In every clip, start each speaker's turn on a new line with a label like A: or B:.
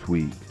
A: this week.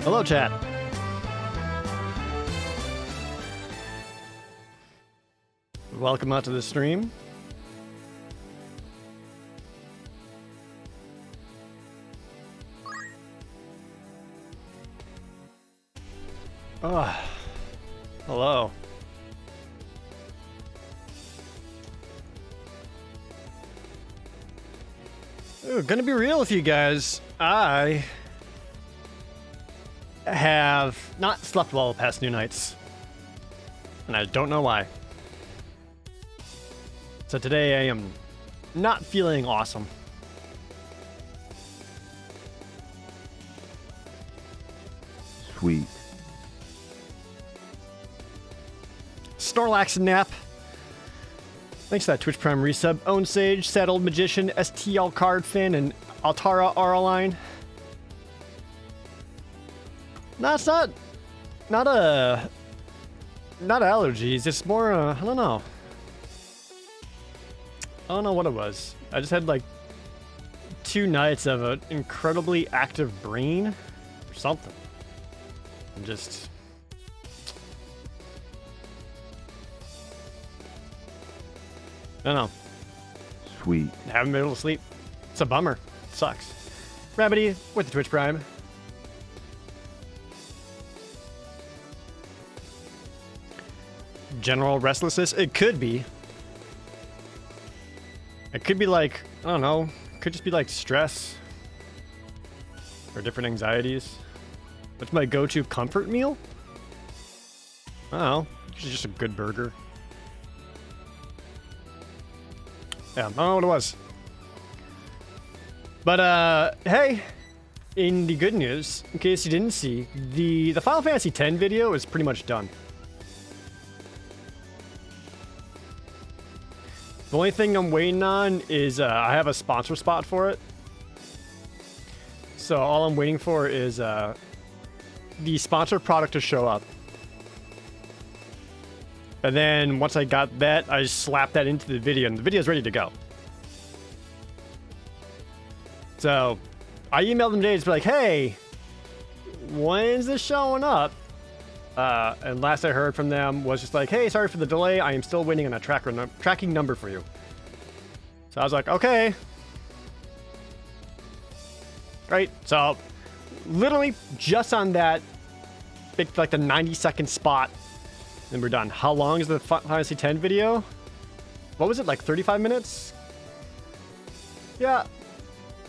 A: Hello, chat. Welcome out to the stream. Oh, hello. Ooh, gonna be real with you guys. I have not slept well the past few nights, and I don't know why. So today I am not feeling awesome.
B: Sweet.
A: Snorlax and Nap. Thanks for that Twitch Prime resub. Own Sage, Sad Old Magician, STL Cardfin, and Altara Auraline. No, it's not allergies. It's more, I don't know. I don't know what it was. I just had like 2 nights of an incredibly active brain or something. I'm just... I don't know.
B: Sweet.
A: Haven't been able to sleep. It's a bummer. Sucks. Rabbity with the Twitch Prime. General restlessness? It could be. It could be like, I don't know. It could just be like stress. Or different anxieties. What's my go-to comfort meal? I don't know. It's just a good burger. Yeah, I don't know what it was. But, hey, in the good news, in case you didn't see, the Final Fantasy X video is pretty much done. The only thing I'm waiting on is I have a sponsor spot for it. So all I'm waiting for is the sponsor product to show up. And then once I got that, I just slapped that into the video, and the video's ready to go. So I emailed them today to be like, hey, when's this showing up? And last I heard from them was just like, hey, sorry for the delay. I am still waiting on a tracking number for you. So I was like, okay. Great. So literally just on that, picked like the 90-second spot. Then we're done. How long is the Final Fantasy X video? What was it, like 35 minutes? Yeah,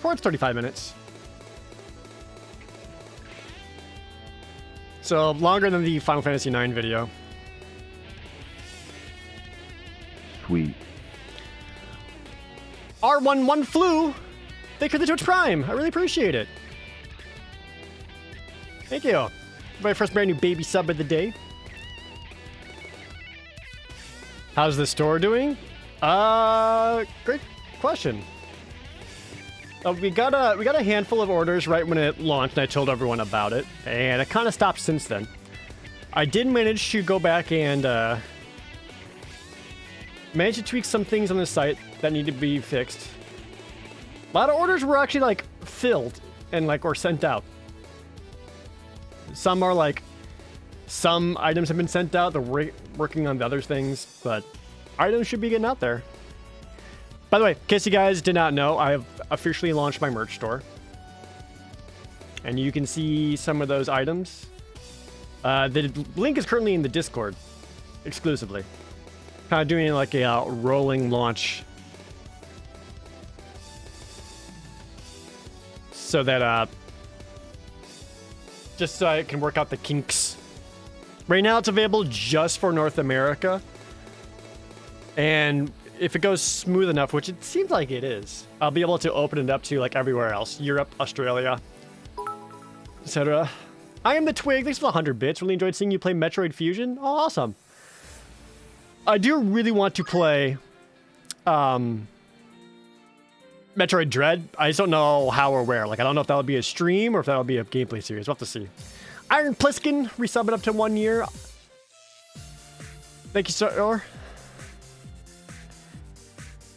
A: towards 35 minutes. So longer than the Final Fantasy IX video.
B: Sweet.
A: R11 flew. Thank you for the Twitch Prime. I really appreciate it. Thank you. My first brand new baby sub of the day. How's the store doing? Great question. We got a handful of orders right when it launched, and I told everyone about it, and it kind of stopped since then. I did manage to go back and manage to tweak some things on the site that need to be fixed. A lot of orders were actually like filled and like or sent out. Some are like, some items have been sent out. They're working on the other things, but items should be getting out there. By the way, in case you guys did not know, I have officially launched my merch store. And you can see some of those items. The link is currently in the Discord, exclusively. Kind of doing like a rolling launch. So that, just so I can work out the kinks. Right now it's available just for North America. And if it goes smooth enough, which it seems like it is, I'll be able to open it up to like everywhere else. Europe, Australia, etc. I am the Twig. Thanks for the 100 bits. Really enjoyed seeing you play Metroid Fusion. Oh, awesome. I do really want to play Metroid Dread. I just don't know how or where. Like, I don't know if that'll be a stream or if that'll be a gameplay series. We'll have to see. Iron Pliskin, resubbing up to 1 year. Thank you, sir.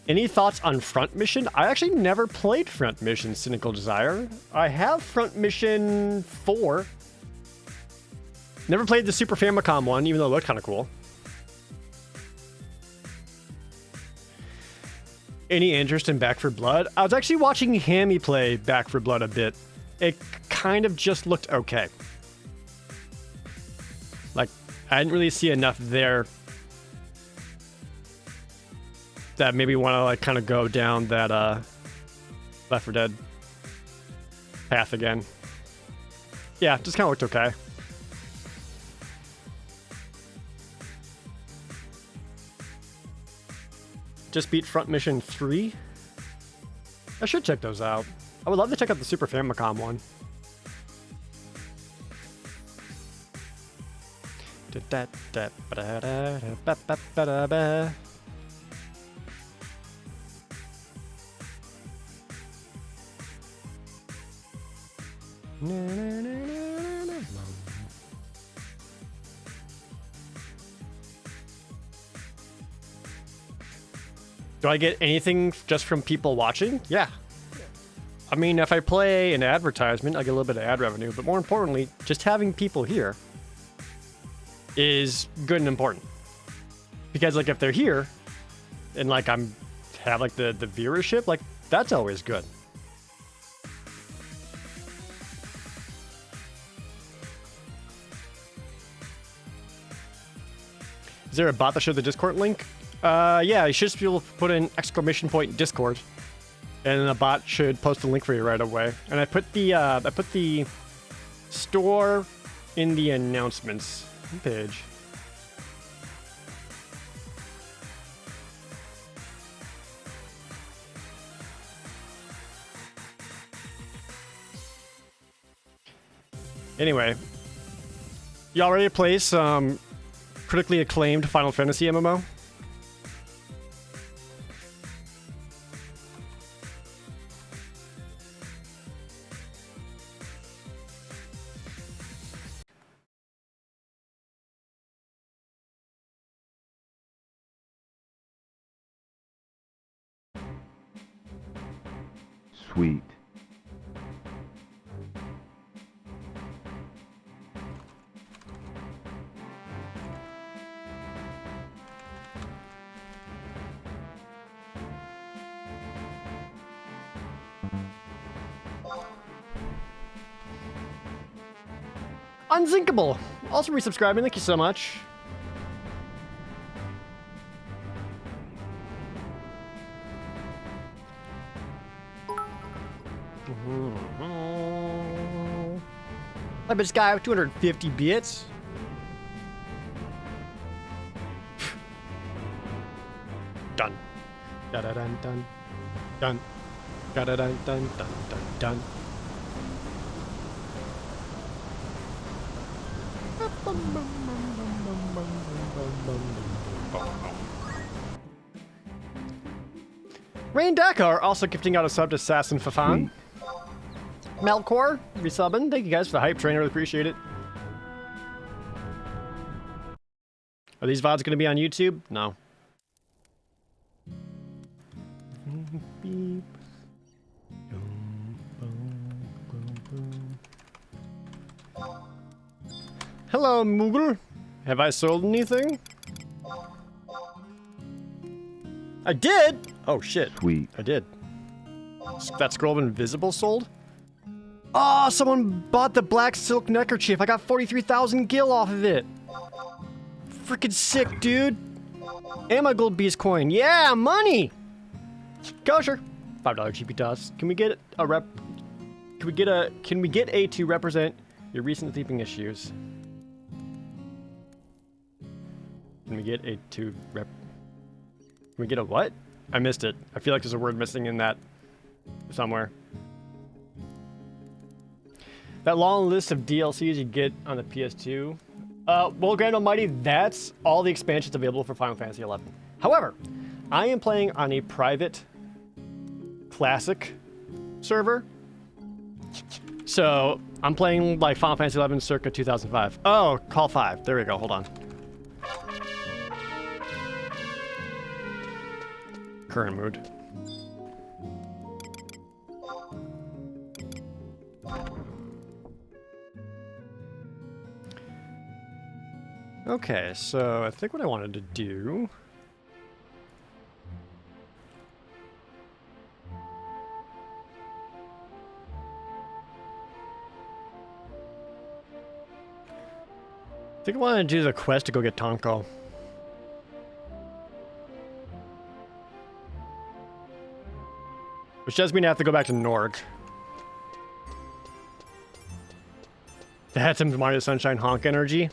A: Any thoughts on Front Mission? I actually never played Front Mission, Cynical Desire. I have Front Mission 4, Never played the Super Famicom one, even though it looked kind of cool. Any interest in Back 4 Blood? I was actually watching Hammy play Back 4 Blood a bit. It kind of just looked okay. Like, I didn't really see enough there that maybe want to like kind of go down that Left 4 Dead path again. Yeah, just kind of looked okay. Just beat Front Mission 3. I should check those out. I would love to check out the Super Famicom one. Do I get anything just from people watching? Yeah. I mean, if I play an advertisement, I get a little bit of ad revenue, but more importantly, just having people here is good and important. Because like if they're here and like have like the viewership, like that's always good. Is there a bot that showed the Discord link? Yeah, you should just be able to put in !point Discord, and then a bot should post a link for you right away. And I put the store in the announcements page. Anyway, y'all ready to play some critically acclaimed Final Fantasy MMO?
B: Sweet.
A: Unsinkable! Also resubscribing, thank you so much. I bet this guy with 250 bits. Done. Da da dun dun dun. Da da dun dun dun dun dun. Rain Dakar also gifting out a sub to Assassin Fafan. Melkor, resubbing. Thank you guys for the hype train. I really appreciate it. Are these VODs going to be on YouTube? No. Hello, Moogle. Have I sold anything? I did? Oh, shit.
B: Sweet.
A: I did. That scroll of invisible sold? Oh, someone bought the black silk neckerchief. I got 43,000 gil off of it. Freaking sick, dude. And my gold beast coin. Yeah, money. Kosher. $5 GP toss. Can we get a rep? Can we get a to represent your recent sleeping issues? Can we get a to rep? Can we get a what? I missed it. I feel like there's a word missing in that somewhere. That long list of DLCs you get on the PS2. Well, Grand Almighty, that's all the expansions available for Final Fantasy XI. However, I am playing on a private classic server. So I'm playing like Final Fantasy XI circa 2005. Oh, call 5. There we go. Hold on. Current mood. Okay, so I think what I wanted to do... I think I wanted to do the quest to go get Tonko. Which does mean I have to go back to Norg. To have some Mario Sunshine honk energy.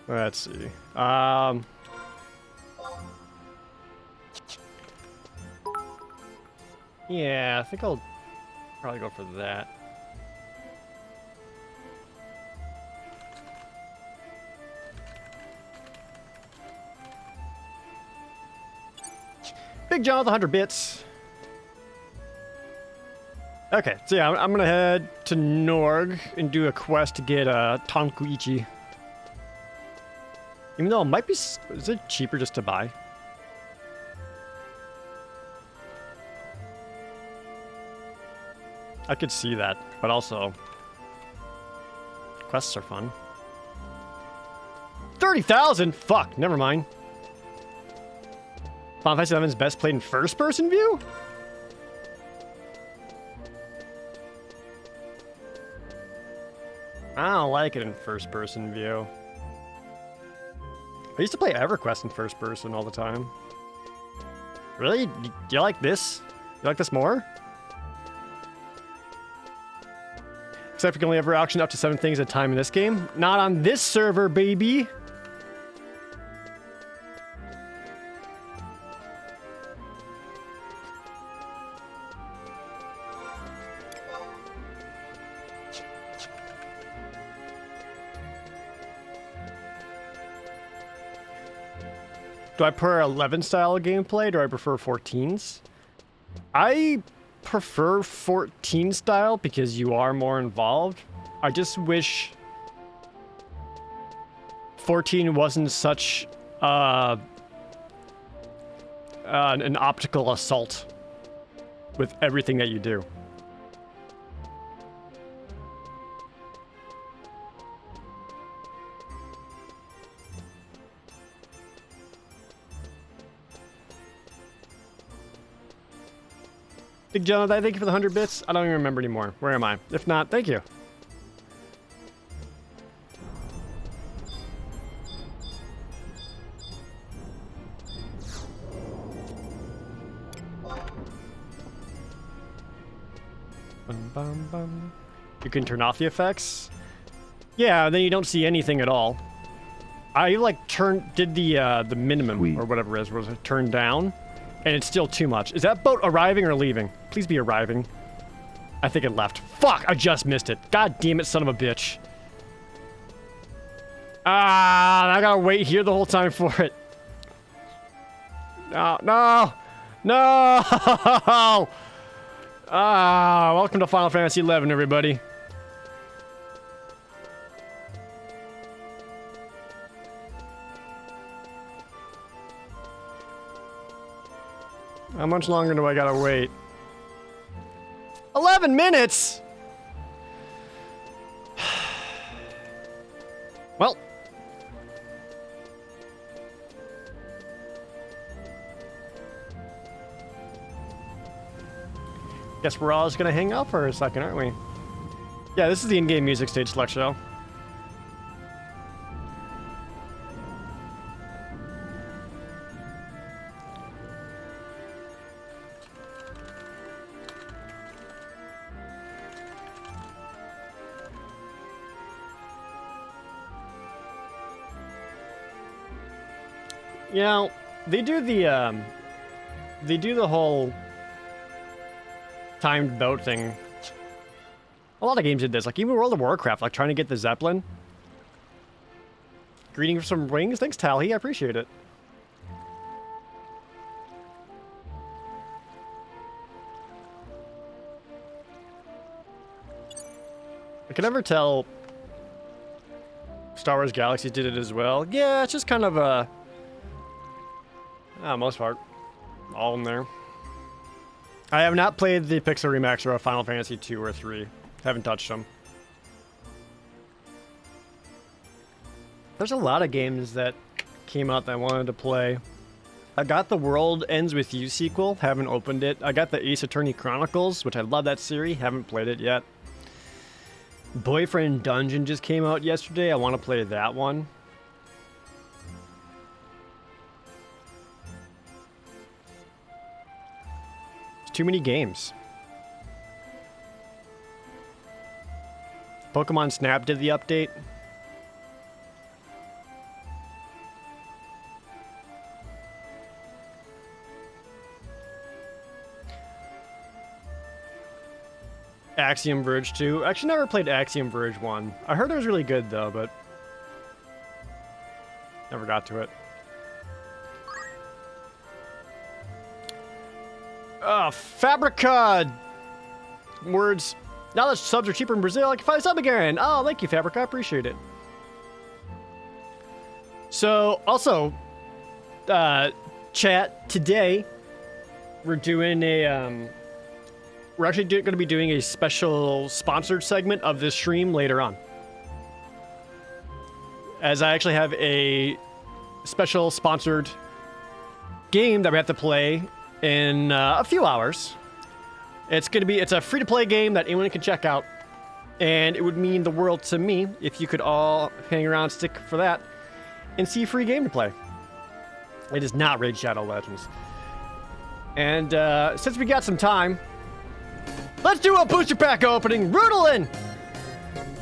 A: Let's see. Yeah, I think I'll probably go for that. Big John with 100 bits. Okay, so yeah, I'm gonna head to Norg and do a quest to get Tonkuichi. Even though it might be... Is it cheaper just to buy? I could see that, but also... Quests are fun. 30,000? Fuck, never mind. Final Fantasy VII is best played in first-person view? I don't like it in first-person view. I used to play EverQuest in first person all the time. Really? Do you like this? You like this more? Except you can only ever auction up to 7 things at a time in this game. Not on this server, baby! Do I prefer 11 style gameplay? Do I prefer 14s? I prefer 14 style because you are more involved. I just wish 14 wasn't such an optical assault with everything that you do. Big Jonathan, thank you for the 100 bits. I don't even remember anymore. Where am I? If not, thank you. Bum, bum, bum. You can turn off the effects. Yeah, then you don't see anything at all. I like did the minimum
B: Sweet.
A: Or whatever it is, was it turned down? And it's still too much. Is that boat arriving or leaving? Please be arriving. I think it left. Fuck, I just missed it. God damn it, son of a bitch. Ah, I gotta wait here the whole time for it. No, no, no. Ah, welcome to Final Fantasy XI, everybody. How much longer do I gotta wait? 11 minutes? Well. Guess we're all just gonna hang out for a second, aren't we? Yeah, this is the in-game music stage select show. You know, they do the whole timed boat thing. A lot of games did this, like even World of Warcraft, like trying to get the Zeppelin. Greeting for some rings. Thanks, Tally. I appreciate it. I can never tell Star Wars Galaxy did it as well. Yeah, it's just kind of a... most part. All in there. I have not played the Pixel Remaster of Final Fantasy 2 or 3. Haven't touched them. There's a lot of games that came out that I wanted to play. I got the World Ends With You sequel. Haven't opened it. I got the Ace Attorney Chronicles, which I love that series. Haven't played it yet. Boyfriend Dungeon just came out yesterday. I want to play that one. It's too many games. Pokemon Snap did the update. Axiom Verge 2. Actually, never played Axiom Verge 1. I heard it was really good, though, but never got to it. Fabrica! Words. Now that subs are cheaper in Brazil, I can find a sub again. Oh, thank you, Fabrica. I appreciate it. So, also, chat, today, we're doing a, we're actually going to be doing a special sponsored segment of this stream later on. As I actually have a special sponsored game that we have to play in a few hours. It's a free-to-play game that anyone can check out. And it would mean the world to me if you could all hang around, stick for that, and see a free game to play. It is not Raid Shadow Legends. And since we got some time, let's do a booster pack opening. Rudolin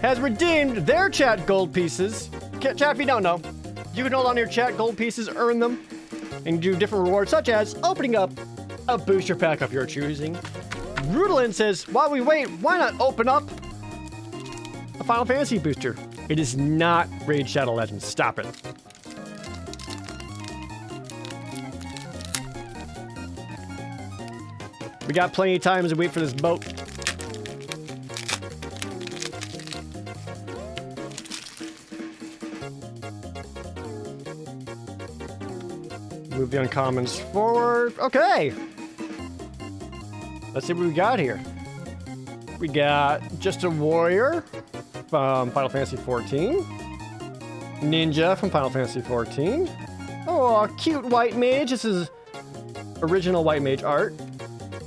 A: has redeemed their chat gold pieces. Chat, if you don't know, you can hold on to your chat gold pieces, earn them, and do different rewards, such as opening up a booster pack of your choosing. Rudolin says, while we wait, why not open up a Final Fantasy booster? It is not Raid Shadow Legends. Stop it. We got plenty of time as we wait for this boat. Move the uncommons forward. Okay. Let's see what we got here. We got Just a Warrior from Final Fantasy XIV. Ninja from Final Fantasy XIV. Oh, a cute white mage. This is original white mage art.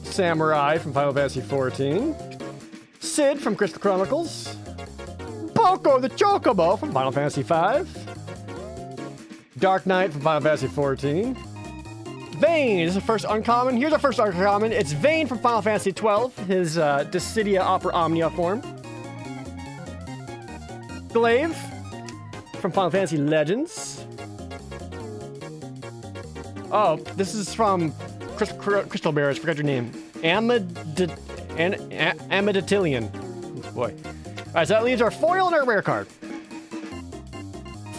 A: Samurai from Final Fantasy XIV. Sid from Crystal Chronicles. Boko the Chocobo from Final Fantasy V. Dark Knight from Final Fantasy XIV. Vayne is the first uncommon. Here's the first uncommon. It's Vayne from Final Fantasy XII, his Dissidia Opera Omnia form. Glaive from Final Fantasy Legends. Oh, this is from Crystal Bears. Forgot your name. Amidatillion. Oh, boy. All right, so that leaves our foil and our rare card.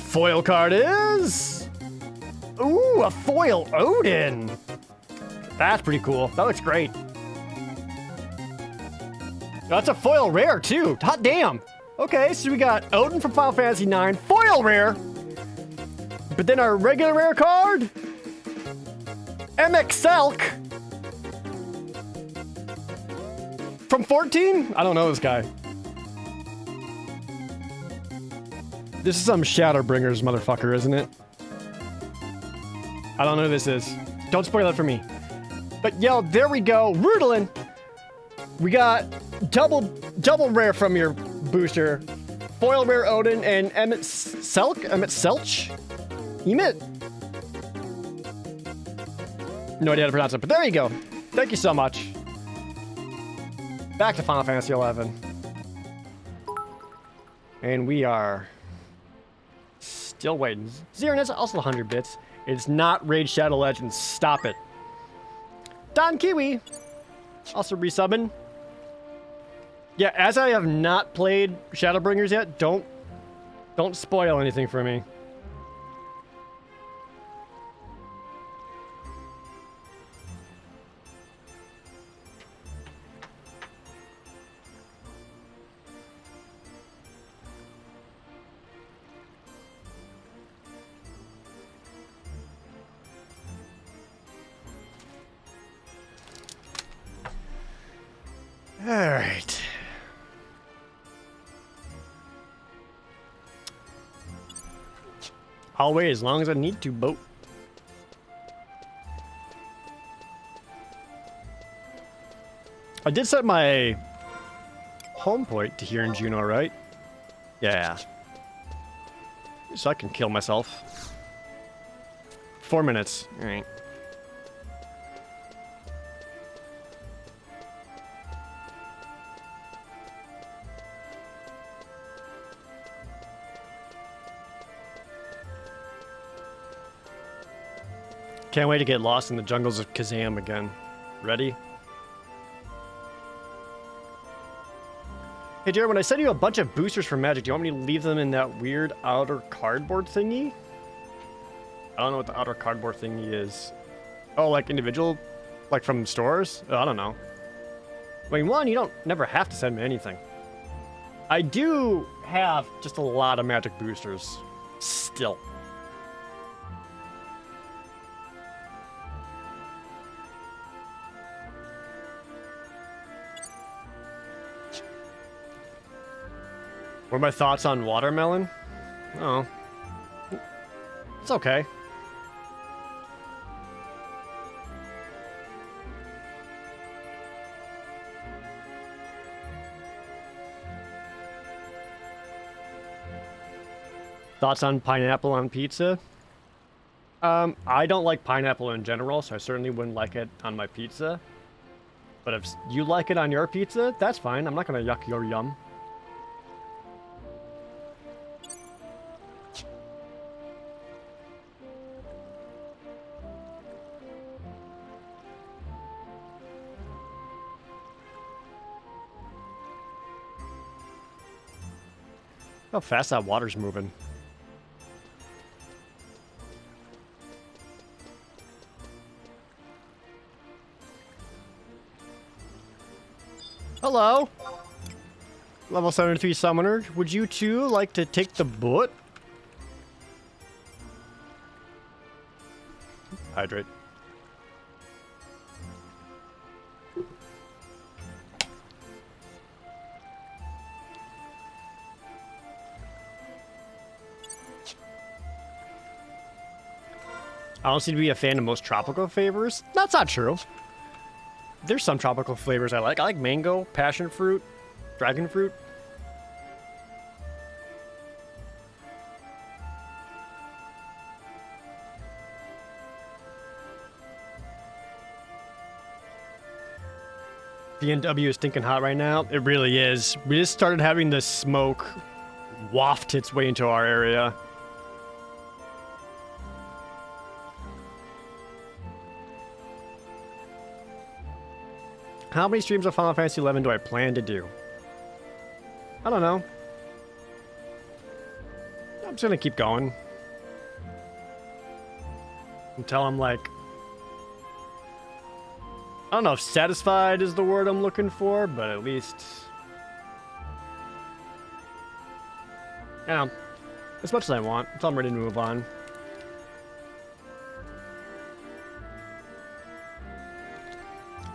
A: Foil card is... Ooh, a foil Odin. That's pretty cool. That looks great. That's a foil rare, too. Hot damn. Okay, so we got Odin from Final Fantasy IX. Foil rare. But then our regular rare card... MX Selk. From 14? I don't know this guy. This is some Shadowbringers motherfucker, isn't it? I don't know who this is. Don't spoil it for me. But yo, there we go. Rudolin. We got double rare from your booster. Foil rare Odin and Emmett Selch? Emmet? No idea how to pronounce it, but there you go. Thank you so much. Back to Final Fantasy XI. And we are still waiting. Xeronis, also 100 bits. It's not Raid Shadow Legends. Stop it. Don Kiwi, also resubbing. Yeah, as I have not played Shadowbringers yet, don't spoil anything for me. All right. I'll wait as long as I need to, boat. I did set my home point to here in Juneau, right? Yeah. So I can kill myself. 4 minutes. All right. Can't wait to get lost in the jungles of Kazam again. Ready? Hey Jared, when I send you a bunch of boosters for Magic, do you want me to leave them in that weird outer cardboard thingy? I don't know what the outer cardboard thingy is. Oh, like individual? Like from stores? I don't know. I mean, one, you don't never have to send me anything. I do have just a lot of Magic boosters. Still. What are my thoughts on watermelon? Oh. It's okay. Thoughts on pineapple on pizza? I don't like pineapple in general, so I certainly wouldn't like it on my pizza. But if you like it on your pizza, that's fine. I'm not gonna yuck your yum. How fast that water's moving. Hello. Level 73 Summoner. Would you two like to take the boat? Hydrate. I don't seem to be a fan of most tropical flavors. That's not true. There's some tropical flavors I like. I like mango, passion fruit, dragon fruit. B&W is stinking hot right now. It really is. We just started having the smoke waft its way into our area. How many streams of Final Fantasy XI do I plan to do? I don't know. I'm just gonna keep going. Until I'm like... I don't know if satisfied is the word I'm looking for, but at least... Yeah, as much as I want, until I'm ready to move on.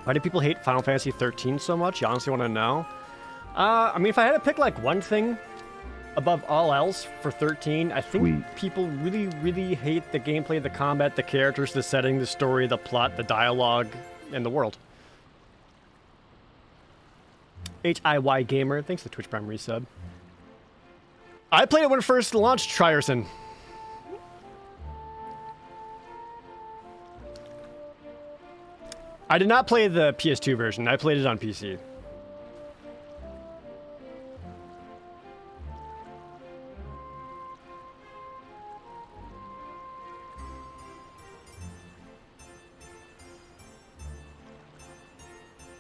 A: Why do people hate Final Fantasy 13 so much? You honestly want to know? I mean, if I had to pick like one thing above all else for 13, I think people really, really hate the gameplay, the combat, the characters, the setting, the story, the plot, the dialogue, and the world. HIY Gamer, thanks for the Twitch Prime resub. I played it when it first launched, Tryerson. I did not play the PS2 version. I played it on PC.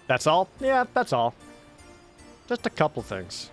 A: That's all? Yeah, that's all. Just a couple things.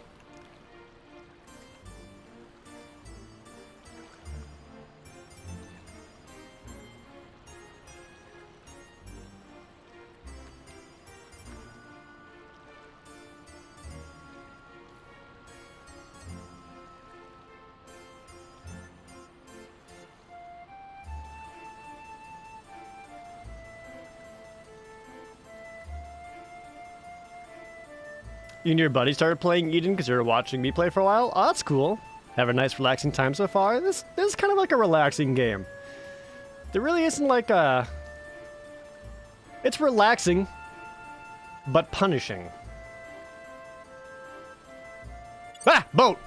A: You and your buddy started playing Eden because you were watching me play for a while? Oh, that's cool. Have a nice relaxing time so far? This is kind of like a relaxing game. There really isn't like a... It's relaxing, but punishing. Ah! Boat!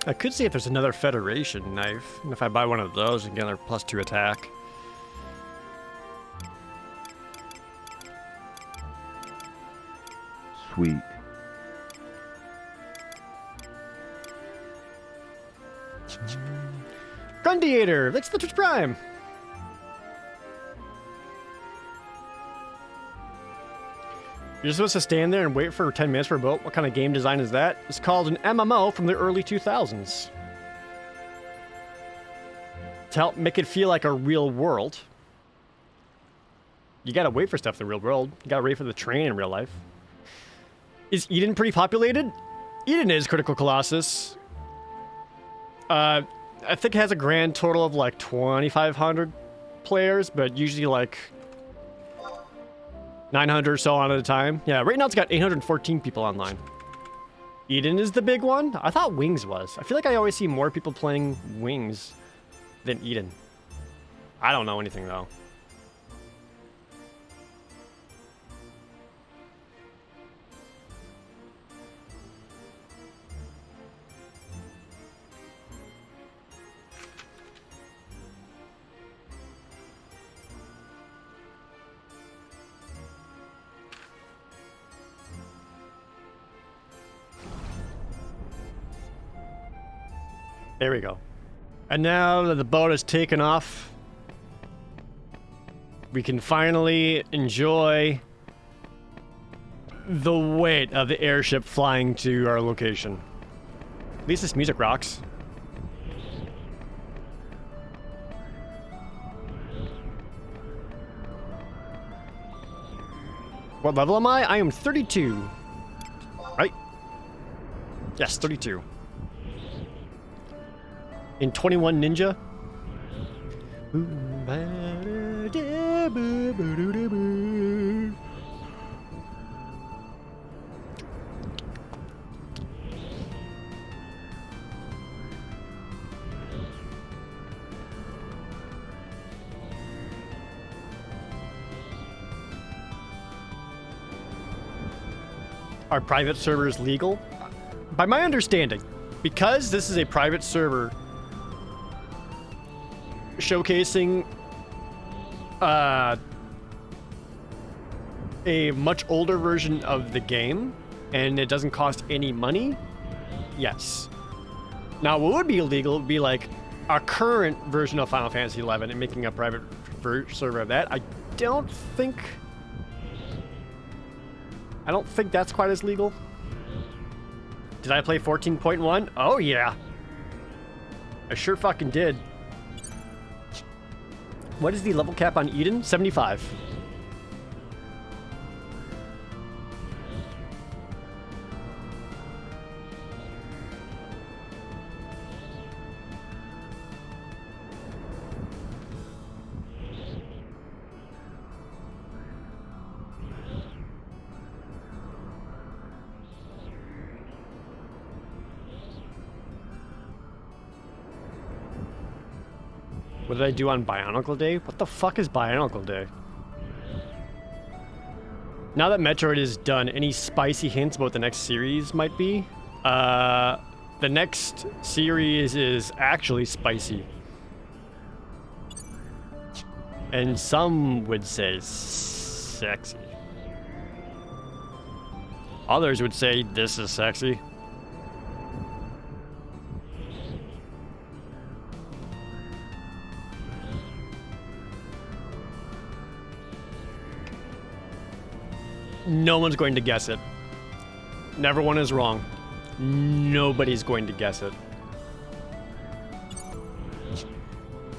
A: I could see if there's another Federation knife, and if I buy one of those, I can get another +2 attack.
B: Sweet.
A: Grundiator! That's the Twitch Prime! You're supposed to stand there and wait for 10 minutes for a boat? What kind of game design is that? It's called an MMO from the early 2000s. To help make it feel like a real world. You gotta wait for stuff in the real world. You gotta wait for the train in real life. Is Eden pretty populated? Eden is Critical Colossus. I think it has a grand total of like 2,500 players, but usually like 900 or so on at a time. Yeah, right now it's got 814 people online. Eden is the big one? I thought Wings was. I feel like I always see more people playing Wings than Eden. I don't know anything though. There we go. And now that the boat has taken off, we can finally enjoy the weight of the airship flying to our location. At least this music rocks. What level am I? I am 32. Right? Yes, 32. In 21 Ninja. Are private servers legal? By my understanding, because this is a private server showcasing a much older version of the game, and it doesn't cost any money, yes. Now, what would be illegal would be like a current version of Final Fantasy XI and making a private server of that. I don't think that's quite as legal. Did I play 14.1? Oh yeah. I sure fucking did. What is the level cap on Eden? 75. What did I do on Bionicle Day? What the fuck is Bionicle Day? Now that Metroid is done, any spicy hints about what the next series might be? The next series is actually spicy. And some would say sexy. Others would say this is sexy. No one's going to guess it. Never one is wrong. Nobody's going to guess it.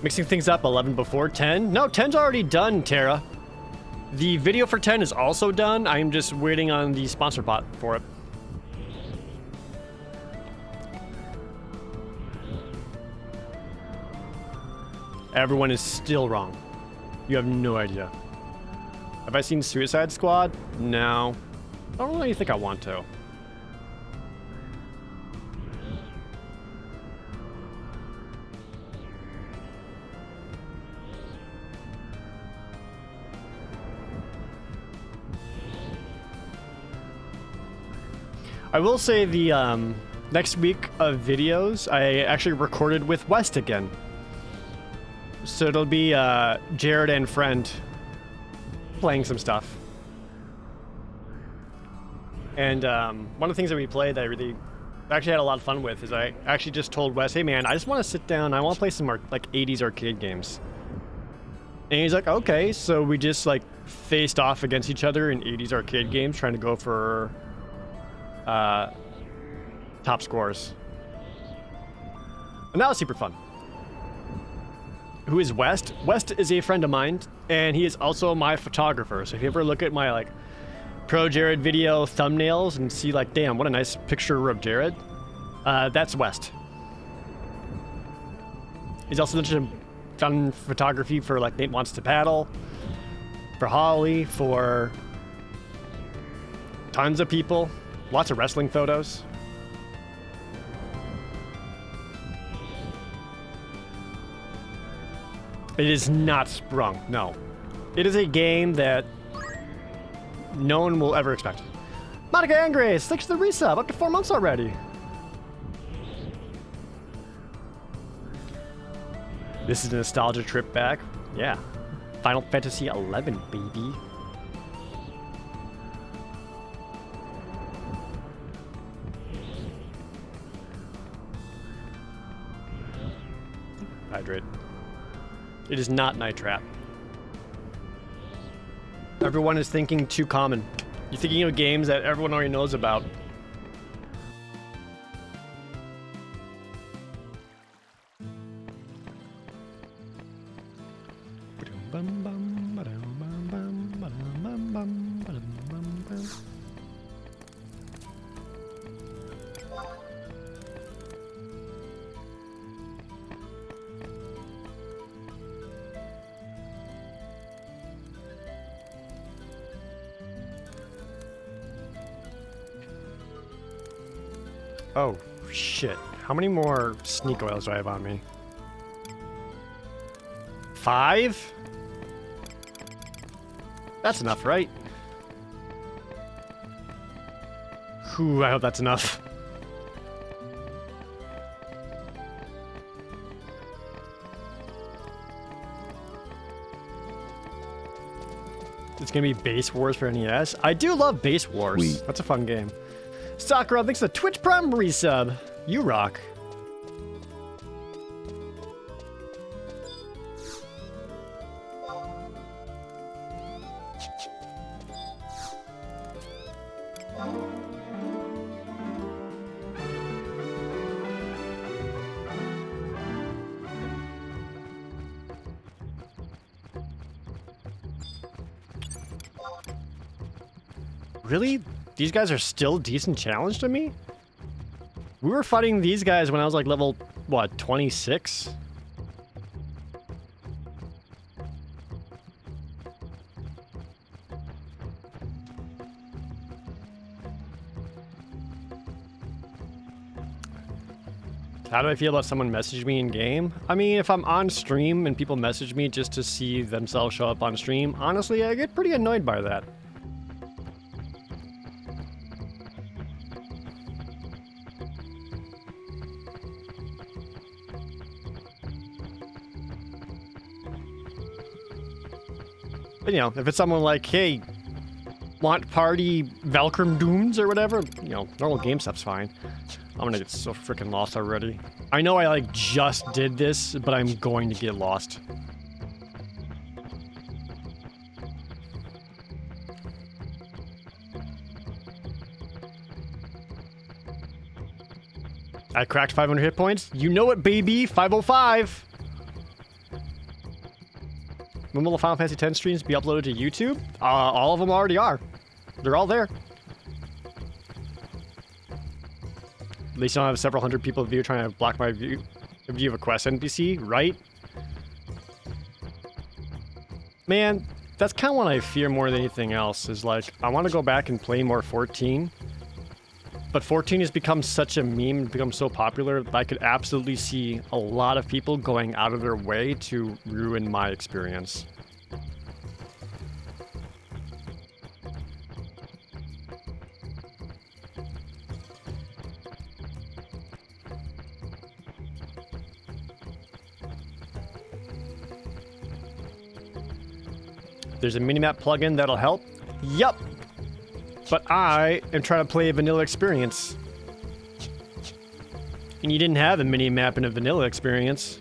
A: Mixing things up 11 before 10? No, 10's already done, Tara. The video for 10 is also done. I'm just waiting on the sponsor bot for it. Everyone is still wrong. You have no idea. Have I seen Suicide Squad? No. I don't really think I want to. I will say the next week of videos, I actually recorded with West again. So it'll be Jared and Friend playing some stuff. And one of the things that we played that I really actually had a lot of fun with is I actually just told Wes, hey man, I just want to sit down, I want to play some like 80s arcade games. And he's like, okay, so we just like faced off against each other in 80s arcade games trying to go for top scores. And that was super fun. Who is West? West is a friend of mine, and he is also my photographer. So if you ever look at my like Pro Jared video thumbnails and see like, damn, what a nice picture of Jared, that's West. He's also done photography for like Nate Wants to Paddle, for Holly, for tons of people, lots of wrestling photos. It is not Sprung, no. It is a game that no one will ever expect. Monica Angres, thanks for the resub, up to 4 months already. This is a nostalgia trip back. Yeah. Final Fantasy 11, baby. Hydrate. It is not Night Trap. Everyone is thinking too common. You're thinking of games that everyone already knows about. Oh, shit. How many more sneak oils do I have on me? 5? That's enough, right? Whew, I hope that's enough. It's gonna be Base Wars for NES. I do love Base Wars.
B: Sweet.
A: That's a fun game. Sakura, thanks for the Twitch Prime resub. You rock. Really? These guys are still decent challenge to me? We were fighting these guys when I was like level, what, 26? How do I feel about someone messaging me in game? I mean, if I'm on stream and people message me just to see themselves show up on stream, honestly, I get pretty annoyed by that. But, you know, if it's someone like, hey, want party Valkyrie Dooms or whatever, you know, normal game stuff's fine. I'm gonna get so freaking lost already. I know I, like, just did this, but I'm going to get lost. I cracked 500 hit points. You know it, baby. 505. When will the Final Fantasy X streams be uploaded to YouTube? All of them already are. They're all there. At least I don't have several hundred people view trying to block my view of a quest NPC, right? Man, that's kind of what I fear more than anything else, is like, I want to go back and play more 14. But 14 has become such a meme and become so popular that I could absolutely see a lot of people going out of their way to ruin my experience. There's a minimap plugin that'll help. Yup! But I am trying to play a vanilla experience. And you didn't have a minimap in a vanilla experience.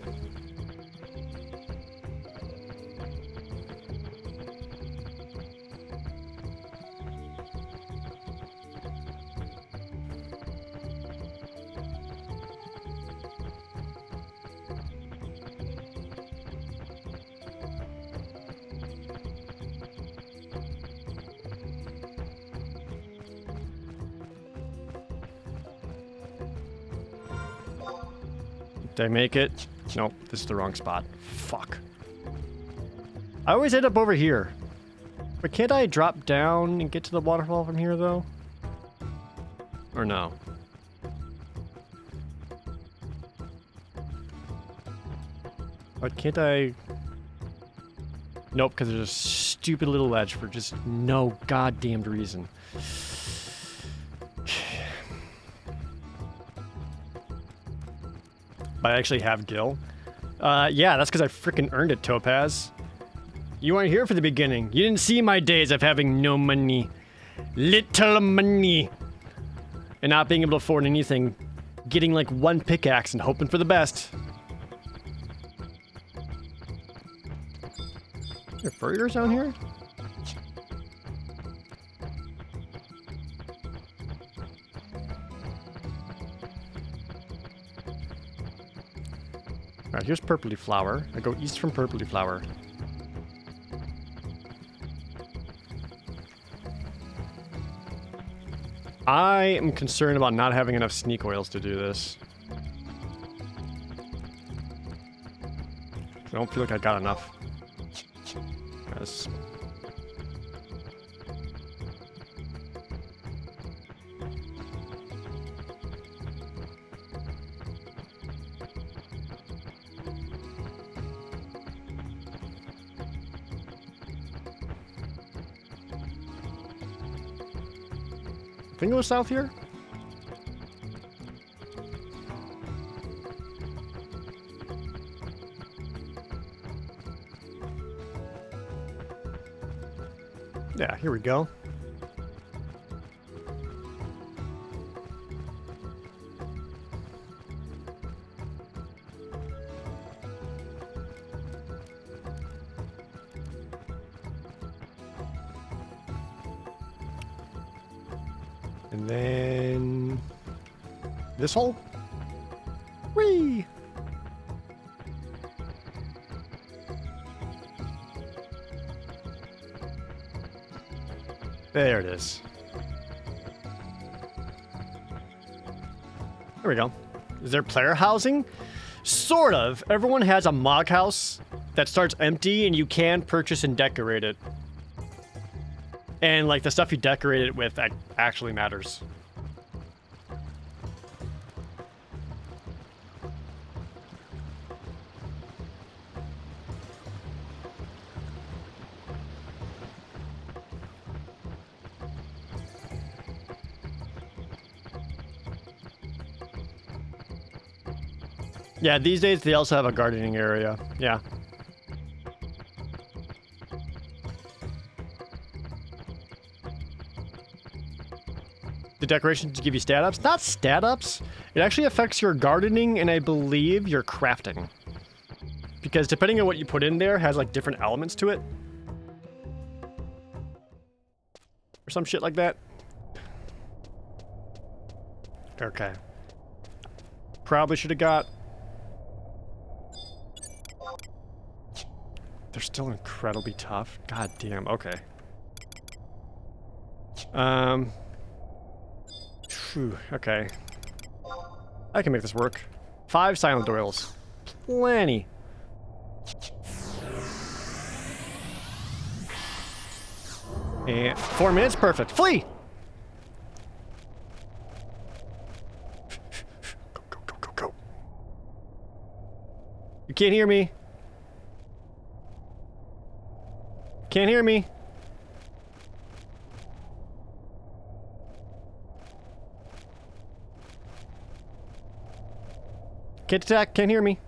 A: Did I make it? Nope, this is the wrong spot. Fuck. I always end up over here. But can't I drop down and get to the waterfall from here, though? Or no? But can't I... Nope, because there's a stupid little ledge for just no goddamned reason. But I actually have Gil. Yeah, that's because I freaking earned it, Topaz. You weren't here for the beginning. You didn't see my days of having no money. Little money. And not being able to afford anything. Getting like one pickaxe and hoping for the best. Are there furriers down here? Alright, here's Purpley Flower. I go east from Purpley Flower. I am concerned about not having enough sneak oils to do this. I don't feel like I got enough. Yes. Can you go south here? Yeah, here we go. And then this hole. Whee! There it is. There we go. Is there player housing? Sort of. Everyone has a mog house that starts empty and you can purchase and decorate it. And like the stuff you decorate it with actually matters. Yeah, these days they also have a gardening area. Yeah. The decorations give you stat ups? Not stat ups. It actually affects your gardening and I believe your crafting. Because depending on what you put in there has like different elements to it. Or some shit like that. Okay. Probably should have got They're still incredibly tough. God damn, okay. Phew, okay. I can make this work. 5 silent oils. Plenty. And 4 minutes, perfect. Flee! Go, go, go, go, go. You can't hear me. Can't hear me. Can't attack, can't hear me.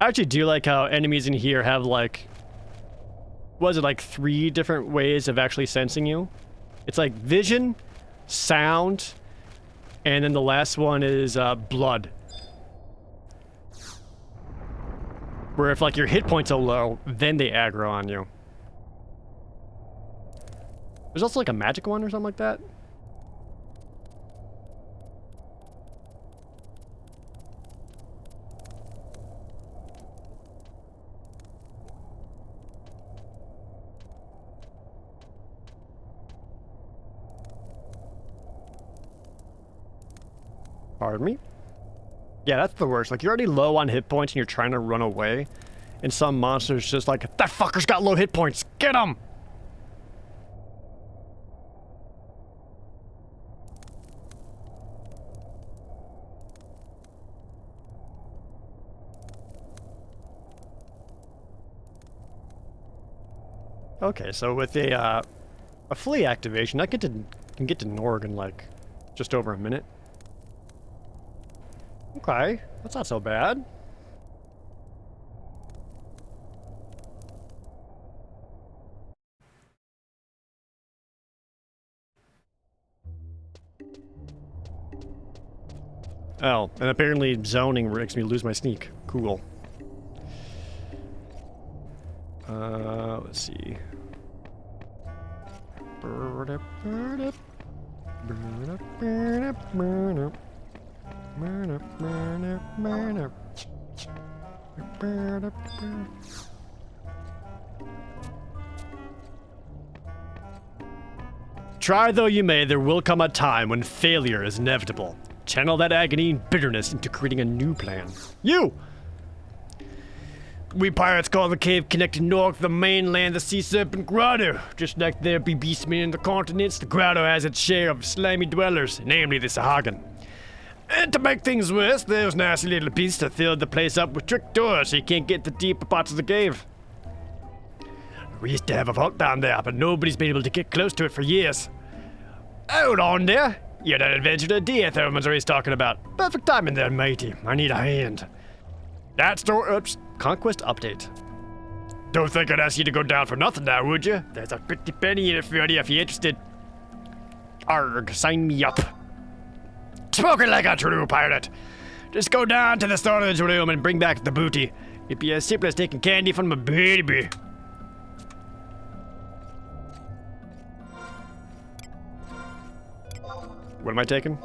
A: I actually do like how enemies in here have like, was it like 3 different ways of actually sensing you? It's like vision, sound, and then the last one is blood. Where if like your hit points are low, then they aggro on you. There's also like a magic one or something like that. Pardon me? Yeah, that's the worst. Like, you're already low on hit points and you're trying to run away. And some monster's just like, that fucker's got low hit points! Get him! Okay, so with a flea activation, I can get to Norg in like just over a minute. Okay, that's not so bad. Oh, and apparently zoning makes me lose my sneak. Cool. Let's see. Try though you may, there will come a time when failure is inevitable. Channel that agony and bitterness into creating a new plan. You! We pirates call the cave connecting north to the mainland the Sea Serpent Grotto. Just like there be beastmen in the continents, the grotto has its share of slimy dwellers, namely the Sahagin. And to make things worse, those nasty little beasts have filled the place up with trick doors so you can't get the deeper parts of the cave. We used to have a vault down there, but nobody's been able to get close to it for years. Hold on there. You're that adventurer deer Thurman's always talking about. Perfect timing there, matey. I need a hand. That's the... Oops. Conquest update. Don't think I'd ask you to go down for nothing now, would you? There's a pretty penny in it for you if you're interested. Arg, sign me up. Spoken like a true pirate. Just go down to the storage room and bring back the booty. It'd be as simple as taking candy from a baby. What am I taking?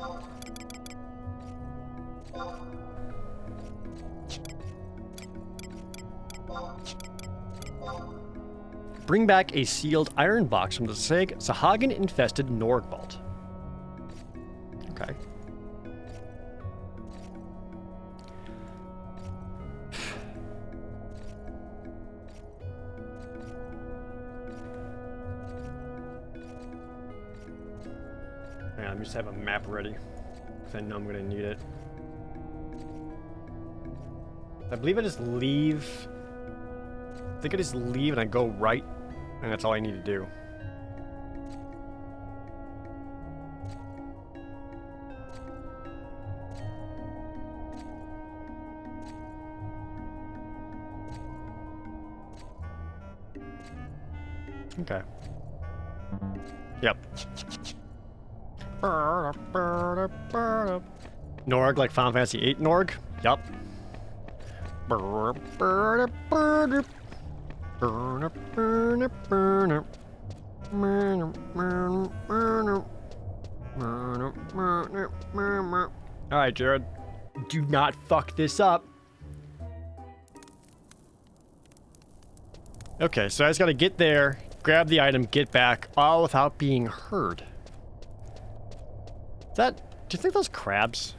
A: Bring back a sealed iron box from the Sahagin-infested Norg vault. Okay. Yeah, let me just have a map ready, because I know I'm going to need it. I believe I just leave... I think I just leave and I go right, and that's all I need to do. Okay. Yep. Norg, like Final Fantasy VIII Norg? Yup. Alright, Jared. Do not fuck this up. Okay, so I just gotta get there, grab the item, get back, all without being heard. Is that... Do you think those crabs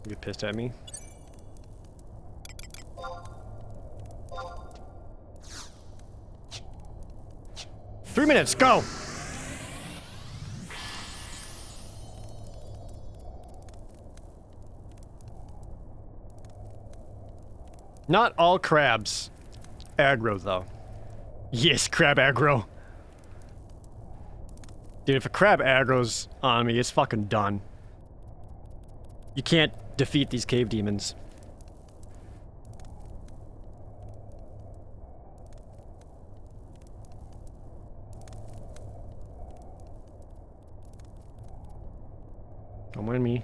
A: get pissed at me? Three minutes, go! Not all crabs aggro, though. Yes, crab aggro. Dude, if a crab aggro's on me, it's fucking done. You can't defeat these cave demons. Don't mind me.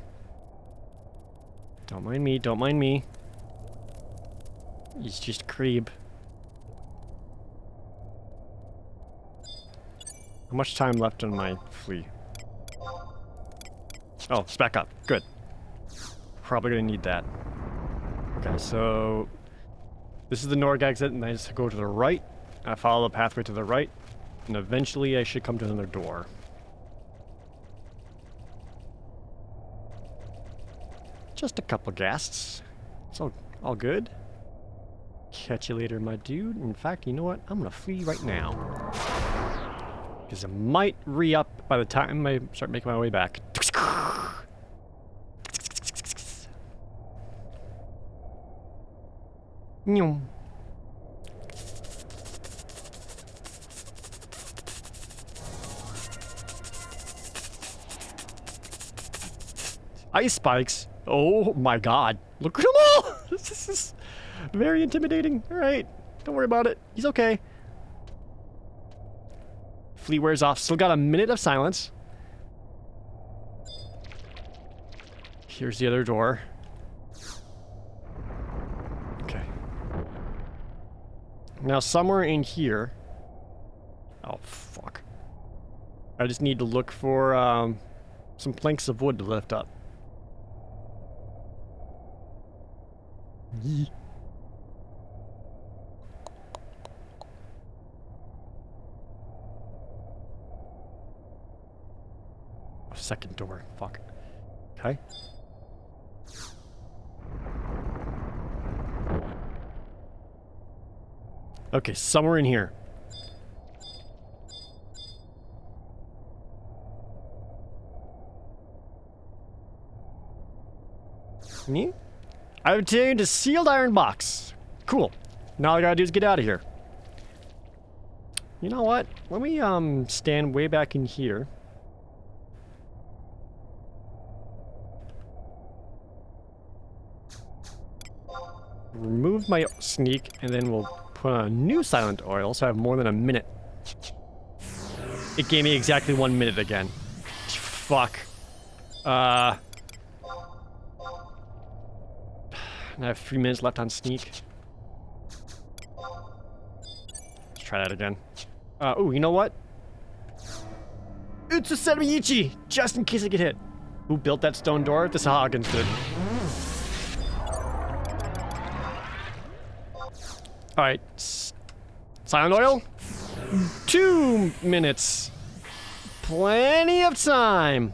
A: Don't mind me, don't mind me. He's just a creep. How much time left on my flea? Oh, it's back up. Good. Probably gonna need that. Okay, so... This is the Norg exit, and I just go to the right. I follow the pathway to the right, and eventually I should come to another door. Just a couple ghasts. It's all good. Catch you later, my dude. In fact, you know what? I'm gonna flee right now. Because it might re-up by the time I start making my way back. Ice spikes. Oh my god. Look at them all! This is very intimidating. Alright. Don't worry about it. He's okay. Flea wears off. Still got a minute of silence. Here's the other door. Okay. Now somewhere in here... Oh, fuck. I just need to look for some planks of wood to lift up. Yee. Second door. Fuck. Okay. Okay, somewhere in here. Me? I've obtained a sealed iron box. Cool. Now all I gotta do is get out of here. You know what? Let me stand way back in here. Remove my sneak, and then we'll put on a new silent oil, so I have more than a minute. It gave me exactly 1 minute again. Fuck. I have 3 minutes left on sneak. Let's try that again. Ooh, you know what? It's a Semiichi! Just in case I get hit. Who built that stone door? The Sahagins did. Alright. Silent oil? 2 minutes. Plenty of time.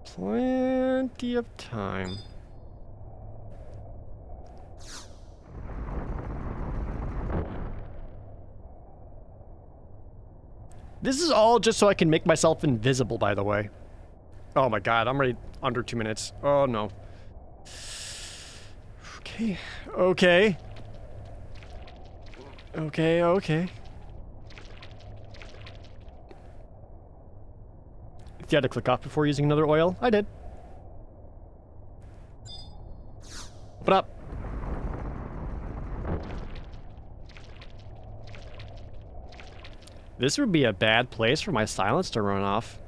A: Plenty of time. This is all just so I can make myself invisible, by the way. Oh my god, I'm already under 2 minutes. Oh no. Okay. Okay. Okay, okay. If you had to click off before using another oil, I did. Open up. This would be a bad place for my silence to run off.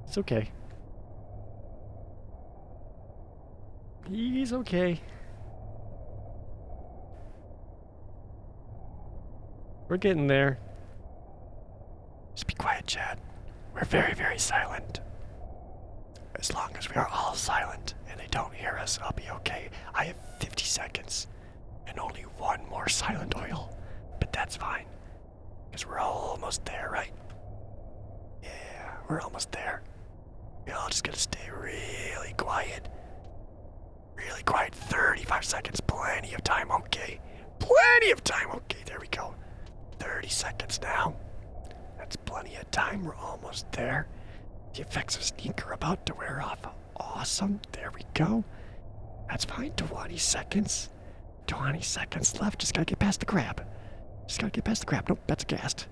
A: It's okay. He's okay. We're getting there. Just be quiet, Chad. We're very, very silent. As long as we are all silent and they don't hear us, I'll be okay. I have 50 seconds and only one more silent oil. But that's fine. Because we're almost there, right? Yeah, we're almost there. We're all just gonna stay really quiet. Really quiet. 35 seconds. Plenty of time, okay? Plenty of time, okay? There we go. 30 seconds now. That's plenty of time. We're almost there. The effects of sneak are about to wear off. Awesome. There we go. That's fine. 20 seconds. 20 seconds left. Just gotta get past the crab. Just gotta get past the crab. Nope, that's gassed.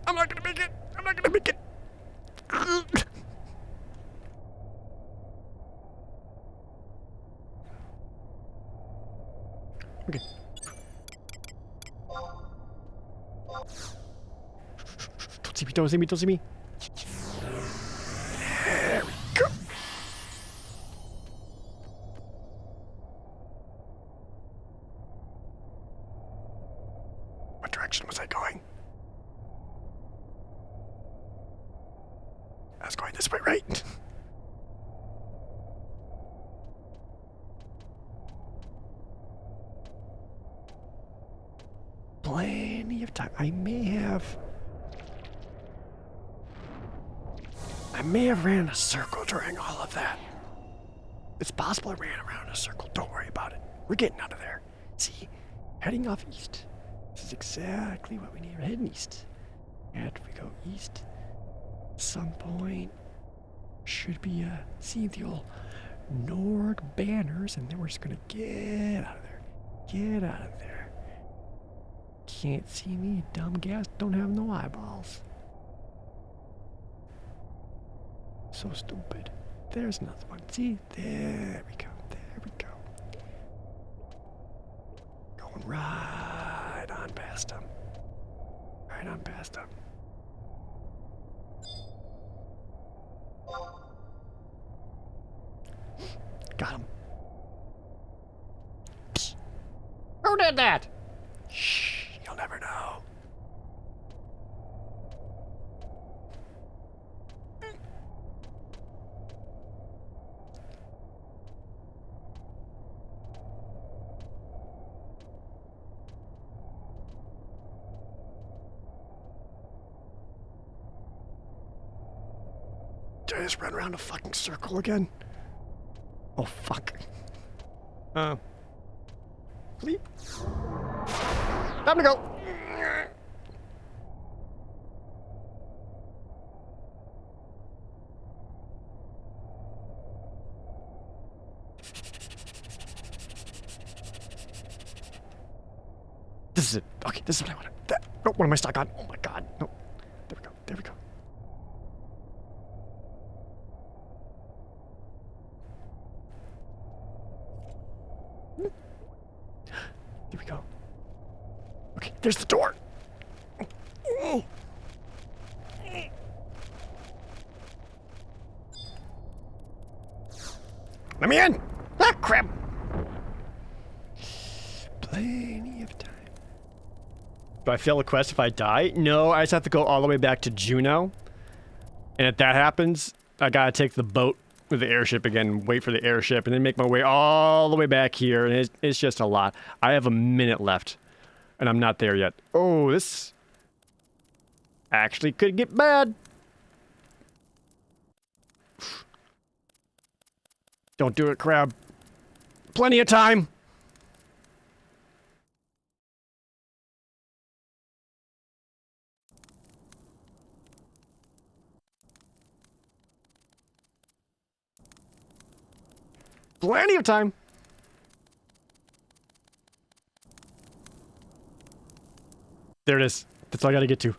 A: I'm not gonna make it. I'm not gonna make it. Okay. Don't see me, don't see me, don't see me. There we go. What direction was I going? I was going this way, right? Plenty of time. I may have ran in a circle during all of that. It's possible I ran around in a circle. Don't worry about it. We're getting out of there. See? Heading off east. This is exactly what we need. We're heading east. And if we go east, at some point, should be see the old Nord banners, and then we're just gonna get out of there. Get out of there. Can't see me, dumb gas. Don't have no eyeballs. So stupid. There's another one. See? There we go. There we go. Going right on past them. Right on past them. Got him. Who did that? Shh. You'll never know. Did I just run around a fucking circle again? Oh, fuck. Sleep. Time to go. This is it. Okay, this is what I wanted. No, what am I stuck on? Oh my god. No. There we go. There we go. There we go. Okay, there's the door. Let me in! Ah, crap! Plenty of time. Do I fail a quest if I die? No, I just have to go all the way back to Juneau. And if that happens, I gotta take the boat with the airship again, wait for the airship, and then make my way all the way back here, and it's just a lot. I have a minute left, and I'm not there yet. Oh, this actually could get bad. Don't do it, crab. Plenty of time. Plenty of time. There it is. That's all I gotta get to.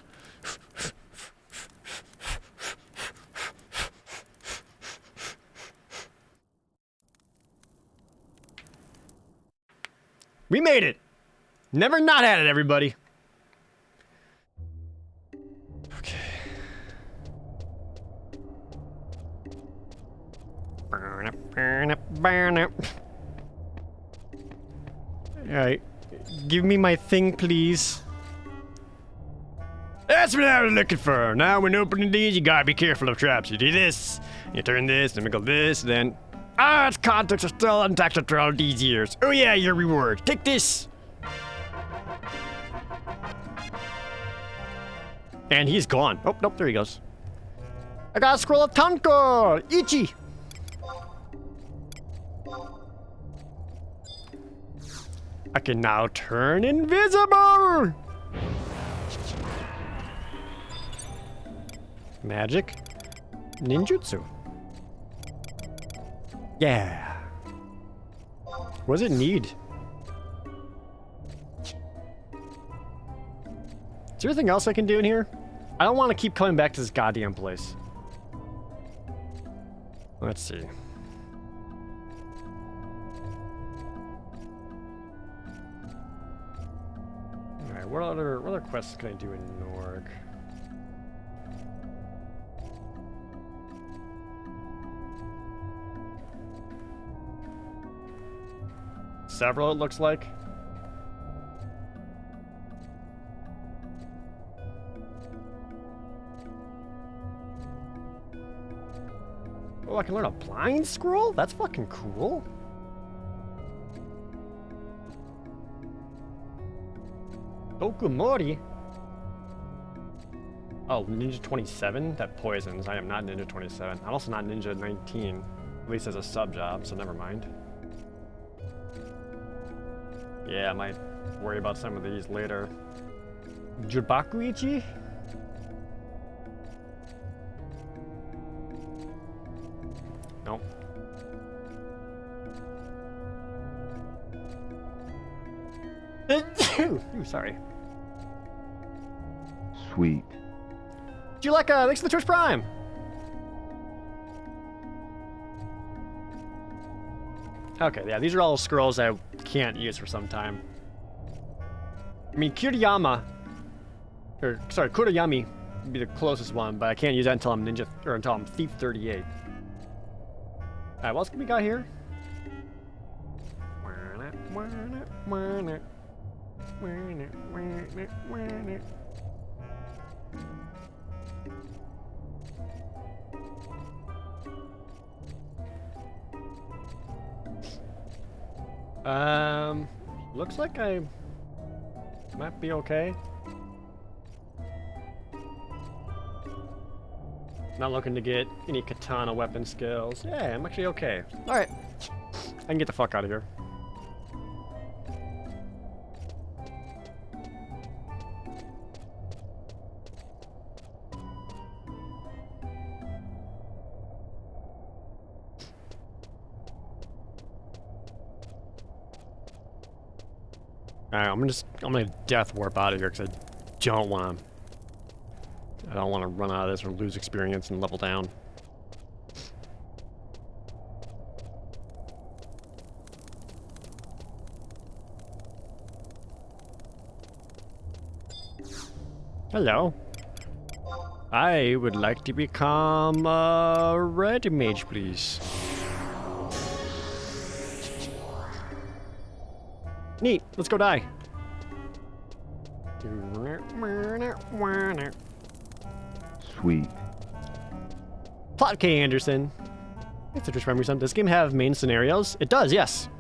A: We made it. Never not had it, everybody. Okay. Alright. Give me my thing, please. That's what I was looking for. Now when opening these, you gotta be careful of traps. You do this, you turn this, then we go this, then... Ah, its contents are still intact after all these years. Oh yeah, your reward. Take this. And he's gone. Oh, nope, there he goes. I got a scroll of Tanko! Ichi! I can now turn invisible! Magic. Ninjutsu. Yeah. What does it need? Is there anything else I can do in here? I don't want to keep coming back to this goddamn place. Let's see. Alright, what other quests can I do in Norg? Several, it looks like. Oh, I can learn a blind scroll? That's fucking cool. Tokumori? Oh, Ninja 27? That poisons. I am not Ninja 27. I'm also not Ninja 19. At least as a sub job, so never mind. Yeah, I might worry about some of these later. Jubakuichi? Nope. Ooh, sorry.
B: Sweet.
A: Juleka, thanks for the Twitch Prime! Okay, yeah, these are all scrolls I can't use for some time. I mean, Kuriyama, or sorry, Kuriyami would be the closest one, but I can't use that until I'm Ninja, or until I'm Thief 38. Alright, what else we got here? Looks like I might be okay. Not looking to get any katana weapon skills. Yeah, I'm actually okay. Alright. I can get the fuck out of here. Alright, I'm gonna death warp out of here because I don't want to run out of this or lose experience and level down. Hello. I would like to become a red mage, please. Neat. Let's go die.
B: Sweet.
A: Plot K. Anderson. Thanks for just remembering something. Does this game have main scenarios? It does, yes.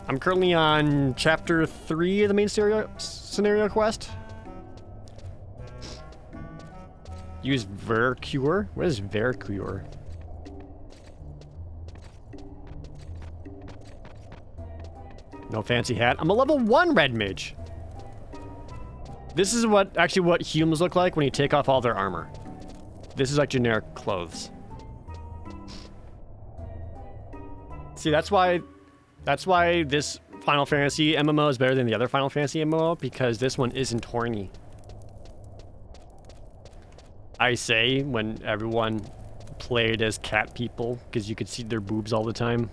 A: I'm currently on chapter 3 of the main scenario quest. Use Vercure? What is Vercure? No fancy hat. I'm a level 1 red mage. This is what humans look like when you take off all their armor. This is like generic clothes. See, that's why this Final Fantasy MMO is better than the other Final Fantasy MMO, because this one isn't horny. I say when everyone played as cat people, because you could see their boobs all the time.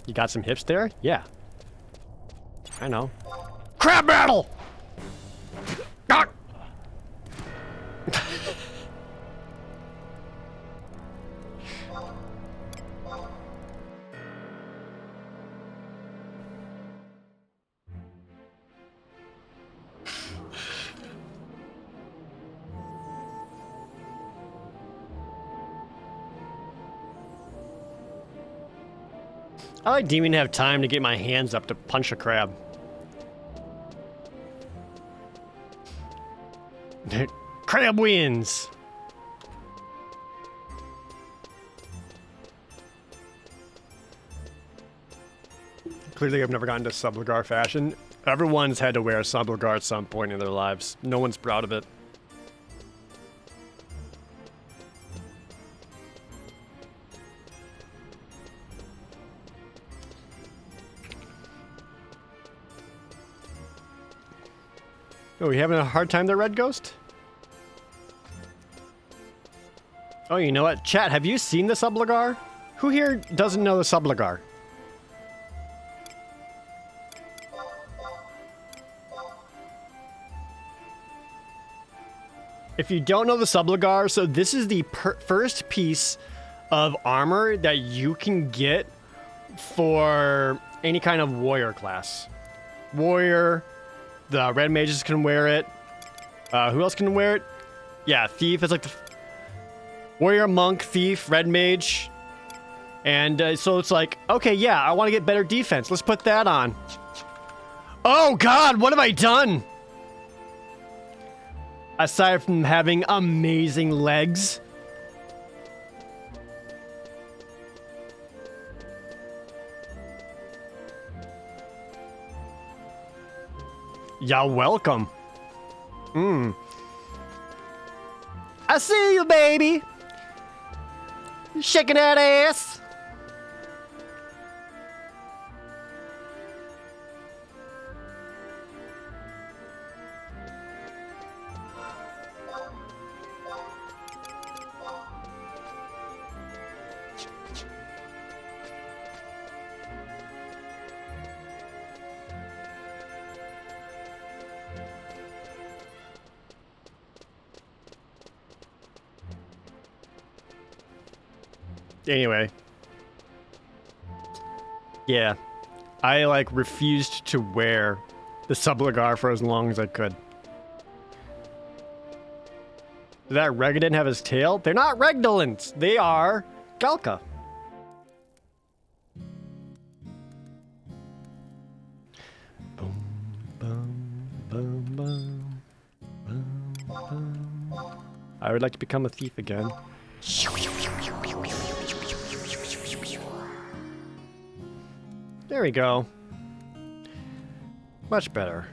A: You got some hips there? Yeah. I know. Crab battle! Ah! I like didn't even have time to get my hands up to punch a crab. Crab wins! Clearly I've never gotten to Subligar fashion. Everyone's had to wear a Subligar at some point in their lives. No one's proud of it. Oh, you having a hard time there, Red Ghost? Oh, you know what? Chat, have you seen the Subligar? Who here doesn't know the Subligar? If you don't know the Subligar, so this is the first piece of armor that you can get for any kind of warrior class. Warrior, the red mages can wear it. Who else can wear it? Yeah, thief is like the warrior, monk, thief, red mage. And so it's like, okay, yeah, I want to get better defense. Let's put that on. Oh God, what have I done? Aside from having amazing legs. You're welcome. I see you, baby. Shaking that ass. Anyway. Yeah. I, like, refused to wear the Subligar for as long as I could. Did that Regadin have his tail? They're not Regdolins. They are Galka. Boom, boom, boom, boom, boom, boom. I would like to become a thief again. There we go. Much better.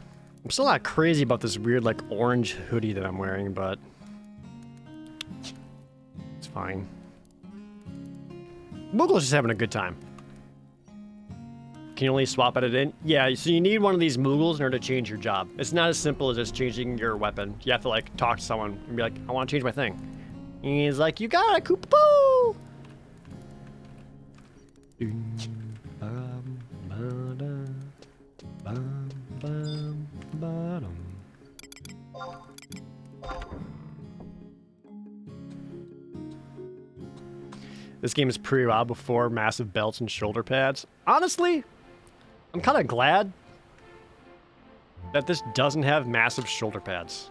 A: I'm still not crazy about this weird, like, orange hoodie that I'm wearing, but it's fine. Moogle's just having a good time. Can you only swap it in? Yeah, so you need one of these Moogles in order to change your job. It's not as simple as just changing your weapon. You have to, like, talk to someone and be like, I want to change my thing. And he's like, you got it, Koopa-Boo! This game is pretty wild before massive belts and shoulder pads. Honestly, I'm kind of glad that this doesn't have massive shoulder pads.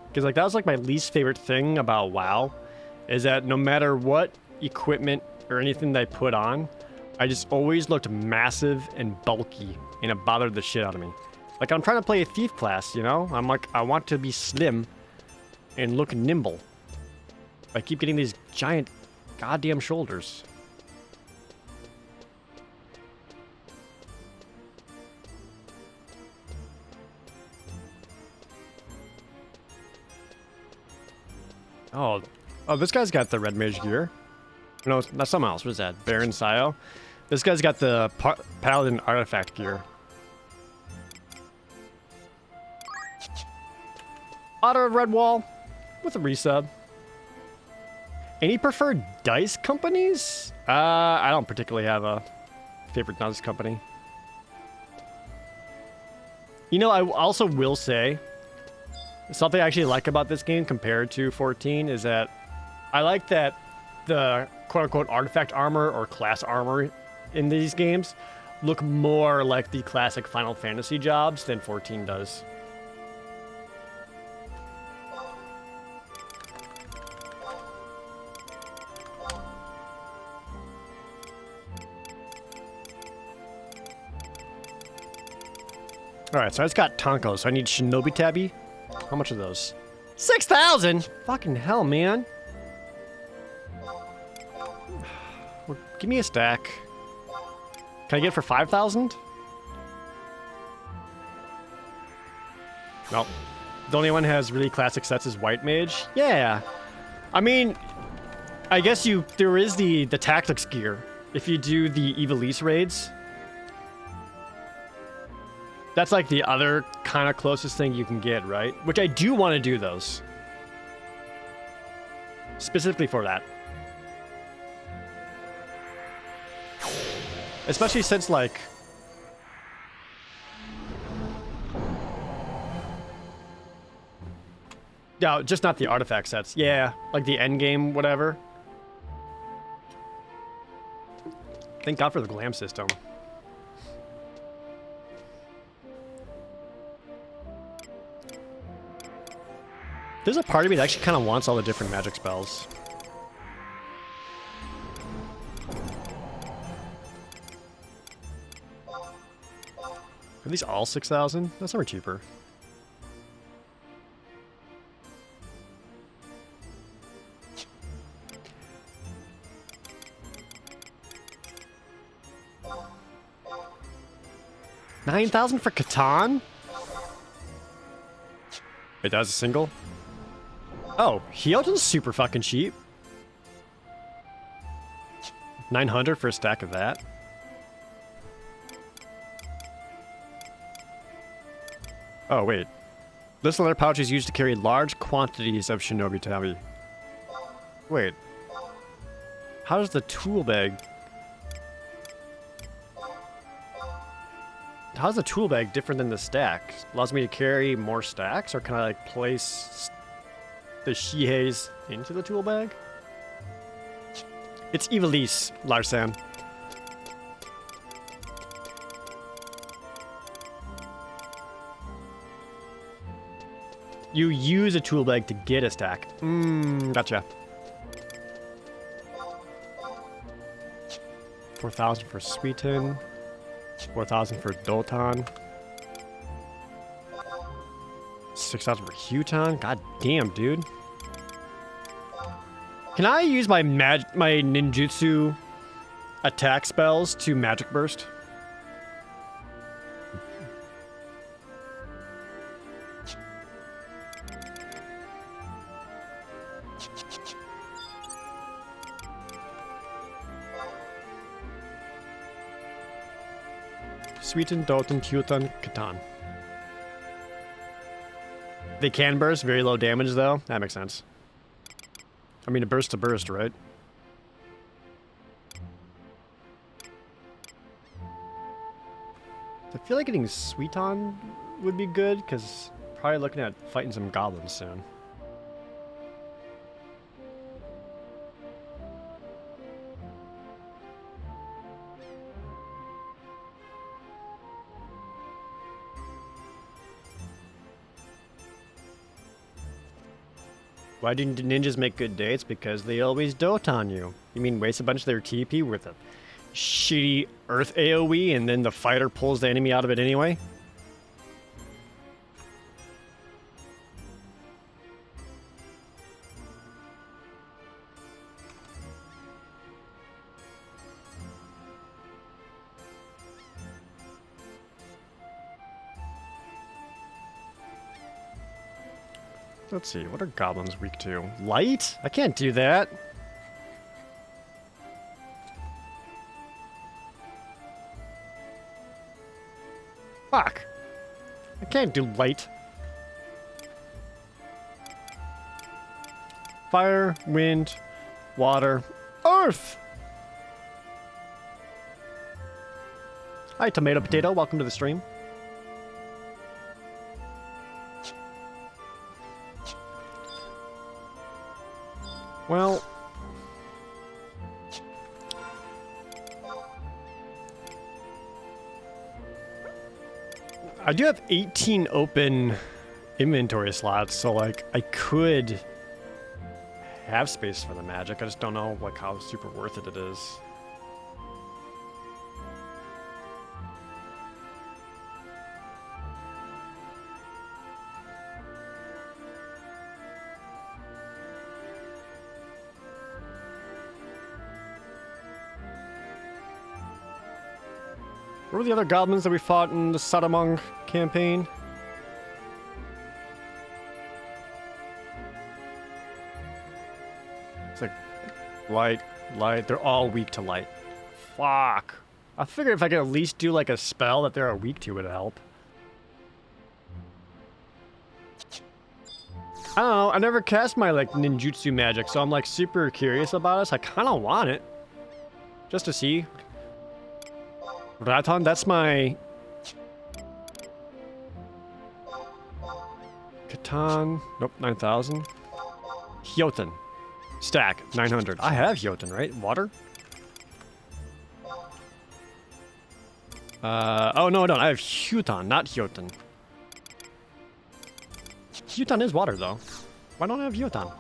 A: Because like that was like my least favorite thing about WoW, is that no matter what equipment or anything that I put on, I just always looked massive and bulky, and it bothered the shit out of me. Like I'm trying to play a thief class, you know? I'm like, I want to be slim and look nimble. I keep getting these giant goddamn shoulders. Oh, this guy's got the red mage gear. No, that's someone else. What is that? Baron Sio? This guy's got the paladin artifact gear. Auto red wall with a resub. Any preferred dice companies? I don't particularly have a favorite dice company. You know, I also will say, something I actually like about this game compared to 14 is that I like that the quote-unquote artifact armor or class armor in these games look more like the classic Final Fantasy jobs than 14 does. All right, so I just got Tonko, so I need Shinobi Tabby. How much are those? 6,000? Fucking hell, man. Well, give me a stack. Can I get it for 5,000? Nope. The only one has really classic sets is White Mage. Yeah. I mean, I guess there is the tactics gear. If you do the Evilise raids, that's like the other kind of closest thing you can get, right? Which I do want to do those. Specifically for that. Especially since, like... Yeah, just not the artifact sets. Yeah, like the endgame, whatever. Thank God for the glam system. There's a part of me that actually kind of wants all the different magic spells. Are these all 6,000? That's somewhere cheaper. $9,000 for Catan? It does a single? Oh, Hyoto's super fucking cheap. 900 for a stack of that. Oh, wait. This leather pouch is used to carry large quantities of Shinobi Tabi. Wait. How does the tool bag... How's the tool bag different than the stack? Allows me to carry more stacks, or can I like place the Shiheis into the tool bag? It's Evilise, Larsan. You use a tool bag to get a stack. Gotcha. 4,000 for Sweeten. 4,000 for Dotan. 6,000 for Huton. God damn, dude. Can I use my ninjutsu attack spells to magic burst? Sweeten, Dotan, Huton, Catan. They can burst, very low damage though. That makes sense. I mean, a burst to burst, right? I feel like getting Sweeton would be good, because probably looking at fighting some goblins soon. Why do ninjas make good dates? Because they always dote on you. You mean waste a bunch of their TP with a shitty earth AoE and then the fighter pulls the enemy out of it anyway? Let's see, what are goblins weak to? Light? I can't do that. Fuck. I can't do light. Fire, wind, water, earth! Hi, Tomato Potato. Welcome to the stream. Well, I do have 18 open inventory slots, so like I could have space for the magic. I just don't know like how super worth it is. What were the other goblins that we fought in the Satamong campaign? It's like light, light. They're all weak to light. Fuck. I figured if I could at least do like a spell that they're weak to, it would help. I don't know. I never cast my like ninjutsu magic, so I'm like super curious about it. So I kind of want it, just to see. Raton, that's my Katan. Nope, 9,000. Hyoten. Stack, 900. I have Hyoten, right? Water? Oh, no, I don't. I have Huton, not Hyoten. Hyoten is water, though. Why don't I have Hyoten?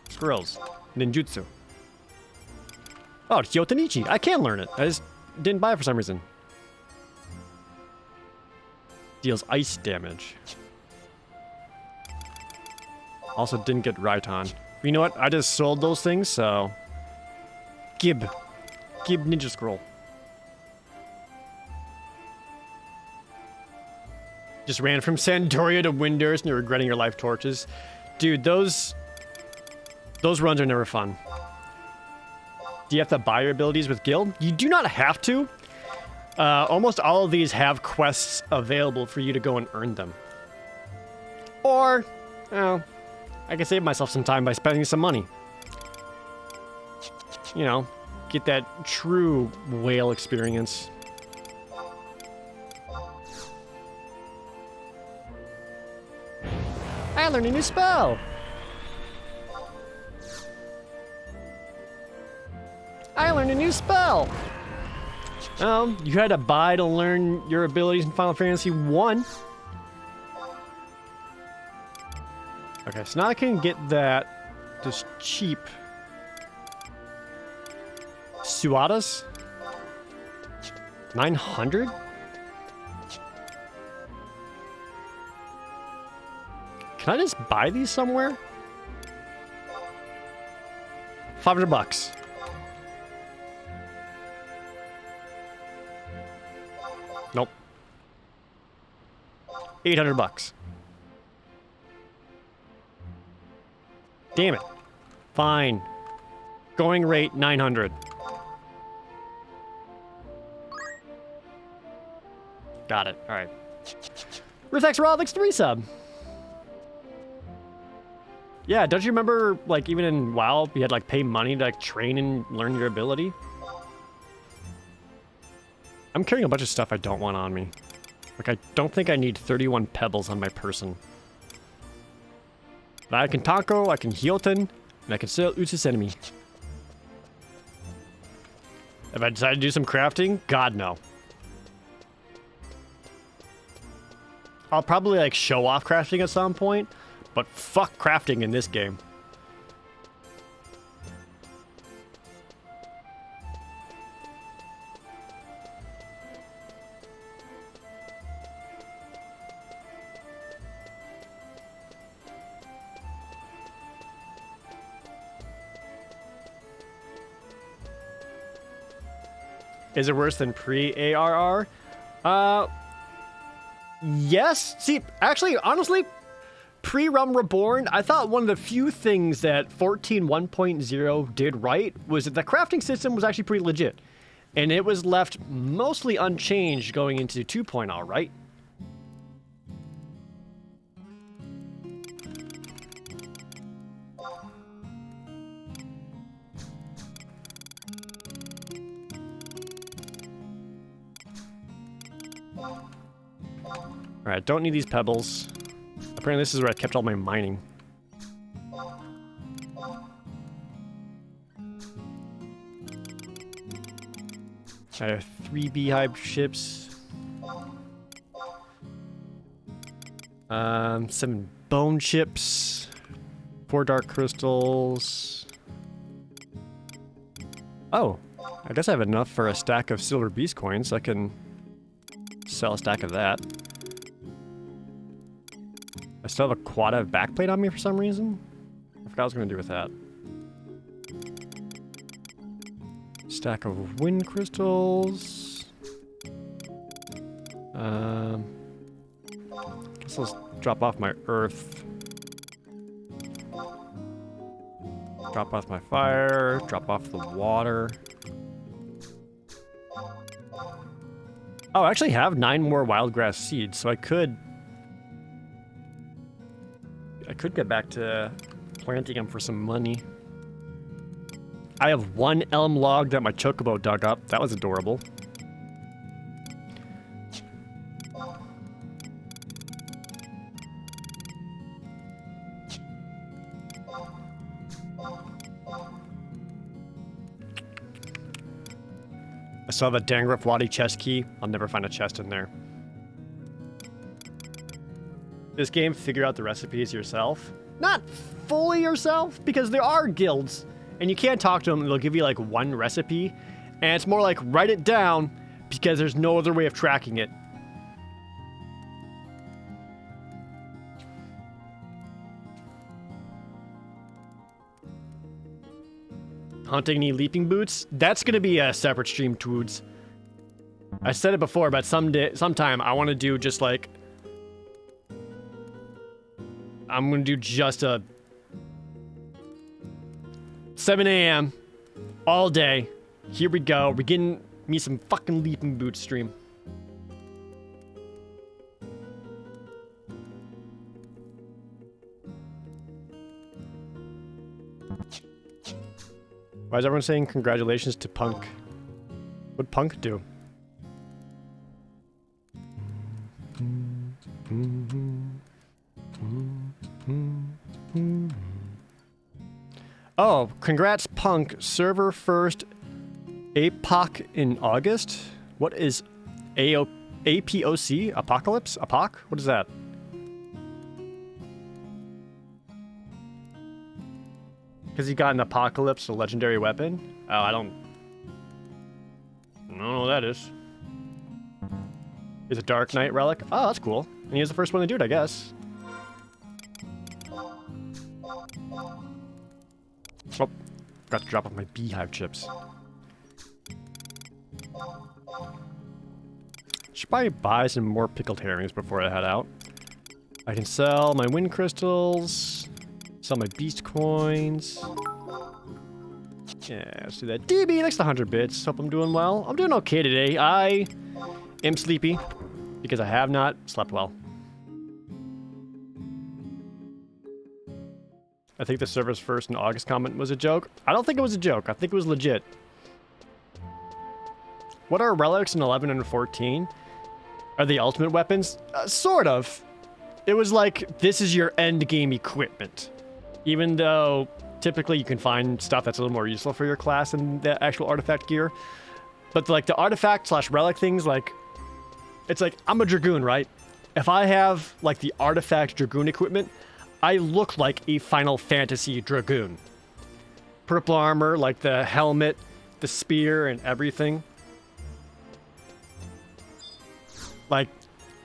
A: Squirrels. Ninjutsu. Oh, it's Hyotenichi. I can learn it. I just didn't buy it for some reason. Deals ice damage. Also didn't get Raiton. You know what? I just sold those things, so... Gib. Gib Ninja Scroll. Just ran from Sandoria to Windurst and you're regretting your life torches. Dude, those runs are never fun. Do you have to buy your abilities with guild? You do not have to. Almost all of these have quests available for you to go and earn them. Or, well, I can save myself some time by spending some money. You know, get that true whale experience. I learned a new spell! I learned a new spell! You had to buy to learn your abilities in Final Fantasy 1. Okay, so now I can get that just cheap. Suadas? 900? Can I just buy these somewhere? 500 bucks. Nope. 800 bucks. Damn it. Fine. Going rate 900. Got it. All right. Rifex Rodlix 3 sub. Yeah, don't you remember, like, even in WoW, you had, like, pay money to, like, train and learn your ability? I'm carrying a bunch of stuff I don't want on me. Like, I don't think I need 31 pebbles on my person. But I can Taco, I can Hyoten, and I can sell Utsus enemy. If I decide to do some crafting, God no. I'll probably, like, show off crafting at some point, but fuck crafting in this game. Is it worse than pre-ARR? Yes. See, actually, honestly, pre-Realm Reborn, I thought one of the few things that 14.1.0 did right was that the crafting system was actually pretty legit. And it was left mostly unchanged going into 2.0, right? Alright, don't need these pebbles. Apparently this is where I kept all my mining. I have 3 beehive ships. 7 bone chips. 4 dark crystals. Oh, I guess I have enough for a stack of silver beast coins. I can sell a stack of that. I still have a quad backplate on me for some reason. I forgot what I was going to do with that. Stack of wind crystals. Guess I'll drop off my earth. Drop off my fire. Drop off the water. Oh, I actually have 9 more wildgrass seeds, so I could get back to planting them for some money. I have 1 elm log that my chocobo dug up. That was adorable. I saw the Dangrafwadi chest key. I'll never find a chest in there. This game, figure out the recipes yourself. Not fully yourself, because there are guilds, and you can't talk to them, and they'll give you like 1 recipe, and it's more like write it down, because there's no other way of tracking it. Hunting any leaping boots? That's gonna be a separate stream, Twoods. I said it before, but sometime I want to do just like... I'm gonna do just a 7 a.m. all day. Here we go. We're getting me some fucking leaping boots stream. Why is everyone saying congratulations to Punk? What'd Punk do? Oh, congrats, Punk. Server first APOC in August? What is APOC? Apocalypse? APOC? What is that? Because he got an Apocalypse, a legendary weapon? Oh, I don't know what that is. Is a Dark Knight relic? Oh, that's cool. And he was the first one to do it, I guess. Oh, forgot to drop off my beehive chips. Should probably buy some more pickled herrings before I head out. I can sell my wind crystals, sell my beast coins. Yeah, let's do that. DB, thanks to 100 bits. Hope I'm doing well. I'm doing okay today. I am sleepy because I have not slept well. I think the server's first in August comment was a joke. I don't think it was a joke. I think it was legit. What are relics in 11 and 14? Are they ultimate weapons? Sort of. It was like, this is your end game equipment. Even though typically you can find stuff that's a little more useful for your class than the actual artifact gear. But like the artifact / relic things, like, it's like, I'm a Dragoon, right? If I have like the artifact Dragoon equipment, I look like a Final Fantasy Dragoon. Purple armor, like the helmet, the spear, and everything. Like,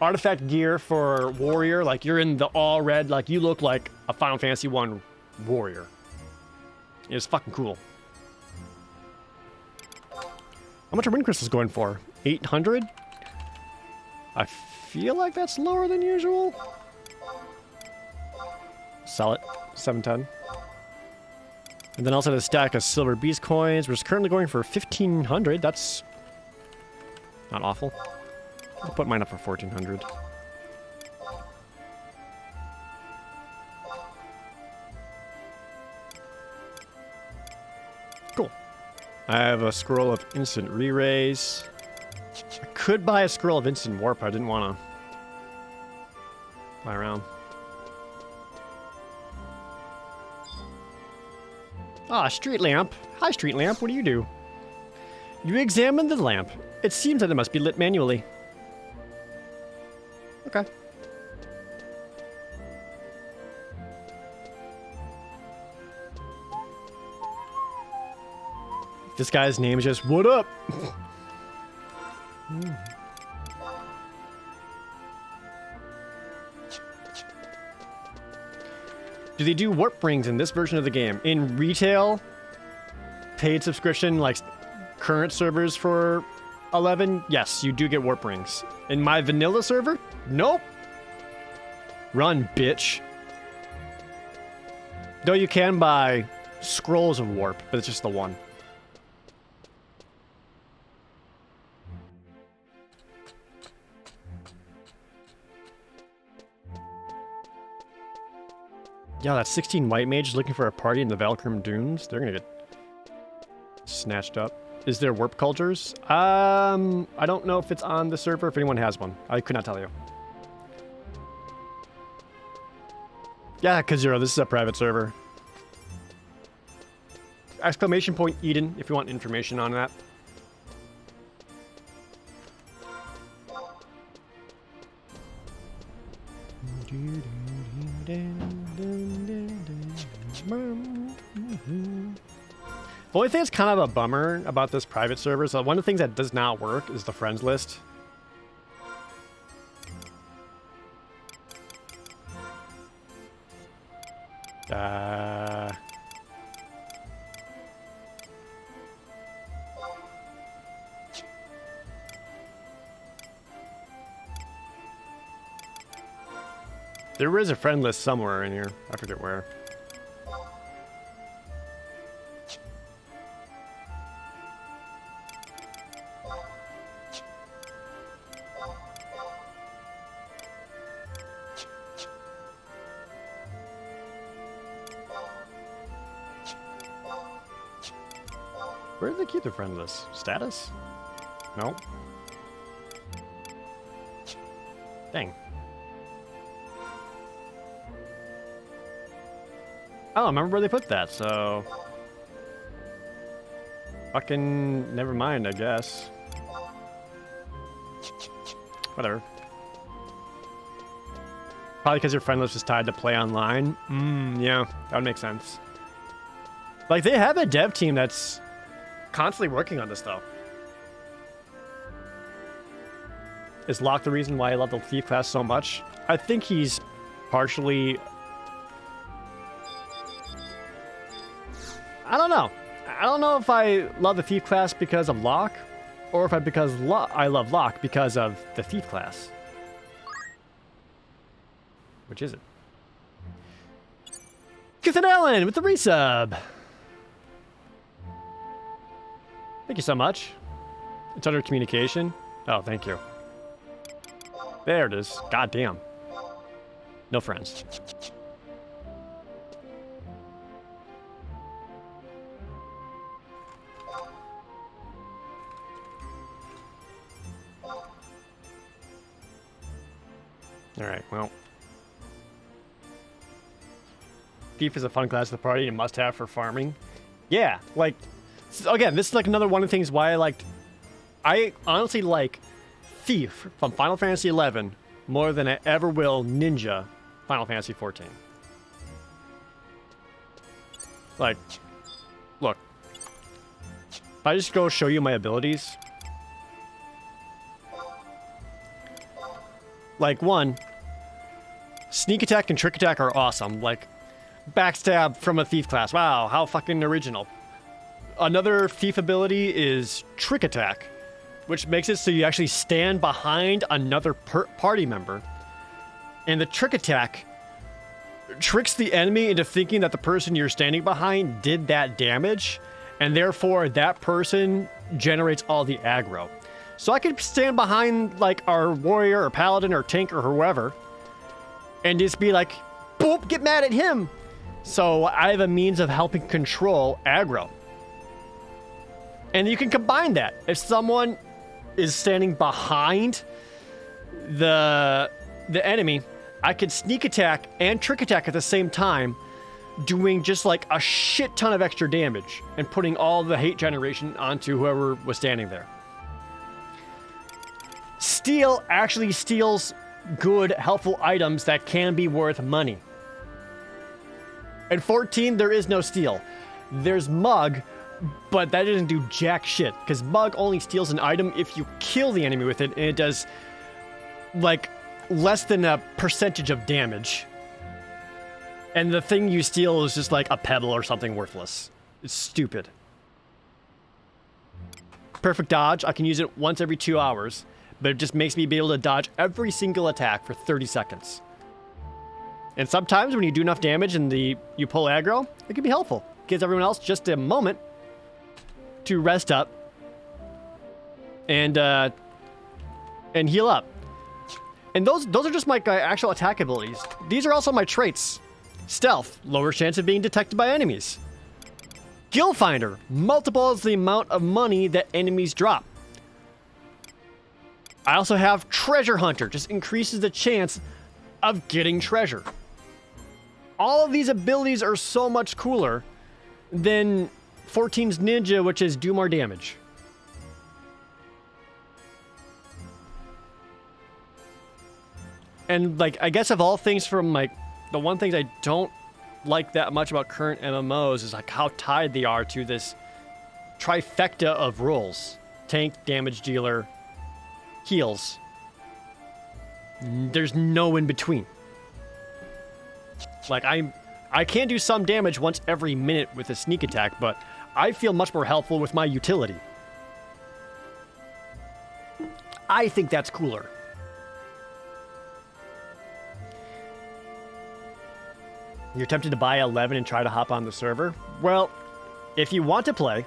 A: artifact gear for warrior, like you're in the all red, like you look like a Final Fantasy 1 warrior. It's fucking cool. How much are wind crystals going for? 800? I feel like that's lower than usual. Sell it. 710. And then also a stack of silver beast coins, which is currently going for 1500. That's not awful. I'll put mine up for 1400. Cool. I have a scroll of instant re-raise. I could buy a scroll of instant warp. I didn't want to buy around. Ah, street lamp. Hi, street lamp. What do you do? You examine the lamp. It seems that it must be lit manually. Okay. This guy's name is just, what up? Do they do warp rings in this version of the game? In retail, paid subscription, like current servers for 11, yes, you do get warp rings. In my vanilla server, nope. Run, bitch. Though you can buy scrolls of warp, but it's just the one. Yeah, that's 16 white mages looking for a party in the Valkyrie Dunes. They're gonna get snatched up. Is there warp cultures? I don't know if it's on the server, if anyone has one. I could not tell you. Yeah, Kazuro, this is a private server. Exclamation point Eden, if you want information on that. The only thing that's kind of a bummer about this private server, so one of the things that does not work is the friends list. There is a friend list somewhere in here. I forget where. Where do they keep their friend list? Status? No. Dang. I don't remember where they put that, so... Fucking... never mind, I guess. Whatever. Probably because your friend list is tied to play online. Yeah, that would make sense. Like, they have a dev team that's constantly working on this, though. Is Locke the reason why I love the Thief class so much? I think he's partially... I don't know. I don't know if I love the Thief class because of Locke, or if I love Locke because of the Thief class. Which is it? Ethan Allen with the resub. Thank you so much. It's under communication. Oh, thank you. There it is. God damn. No friends. Alright, well. Thief is a fun class of the party and must have for farming. Yeah, like, again, this is like another one of the things why I honestly like Thief from Final Fantasy XI more than I ever will Ninja Final Fantasy XIV. Like, look. If I just go show you my abilities. Like, one, sneak attack and trick attack are awesome. Like, backstab from a thief class. Wow, how fucking original. Another thief ability is trick attack, which makes it so you actually stand behind another party member. And the trick attack tricks the enemy into thinking that the person you're standing behind did that damage, and therefore that person generates all the aggro. So I could stand behind, like, our warrior or paladin or tank or whoever, and just be like, boop, get mad at him. So I have a means of helping control aggro. And you can combine that. If someone is standing behind the enemy, I could sneak attack and trick attack at the same time, doing just like a shit ton of extra damage and putting all the hate generation onto whoever was standing there. Steal actually steals good, helpful items that can be worth money. In 14, there is no steal. There's Mug, but that doesn't do jack shit, because Mug only steals an item if you kill the enemy with it, and it does, like, less than a percentage of damage. And the thing you steal is just like a pebble or something worthless. It's stupid. perfect dodge. I can use it once every 2 hours, but it just makes me be able to dodge every single attack for 30 seconds. And sometimes when you do enough damage and you pull aggro, it can be helpful. It gives everyone else just a moment to rest up and heal up. And those are just my actual attack abilities. These are also my traits. Stealth, lower chance of being detected by enemies. Guild Finder, multiples the amount of money that enemies drop. I also have Treasure Hunter, just increases the chance of getting treasure. All of these abilities are so much cooler than 14's Ninja, which is do more damage. And like, I guess of all things from like, the one thing I don't like that much about current MMOs is like how tied they are to this trifecta of roles. Tank, damage dealer, heals. There's no in between. Like I can do some damage once every minute with a sneak attack, but I feel much more helpful with my utility. I think that's cooler. You're tempted to buy 11 and try to hop on the server? Well, if you want to play,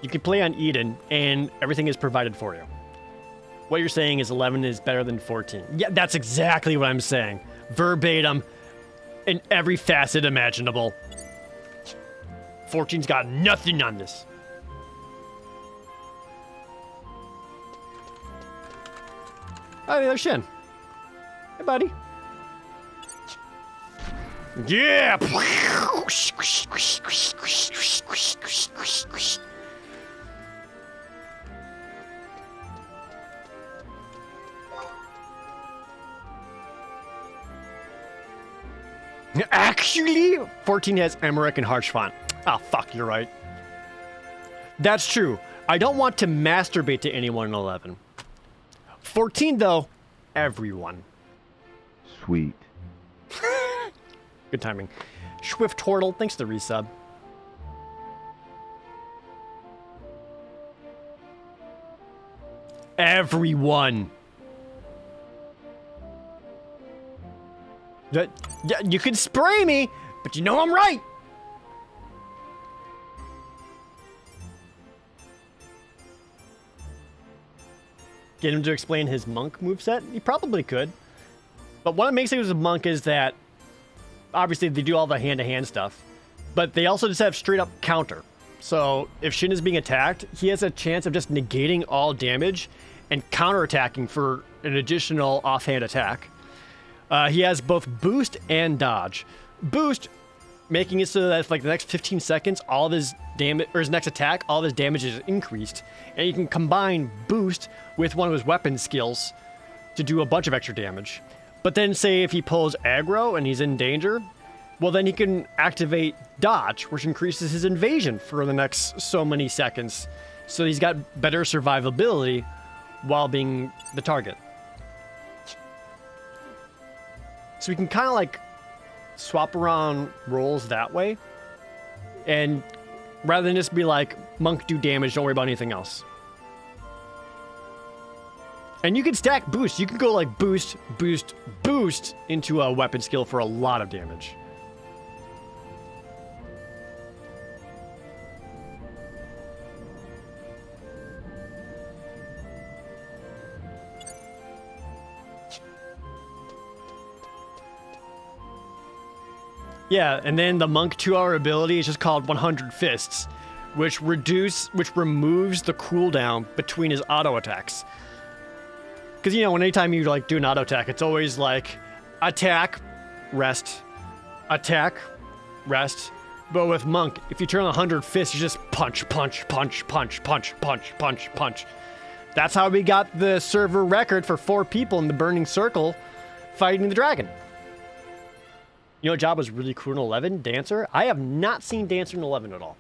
A: you can play on Eden, and everything is provided for you. What you're saying is 11 is better than 14. Yeah, that's exactly what I'm saying. Verbatim, in every facet imaginable. 14's got nothing on this. Oh, there's Shin. Hey, buddy. Yeah! Actually, 14 has Emmerich and Harshfont. Ah, fuck, you're right. That's true. I don't want to masturbate to anyone in 11. 14, though, everyone.
B: Sweet.
A: Good timing. Swift Turtle, thanks for the resub. Everyone. Yeah, you can spray me, but you know I'm right. Get him to explain his monk moveset? He probably could. But what makes it as a monk is that obviously they do all the hand-to-hand stuff, but they also just have straight-up counter. So if Shin is being attacked, he has a chance of just negating all damage and counter-attacking for an additional offhand attack. He has both boost and dodge. Boost, making it so that like the next 15 seconds, all of his damage, or his next attack, all of his damage is increased. And you can combine boost with one of his weapon skills to do a bunch of extra damage. But then say if he pulls aggro and he's in danger, well then he can activate dodge, which increases his invasion for the next so many seconds. So he's got better survivability while being the target. So we can kind of like swap around roles that way. And rather than just be like, monk do damage, don't worry about anything else. And you can stack boost. You can go like boost, boost, boost into a weapon skill for a lot of damage. Yeah, and then the monk 2-hour ability is just called 100 Fists, which removes the cooldown between his auto attacks. Because, you know, anytime you like do an auto attack, it's always like attack, rest, attack, rest. But with monk, if you turn on 100 Fists, you just punch, punch, punch, punch, punch, punch, punch, punch. That's how we got the server record for 4 people in the Burning Circle fighting the dragon. You know what job was really cool in 11? Dancer? I have not seen Dancer in 11 at all.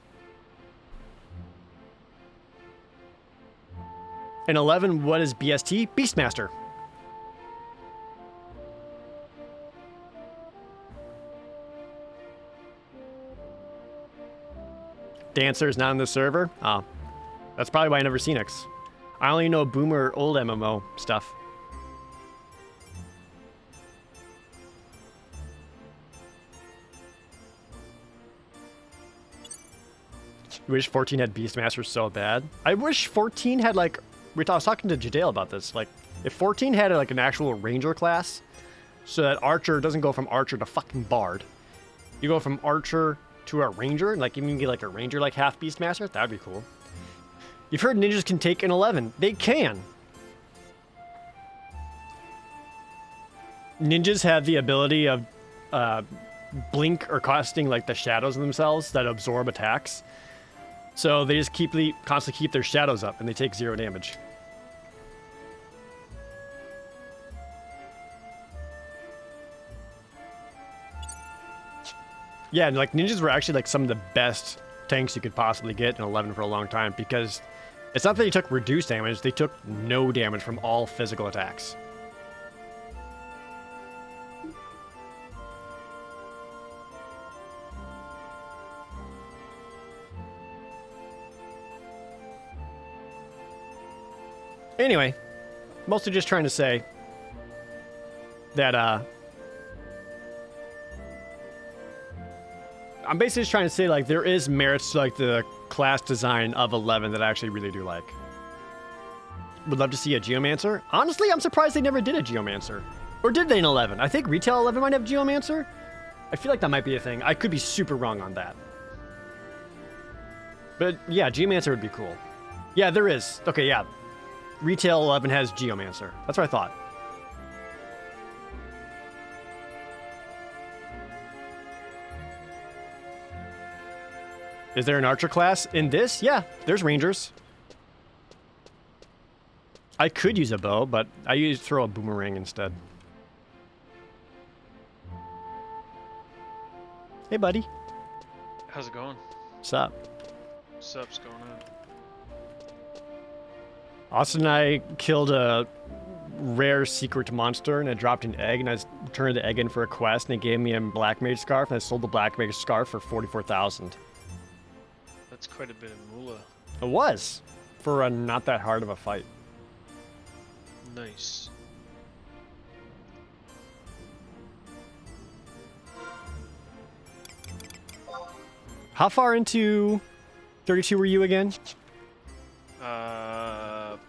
A: In 11, what is BST? Beastmaster. Dancer is not on the server? Oh. That's probably why I never seen X. I only know boomer old MMO stuff. You wish 14 had Beastmaster so bad. I wish 14 had like, I was talking to Jadale about this. Like, if 14 had like an actual Ranger class, so that Archer doesn't go from Archer to fucking Bard. You go from Archer to a Ranger, like you can get like a Ranger like half Beastmaster. That'd be cool. You've heard ninjas can take an 11. They can. Ninjas have the ability of blink or casting like the shadows of themselves that absorb attacks. So they just constantly keep their shadows up and they take 0 damage. Yeah, and like ninjas were actually like some of the best tanks you could possibly get in 11 for a long time because it's not that they took reduced damage, they took no damage from all physical attacks. Anyway, mostly just trying to say that I'm basically just trying to say like there is merits to like the class design of 11 that I actually really do like. Would love to see a Geomancer. Honestly, I'm surprised they never did a Geomancer. Or did they in 11? I think Retail 11 might have Geomancer. I feel like that might be a thing. I could be super wrong on that. But yeah, Geomancer would be cool. Yeah, there is. Okay, yeah. Retail 11 has Geomancer. That's what I thought. Is there an Archer class in this? Yeah, there's Rangers. I could use a bow, but I throw a boomerang instead. Hey, buddy.
C: How's it going?
A: What's up?
C: What's up's going on?
A: Austin and I killed a rare secret monster, and I dropped an egg, and I turned the egg in for a quest, and it gave me a Black Mage Scarf, and I sold the Black Mage Scarf for 44,000.
C: That's quite a bit of moolah.
A: It was, for a not that hard of a fight.
C: Nice.
A: How far into 32 were you again?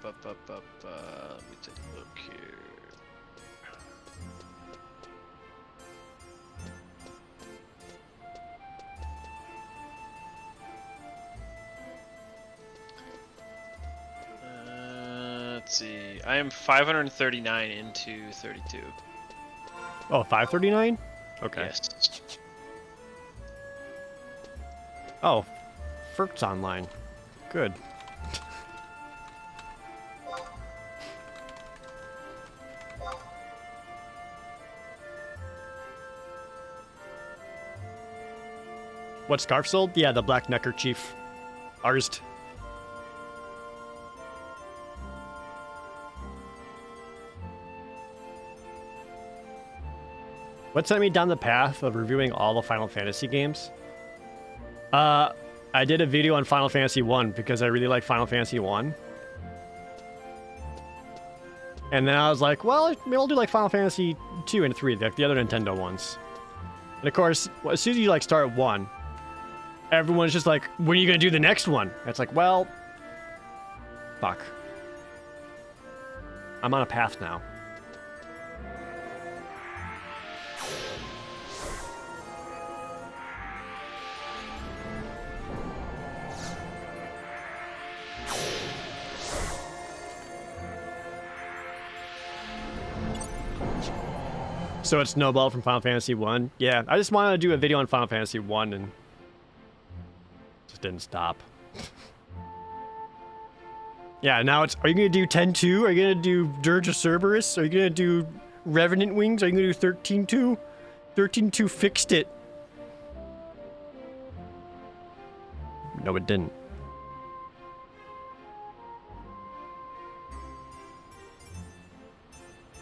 C: Let me take a look here. Let's see. I am 539 into 32.
A: Oh, 539? Okay.
C: Yes.
A: Oh, Fert's online. Good. What scarf sold? Yeah, the Black Neckerchief. Arzed. What sent me down the path of reviewing all the Final Fantasy games? I did a video on Final Fantasy 1 because I really like Final Fantasy 1. And then I was like, well, maybe I'll do like Final Fantasy 2 and 3, like the other Nintendo ones. And of course, as soon as you like start 1, everyone's just like, when are you going to do the next one? And it's like, well, fuck. I'm on a path now. So it's Snowball from Final Fantasy 1. Yeah, I just wanted to do a video on Final Fantasy 1 and just didn't stop. Yeah, now it's, are you going to do 10-2? Are you going to do Dirge of Cerberus? Are you going to do Revenant Wings? Are you going to do 13-2? 13-2 fixed it. No, it didn't.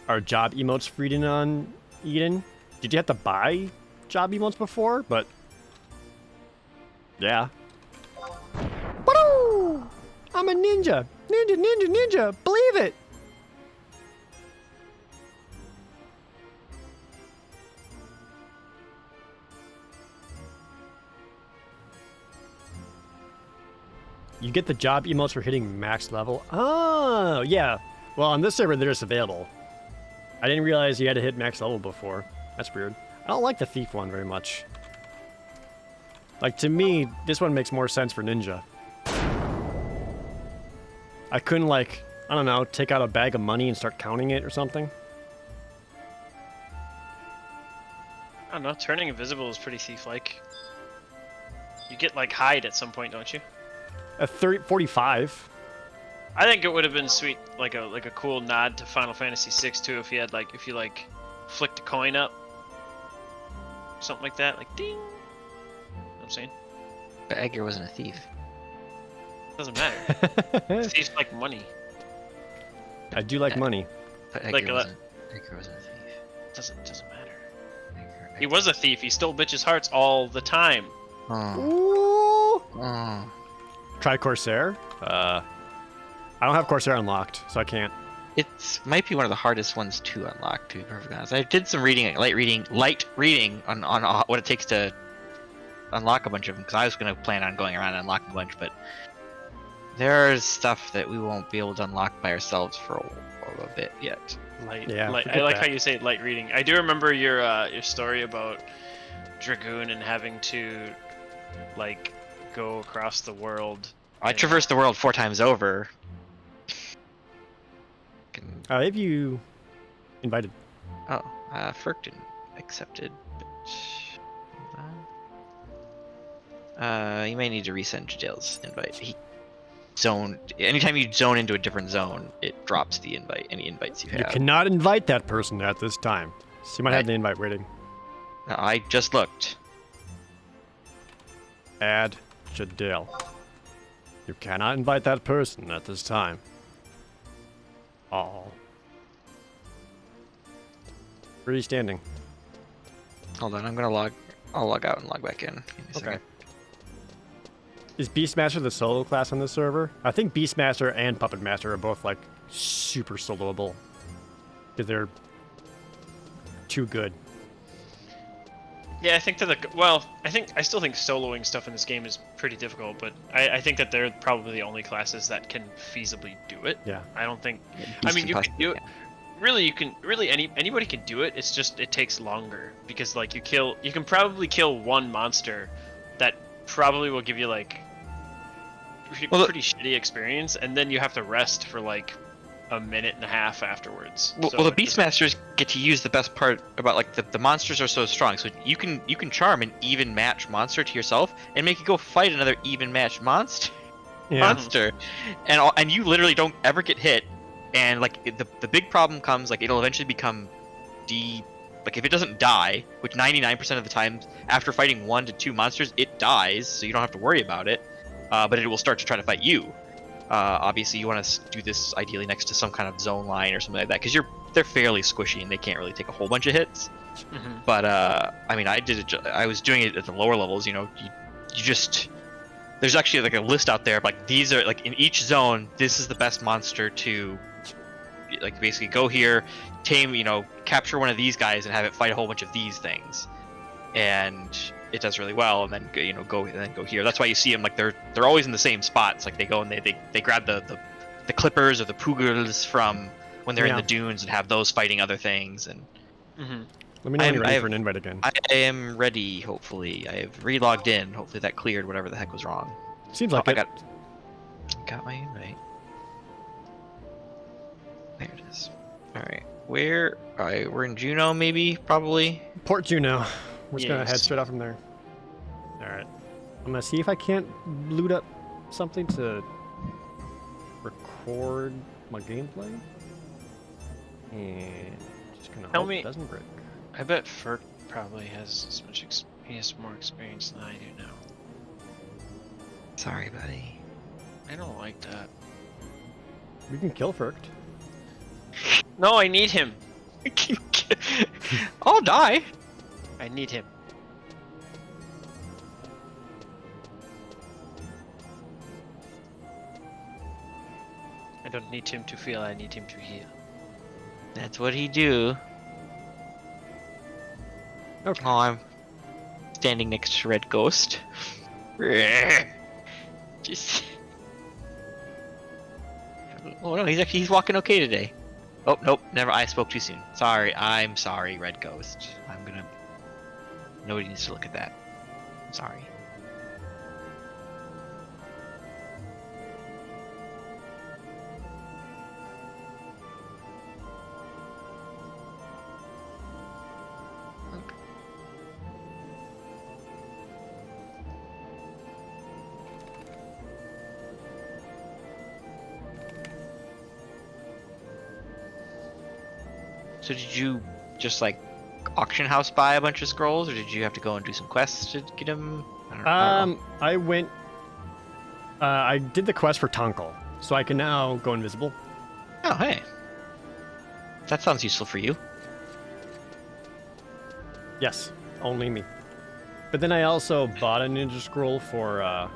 A: Are job emotes freed in on Eden? Did you have to buy job emotes before? But yeah. I'm a ninja. Ninja. Believe it. You get the job emotes for hitting max level. Oh, yeah. Well, on this server, they're just available. I didn't realize you had to hit max level before. That's weird. I don't like the thief one very much. Like, to me, this one makes more sense for ninja. I couldn't, like, I don't know, take out a bag of money and start counting it or something.
C: I don't know. Turning invisible is pretty thief-like. You get like hide at some point, don't you?
A: At 45.
C: I think it would have been sweet, like a cool nod to Final Fantasy VI too, if you had like flicked a coin up, something like that, like ding. You know what I'm saying?
D: But Edgar wasn't a thief.
C: Doesn't matter. Thieves like money.
A: I do like money.
D: But Edgar,
C: Like,
D: Edgar wasn't a thief.
C: Doesn't matter.
D: Edgar.
C: He was a thief. He stole bitches' hearts all the time.
D: Oh.
A: Ooh.
D: Oh.
A: Try Corsair. I don't have Corsair unlocked, so I can't.
D: It might be one of the hardest ones to unlock, to be perfectly honest. I did some light reading on what it takes to unlock a bunch of them, because I was going to plan on going around and unlocking a bunch, but there's stuff that we won't be able to unlock by ourselves for a bit yet.
A: Yeah,
C: I like
A: that.
C: how you say light reading. I do remember your story about Dragoon and having to like go across the world.
D: I traversed the world 4 times over.
A: Have you invited?
D: Oh, Ferkton accepted, but hold on. You may need to resend Jadale's invite. Anytime you zone into a different zone, it drops the invite, any invites you have.
A: You cannot invite that person at this time. So you might have the invite waiting.
D: I just looked.
A: Add Jadale. You cannot invite that person at this time. Oh. Where are you standing?
D: Hold on, I'll log out and log back in. Give me a second.
A: Is Beastmaster the solo class on this server? I think Beastmaster and Puppet Master are both like super soloable. Because they're too good.
C: Yeah, I think I still think soloing stuff in this game is pretty difficult, but I think that they're probably the only classes that can feasibly do it.
A: Yeah.
C: I don't think. I mean, you can do it. Really, anybody can do it. It's just it takes longer because like you can probably kill one monster that probably will give you like pretty shitty experience, and then you have to rest for like a minute and a half afterwards.
D: Well, the Beastmasters get to use the best part about like the monsters are so strong, so you can charm an even match monster to yourself and make it go fight another even match monster, and you literally don't ever get hit, and like the big problem comes like it'll eventually become like if it doesn't die, which 99% of the time after fighting 1 to 2 monsters it dies, so you don't have to worry about it, but it will start to try to fight you. Obviously, you want to do this ideally next to some kind of zone line or something like that, because they're fairly squishy and they can't really take a whole bunch of hits.
C: Mm-hmm.
D: But I mean, I was doing it at the lower levels. You know, you just there's actually like a list out there. Like these are like in each zone, this is the best monster to like basically go here, tame, capture one of these guys and have it fight a whole bunch of these things, and it does really well, and then go here. That's why you see them like they're always in the same spots. Like they go and they grab the clippers or the poogles from when they're in the dunes and have those fighting other things. And
A: let me know when you're ready for an invite again.
D: I am ready. Hopefully, I have re-logged in. Hopefully that cleared whatever the heck was wrong.
A: Seems like
D: I
A: it.
D: got my invite. There it is. All right, we're in Juneau, maybe, probably.
A: Port Juneau. We're just gonna
C: Yes.
A: head straight off from there. Alright. I'm gonna see if I can't loot up something to record my gameplay. And just gonna
C: Tell
A: hope
C: me-
A: it doesn't break.
C: I bet Ferk probably has as much. He has more experience than I do now.
D: Sorry, buddy.
C: I don't like that.
A: We can kill Ferkt.
C: No, I need him.
D: I'll die.
C: I need him. I don't need him to feel, I need him to heal.
D: That's what he do.
A: Okay.
D: Oh, I'm standing next to Red Ghost. Just. Oh no, he's walking okay today. Oh nope, never. I spoke too soon. Sorry, I'm sorry, Red Ghost. I'm gonna. Nobody needs to look at that. I'm sorry. So did you just like auction house buy a bunch of scrolls, or did you have to go and do some quests to get them? I don't know.
A: I went. I did the quest for Tonkel, so I can now go invisible.
D: Oh hey, that sounds useful for you.
A: Yes, only me. But then I also bought a ninja scroll for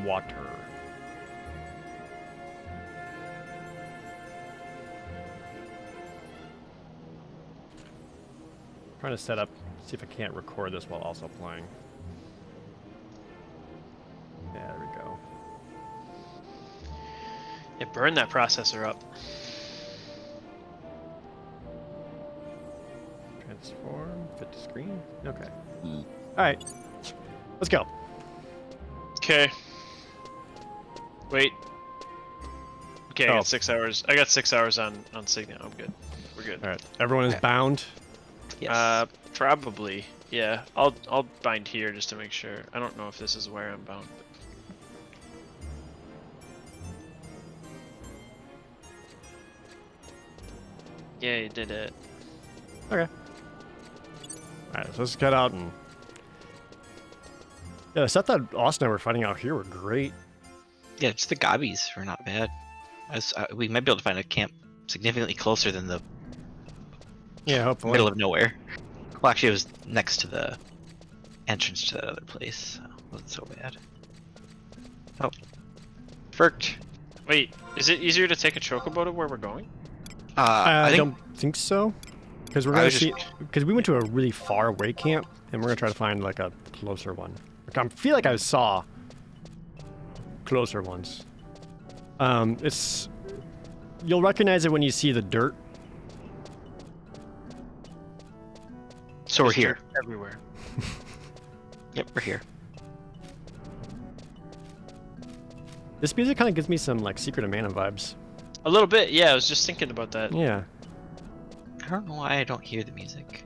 A: water. Trying to set up, see if I can't record this while also playing. Yeah, there we go.
C: Yeah, burn that processor up.
A: Transform, fit to screen. Okay. All right, let's go.
C: Okay. Wait. Okay, I
A: Oh.
C: got 6 hours. I got 6 hours on Signet. I'm good. We're good.
A: All right, everyone is bound.
D: Yes.
C: Probably. Yeah. I'll bind here just to make sure. I don't know if this is where I'm bound. Yeah, you did it.
A: Okay. All right, so let's get out and. Yeah, the stuff that Austin and I were fighting out here were great.
D: Yeah, just the gobbies were not bad. We might be able to find a camp significantly closer than the
A: Yeah, hopefully.
D: middle of nowhere. Well, actually, it was next to the entrance to that other place, so it wasn't so bad. Oh. Ferked.
C: Wait, is it easier to take a chocobo to where we're going?
A: I
D: think
A: don't think so, because we're
D: I
A: gonna
D: was
A: see.
D: just-
A: Because we went to a really far away camp, and we're gonna try to find like a closer one. Like, I feel like I saw closer ones. It's you'll recognize it when you see the dirt.
D: So we're
C: There's
D: here.
C: dirt everywhere.
D: Yep, we're here.
A: This music kind of gives me some like Secret of Mana vibes.
C: A little bit, yeah. I was just thinking about that.
A: Yeah.
D: I don't know why I don't hear the music.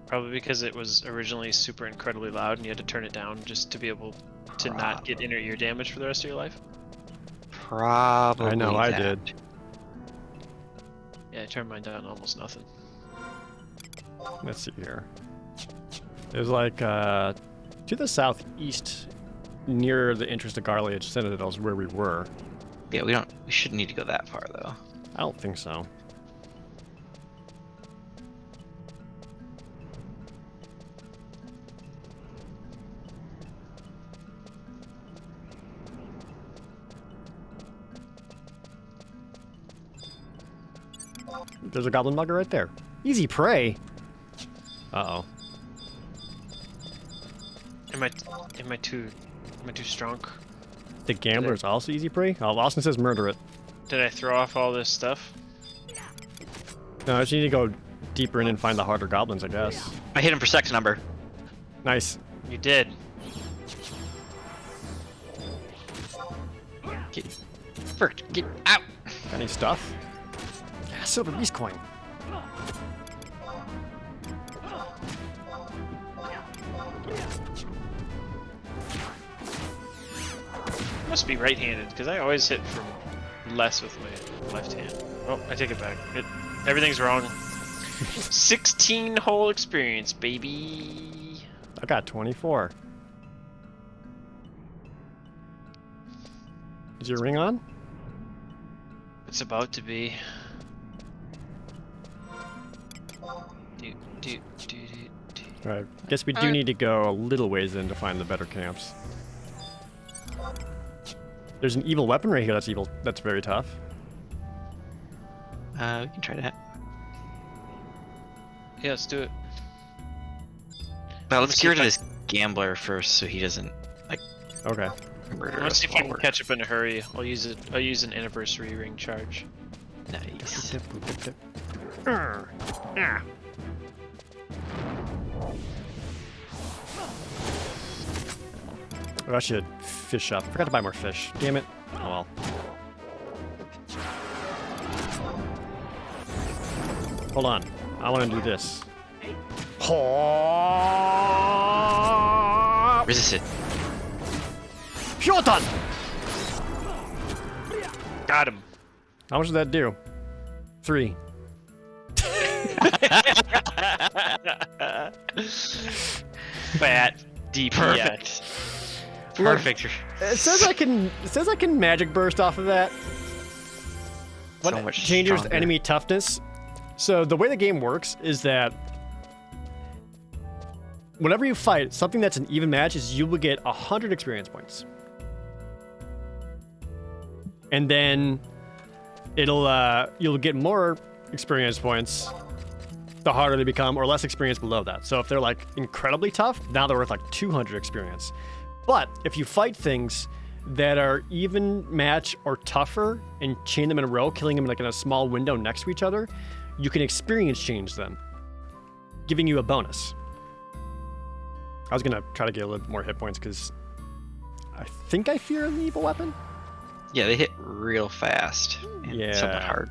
C: Probably because it was originally super incredibly loud and you had to turn it down just to be able to not get inner ear damage for the rest of your life.
D: Probably
A: I know, I
D: that.
A: did.
C: Yeah, I turned mine down to almost nothing.
A: Let's see here. There's like to the southeast, near the entrance to Garliage Citadel is where we were.
D: Yeah, we shouldn't need to go that far though.
A: I don't think so. There's a goblin mugger right there. Easy prey. Uh-oh.
C: Am I too strong?
A: The gambler is also easy prey? Oh, Austin says murder it.
C: Did I throw off all this stuff?
A: No, you need to go deeper in and find the harder goblins, I guess.
D: I hit him for sex number.
A: Nice.
C: You did.
D: Get out!
A: Got any stuff? Yeah, silver beast coin.
C: Must be right-handed because I always hit from less with my left hand. Oh, I take it back. Everything's wrong. 16 whole experience, baby.
A: I got 24. Is your ring on?
C: It's about to be. Do, do, do, do, do.
A: Alright, guess we do need to go a little ways in to find the better camps. There's an evil weapon right here that's evil. That's very tough.
D: We can try that.
C: Yeah, let's do it.
D: But let's
C: see
D: get rid
C: if
D: of this gambler first, so he doesn't like
A: Okay.
D: murder
C: Let's
D: us.
C: see if I can catch up in a hurry. I'll use it. I'll use an anniversary ring charge.
D: Nice.
A: Oh, I should fish up. Forgot to buy more fish. Damn it. Oh well. Hold on. I want to do this.
D: Resist it.
A: Shotan!
C: Got him.
A: How much did that do? 3.
C: Fat DPS.
D: Perfect.
A: It says I can. It says I can magic burst off of that.
D: So
A: What
D: much
A: changes
D: stronger.
A: enemy toughness? So the way the game works is that whenever you fight something that's an even match, is you will get 100 experience points, and then you'll get more experience points the harder they become, or less experience below that. So if they're like incredibly tough, now they're worth like 200 experience. But if you fight things that are even match or tougher and chain them in a row, killing them like in a small window next to each other, you can experience change them, giving you a bonus. I was gonna try to get a little more hit points because I think I fear an evil weapon.
D: Yeah, they hit real fast and somewhat
A: Yeah.
D: hard.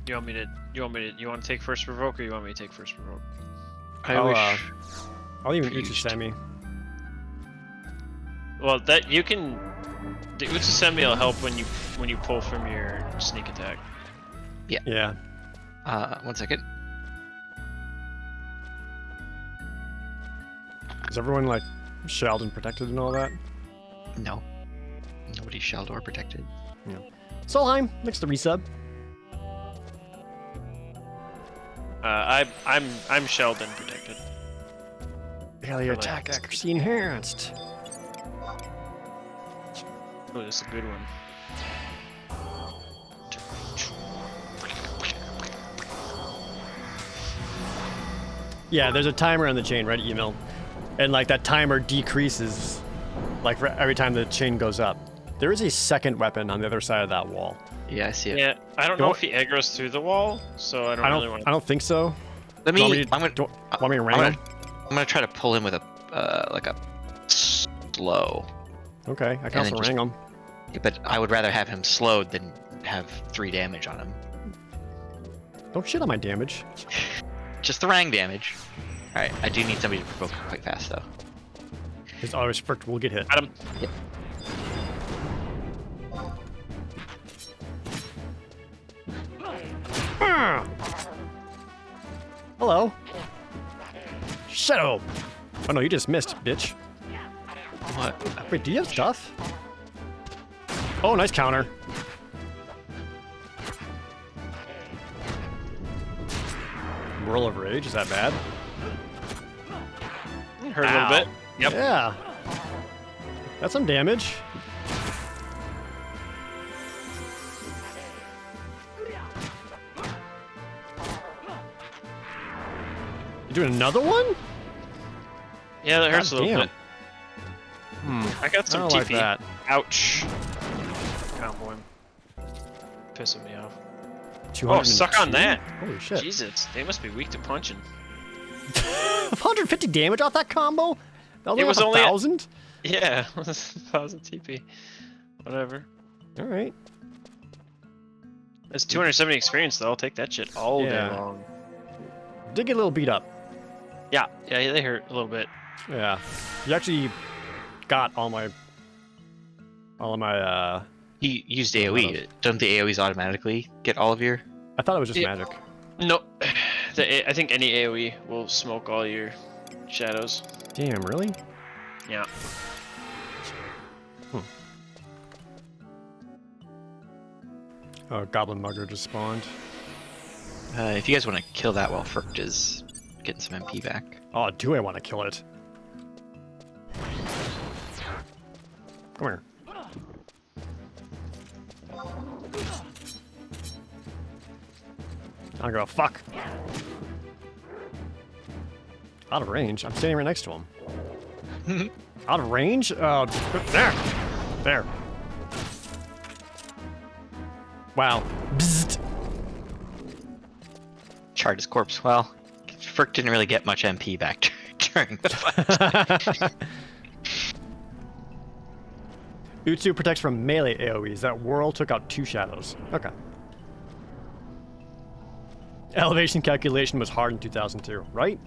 C: You want to take first provoke, or you want me to take first provoke?
A: I'll even
D: Used.
A: Uchisemi.
C: Well, that you can. The Utsusemi will help when you pull from your sneak attack.
A: Yeah.
D: 1 second.
A: Is everyone like shelled and protected and all that?
D: No. Nobody's shelled or protected.
A: Solheim, next to resub.
C: I'm shelled and protected.
A: Daily
C: like-
A: attack accuracy enhanced.
C: Oh, this is a good one.
A: Yeah, there's a timer on the chain, right, email, and like that timer decreases, like for every time the chain goes up. There is a second weapon on the other side of that wall.
D: Yeah, I see it.
C: Yeah, I don't
A: Do
C: know
A: I-
C: if he aggroes through the wall, so I don't really want
A: I don't think so.
D: Let
A: Do you
D: me.
A: want me to,
D: I'm gonna.
A: do, want me to wrangle?
D: I'm gonna try to pull him with a like a slow.
A: Okay, I can
D: and then
A: also
D: just-
A: wrangle him.
D: Yeah, but I would rather have him slowed than have 3 damage on him.
A: Don't shit on my damage.
D: Just the rang damage. All right, I do need somebody to provoke quite fast though.
A: His always fricked will get hit.
C: Got him.
D: Yep.
A: Hello. Shadow. Oh no, you just missed, bitch.
D: What?
A: Wait, do you have stuff? Oh, nice counter. Whirl of Rage, is that bad?
C: Hurt a
A: Ow.
C: little bit. Yep.
A: Yeah. That's some damage. You doing another one?
C: Yeah, that hurts
A: God
C: a little
A: damn.
C: bit. I got
A: I
C: some
A: don't
C: TP.
A: like that.
C: Ouch. Combo him. Pissing me off.
A: 202?
C: Oh, suck on that.
A: Holy shit.
C: Jesus, they must be weak to punching.
A: 150 damage off that combo? That was
C: It
A: like
C: was
A: a
C: only a-
A: 1,000?
C: Yeah, 1,000 TP. Whatever.
A: Alright.
C: That's 270 experience though. I'll take that shit all day
A: Yeah.
C: long.
A: Did get a little beat up.
C: Yeah, they hurt a little bit.
A: Yeah. You actually got all of my,
D: He used AoE. Don't the AoEs automatically get all of your?
A: I thought it was just
C: Yeah.
A: magic.
C: No, I think any AOE will smoke all your shadows.
A: Damn, really?
C: Yeah.
A: Oh, Goblin Mugger just spawned.
D: If you guys want to kill that while Frict is getting some MP back.
A: Oh, do I want to kill it? Come here. I don't give a fuck. Out of range. I'm standing right next to him. Out of range? Oh, there. There. Wow. Bzzzt.
D: Charred his corpse. Well, Frick didn't really get much MP back during the fight.
A: Utsu protects from melee AoEs. That whirl took out 2 shadows. Okay. Elevation calculation was hard in 2002, right?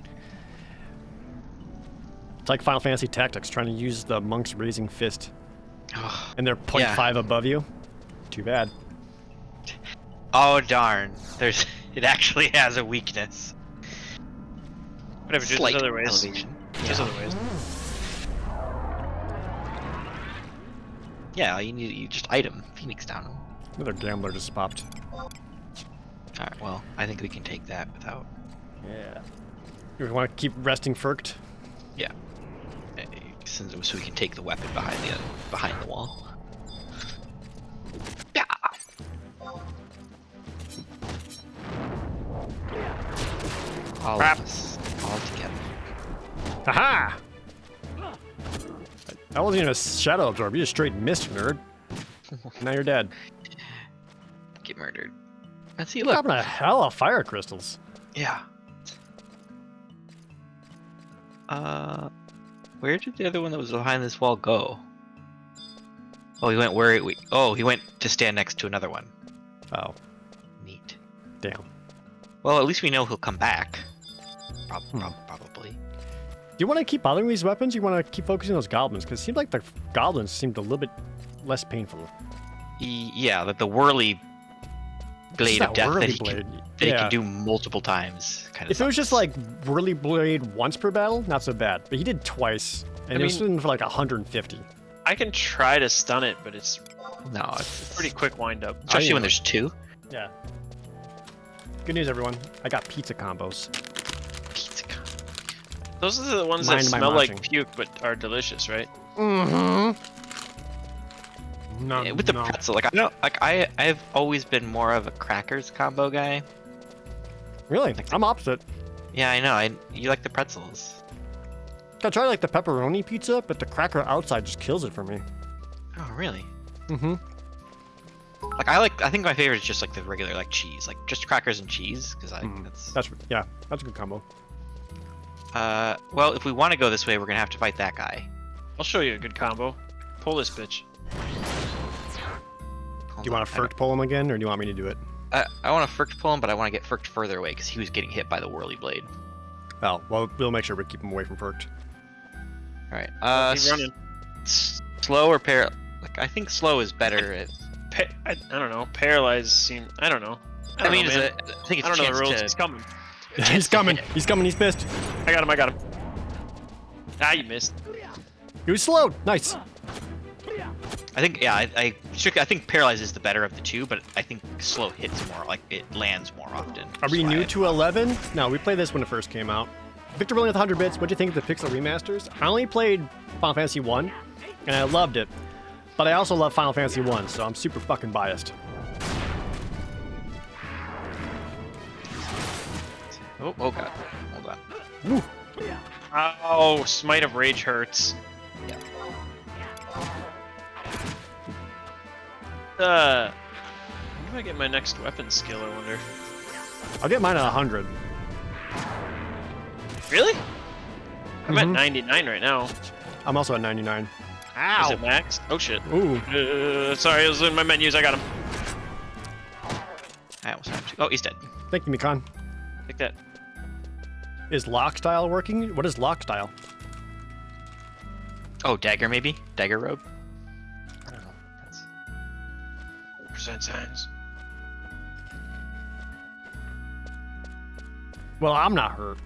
A: It's like Final Fantasy Tactics, trying to use the monk's raising fist. And they're 0.5 above you. Too bad.
D: Oh darn! It actually has a weakness.
C: Whatever, dude, there's other ways.
D: Elevation.
C: There's other ways.
D: Yeah, you just item Phoenix down him.
A: Another gambler just popped.
D: Alright, well, I think we can take that without.
A: Yeah. You want to keep resting Firked?
D: Yeah. So we can take the weapon behind the wall. Yeah. All of us, all together.
A: Haha! That wasn't even a shadow absorb. You just straight missed, nerd. Now you're dead.
D: Get murdered. Let's see.
A: What
D: Look.
A: happened to hell of fire crystals?
D: Yeah. Where did the other one that was behind this wall go? Oh, he went where he went to stand next to another one.
A: Oh,
D: Neat.
A: damn.
D: Well, at least we know he'll come back. Probably.
A: Do you want to keep bothering these weapons? Or you want to keep focusing on those goblins? Because it seemed like the goblins seemed a little bit less painful.
D: Yeah, that the whirly blade of death that he can do multiple times. Kind of.
A: If it was just like whirly blade once per battle, not so bad. But he did twice, and it was for like 150.
C: I can try to stun it, but it's
D: No, it's
C: pretty quick wind up.
D: especially when there's 2.
A: Yeah. Good news, everyone. I got pizza combos.
D: Pizza.
C: Those are the ones
A: Mind
C: that
A: my
C: smell like
A: munching.
C: puke but are delicious, right?
A: Mm-hmm. No,
D: With the pretzel, I've always been more of a crackers combo guy.
A: Really? I'm opposite.
D: Yeah, I know. You like the pretzels.
A: I tried like the pepperoni pizza, but the cracker outside just kills it for me.
D: Oh, really?
A: Mm-hmm.
D: I think my favorite is just like the regular cheese, like just crackers and cheese, because
A: That's a good combo.
D: Well, if we want to go this way, we're gonna have to fight that guy.
C: I'll show you a good combo. Pull this bitch.
A: Do you want to Firk pull him again, or do you want me to do it?
D: I want to Firk pull him, but I want to get Firked further away because he was getting hit by the whirly blade.
A: Oh, well, we'll make sure we keep him away from Firked.
D: All right.
C: Keep running.
D: Slow or I think slow is better.
C: I don't know. Paralyzed seem. I don't know.
D: I think it's
C: I
D: a
C: don't know the
D: chance
C: rules.
D: to-
C: He's coming.
A: He's coming. He's coming. He's pissed.
C: I got him. Ah, you missed.
A: He was slowed. Nice.
D: I think I think paralyze is the better of the two, but I think slow hits more, like it lands more often.
A: Are we
D: That's why
A: new
D: I-
A: to 11? No, we played this when it first came out. Victor Willing with 100 bits. What'd you think of the Pixel remasters? I only played Final Fantasy 1, and I loved it. But I also love Final Fantasy 1, so I'm super fucking biased.
D: Oh god, hold on.
A: Woo.
C: Oh, Smite of Rage hurts. When do I get my next weapon skill, I wonder?
A: I'll get mine at 100.
C: Really? I'm at
A: Mhm.
C: 99 right now.
A: I'm also at 99.
C: Is
A: Ow!
C: it max? Oh shit.
A: Ooh.
C: Sorry, I was in my menus. I got him.
D: I almost have to. Oh, he's dead.
A: Thank you, Mikan.
C: Take that.
A: Is lock style working? What is lock style?
D: Oh, dagger maybe? Dagger robe?
A: I don't know.
C: Percent signs.
A: Well, I'm not hurt.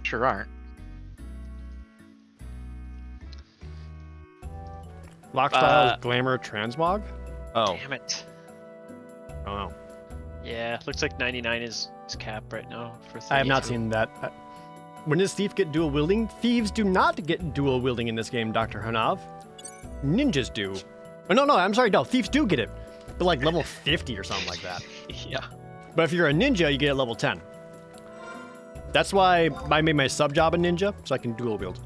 D: Sure aren't.
A: Lock style is glamour transmog? Oh,
C: Damn it.
A: I don't know.
C: Yeah, looks like 99 is cap right now for 32.
A: I have not seen that. When does thief get dual wielding? Thieves do not get dual wielding in this game, Dr. Hanav. Ninjas do. Oh, no, I'm sorry. No, thieves do get it. But like level 50 or something like that.
D: Yeah.
A: But if you're a ninja, you get it level 10. That's why I made my sub job a ninja, so I can dual wield.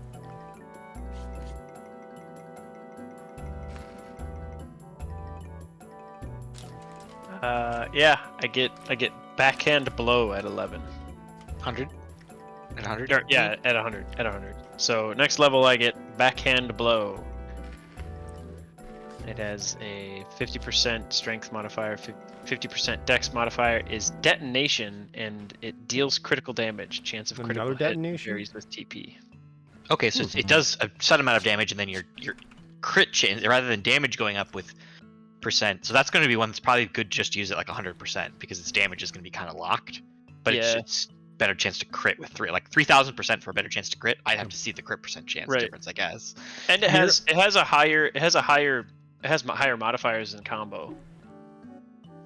C: Yeah, I get backhand blow at 11.
D: 100? At 100?
C: Yeah, at 100. At 100. So next level, I get backhand blow. It has a 50% strength modifier, 50% dex modifier, is detonation, and it deals critical damage. Chance of critical
A: Another
C: hit
A: detonation?
C: varies with TP.
D: Okay, so it does a set amount of damage, and then your crit chance, rather than damage going up with percent. So that's going to be one that's probably good just to use it like 100% because its damage is going to be kind of locked. But
C: Yeah.
D: it's better chance to crit with 3,000% for a better chance to crit. I'd have to see the crit percent chance
C: Right.
D: difference, I guess.
C: And it has higher modifiers in combo.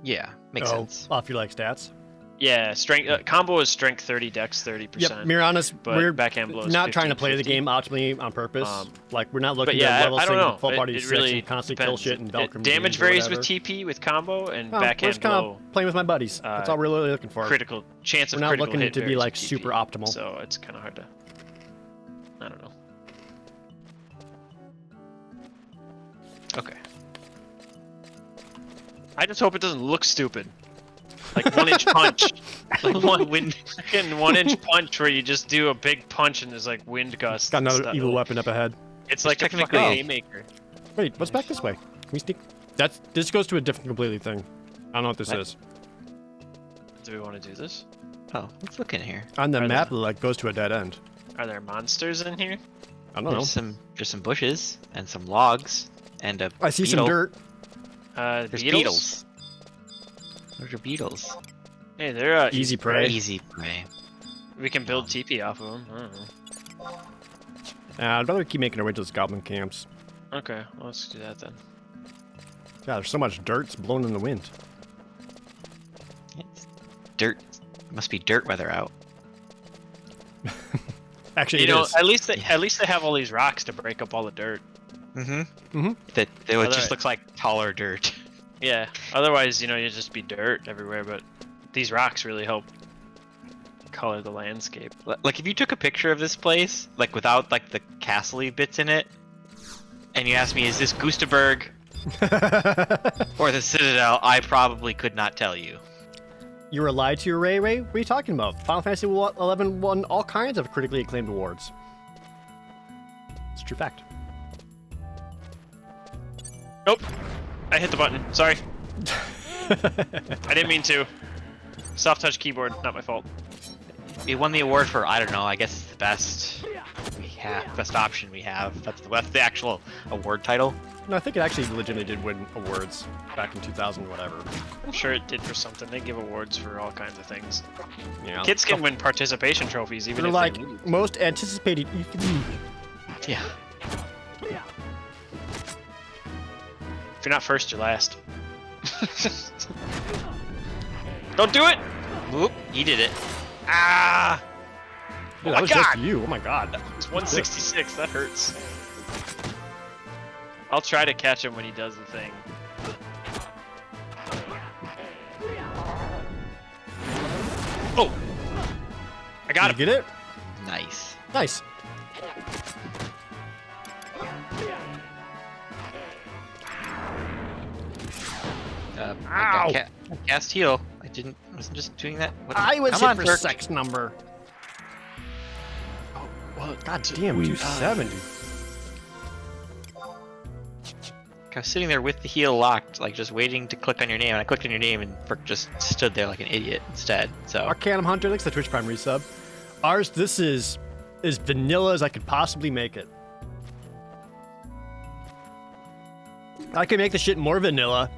D: Yeah, makes sense.
A: Off your like stats.
C: Yeah, strength combo is strength 30, dex 30%.
A: Yep, Miranis,
C: but
A: we're
C: backhand blow is
A: not trying to
C: 15,
A: play the
C: 50.
A: game optimally on purpose. Like we're not looking
C: But yeah,
A: to level
C: I don't
A: sync
C: know.
A: full party
C: It
A: 6
C: really
A: and constantly kill
C: depends.
A: shit and Valkyrie.
C: Damage varies with TP with combo and
A: We're
C: backhand
A: just kind
C: blow.
A: of playing with my buddies. That's all we're really looking for.
C: Critical chance of
A: We're not
C: critical
A: looking
C: hit
A: to be
C: varies
A: like
C: with TP,
A: super optimal.
C: So it's kind of hard to. I don't know. Okay. I just hope it doesn't look stupid. Like 1-inch punch. Like fucking 1-inch punch where you just do a big punch and there's like wind gusts.
A: Got
C: and
A: another
C: stuff.
A: evil weapon up ahead.
C: It's like a
D: technically-
C: fucking haymaker.
A: Wait, what's back this way? Can we sneak? This goes to a different completely thing. I don't know what this
D: What?
A: is.
C: Do we want to do this?
D: Oh, let's look in here.
A: On the
C: Are
A: map, it
C: there-
A: like goes to a dead end.
C: Are there monsters in here?
A: I don't know.
D: There's some bushes and some logs and a
A: I see
D: beetle.
A: some dirt.
D: There's
C: Beetles?
D: beetles. Those are beetles.
C: Hey, they're
A: Easy prey.
D: Easy prey.
C: We can build TP off of them. I don't know.
A: I'd rather keep making our way to those goblin camps.
C: Okay, well, let's do that then.
A: Yeah, there's so much dirt, it's blowing in the wind.
D: It's dirt. Must be dirt weather out.
A: Actually,
C: You know,
A: it is.
C: at least they have all these rocks to break up all the dirt.
D: Mm-hmm. That it
C: Other-
D: just looks like taller dirt.
C: Yeah. Otherwise, you know, you'd just be dirt everywhere. But these rocks really help color the landscape.
D: Like if you took a picture of this place, like without like the castle-y bits in it, and you asked me, is this Gustaberg or the Citadel? I probably could not tell you.
A: You were lied to, Ray. What are you talking about? Final Fantasy 11 won all kinds of critically acclaimed awards. It's a true fact.
C: Nope. I hit the button. Sorry. I didn't mean to. Soft touch keyboard, not my fault.
D: We won the award for, I don't know, I guess the best option we have. That's the actual award title.
A: No, I think it actually legitimately did win awards back in 2000, whatever.
C: I'm sure it did for something. They give awards for all kinds of things.
A: Yeah.
C: Kids can win participation trophies even
A: They're
C: if
A: like
C: they lose.
A: most anticipated E3.
D: Yeah.
C: If you're not first, you're last. Don't do it!
D: Whoop, he did it.
C: Ah!
A: Dude,
C: Oh
A: that
C: my
A: was just
C: God!
A: you. Oh my god.
C: It's 166. That hurts. I'll try to catch him when he does the thing. Oh! I got
A: Did you
C: him.
A: get it?
D: Nice.
A: Nice.
D: I got cast heal. I wasn't just doing that.
A: I was
D: Come
A: hit
D: on,
A: for
D: Turk.
A: sex number.
C: Well,
A: God damn, 270.
D: I was sitting there with the heal locked, like just waiting to click on your name, and I clicked on your name, and Burke just stood there like an idiot instead. So
A: Arcanum Hunter, thanks for the Twitch Prime resub. Ours, this is as vanilla as I could possibly make it. I could make the shit more vanilla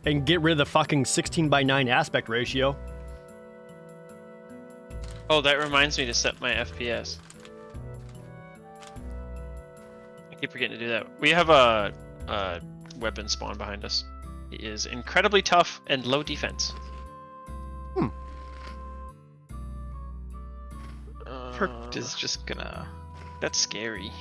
A: and get rid of the fucking 16:9 aspect ratio.
C: Oh, that reminds me to set my FPS. I keep forgetting to do that. We have a weapon spawn behind us. He is incredibly tough and low defense.
D: perk is just gonna...
C: That's scary.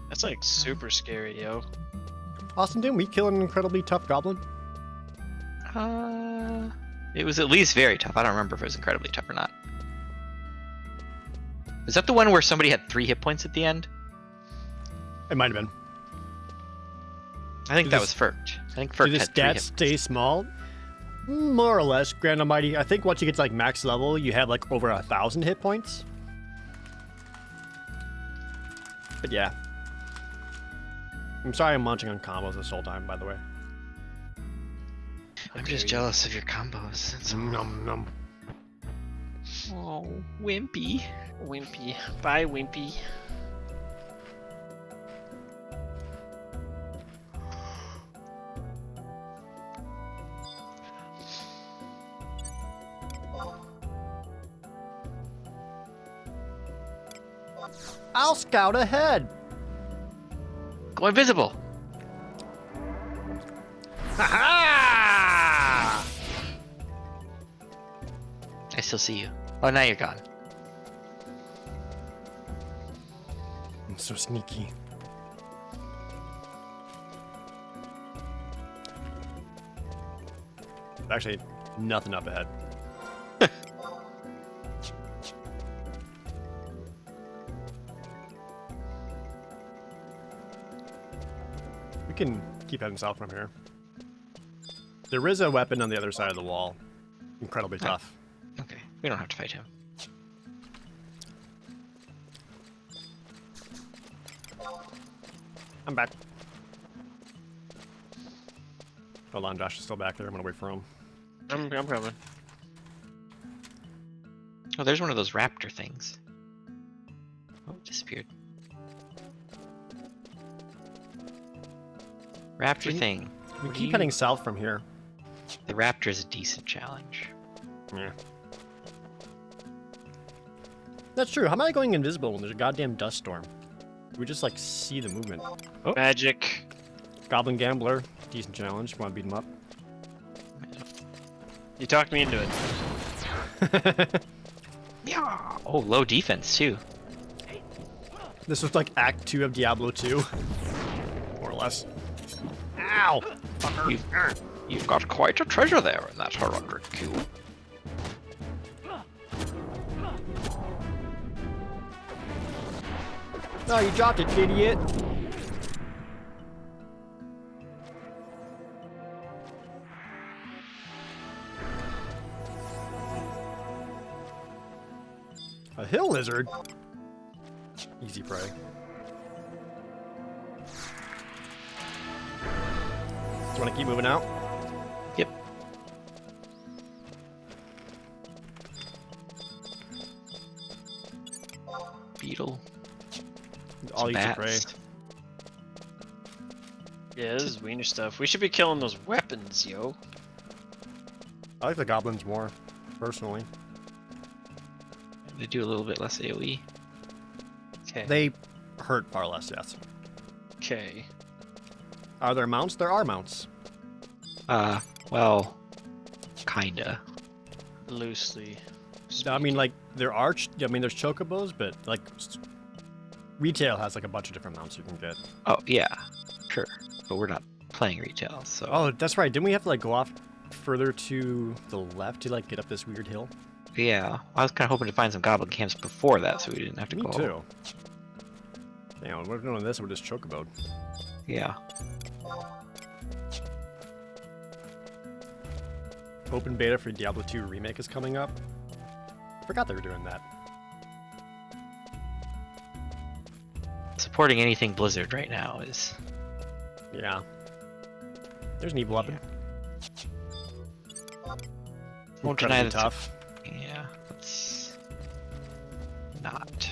C: That's like super scary, yo.
A: Austin, didn't we kill an incredibly tough goblin?
D: It was at least very tough. I don't remember if it was incredibly tough or not. Is that the one where somebody had 3 hit points at the end?
A: It might have been.
D: I think that was Furt. I think Furt
A: Do the
D: had 3 hit
A: stats
D: points.
A: stay small? More or less, Grand Almighty. I think once you get to like max level, you have like over 1,000 hit points. But yeah. I'm sorry I'm munching on combos this whole time, by the way.
D: I'm just jealous of your combos. That's all.
A: Num num.
D: Oh, Wimpy.
C: Wimpy. Bye, Wimpy.
A: I'll scout ahead.
D: Go invisible.
A: Ha
D: I still see you. Oh, now you're gone.
A: I'm so sneaky. Actually, nothing up ahead. We can keep heading south from here. There is a weapon on the other side of the wall. Incredibly tough.
D: Okay, we don't have to fight him.
A: I'm back. Hold on, Josh is still back there. I'm gonna wait for him.
C: I'm coming.
D: Oh, there's one of those raptor things. Oh, it disappeared. Raptor thing.
A: We
D: What do
A: keep
D: you-
A: heading south from here.
D: The raptor is a decent challenge.
A: Yeah. That's true. How am I going invisible when there's a goddamn dust storm? We just like see the movement. Oh,
C: Magic.
A: Goblin Gambler, decent challenge. Want to beat him up?
C: You talked me into it.
D: Yeah. Oh, low defense too.
A: This was like Act 2 of Diablo 2, more or less. Ow! Fucker.
D: You've got quite a treasure there in that 100 cube.
A: Oh, you dropped it, idiot! A hill lizard? Easy prey. Do you want to keep moving out?
D: Yep. Beetle.
A: All easy prey.
D: Bats.
C: Yeah, this is wiener stuff. We should be killing those weapons, yo.
A: I like the goblins more, personally.
D: They do a little bit less AoE.
C: Okay.
A: They hurt far less, yes.
C: Okay.
A: Are there mounts? There are mounts.
D: Well, kinda.
C: Loosely.
A: I mean, like, there are, I mean, there's chocobos, but, like, retail has, like, a bunch of different mounts you can get.
D: Oh, yeah. Sure. But we're not playing retail, so...
A: Oh, that's right. Didn't we have to, like, go off further to the left to, like, get up this weird hill?
D: Yeah. I was kind of hoping to find some goblin camps before that, so we didn't have to
A: Me
D: go...
A: too. Damn, we're doing this, we're just chocoboed.
D: Yeah.
A: Open beta for Diablo 2 Remake is coming up. I forgot they were doing that.
D: Supporting anything Blizzard right now is...
A: Yeah. There's an evil weapon.
D: Won't deny
A: Incredibly
D: that.
A: tough.
D: Yeah, let's... not.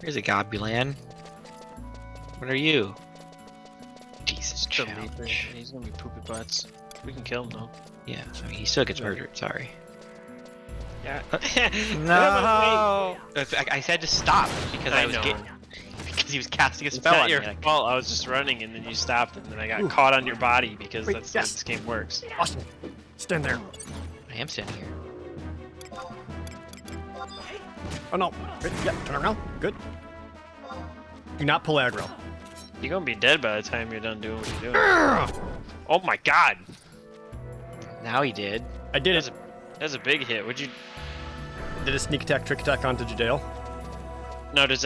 D: Here's a Gobulan. What are you? Jesus,
C: Still leave it.
D: challenge.
C: He's gonna be poopy butts. We can kill him though.
D: Yeah, I mean, he still gets murdered, sorry.
C: Yeah.
D: No. I said to stop because
C: I
D: I was
C: know.
D: because he was casting a
C: It's
D: spell
C: not
D: on
C: your
D: me.
C: fault. I was just running and then you stopped and then I got
A: Ooh.
C: caught on your body because
A: Wait,
C: that's
A: yes.
C: how this game works.
A: Austin, stand there.
D: I am standing here.
A: Oh no. Wait, yeah, turn around. Good. Do not pull aggro.
C: You're gonna be dead by the time you're done doing what you're doing. Oh my god!
D: Now he did.
A: I did
C: That's
A: it.
C: That's a big hit. Would you?
A: Did a sneak attack, trick attack onto Jadale.
C: No, does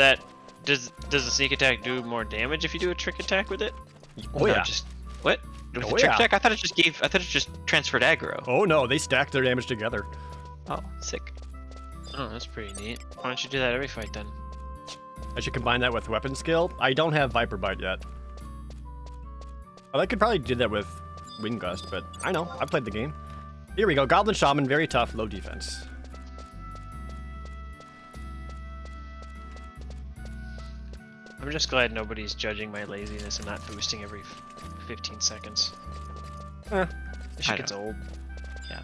C: the sneak attack do more damage if you do a trick attack with it?
A: Oh
D: No,
A: yeah.
D: Just what? With
A: Oh,
D: the trick
A: yeah.
D: attack, I thought it just transferred aggro.
A: Oh no, they stack their damage together.
D: Oh, sick.
C: Oh, that's pretty neat. Why don't you do that every fight then?
A: I should combine that with weapon skill. I don't have Viper Bite yet. Oh, I could probably do that with Wind Gust, but I know. I played the game. Here we go. Goblin Shaman, very tough, low defense.
C: I'm just glad nobody's judging my laziness and not boosting every 15 seconds.
A: Eh.
C: This shit
D: I
C: gets
D: don't-
C: old.
D: Yeah.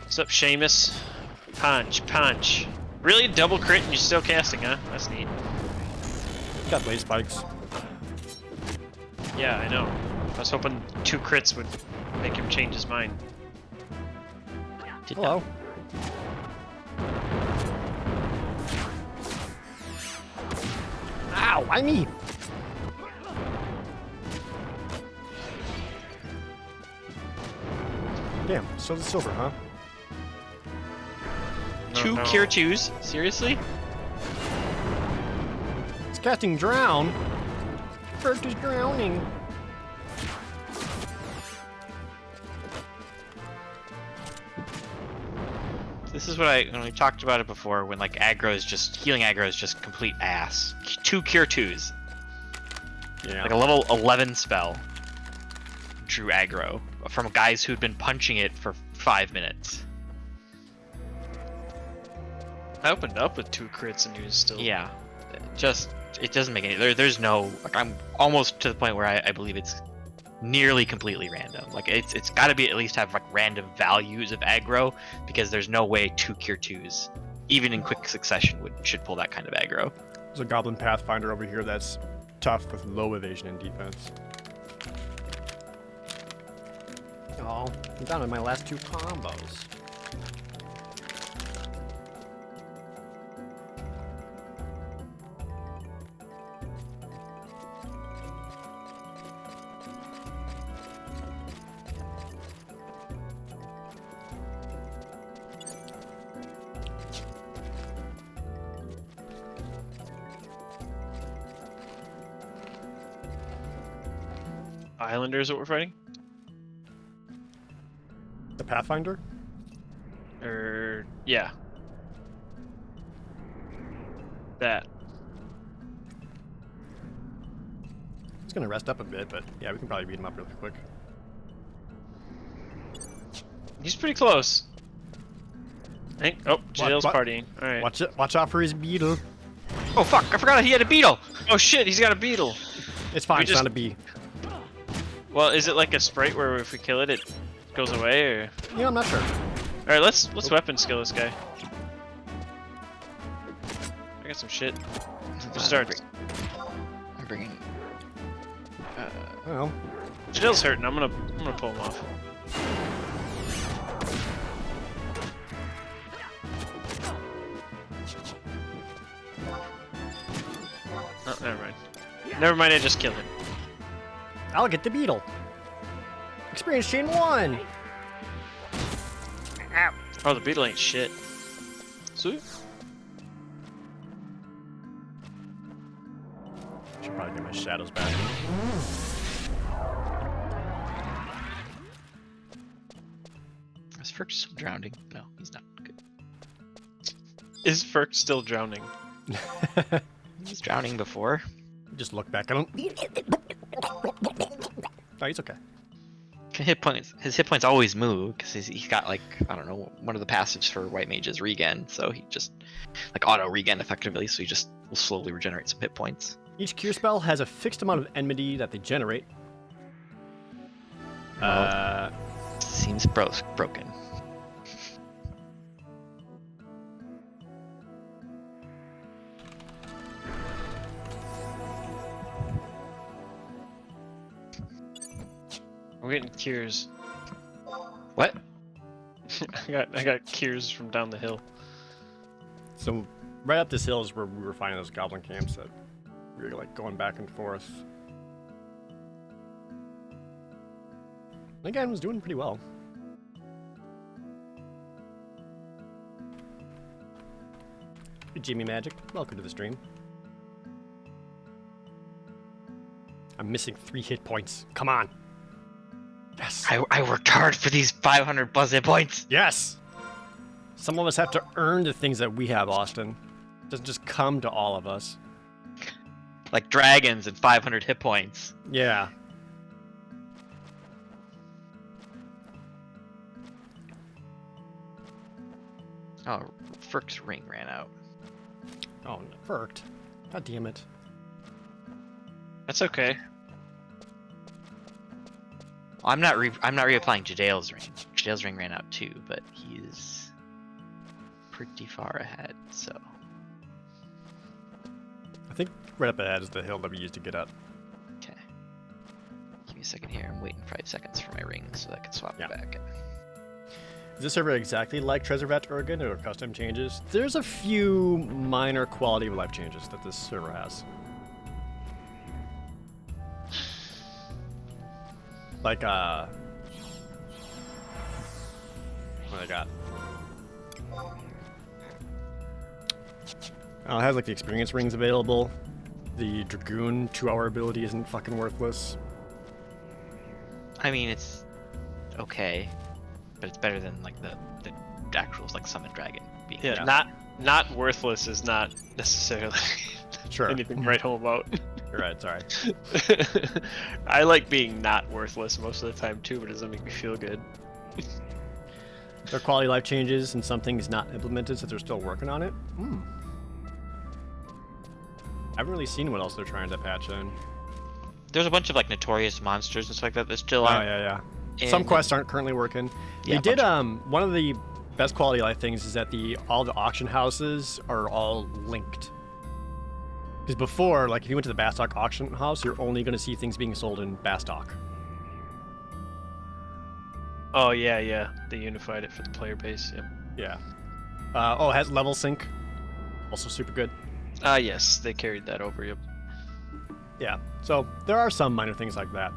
C: What's up, Seamus? Punch, punch. Really? Double crit and you're still casting, huh? That's neat.
A: Got blaze spikes.
C: Yeah, I know. I was hoping 2 crits would make him change his mind.
D: Did
A: Hello. Ow, why me? Damn, so the silver, huh?
D: Two
C: No.
D: cure twos? Seriously?
A: It's casting drown. Bert is drowning.
D: This is what when we talked about it before, when like healing aggro is just complete ass. 2 cure twos.
A: Yeah.
D: Like a level 11 spell. Drew aggro from guys who'd been punching it for 5 minutes.
C: I opened up with 2 crits and he was still.
D: Yeah. It doesn't make any there's no like I'm almost to the point where I believe it's nearly completely random. Like it's got to be at least have like random values of aggro because there's no way 2 cure twos even in quick succession should pull that kind of aggro.
A: There's a Goblin Pathfinder over here that's tough with low evasion and defense. Oh, I'm down to my last 2 combos.
C: Islanders what we're fighting?
A: The Pathfinder?
C: Yeah. That.
A: He's gonna rest up a bit, but yeah, we can probably beat him up really quick.
C: He's pretty close. Oh, Jadale's
A: what?
C: partying. Alright.
A: Watch out for his beetle.
D: Oh fuck, I forgot he had a beetle.
C: Oh shit, he's got a beetle.
A: It's fine,
C: We
A: it's
C: just-
A: not a bee.
C: Well, is it like a sprite where if we kill it, it goes away, or?
A: Yeah, I'm not sure.
C: Alright, let's weapon skill this guy. I got some shit. Just start.
D: I'm bringing.
A: Well,
C: Jadale's hurting. I'm gonna pull him off. Oh, never mind. Never mind. I just killed him.
A: I'll get the beetle. Experience chain 1.
C: Oh, the beetle ain't shit. Sweet.
A: Should probably get my shadows back.
D: Is Ferk still drowning? No, he's not. Good.
C: Is Ferk still drowning?
D: He was drowning before.
A: Just look back at him. Oh, he's okay.
D: His hit points always move because he's got like I don't know one of the passives for white mages regen, so he just like auto regen effectively. So he just will slowly regenerate some hit points.
A: Each cure spell has a fixed amount of enmity that they generate.
D: Seems broken.
C: We're getting cures.
D: What?
C: I got cures from down the hill.
A: So right up this hill is where we were finding those goblin camps that we were like going back and forth. I think I was doing pretty well. Hey, Jimmy Magic, welcome to the stream. I'm missing 3 hit points. Come on. Yes.
D: I worked hard for these 500 plus hit points.
A: Yes. Some of us have to earn the things that we have, Austin. It doesn't just come to all of us.
D: Like dragons and 500 hit points.
A: Yeah.
D: Oh, Firk's ring ran out.
A: Oh, worked. God damn it.
C: That's okay.
D: I'm not reapplying Jadale's ring. Jadale's ring ran out too, but he's pretty far ahead, so.
A: I think right up ahead is the hill that we used to get up.
D: Okay. Give me a second here. I'm waiting 5 seconds for my ring so I can swap
A: Yeah.
D: it back.
A: Is this server exactly like Treasure Oregon or custom changes? There's a few minor quality of life changes that this server has. Like, what do I got? It has like the experience rings available. The Dragoon 2-hour ability isn't fucking worthless.
D: I mean, it's okay, but it's better than like the actual like summon dragon being.
C: Yeah,
A: Yeah.
C: not worthless is not necessarily
A: Sure.
C: anything to write home about.
A: You're right, sorry.
C: I like being not worthless most of the time too, but it doesn't make me feel good.
A: There are quality life changes and some things not implemented, so they're still working on it. I haven't really seen what else they're trying to patch in.
D: There's a bunch of like notorious monsters and stuff like that that still
A: Oh,
D: aren't.
A: yeah.
D: in-
A: Some quests aren't currently working.
D: Yeah,
A: They
D: a
A: did,
D: bunch
A: one of the best quality life things is that all the auction houses are all linked. Because before, like if you went to the Bastock auction house, you're only going to see things being sold in Bastock.
C: Oh yeah. They unified it for the player base. Yep.
A: Yeah. It has level sync. Also super good.
C: Yes, they carried that over. Yep.
A: Yeah. So there are some minor things like that.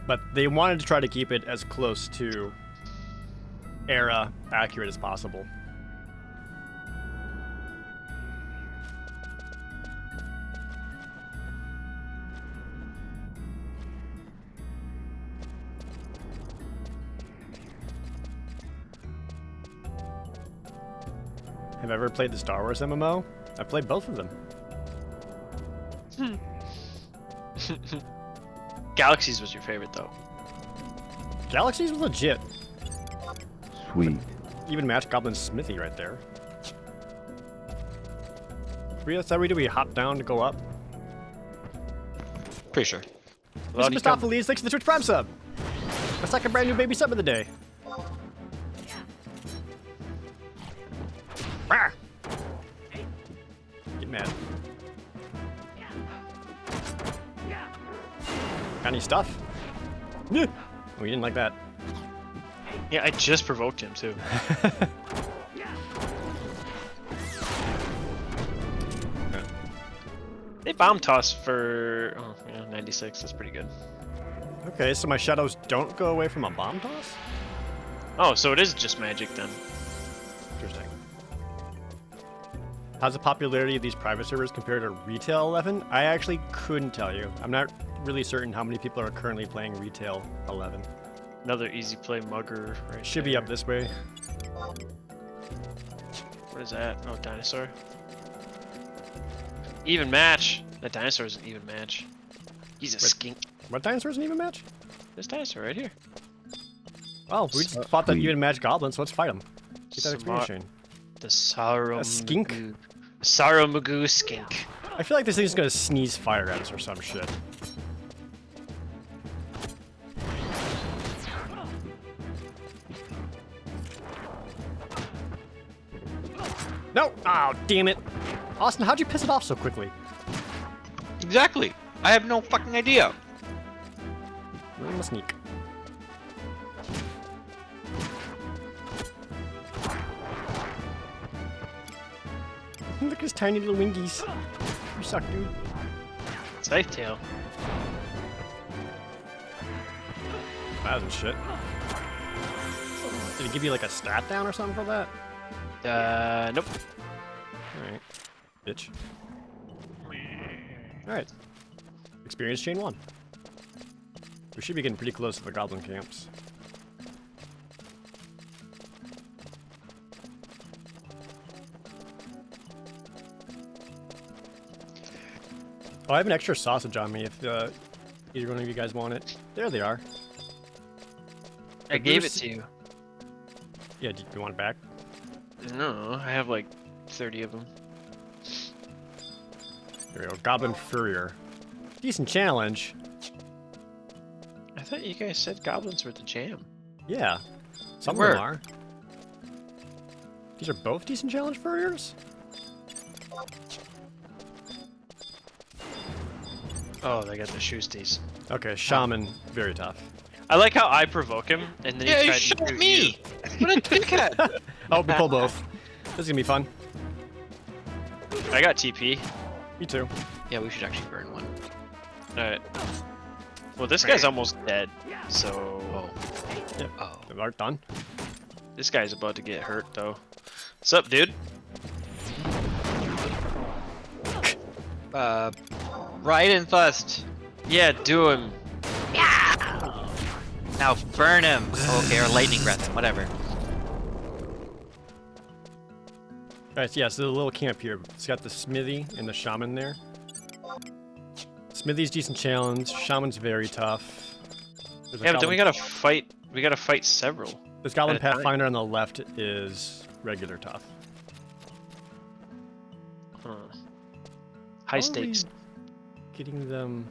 A: But they wanted to try to keep it as close to era accurate as possible. Have I ever played the Star Wars MMO? I've played both of them.
C: Galaxies was your favorite though.
A: Galaxies was legit.
B: Sweet.
A: Even match Goblin Smithy right there. That's how we do. We hop down to go up.
D: Pretty sure.
A: Mr. Mistopheles, thanks for the Twitch Prime sub. My second brand new baby sub of the day. Rah! Get mad. Got any stuff? Yeah. Oh, you didn't like that.
C: Yeah, I just provoked him too. They bomb toss for 96. That's pretty good.
A: Okay, so my shadows don't go away from a bomb toss?
C: Oh, so it is just magic then.
A: Interesting. How's the popularity of these private servers compared to Retail 11? I actually couldn't tell you. I'm not really certain how many people are currently playing Retail 11.
C: Another easy play mugger right
A: Should be
C: there.
A: up this way.
C: What is that? Oh, dinosaur. Even match. That dinosaur is an even match. He's a
A: Wait.
C: skink.
A: What dinosaurs an even match?
C: This dinosaur right here.
A: Oh, we just fought that
B: Sweet.
A: even match goblin, so let's fight him. Get that
C: Smart.
A: experience chain.
C: The Sorrow
A: A skink?
C: Magoo. Sorrow Magoo skink.
A: I feel like this thing's gonna sneeze fire at us or some shit. No! Oh, damn it! Austin, how'd you piss it off so quickly?
D: Exactly. I have no fucking idea.
A: I'm gonna sneak. Look at his tiny little wingies. You suck, dude.
C: Scythe tail.
A: That wasn't shit. Did it give you like a stat down or something for that?
C: Nope.
A: Alright. Bitch. Alright. Experience chain 1. We should be getting pretty close to the goblin camps. Oh, I have an extra sausage on me if either one of you guys want it. There they are.
C: I gave it to you.
A: Yeah, do you want it back?
C: No, I have like 30 of them.
A: There we go. Goblin Furrier. Decent challenge.
C: I thought you guys said goblins were the jam.
A: Yeah. Some of
C: were.
A: them are. These are both decent challenge furriers?
C: Oh, they got the shoesties.
A: Okay, Shaman, very tough.
C: I like how I provoke him, and then
D: Yeah,
C: he
D: you
C: tried to
D: shot
C: shoot
D: me!
C: you.
D: What a dickhead!
A: Oh, we pull both. This is gonna be fun.
C: I got TP.
A: Me too.
D: Yeah, we should actually burn one.
C: Alright. Well, this guy's almost dead, so...
D: Oh.
A: Yep.
D: Oh.
A: The art done.
C: This guy's about to get hurt, though. What's up, dude?
D: Right in first.
C: Yeah, do him.
D: Now burn him. Okay, or lightning breath him, whatever.
A: Alright, yeah, so the little camp here. It's got the smithy and the shaman there. Smithy's decent challenge. Shaman's very tough. There's a
C: Yeah, but then
A: goblin-
C: we gotta fight. We gotta fight several.
A: This Goblin
C: at a time.
A: Pathfinder on the left is regular tough.
C: Huh.
A: How
C: High
A: are
C: stakes.
A: we getting them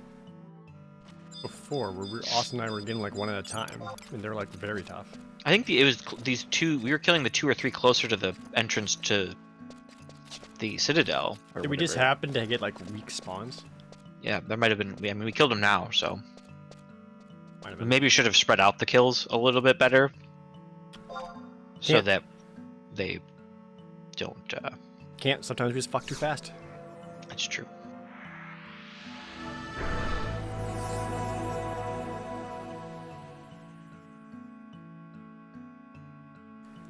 A: before, where Austin and I were getting like one at a time, and they're like very tough.
D: I think it was these two. We were killing the 2 or 3 closer to the entrance to the Citadel. Or
A: Did we just
D: whatever.
A: happen to get like weak spawns?
D: Yeah, there might have been. I mean, we killed them now, so
A: Might have been.
D: maybe we should have spread out the kills a little bit better, so
A: Yeah.
D: that they don't.
A: Can't. Sometimes we just fuck too fast.
D: That's true.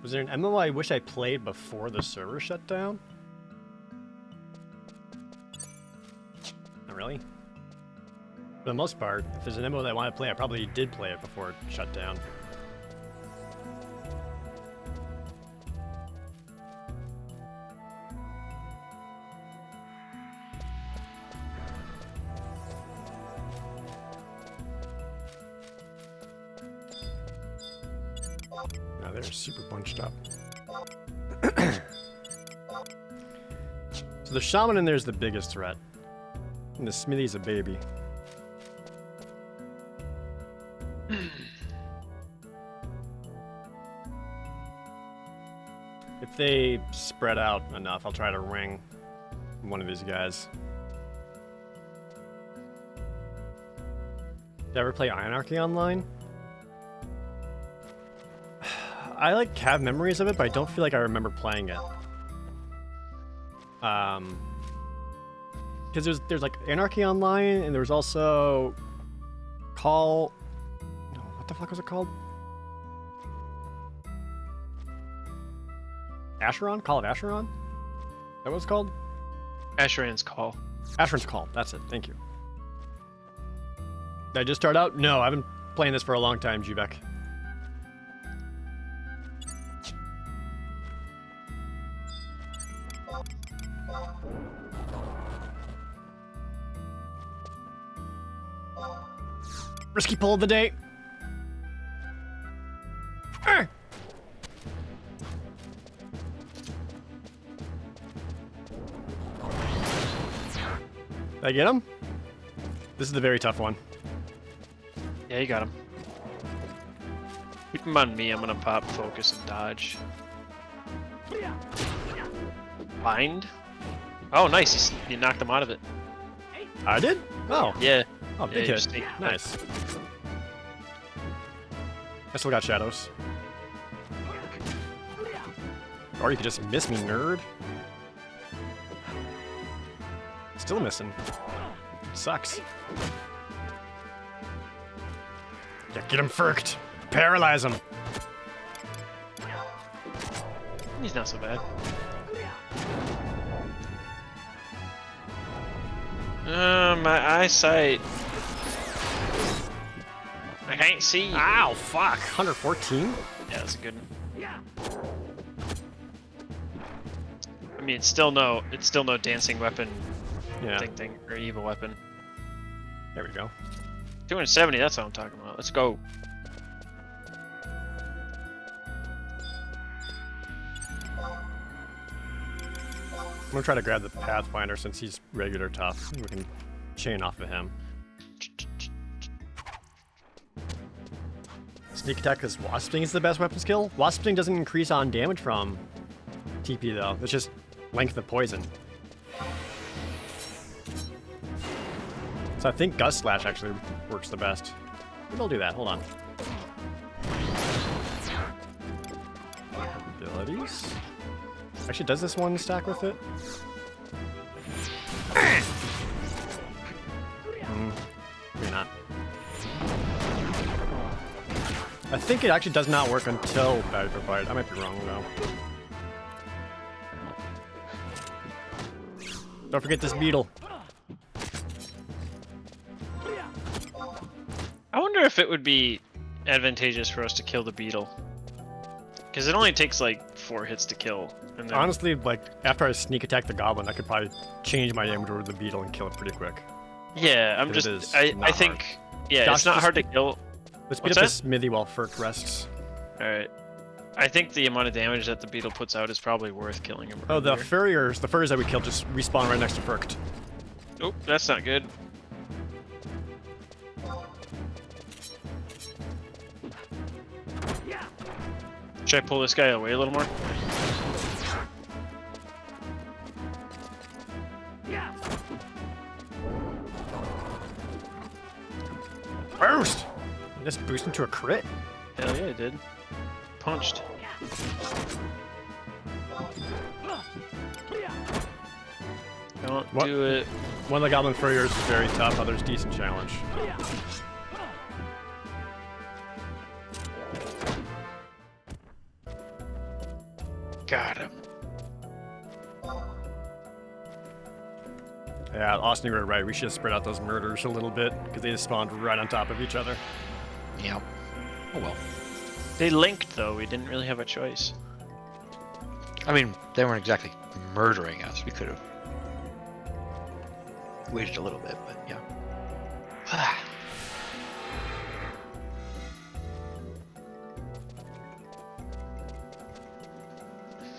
A: Was there an MMO I wish I played before the server shut down? Not really. For the most part, if there's an MMO that I want to play, I probably did play it before it shut down. Now they're super bunched up. So the shaman in there is the biggest threat. And the smithy's a baby. If they spread out enough, I'll try to ring one of these guys. Did you ever play Anarchy Online? I like have memories of it, but I don't feel like I remember playing it. Because there's like Anarchy Online, and there was also Call. No, what the fuck was it called? Asheron? Call of Asheron? Is that what it's called?
C: Asheron's Call.
A: Asheron's Call. That's it. Thank you. Did I just start out? No, I've been playing this for a long time, Jubek. Risky pull of the day. Arr! Did I get him? This is the very tough one.
C: Yeah, you got him. Keep him on me. I'm gonna pop, focus, and dodge. Bind? Oh, nice. You knocked him out of it.
A: I did? Oh.
C: Yeah.
A: Oh, big
C: you
A: hit.
C: just take-
A: Nice. I still got shadows. Or you could just miss me, nerd. Still missing. Sucks. Yeah, get him firked. Paralyze him.
C: He's not so bad. My eyesight. I can't see.
A: Ow, fuck. 114?
C: Yeah, that's a good one. I mean, it's still no dancing weapon
A: Yeah.
C: thing or evil weapon.
A: There we go.
C: 270. That's what I'm talking about. Let's go.
A: I'm gonna try to grab the Pathfinder since he's regular tough. We can chain off of him. Sneak attack because Wasp Sting is the best weapon skill. Wasp Sting doesn't increase on damage from TP though. It's just length of poison. So I think Gust Slash actually works the best. Maybe I'll do that. Hold on. Abilities. Actually, does this one stack with it? Maybe not. I think it actually does not work until Badger Bite. I might be wrong though. Don't forget this beetle.
C: I wonder if it would be advantageous for us to kill the beetle. Because it only takes like 4 hits to kill. And then...
A: Honestly, like, after I sneak attack the goblin, I could probably change my damage over the beetle and kill it pretty quick.
C: Yeah, I'm
A: 'Cause
C: just...
A: it is
C: I
A: not
C: think...
A: hard.
C: Yeah,
A: Josh,
C: it's not
A: just-
C: hard to kill.
A: Let's beat
C: What's
A: up
C: that?
A: this smithy while Ferk rests.
C: Alright. I think the amount of damage that the beetle puts out is probably worth killing him.
A: Oh, the
C: earlier.
A: furries that we killed just respawn right next to Ferked.
C: Oh, that's not good. Should I pull this guy away a little more?
A: Boost! Just boost into a crit?
C: Hell yeah, it did. Punched. Don't
A: What?
C: do it.
A: One of the goblin furriers is very tough, others decent challenge.
C: Got him.
A: Yeah, Austin, you were right. We should spread out those murders a little bit, because they just spawned right on top of each other.
D: Yeah. Oh well.
C: They linked though. We didn't really have a choice.
D: I mean, they weren't exactly murdering us. We could have waited a little bit, but yeah.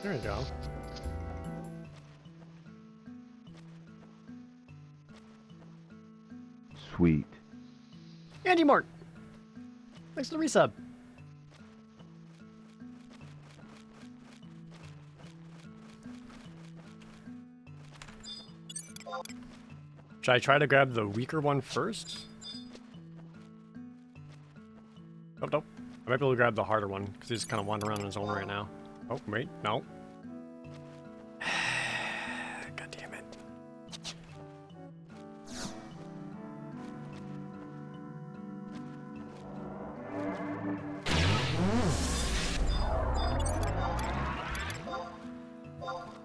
A: There you go.
B: Sweet.
A: Andy Mart! Thanks for the resub. Should I try to grab the weaker one first? Oh, nope. I might be able to grab the harder one, because he's kind of wandering around on his own right now. Oh, wait, no. God damn it.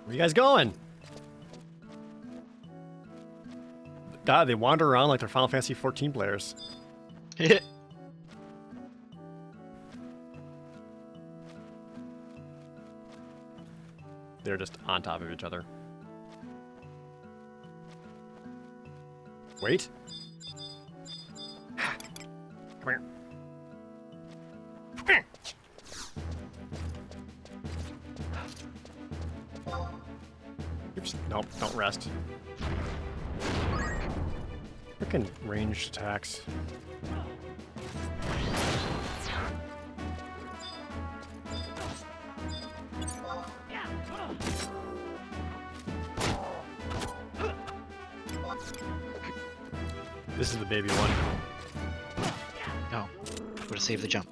A: Where you guys going? God, they wander around like they're Final Fantasy 14 players. They're just on top of each other. Wait. Come here. Oops. Nope, don't rest. Frickin' ranged attacks. This is the baby one.
D: No. Would have saved the jump.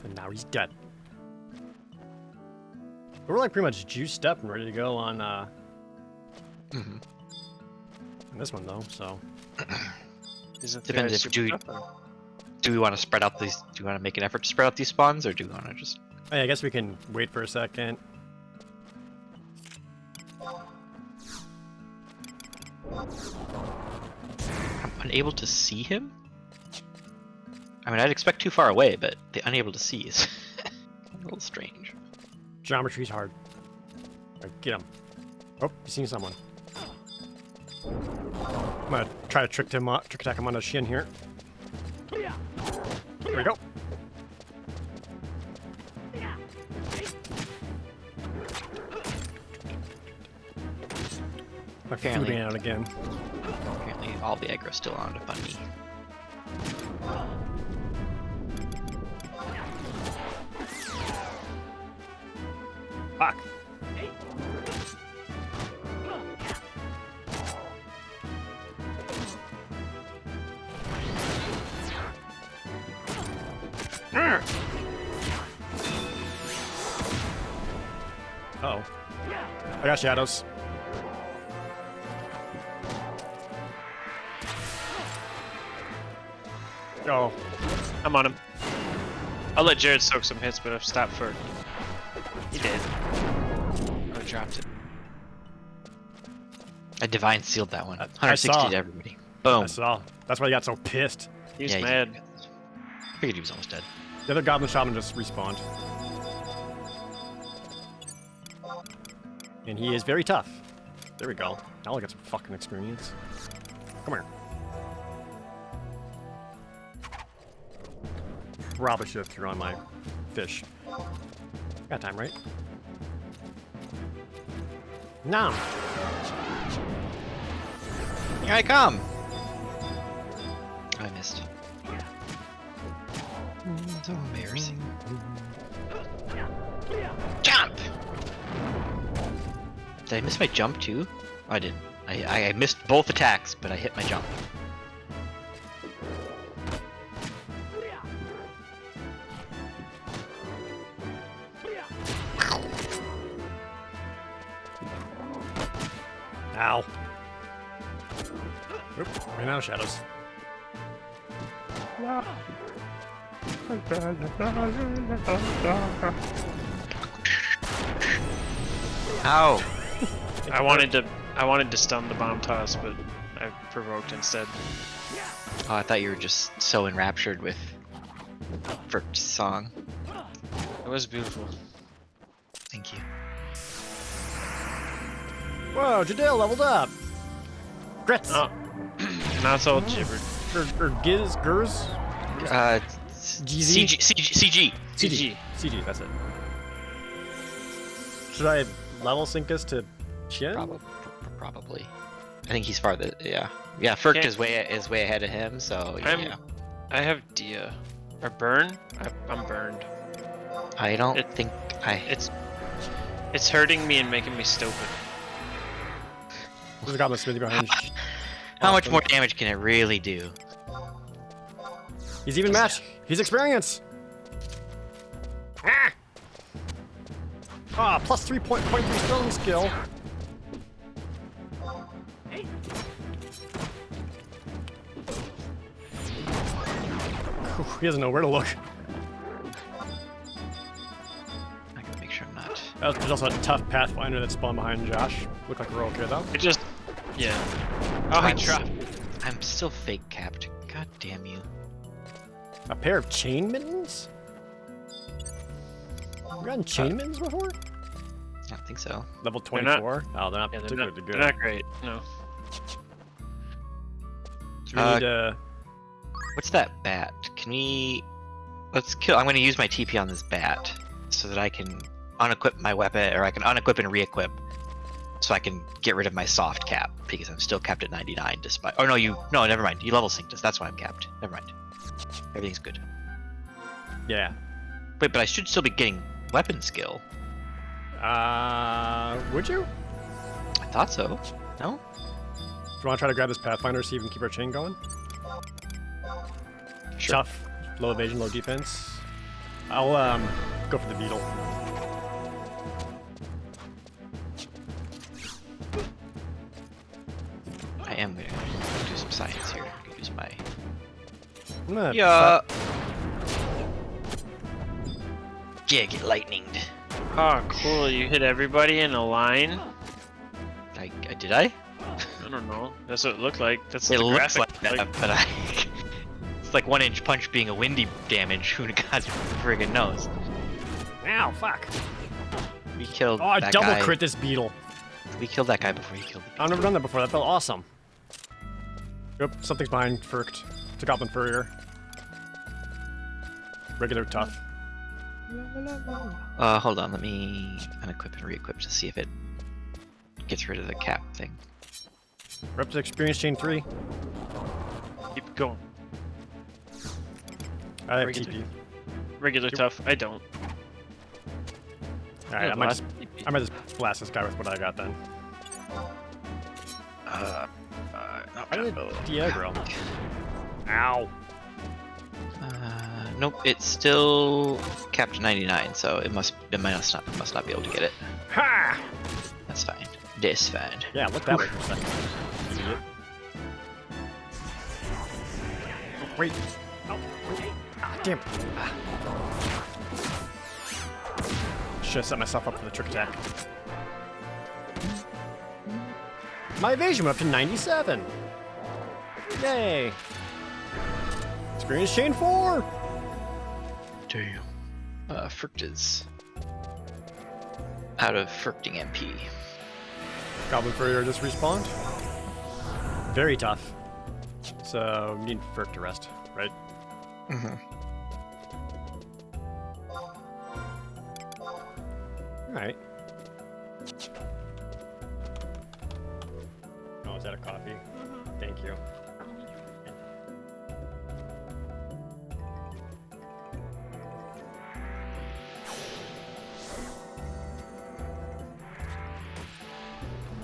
A: And now he's dead. We're like pretty much juiced up and ready to go on on this one though, so.
D: Depends if do we want to spread out these? Do we want to make an effort to spread out these spawns, or do we want to just?
A: Hey, I guess we can wait for a second.
D: I'm unable to see him. I mean, I'd expect too far away, but the unable to see is a little strange.
A: Geometry's hard. Alright, get him. Oh, you seen someone. I'm gonna try to trick attack him on the shin here. There we go. My food
D: Apparently-
A: ran out again.
D: Apparently, all the aggro's still on to Bunny.
A: Fuck. Uh-oh. I got shadows. Oh.
C: I'm on him. I'll let Jared soak some hits, but I've stopped for. He did. Oh, dropped it.
D: I divine sealed that one.
A: I
D: 160
A: saw.
D: to everybody. Boom.
A: I saw. That's why he got so pissed.
C: He's
D: Yeah,
C: mad.
D: I figured he was almost dead.
A: The other Goblin Shaman just respawned. And he is very tough. There we go. Now I'll get some fucking experience. Come here. Probably should have threw on my fish. Got time, right? No.
D: Here I come! I missed. So embarrassing. Jump! Did I miss my jump too? Oh, I didn't. I missed both attacks, but I hit my jump.
A: Ow. Oop, ran out of shadows.
D: Ow!
C: I wanted to stun the bomb toss, but I provoked instead.
D: Oh, I thought you were just so enraptured with Frick's song.
C: It was beautiful.
D: Thank you.
A: Whoa, Jadale leveled up. Grits.
C: Oh, now it's all gibbered.
A: Or Giz, Gers?
D: CG.
C: CG.
A: CG, that's it. Should I level sync us to Chin?
D: Probably. I think he's farther. Yeah. Yeah. Frick
C: Okay.
D: is way ahead of him. So yeah.
C: I have Dia. Or burn? I'm burned.
D: I don't
C: It-
D: think I.
C: It's hurting me and making me stupid.
A: There's a Goblin Smithy behind.
D: How much more damage can it really do?
A: He's even match. He's experience. Ah! Ah, plus 3.3 spelling skill. He doesn't know where to look.
D: I gotta make sure I'm not.
A: There's also a tough Pathfinder that spawned behind Josh. Look like we're okay though.
C: It just, yeah. Oh, I
D: I'm
C: dropped.
D: I'm still fake capped. God damn you.
A: A pair of chain mittens? You gotten chain mittens before?
D: I don't think so.
A: Level
C: They're not-
A: 24? Oh, they're not
C: Yeah,
A: particularly
C: they're
A: good.
C: not great. No.
A: So we need to...
D: What's that bat? Can we? Let's kill. I'm gonna use my TP on this bat so that I can unequip my weapon, or I can unequip and re-equip, so I can get rid of my soft cap because I'm still capped at 99 despite. Oh no, no, never mind. You level synced us. That's why I'm capped. Never mind. Everything's good.
A: Yeah.
D: Wait, but I should still be getting weapon skill.
A: Would you?
D: I thought so. No?
A: you want to try to grab this Pathfinder, see if we can keep our chain going?
D: Sure.
A: Tough, low evasion, low defense. I'll go for the beetle.
D: I am gonna do some science here. I'm gonna use my.
A: I'm gonna
D: Yeah. Yeah, get lightninged.
C: Oh, cool! You hit everybody in a line.
D: Did I?
C: I don't know. That's what it looked like. That's
D: It
C: what the
D: looks
C: graphic
D: like that, but it's like 1-inch punch being a windy damage. Who god friggin' knows?
A: Ow, fuck.
D: We killed.
A: Oh, I
D: that
A: double
D: guy.
A: crit this beetle.
D: We killed that guy before he killed me.
A: I've never done that before. That felt awesome. Yep, something's behind Firkt. It's a Goblin Furrier. Regular tough.
D: Hold on. Let me unequip and re-equip to see if it gets rid of the cap thing.
A: We're up to experience chain 3.
C: Keep going.
A: I have
C: Regular.
A: TP.
C: Regular tough. I don't.
A: Alright, I might just blast this guy with what I got then. I did Diagro. Ow.
D: Nope. It's still capped to 99, so it must not be able to get it.
A: Ha!
D: That's fine. This fine.
A: Yeah, look that way for a second. Idiot. Oh, wait. Oh, wait. Ah, damn. Ah. Should have set myself up for the trick attack. My evasion went up to 97. Yay. Experience chain 4.
D: Damn. Firkt is out of Firkting MP.
A: Goblin Furrier just respawned. Very tough. So, we need Firk to rest, right?
D: Mm-hmm.
A: Alright. Oh, is that a coffee? Thank you.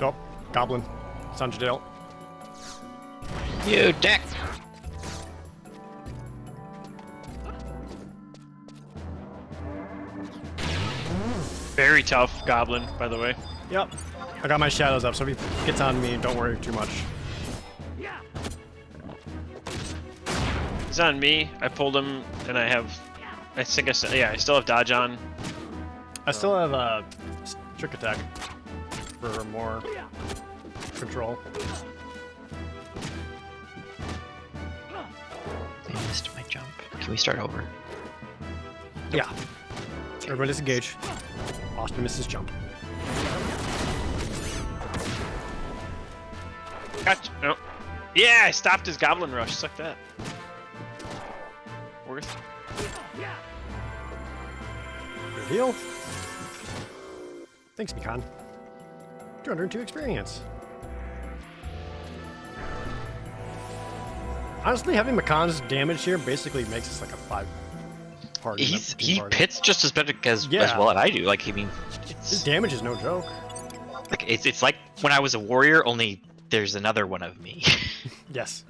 A: Oh, Goblin. Sanjadale.
D: You dick!
C: Very tough goblin, by the way.
A: Yep. I got my shadows up, so if he gets on me, don't worry too much.
C: He's on me. I pulled him, and I think I still have dodge on.
A: I still have a trick attack for more control.
D: I missed my jump. Can we start over?
A: Yeah. Everybody disengage. Austin misses jump.
C: Gotcha. No. Yeah, I stopped his goblin rush. Suck that. Worth.
A: Good heal. Thanks, Mikan. 202 experience. Honestly, having Mikan's damage here basically makes us like a 5 party.
D: He pits just as better as
A: Yeah.
D: well as I do. Like, I mean,
A: His
D: it's
A: damage is no joke.
D: like it's like when I was a warrior, only there's another one of me.
A: Yes.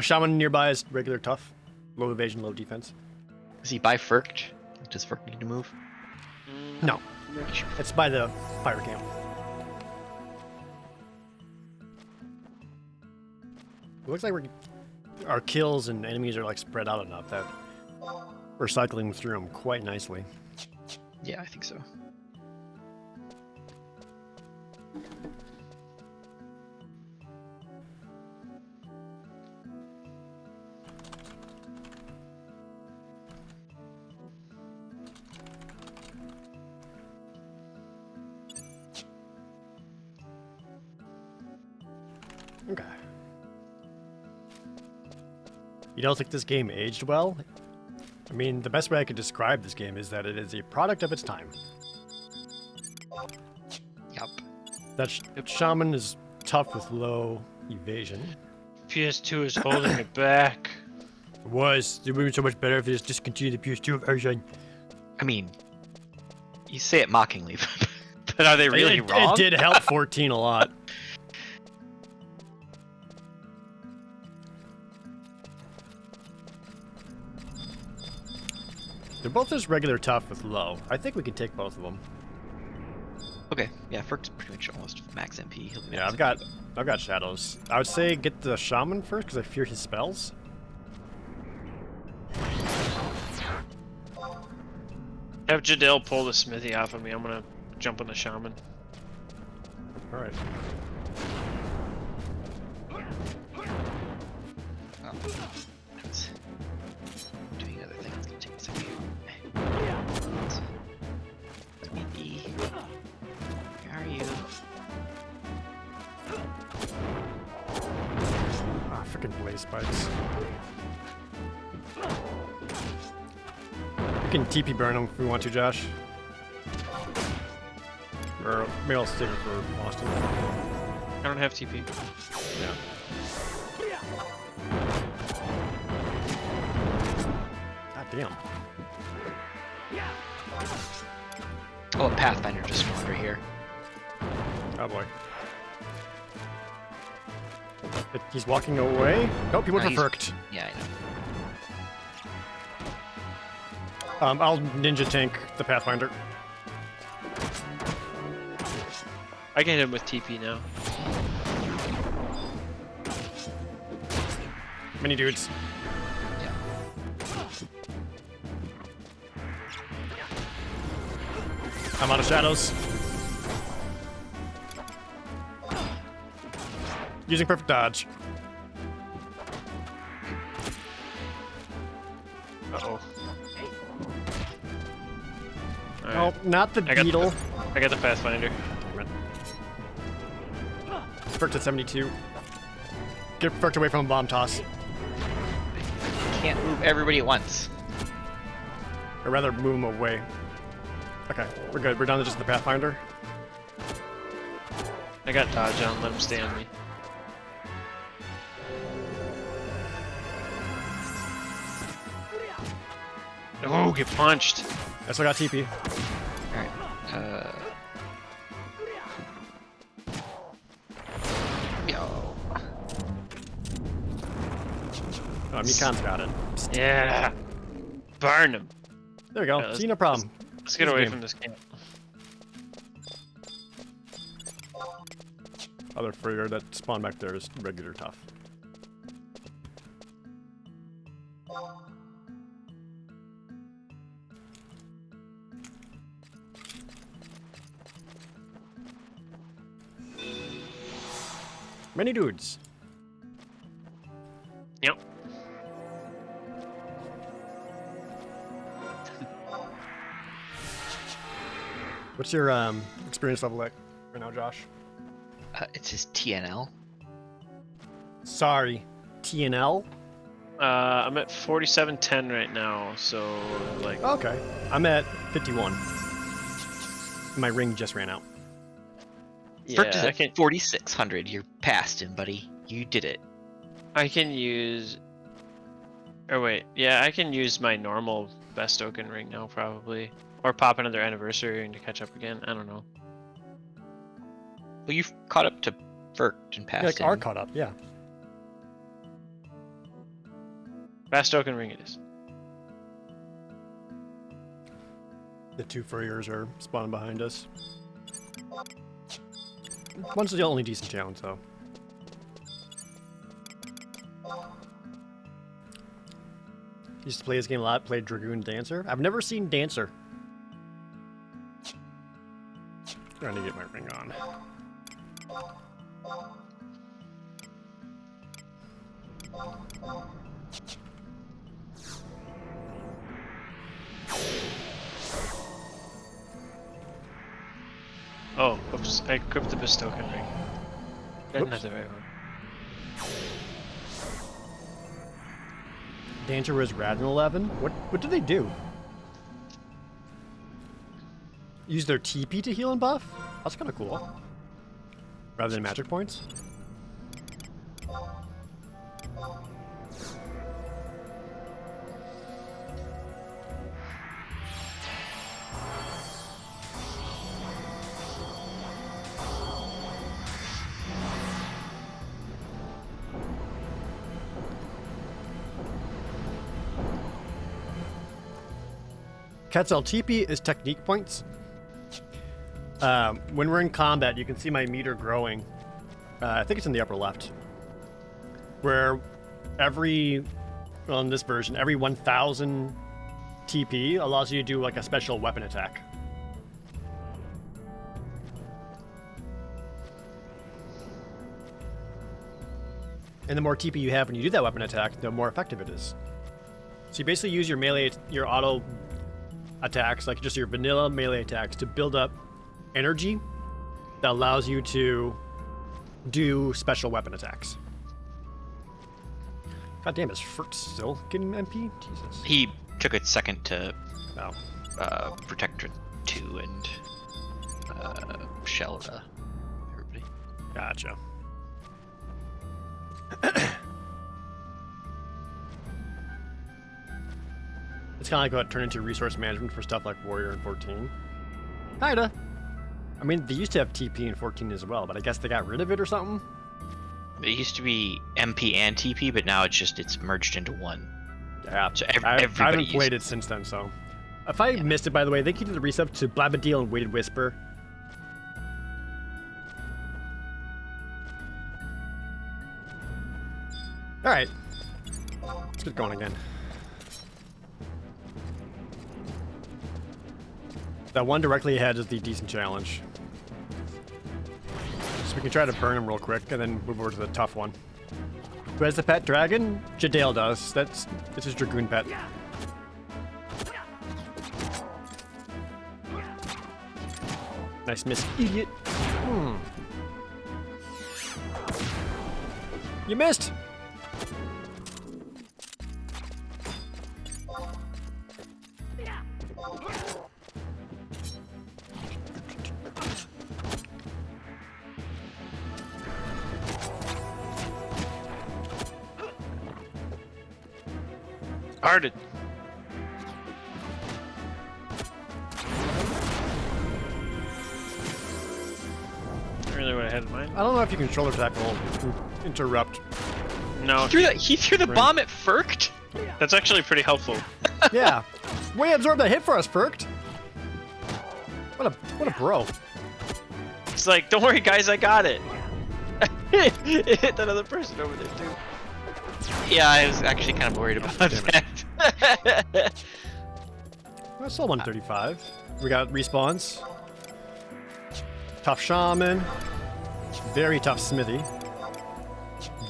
A: Shaman nearby is regular tough. Low evasion, low defense.
D: Is he by Firkt? Does Firkt need to move?
A: No. It's by the fire camp. It looks like our kills and enemies are like spread out enough that we're cycling through them quite nicely.
D: Yeah, I think so.
A: Okay. You don't think this game aged well? I mean, the best way I could describe this game is that it is a product of its time.
D: Yup.
A: That Shaman is tough with low evasion.
C: PS2 is holding it back.
A: It would have been so much better if they just discontinued the PS2 version.
D: I mean, you say it mockingly, but are they really wrong?
A: It did help 14 a lot. They're both just regular tough with low. I think we can take both of them.
D: Okay, yeah, Ferk's pretty much almost max MP. He'll be
A: Yeah,
D: max
A: I've got shadows. I would say get the shaman first because I fear his spells.
C: Have Jadil pull the smithy off of me. I'm gonna jump on the shaman.
A: All right.
D: Oh. It's doing other things. It's gonna take a second. Maybe. Where are you?
A: Ah, freaking blaze spikes. We can TP burn them if we want to, Josh. Or maybe I'll save it for Austin.
C: I don't have TP.
A: Yeah. God damn.
D: Oh, a Pathfinder just spawned right here.
A: Oh boy. He's walking away. Nope, he went
D: No,
A: for Ferked.
D: Yeah, I know.
A: I'll ninja tank the Pathfinder.
C: I can hit him with TP now.
A: Many dudes.
D: Yeah.
A: I'm out of shadows. Using perfect dodge.
C: Uh-oh.
A: Oh, not the beetle.
C: I got the Pathfinder.
A: Ferked at 72. Get Ferked away from a bomb toss.
D: Can't move everybody at once.
A: Or rather, move him away. Okay, we're good. We're down to just the Pathfinder.
C: I got dodge on. Let him stay on me. Oh, get punched.
A: I still got TP.
D: Alright. Yo.
A: Oh, Mikan's got it.
C: Yeah. Burn him.
A: There we go.
C: Yeah,
A: See, no problem.
C: Let's get
A: Easy
C: away
A: game.
C: from this camp.
A: Other furrier that spawned back there is regular tough. Many dudes.
C: Yep.
A: What's your experience level like right now, Josh?
D: It's his TNL.
A: Sorry, TNL?
C: I'm at 4710 right now, so like
A: Okay, I'm at 51. My ring just ran out.
D: Ferk is
C: I
D: at
C: can
D: 4600. You're past him, buddy. You did it.
C: I can use. Or wait, yeah, I can use my normal best token ring now probably, or pop another anniversary ring to catch up again. I don't know.
D: Well, you've caught up to Ferk and passed
A: Like
D: him.
A: are caught up, yeah.
C: Best token ring it is.
A: The two furriers are spawning behind us. One's the only decent challenge, though. Used to play this game a lot, played Dragoon Dancer. I've never seen Dancer. Trying to get my ring on.
C: Oh, oops! I equipped the best token ring. Didn't have
A: Whoops.
C: the right one.
A: Dancer was Radin 11? What do they do? Use their TP to heal and buff? That's kind of cool. Rather than magic points? Quetzal TP is technique points. When we're in combat, you can see my meter growing. I think it's in the upper left. Where well, in this version, every 1,000 TP allows you to do like a special weapon attack. And the more TP you have when you do that weapon attack, the more effective it is. So you basically use your melee, your auto attacks, like just your vanilla melee attacks, to build up energy that allows you to do special weapon attacks. God damn, is Furt still getting MP? Jesus.
D: He took a second to
A: Oh.
D: Protector 2 and Shell everybody.
A: Gotcha. It's kind of like what turned into resource management for stuff like Warrior in 14. Kinda. I mean, they used to have TP in 14 as well, but I guess they got rid of it or something.
D: It used to be MP and TP, but now it's merged into one.
A: Yeah,
D: So
A: I
D: everybody
A: haven't
D: uses
A: played it since then, so. If I missed it, by the way, thank you to the resub to Blabadil and Weighted Whisper. Alright. Let's get going again. That one directly ahead is the decent challenge. So we can try to burn him real quick and then move over to the tough one. Who has the pet dragon? Jadale does. This is Dragoon pet. Nice miss, idiot. You missed!
C: Hearted. I really would have had in mind.
A: I don't know if your controller attack will interrupt.
C: No,
D: He threw the bomb at Furkt?
C: that's actually pretty helpful.
A: Yeah. Way absorb that hit for us, Furkt. What a bro.
C: It's like, don't worry, guys, I got it. It hit that other person over there too.
D: Yeah, I was actually kind of worried about that.
A: That's still 135. We got respawns. Tough shaman. Very tough smithy.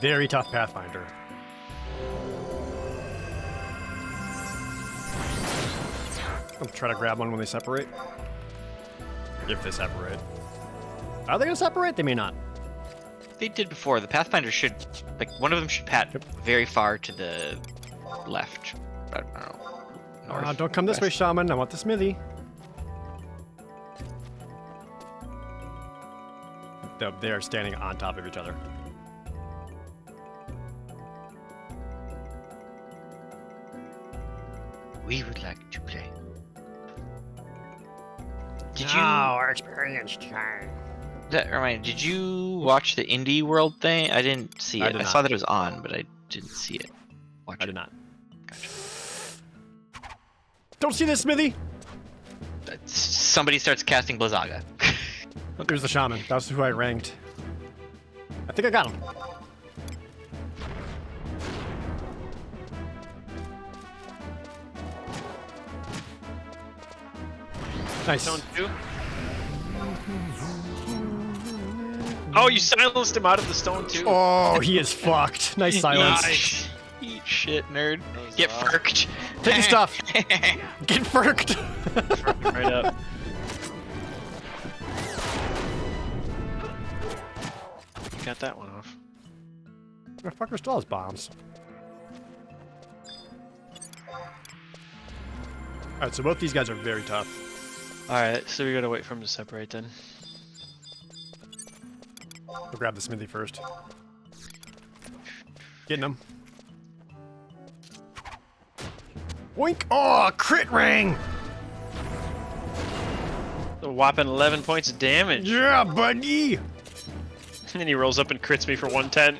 A: Very tough pathfinder. I'm trying to grab one when they separate. If they separate. Are they gonna separate? They may not.
D: They did before. The Pathfinder should, like, one of them should pat very far to the left. I don't know. North,
A: Don't come this way,
D: west.
A: shaman. I want the smithy. They are standing on top of each other.
D: We would like to play.
A: Our experience time.
D: That remind? Did you watch the Indie World thing? I didn't see
A: I
D: it.
A: did
D: I
A: not.
D: saw that it was on, but I didn't see it. Watch
A: I
D: it.
A: did not.
D: Gotcha.
A: Don't see this, Smithy!
D: Somebody starts casting Blizzaga.
A: There's the shaman. That's who I ranked. I think I got him. Nice.
C: Stone 2. Oh, you silenced him out of the stone too.
A: Oh, he is fucked. Nice silence.
C: Nice.
D: Eat shit, nerd.
C: was
D: Get
C: awesome.
D: furked.
A: Take your stuff. Get furked.
C: Right up. Got that one off.
A: The fucker still has bombs. Alright, so both these guys are very tough.
C: Alright, so we gotta wait for him to separate then.
A: We'll grab the smithy first. Getting him. Wink! Oh, crit ring!
C: A whopping 11 points of damage.
A: Yeah, buddy!
C: And then he rolls up and crits me for 110.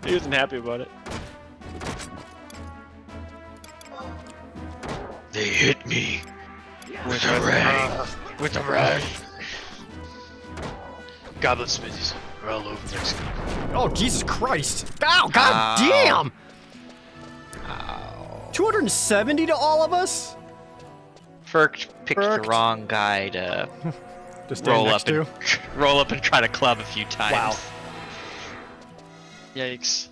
C: He wasn't happy about it.
D: They hit me
C: With
D: a ray.
C: With a ray. Goblet smithies are all over Mexico.
A: Oh, Jesus Christ. Ow, god
D: Ow.
A: damn!
D: Ow.
A: 270 to all of us?
D: Ferk picked the
A: Ferked.
D: wrong guy to
A: To stand next to.
D: roll up and try to club a few times.
A: Wow.
C: Yikes.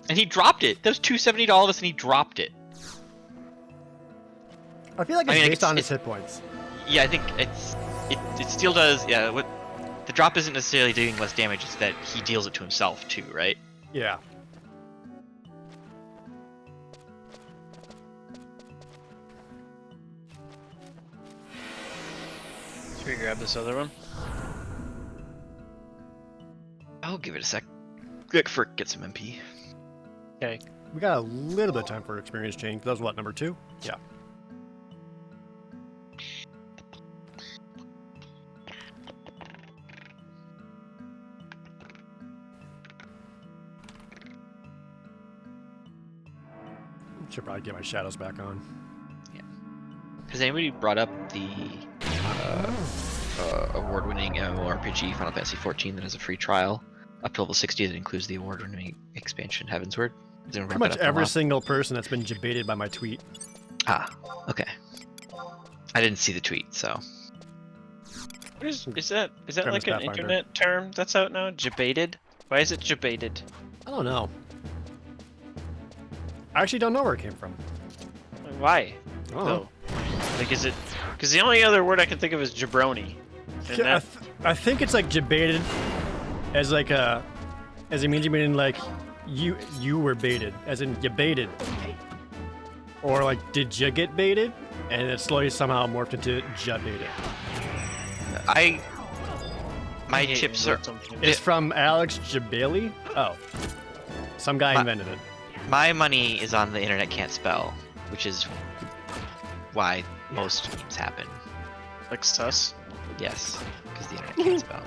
D: And he dropped it. That was 270 to all of us, and he dropped it.
A: I feel like it's
D: I mean,
A: based on his
D: it's-
A: hit points.
D: Yeah, I think it still does. Yeah, what the drop isn't necessarily doing less damage; it's that he deals it to himself too, right?
A: Yeah.
C: Should we grab this other one?
D: I'll give it a sec. Quick for get some MP.
C: Okay.
A: We got a little bit of time for experience change. That was what, number 2? Yeah. Should probably get my shadows back on.
D: Has anybody brought up the award-winning MMORPG Final Fantasy XIV that has a free trial up to level 60 that includes the award-winning expansion Heavensward? Has anyone
A: Pretty
D: brought
A: much
D: that up in a
A: every
D: while?
A: single person that's been debated by my tweet.
D: Ah, okay. I didn't see the tweet, so
C: What is that? Is that
A: Premise
C: like an
A: Pathfinder.
C: internet term that's out now? Debated? Why is it debated?
A: I don't know. I actually don't know where it came from.
C: Why?
A: I don't know.
C: Though? Like, is it? Because the only other word I can think of is jabroni. And
A: Yeah,
C: that,
A: I think it's like debated as like a, as it means you mean like you were baited, as in you baited, or like did you get baited, and it slowly somehow morphed into ja baited.
D: my chips are
A: It's from Alex Jabali. Oh, some guy invented it.
D: my money is on the internet can't spell, which is why most memes happen.
C: like sus.
D: Yes, because the internet can't spell.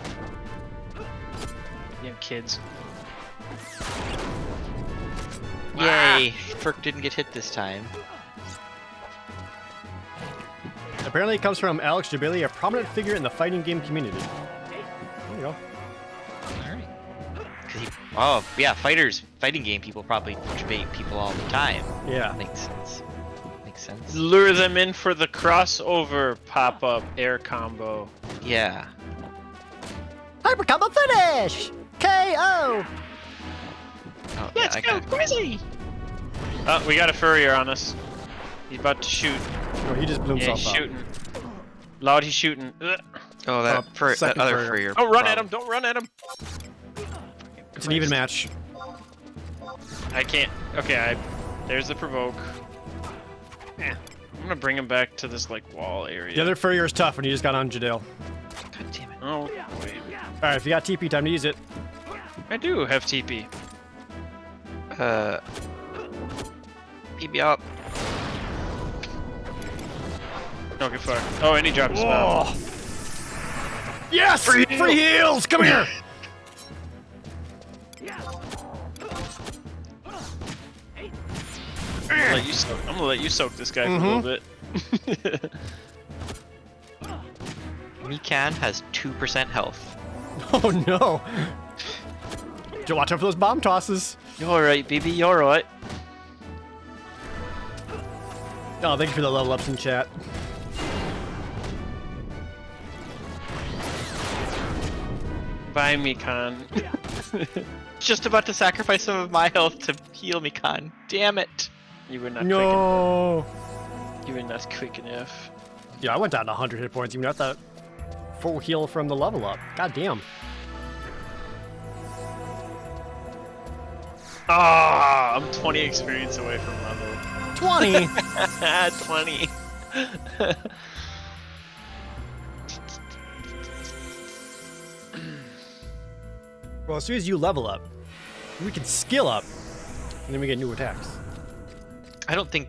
C: You know, kids.
D: Yay! Ferk didn't get hit this time.
A: Apparently, it comes from Alex Jabali, a prominent figure in the fighting game community. There you go.
D: Alright. Oh, yeah, fighting game people probably debate people all the time.
A: Yeah.
D: Makes sense. Makes sense.
C: Lure them in for the crossover pop-up air combo.
D: Yeah.
A: Hyper combo finish! KO!
D: Oh,
C: Let's
D: yeah,
C: go, Grizzly! Oh, we got a furrier on us. He's about to shoot.
A: Oh, he just blew
C: Yeah,
A: himself
C: he's
A: up.
C: shooting. Loud, he's shooting. Ugh.
D: Oh, that that
A: second
D: other
A: furrier.
D: furrier.
C: Don't run at him! Don't run at him!
A: It's an even match.
C: I can't. Okay, there's the provoke. I'm gonna bring him back to this like wall area.
A: The other furrier is tough when you just got on Jadale.
D: God damn it.
C: Oh wait,
A: Alright, if you got TP, time to use it.
C: I do have TP.
D: Beat me up.
C: Okay, fuck. Oh, and he dropped his spell.
A: Oh. Yes! Free heals! Come here!
C: I'm gonna let you soak this guy for a little bit.
D: Mikan has 2% health.
A: Oh no! Just watch out for those bomb tosses.
C: You alright, baby? You alright?
A: Oh, thank you for the level ups in chat.
C: Bye, Mikan.
D: Just about to sacrifice some of my health to heal Mikan. Damn it.
C: You were not
A: No!
C: quick. You were not quick enough.
A: Yeah, I went down to 100 hit points even without that full heal from the level up. God damn.
C: Ah, I'm 20 experience away from level.
A: 20!
C: 20.
A: Well, as soon as you level up, we can skill up, and then we get new attacks.
D: I don't think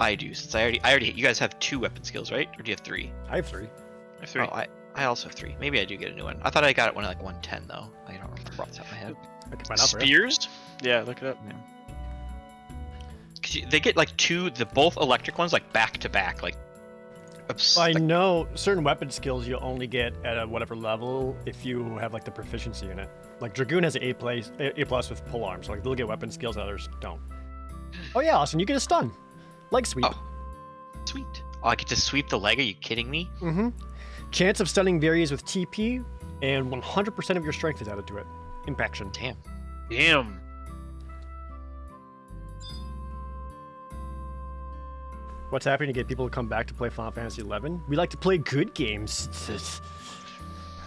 D: I do, since I already you guys have 2 weapon skills, right? Or do you have 3?
A: I have 3.
C: I have 3.
D: Oh, I also have 3. Maybe I do get a new one. I thought I got it when like 110 though. I don't remember off the top of my head.
A: I can find out for you.
C: Spears? Yeah, look it up.
D: Because they get like both electric ones like back to back, like.
A: I know certain weapon skills you'll only get at a whatever level if you have like the proficiency in it. Like Dragoon has an A plus with pull arms, so like they'll get weapon skills others don't. Oh yeah, Austin, you get a stun, leg sweep.
D: Oh, sweet. Oh, I get to sweep the leg. Are you kidding me?
A: Mm-hmm. Chance of stunning varies with TP, and 100% of your strength is added to it. Impaction.
D: Damn.
C: Damn.
A: What's happening to get people to come back to play Final Fantasy XI? We like to play good games.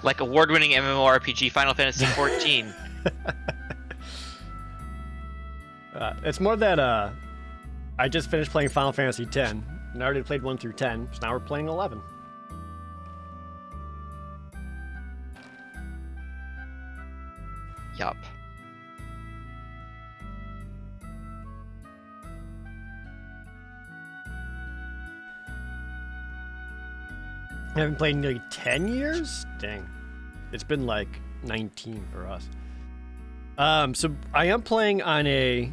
D: Like award-winning MMORPG Final Fantasy XIV.
A: It's more that I just finished playing Final Fantasy X, and I already played 1 through 10, so now we're playing 11.
D: Yup.
A: I haven't played in nearly 10 years? Dang. It's been like 19 for us. So I am playing on a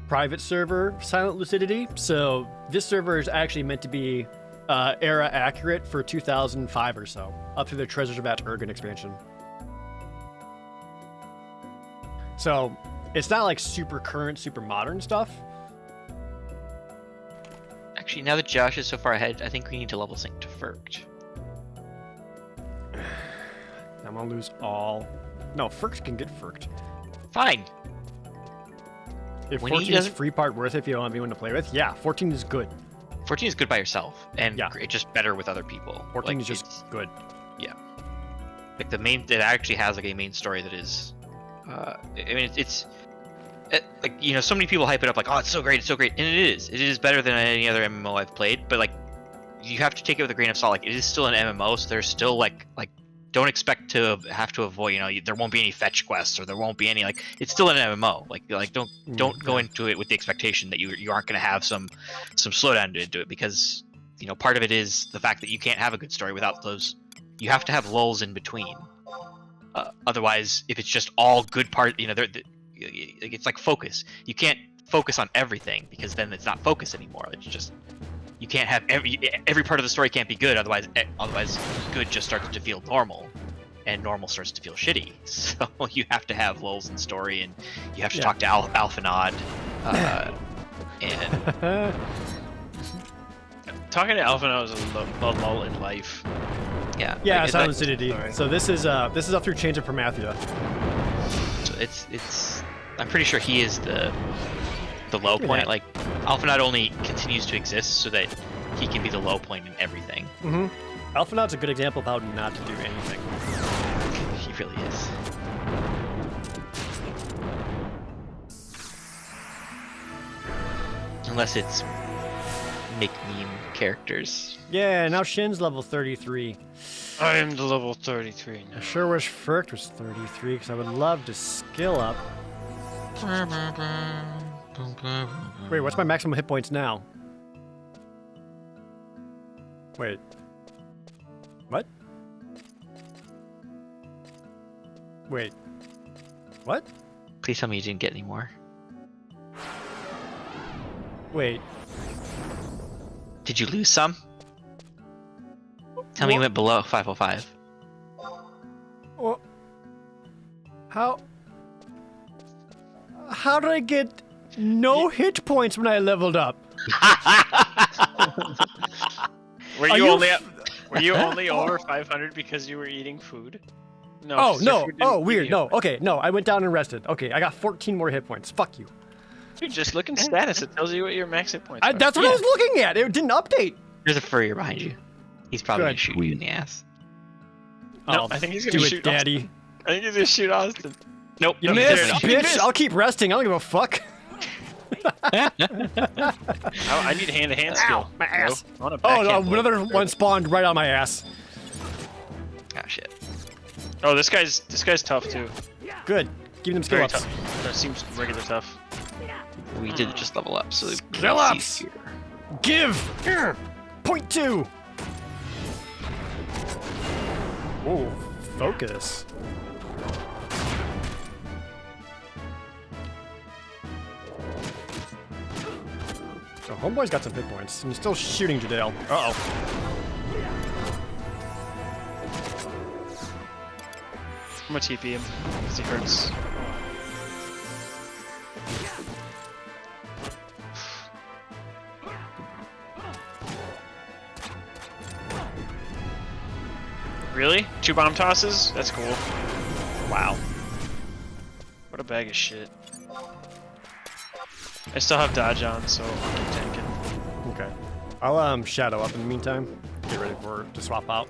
A: private server, Silent Lucidity. So this server is actually meant to be era accurate for 2005 or so, up to the Treasures of Vat Urgen expansion. So it's not like super current, super modern stuff.
D: Actually, now that Josh is so far ahead, I think we need to level sync to Fergt.
A: I'm gonna lose all. No, Fergt can get Fergt.
D: Fine.
A: If
D: When
A: 14 is free part worth it if you don't have anyone to play with, yeah, 14 is good.
D: 14 is good by yourself, and
A: Yeah.
D: it's just better with other people.
A: 14
D: Like,
A: is just
D: it's-
A: good.
D: Yeah. Like the main, it actually has like a main story that is, I mean, it's like, you know, so many people hype it up like, oh, it's so great, and it is. It is better than any other MMO I've played, but like, you have to take it with a grain of salt. Like, it is still an MMO, so there's still like don't expect to have to avoid, you know, there won't be any fetch quests or there won't be any, like, it's still an MMO. Like don't go into it with the expectation that you aren't going to have some slowdown into it, because, you know, part of it is the fact that you can't have a good story without those. You have to have lulls in between. Otherwise, if it's just all good part, you know, it's like focus. You can't focus on everything, because then it's not focus anymore. It's just, you can't have every part of the story can't be good. Otherwise good just starts to feel normal, and normal starts to feel shitty. So you have to have lulls in story, and you have to talk to Alphanod, and
C: Talking to Alphanod is a lull in life.
D: yeah.
A: Yeah,
D: like,
A: Silent Lucidity. So this is up through Chains of Promathia.
D: So it's I'm pretty sure he is the low point. Like, Alphanod only continues to exist so that he can be the low point in everything.
A: Mm-hmm. Alphanod's a good example of how not to do anything.
D: He really is. Unless it's make meme characters.
A: Yeah, now Shin's level 33.
C: I am the level 33 now.
A: I sure wish Fergt was 33, because I would love to skill up. Wait, what's my maximum hit points now? Wait. What? Wait. What?
D: Please tell me you didn't get any more.
A: Wait.
D: Did you lose some? Tell me you went below 505.
A: Well, how did I get no hit points when I leveled up?
C: Were you only over 500 because you were eating food? No.
A: Oh,
C: 'cause
A: no.
C: your food didn't
A: Oh,
C: give
A: weird.
C: you-
A: No. Okay, no. I went down and rested. Okay, I got 14 more hit points. Fuck you.
C: Dude, just look in status. It tells you what your max hit points are.
A: That's what I was looking at. It didn't update.
D: There's a furrier behind you. He's probably gonna
A: Good.
D: shoot you in the ass.
C: No,
A: Oh,
C: I think he's gonna
A: do
C: shoot
A: it, Daddy.
C: I think he's gonna shoot Austin. Nope.
A: You
C: no,
A: missed,
C: there-
A: bitch. I'll keep resting. I don't give a fuck.
C: I need hand-to-hand skill.
A: Ow, my ass.
C: I want a
A: Oh, no,
C: backhand blow.
A: another one spawned right on my ass.
D: Ah, shit.
C: Oh, this guy's tough too.
A: Good. Give them skill
C: Very
A: ups.
C: tough. That seems regular tough.
D: We did just level up, so
A: Skill
D: it's
A: ups.
D: easier.
A: Give. Point 2. Oh, focus. So Homeboy's got some hit points, and he's still shooting Jadale. Uh-oh.
C: I'm gonna TP him, because he hurts. Really? 2 bomb tosses? That's cool. Wow. What a bag of shit. I still have dodge on, so I'll keep tanking.
A: Okay. I'll shadow up in the meantime. Get ready for to swap out.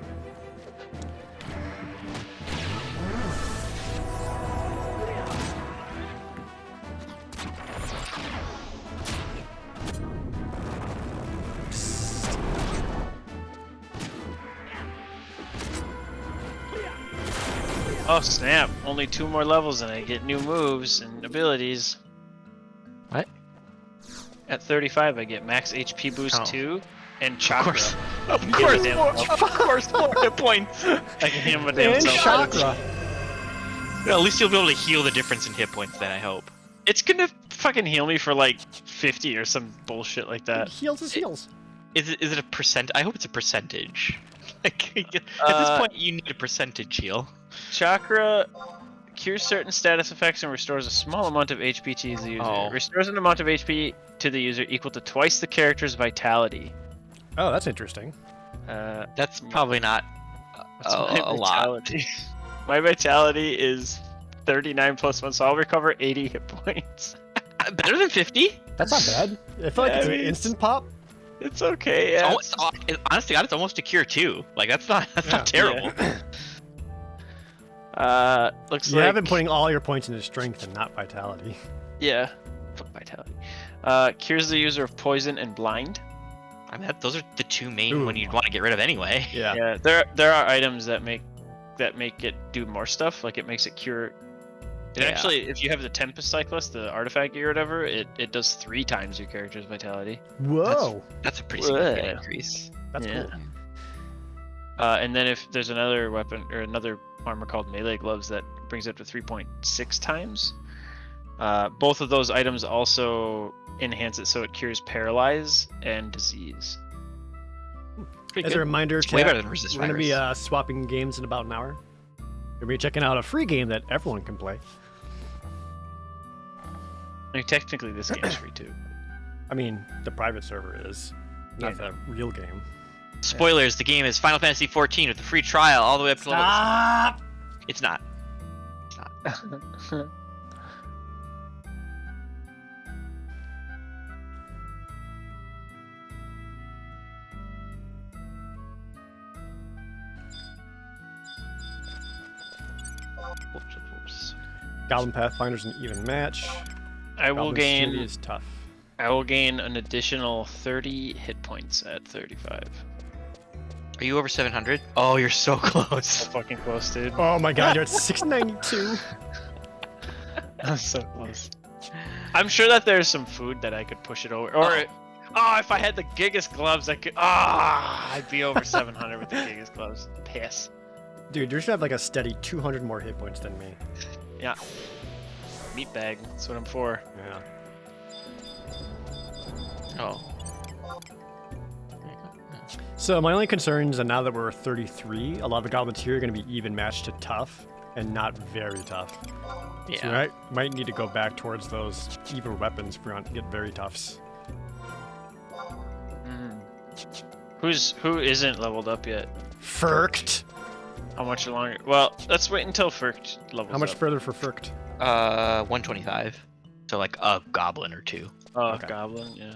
C: Oh snap! Only 2 more levels and I get new moves and abilities.
D: What?
C: At 35 I get max HP boost 2 and chakra.
D: Of course, more hit points.
C: I can heal my damn
A: And
C: self.
A: chakra.
D: Well, at least you'll be able to heal the difference in hit points then, I hope.
C: It's gonna fucking heal me for like 50 or some bullshit like that.
A: Heals his heals.
D: Is it a percent? I hope it's a percentage. Like, at this point, you need a percentage heal.
C: Chakra cures certain status effects and restores a small amount of HP to the user.
D: Oh.
C: Restores an amount of HP to the user equal to twice the character's vitality.
A: Oh, that's interesting.
D: That's probably not
C: What's my
D: a lot.
C: vitality? My vitality is 39 plus 1, so I'll recover 80 hit points.
D: Better than 50?
A: That's not bad. I feel like
C: Yeah,
A: it's
C: I
A: an
C: mean,
A: instant pop.
C: It's okay. Yeah,
D: Honestly, God, it's almost a cure too. Like that's not terrible.
C: looks
A: You
C: like
A: have been putting all your points into strength and not vitality.
C: yeah, fuck vitality. Cures the user of poison and blind.
D: I mean, those are the 2 main
A: Ooh.
D: one you'd want to get rid of anyway.
A: Yeah.
C: Yeah, there are items that make it do more stuff. Like it makes it cure. It
D: Yeah.
C: actually, if you have the Tempest Cyclist, the artifact gear or whatever, it does 3 times your character's vitality.
A: Whoa.
D: That's a pretty significant
C: Whoa.
D: increase.
A: That's
C: Yeah.
A: cool.
C: And then if there's another weapon or another armor called melee gloves that brings it up to 3.6 times. Both of those items also enhance it so it cures paralyze and disease. Pretty
A: As
C: good.
A: a reminder,
D: It's way
A: chat,
D: better than resist
A: we're going to
D: virus.
A: be swapping games in about an hour. We're going to be checking out a free game that everyone can play.
C: I mean, technically this game's free too.
A: I mean, the private server is, not
C: Yeah.
A: the real game.
D: Spoilers: the game is Final Fantasy XIV with a free trial all the way up to level.
A: Stop!
D: It's not. Whoops.
A: Goblin Pathfinder's an even match.
C: I will
A: Goblin
C: gain
A: City is tough.
C: I will gain an additional 30 hit points at 35.
D: Are you over 700? Oh, you're so close.
C: So fucking close, dude.
A: Oh my god, you're at 692.
C: I'm so close. I'm sure that there's some food that I could push it over. Or, if I had the Gigas gloves, I could. I'd be over 700 with the Gigas gloves. Piss.
A: Dude, you should have like a steady 200 more hit points than me.
C: Yeah. Meat bag. That's what I'm for.
A: Yeah.
D: Oh.
A: So my only concern is that now that we're 33, a lot of the goblins here are going to be even matched to tough and not very tough.
D: Yeah.
A: So I might need to go back towards those even weapons if we want to get very toughs.
C: Who isn't leveled up yet?
A: Furkt!
C: How much longer? Well, let's wait until Furkt levels
A: How much
C: up.
A: further for Furkt?
D: 125. So like a goblin or 2.
C: Oh,
A: Okay.
C: goblin, yeah.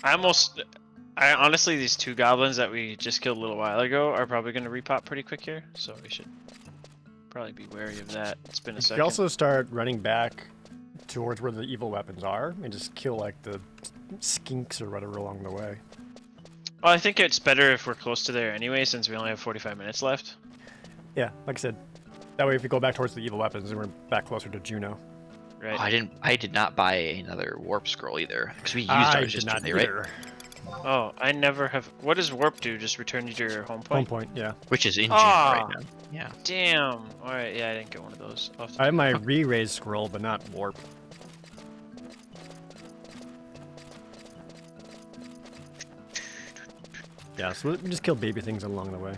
C: I honestly, these 2 goblins that we just killed a little while ago are probably going to repop pretty quick here, so we should probably be wary of that. It's been a
A: You
C: second.
A: can also start running back towards where the evil weapons are and just kill like the skinks or whatever along the way.
C: Well, I think it's better if we're close to there anyway, since we only have 45 minutes left.
A: Yeah, like I said, that way if we go back towards the evil weapons, then we're back closer to Juno.
C: Right.
D: Oh, I did not buy another warp scroll either because we used
A: I
D: ours
A: did not
D: yesterday, right?
A: either.
C: Oh, I never have. What does warp do? Just return you to your home point?
A: Home point, yeah.
D: Which is in June
C: Ah.
D: right now. Yeah.
C: Damn. All right. Yeah, I didn't get one of those. I'll have to
A: I have my re-raise scroll, but not warp. Yeah, so we just kill baby things along the way.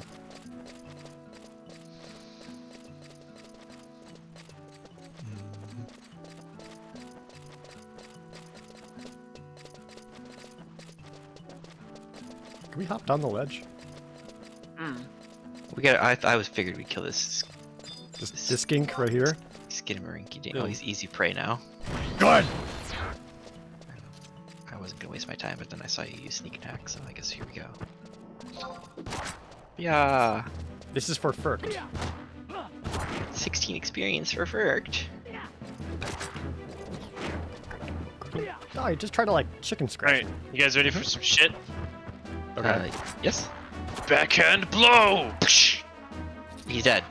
A: Can we hop down the ledge?
D: We got. I was figured we'd kill this
A: This skink right here?
D: Skidamarinky ding. Oh, he's easy prey now.
A: Good!
D: I wasn't gonna waste my time, but then I saw you use sneak attack, so I guess here we go. Yeah.
A: This is for Furkt.
D: 16 experience for Furkt.
A: Oh, you just try to like chicken scratch.
C: Alright, you guys ready for some shit?
A: Okay.
D: Yes.
C: Backhand blow!
D: He's dead.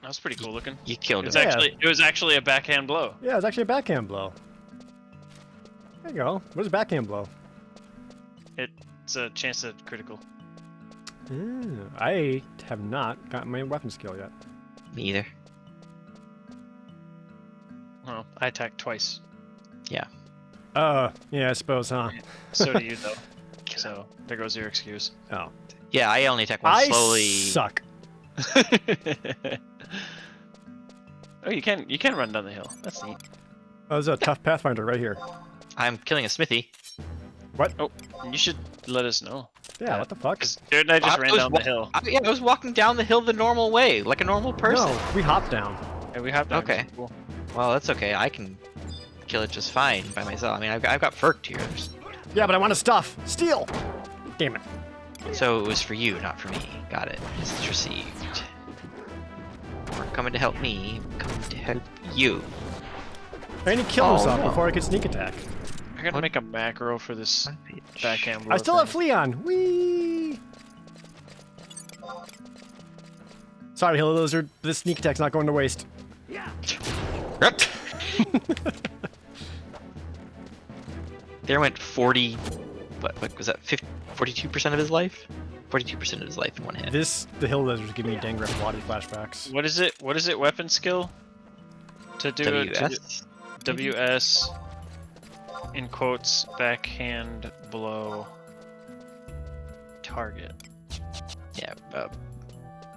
C: That was pretty cool looking.
D: You killed him.
C: It was actually a backhand blow.
A: Yeah, it's actually a backhand blow. There you go. What is backhand blow?
C: It's a chance at critical.
A: I have not gotten my weapon skill yet.
D: Me either.
C: Well, I attacked twice.
D: Yeah.
A: Yeah, I suppose, huh?
C: So do you though. So there goes your excuse.
A: Oh.
D: Yeah, I only attack one slowly.
A: I suck.
C: Oh, you can run down the hill. That's neat.
A: Oh, there's a tough Pathfinder right here.
D: I'm killing a smithy.
A: What?
C: Oh, you should let us know.
A: Yeah, what the fuck?
C: Because Jared and I just ran down the hill.
D: I was walking down the hill the normal way, like a normal person.
A: No, we hopped down.
C: And we hopped down.
D: Okay.
C: Cool.
D: Well, that's okay. I can kill it just fine by myself. I mean, I've got Furkt here.
A: Yeah, but I want to stuff. Steal! Damn it.
D: So it was for you, not for me. Got it. Message received. We're coming to help me. I'm coming to help you.
A: I need to kill himself
D: no.
A: before I can sneak attack.
C: I gotta make a macro for this backhand blow.
A: I still have
C: thing.
A: Fleon. Whee! Sorry, Hill Lizard. This sneak attack's not going to waste.
D: Yep. There went 40. What was that? 42% of his life? 42% of his life in one hit.
A: The Hill Lizard's giving me Dangraf body flashbacks.
C: What is it? What is it? Weapon skill? To do it.
D: WS?
C: WS. In quotes, backhand blow. Target.
D: Yeah.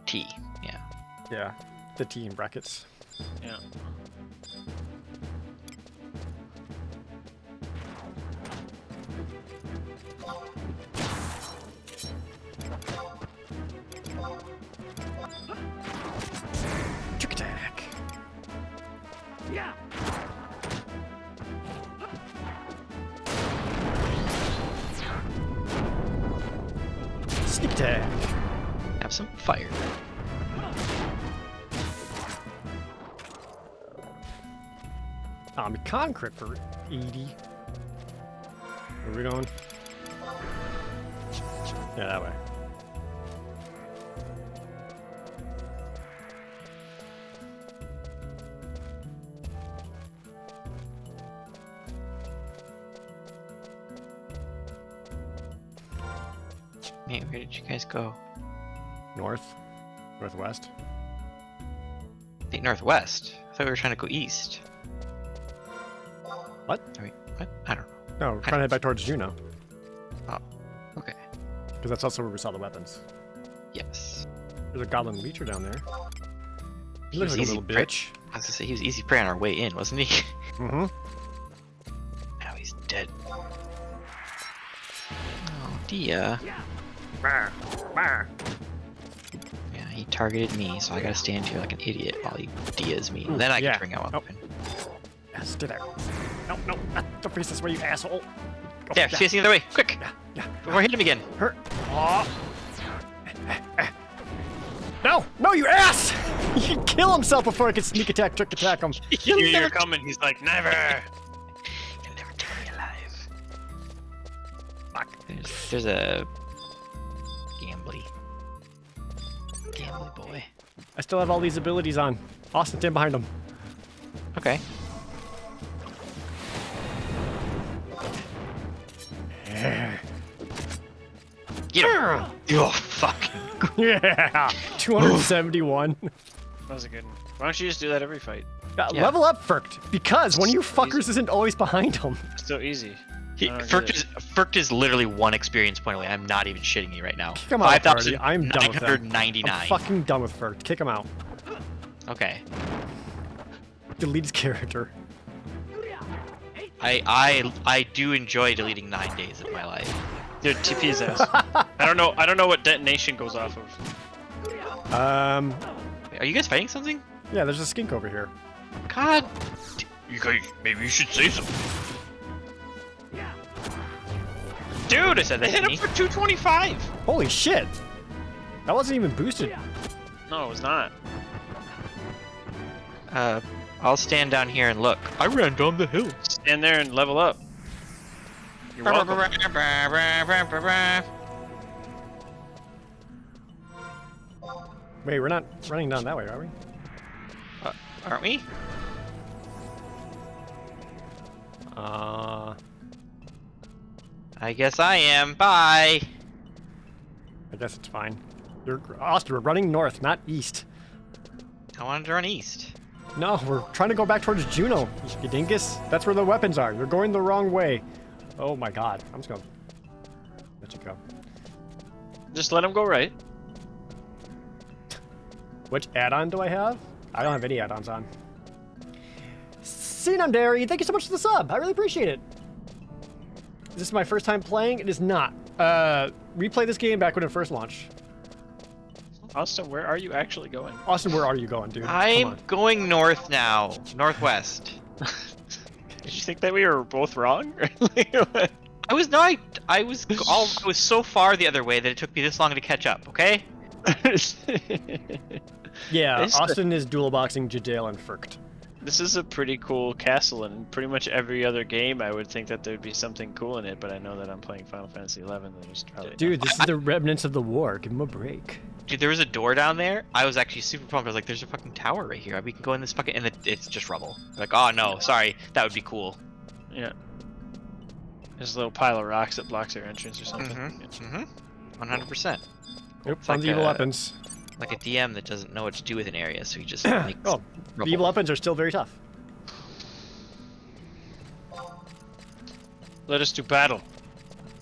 D: T. Yeah.
A: Yeah, the T in brackets.
C: Yeah.
A: Trick attack. Yeah. Sneak attack.
D: Have some fire.
A: Con crit for 80. Where are we going? Yeah, that way.
D: Man, where did you guys go?
A: North? Northwest?
D: I think northwest. I thought we were trying to go east.
A: What?
D: Wait, what? I don't know.
A: No, we're trying to head back towards Juno.
D: Oh, okay.
A: Because that's also where we saw the weapons.
D: Yes.
A: There's a goblin leecher down there. He
D: He
A: looks
D: was
A: like a
D: easy
A: little
D: prey.
A: bitch.
D: I was gonna say, he was easy prey on our way in, wasn't he?
A: Mm-hmm.
D: Now he's dead. Oh, dear. Yeah, he targeted me, so I gotta stand here like an idiot while he Dias me.
A: Ooh,
D: Then I
A: yeah.
D: can bring out
A: Oh.
D: weapon.
A: Yeah, stay there. No, no, not the priest this way, you asshole. Go,
D: There,
A: yeah,
D: facing the other way, quick!
A: yeah.
D: Before I hit him again.
A: Hurt. Oh. No, no, you ass! He can kill himself before I can sneak attack, trick attack him.
C: You're coming. He's like, never.
D: You'll never take me alive. Fuck. There's a gambly boy.
A: I still have all these abilities on. Austin, stand behind him.
D: Okay. Get him! Oh, fuck.
A: Yeah, 271.
C: That was a good one. Why don't you just do that every fight?
A: Level up, Furkt, because one of you fuckers isn't always behind him.
C: It's so easy.
D: Firk is literally 1 experience point away. I'm not even shitting you right now.
A: Kick him out, party. I'm done with him.
D: 5,999.
A: I'm fucking done with Firk. Kick him out.
D: Okay.
A: Delete his character.
D: I do enjoy deleting 9 days of my life.
C: Dude, TP his ass. I don't know what detonation goes off of.
D: Are you guys fighting something?
A: Yeah, there's a skink over here.
D: God. You guys, maybe you should say something.
C: Dude, I said they hit him for 225.
A: Holy shit! That wasn't even boosted.
C: No, it was not.
D: I'll stand down here and look. I ran down the hill.
C: Stand there and level up. You're welcome.
A: Wait, we're not running down that way, are we?
D: Aren't we? I guess I am. Bye.
A: I guess it's fine. Austin, we're running north, not east.
D: I wanted to run east.
A: No, we're trying to go back towards Juno, you dingus. That's where the weapons are. You're going the wrong way. Oh my god. I'm just gonna let you go.
C: Just let him go right.
A: Which add-on do I have? I don't have any add-ons on. Dairy, thank you so much for the sub. I really appreciate it. Is this my first time playing? It is not. Replay this game back when it first launched.
C: Austin, where are you actually going?
A: Austin, where are you going, dude?
D: I'm going north now. Northwest.
C: Did you think that we were both wrong?
D: I was so far the other way that it took me this long to catch up, okay?
A: Yeah, Austin is dual boxing Jadale and Firkt.
C: This is a pretty cool castle, and pretty much every other game I would think that there'd be something cool in it, but I know that I'm playing Final Fantasy XI, and there's probably
A: Dude, this is the remnants of the war. Give him a break.
D: Dude, there was a door down there. I was actually super pumped. I was like, there's a fucking tower right here. We can go in this fucking... And it's just rubble. Like, oh no, sorry. That would be cool.
C: Yeah. There's a little pile of rocks that blocks our entrance or something.
D: 100%.
A: Yep, found the evil weapons.
D: Like a DM that doesn't know what to do with an area, so he just makes
A: the evil weapons are still very tough.
C: Let us do battle.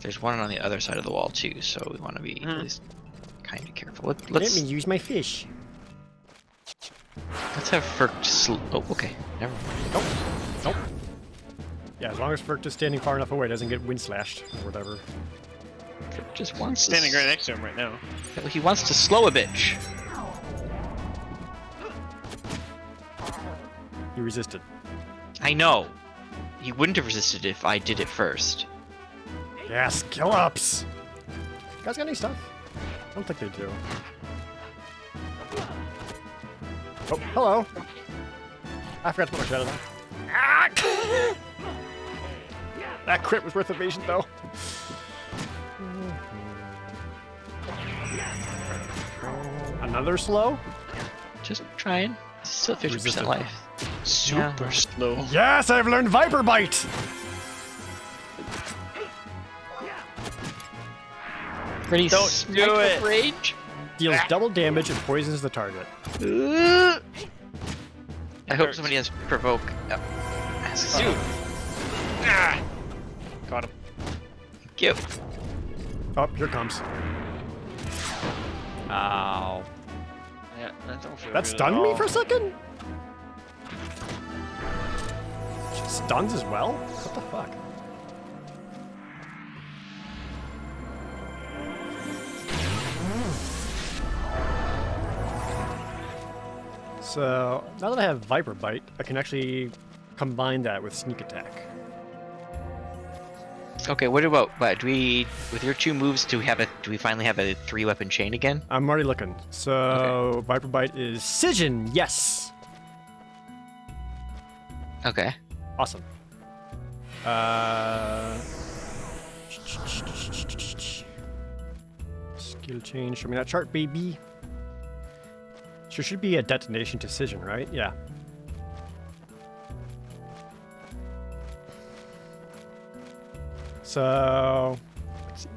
D: There's one on the other side of the wall too, so we want to be at least kind of careful.
A: Let me use my fish.
D: Let's have Firk oh, okay. Never mind.
A: Nope. Nope. Yeah, as long as Firk is standing far enough away, doesn't get wind slashed or whatever.
D: Firk just wants
C: standing right next to him right now.
D: He wants to slow a bitch.
A: He resisted.
D: I know. He wouldn't have resisted if I did it first.
A: Yeah, skill ups. You guys got any stuff? I don't think they do. Oh, hello. I forgot to put my shadow down. Ah! That crit was worth evasion, though. Another slow?
D: Just trying. Still 50% life.
C: Super slow.
A: Yes, I've learned Viper Bite!
D: Ready?
C: Don't do it!
D: Rage?
A: Deals double damage and poisons the target.
D: I hope somebody has provoke.
C: Dude. Ah. Got him.
D: Thank you.
A: Oh, here comes.
D: Ow.
C: Yeah, that don't feel
A: That
C: good
A: stunned
C: at
A: me
C: all.
A: for a second? Stuns as well? What the fuck? So, now that I have Viper Bite, I can actually combine that with Sneak Attack.
D: Okay, what about do we with your 2 moves do we finally have a 3-weapon chain again?
A: I'm already looking. So, okay. Viper Bite is Scission, yes!
D: Okay.
A: Awesome. Skill change. Show me that chart, baby. There should be a detonation decision, right? Yeah. So, let's see.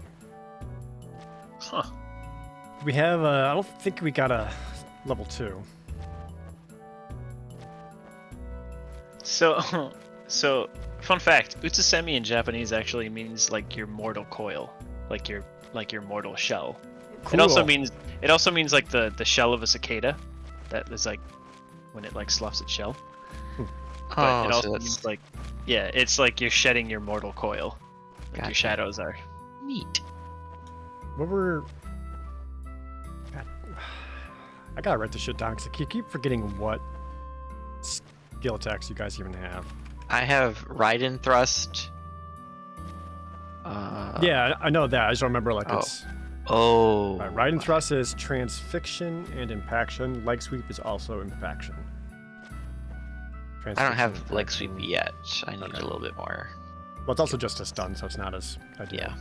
C: Huh.
A: We have I don't think we got a level 2.
C: So, So, fun fact: Utsusemi in Japanese actually means like your mortal coil, like your mortal shell.
A: Cool.
C: It also means like the shell of a cicada, that is like when it like sloughs its shell. But it also means like, yeah, it's like you're shedding your mortal coil, like your shadows are.
D: Neat.
A: What were... God, I gotta write this shit down because I keep forgetting what skill attacks you guys even have.
D: I have Raiden Thrust.
A: Yeah, I know that. I just don't remember like it's...
D: Oh.
A: Right, Raiden Thrust is Transfixion and Impaction. Leg Sweep is also Impaction.
D: I don't have Leg Sweep yet. I need a little bit more.
A: Well, it's also just a stun, so it's not as ideal.
D: Yeah.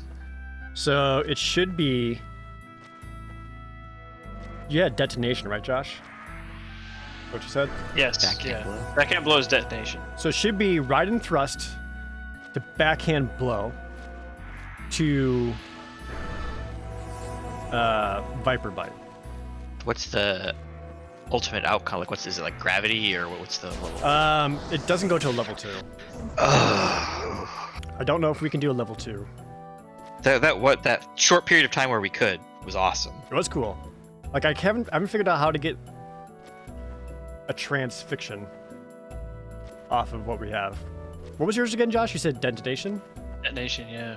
A: So it should be... You had Detonation, right, Josh? What you said?
C: Yes. Backhand blow is detonation.
A: So it should be Raiden Thrust to Backhand Blow to Viper Bite.
D: What's the ultimate outcome? Like, is it like gravity or what's the level?
A: It doesn't go to a level 2. I don't know if we can do a level 2.
D: That short period of time where we could was awesome.
A: It was cool. Like I haven't figured out how to get a Transfixion off of what we have. What was yours again, Josh? You said Detonation?
C: Detonation, yeah.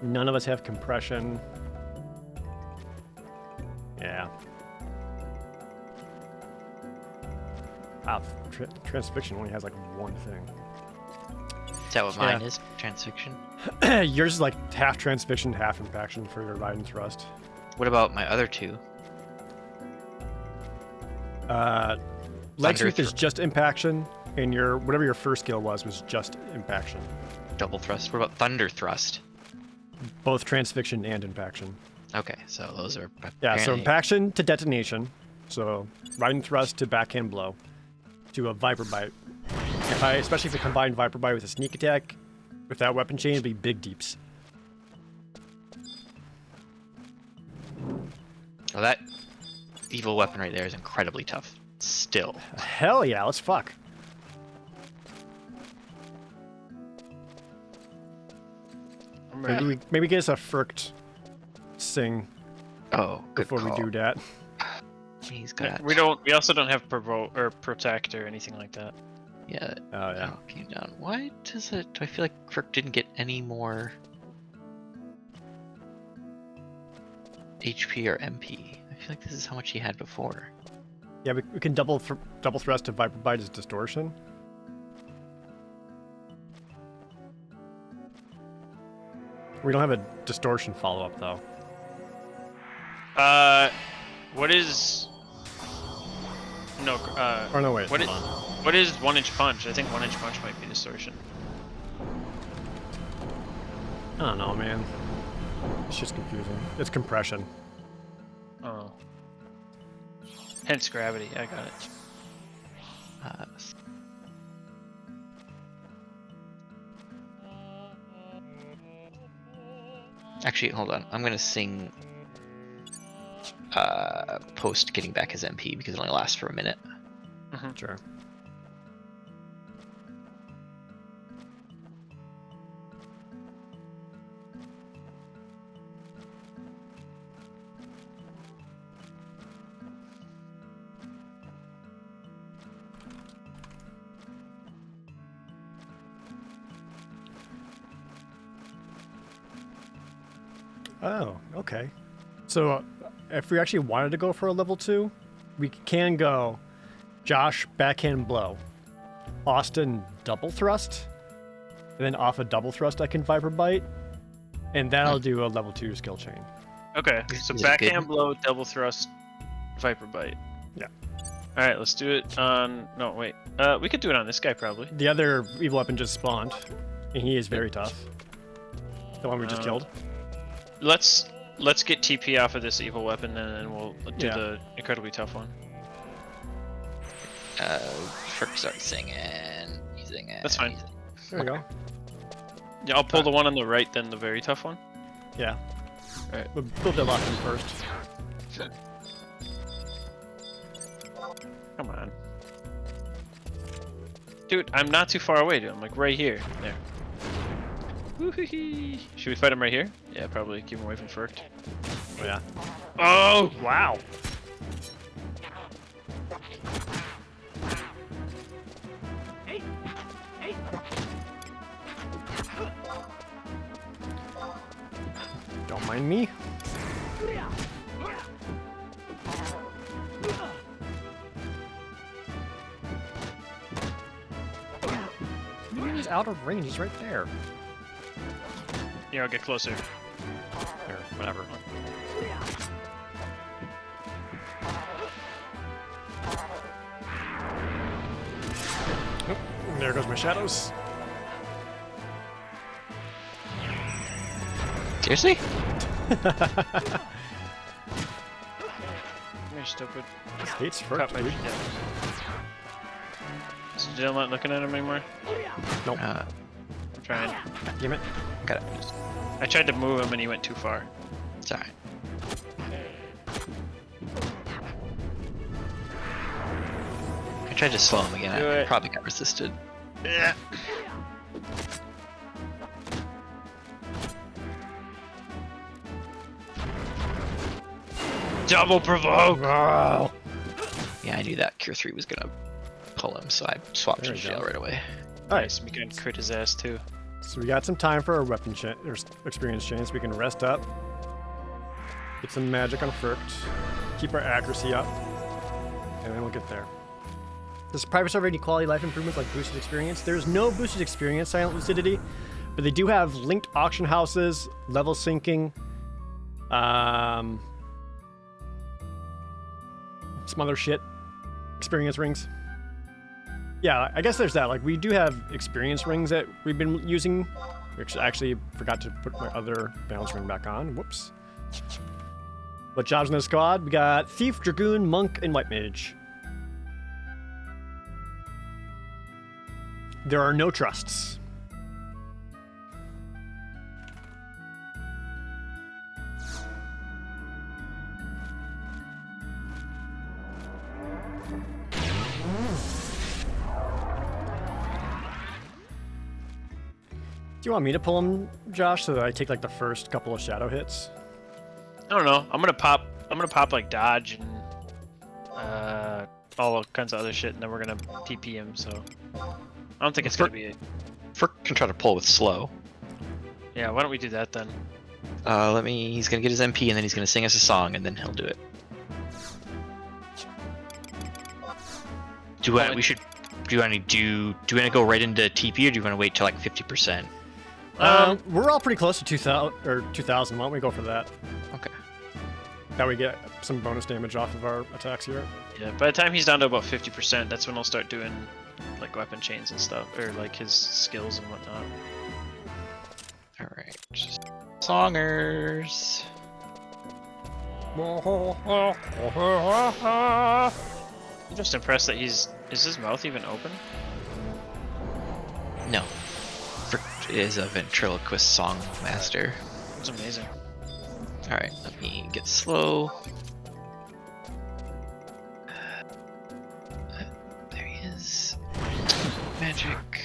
A: None of us have Compression. Yeah. Transfixion only has like one thing.
D: Is that what mine is? Transfixion?
A: Yours is like half Transfixion, half Impaction for your Raiden Thrust.
D: What about my other two?
A: Leg Sweep is just Impaction, and whatever your first skill was just Impaction.
D: Double Thrust. What about Thunder Thrust?
A: Both Transfixion and Impaction.
D: Okay, so those are...
A: Yeah, so Impaction to Detonation. So Raiden Thrust to Backhand Blow to a Viper Bite. Especially if you combine Viper Bite with a Sneak Attack, with that weapon chain, it'd be big deeps.
D: Well, that evil weapon right there is incredibly tough. Still.
A: Hell yeah, let's fuck. Maybe get us a Fricked Sing.
D: Oh, good
A: before
D: call.
A: we do that.
D: He's got.
C: We also don't have Provoke or Protect or anything like that.
D: Yeah.
A: Oh yeah.
D: Came down. Why does it? Do I feel like Frick didn't get any more HP or MP? I feel like this is how much he had before.
A: Yeah, we can double thrust to Viper Bite as Distortion. We don't have a Distortion follow-up though.
C: What is? No.
A: Oh no, wait.
C: What is 1-inch punch? I think 1-inch punch might be Distortion.
A: I don't know, man. It's just confusing. It's Compression.
C: Oh. Hence gravity. I got it.
D: Actually, hold on. I'm gonna sing post getting back his MP because it only lasts for a minute.
C: Mm-hmm.
A: Sure. Oh, okay. So if we actually wanted to go for a level 2, we can go Josh Backhand Blow, Austin Double Thrust, and then off a Double Thrust I can Viper Bite, and that'll do a level 2 skill chain.
C: Okay, so Backhand Blow, Double Thrust, Viper Bite.
A: Yeah.
C: Alright, let's do it on... No, wait. We could do it on this guy, probably.
A: The other evil weapon just spawned, and he is very tough. The one we just killed.
C: Let's get TP off of this evil weapon, and then we'll do the incredibly tough one.
D: Frick starts singing. He's singing.
C: That's fine.
A: There we go.
C: Yeah, I'll pull the one on the right, then the very tough one.
A: Yeah.
C: Alright.
A: We'll build that lock in first.
C: Come on. Dude, I'm not too far away, dude. I'm like right here. There. Woo-hee-hee. Should we fight him right here? Yeah, probably. Keep him away from Furkt.
A: Oh, yeah.
C: Oh!
A: Wow. Don't mind me. He's out of range. He's right there.
C: Here, I'll get closer.
A: There, whatever. Oh, there goes my shadows.
D: Seriously?
C: You're stupid.
A: Hates
C: Cut
A: Furkt,
C: my
A: dude.
C: shit. Is Jill not looking at him anymore?
A: Nope.
C: I'm trying.
A: Damn it.
D: Got it.
C: I tried to move him and he went too far.
D: It's alright. I tried to slow him again.
C: Do
D: I
C: it.
D: probably got resisted.
C: Yeah. Double provoke!
A: Oh.
D: Yeah, I knew that Cure 3 was gonna pull him, so I swapped
A: There
D: to
A: we
D: jail
A: go.
D: right away.
C: Nice, we can crit his ass too.
A: So we got some time for our weapon or experience chains. We can rest up, get some magic on Furkt, keep our accuracy up, and then we'll get there. Does private server have any quality life improvements like boosted experience? There's no boosted experience, Silent Lucidity, but they do have linked auction houses, level syncing, some other shit, experience rings. Yeah, I guess there's that. Like, we do have experience rings that we've been using. Which I actually forgot to put my other balance ring back on. Whoops. What jobs in the squad? We got Thief, Dragoon, Monk, and White Mage. There are no trusts. Do you want me to pull him, Josh, so that I take like the first couple of shadow hits?
C: I don't know. I'm gonna pop like dodge and all kinds of other shit, and then we're gonna TP him. So I don't think it's gonna be.
D: Furk can try to pull with slow.
C: Yeah, why don't we do that then?
D: He's gonna get his MP and then he's gonna sing us a song and then he'll do it. Do you want to go right into TP or do you want to wait till like 50%?
A: We're all pretty close to 2,000. Why don't we go for that?
D: Okay.
A: That we get some bonus damage off of our attacks here.
C: Yeah, by the time he's down to about 50%, that's when he'll start doing like weapon chains and stuff, or like his skills and whatnot.
D: Alright. Songers.
C: I'm just impressed that is his mouth even open?
D: No. Furk is a ventriloquist song master.
C: It's amazing.
D: Alright, let me get slow. There he is. Magic.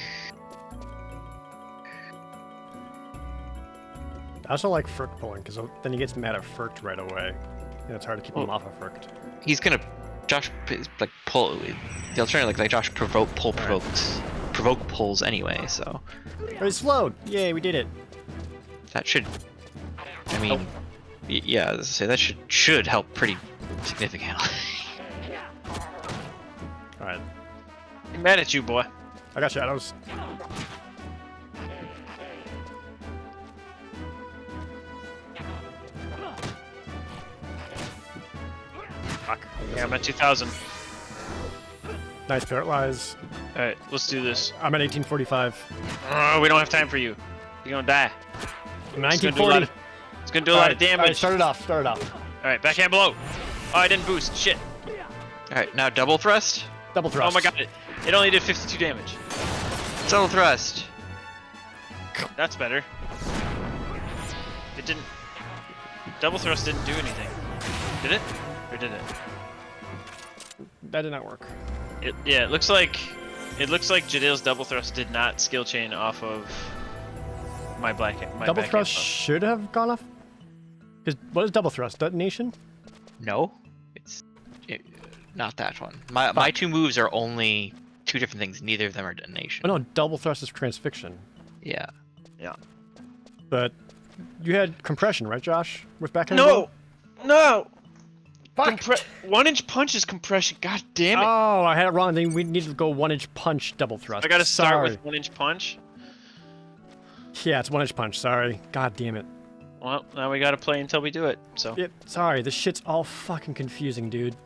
A: I also like Furkt pulling, because then he gets mad at Furkt right away. And it's hard to keep him off of Furkt.
D: He's gonna Josh like pull the alternative like Josh provoke pulls anyway, so
A: Oh, he's slowed! Yay, we did it.
D: that should yeah, as I say, that should help pretty significantly.
A: Alright.
C: I'm mad at you, boy.
A: I got shadows. Fuck.
C: Yeah, I'm at 2,000.
A: Nice paralyze.
C: Alright, let's do this.
A: I'm at 1845.
C: Oh, we don't have time for you. You're gonna die.
A: 1940.
C: It's gonna do a lot of damage.
A: Alright, start it off.
C: Alright, backhand blow. Oh, I didn't boost. Shit.
D: Alright, now double thrust.
A: Double thrust.
C: Oh my god, it only did 52 damage.
D: Double thrust.
C: That's better. It didn't... Double thrust didn't do anything. Did it? Or did it?
A: That did not work.
C: Yeah, it looks like It looks like Jadale's double thrust did not skill chain off of my
A: Double
C: back
A: thrust
C: info.
A: should have gone off. Because what is double thrust? Detonation?
D: No, not that one. My two moves are only two different things. Neither of them are detonation.
A: Oh no, double thrust is transfixion.
D: Yeah.
A: But you had compression, right, Josh? With backhand
C: No, no.
A: Fuck.
C: 1-inch punch is compression. God damn it!
A: Oh, I had it wrong. Then we needed to go 1-inch punch double thrust.
C: I gotta start
A: Sorry.
C: with 1-inch punch.
A: Yeah, it's 1-inch punch. Sorry. God damn it.
C: Well, now we gotta play until we do it. So.
A: Sorry, this shit's all fucking confusing, dude.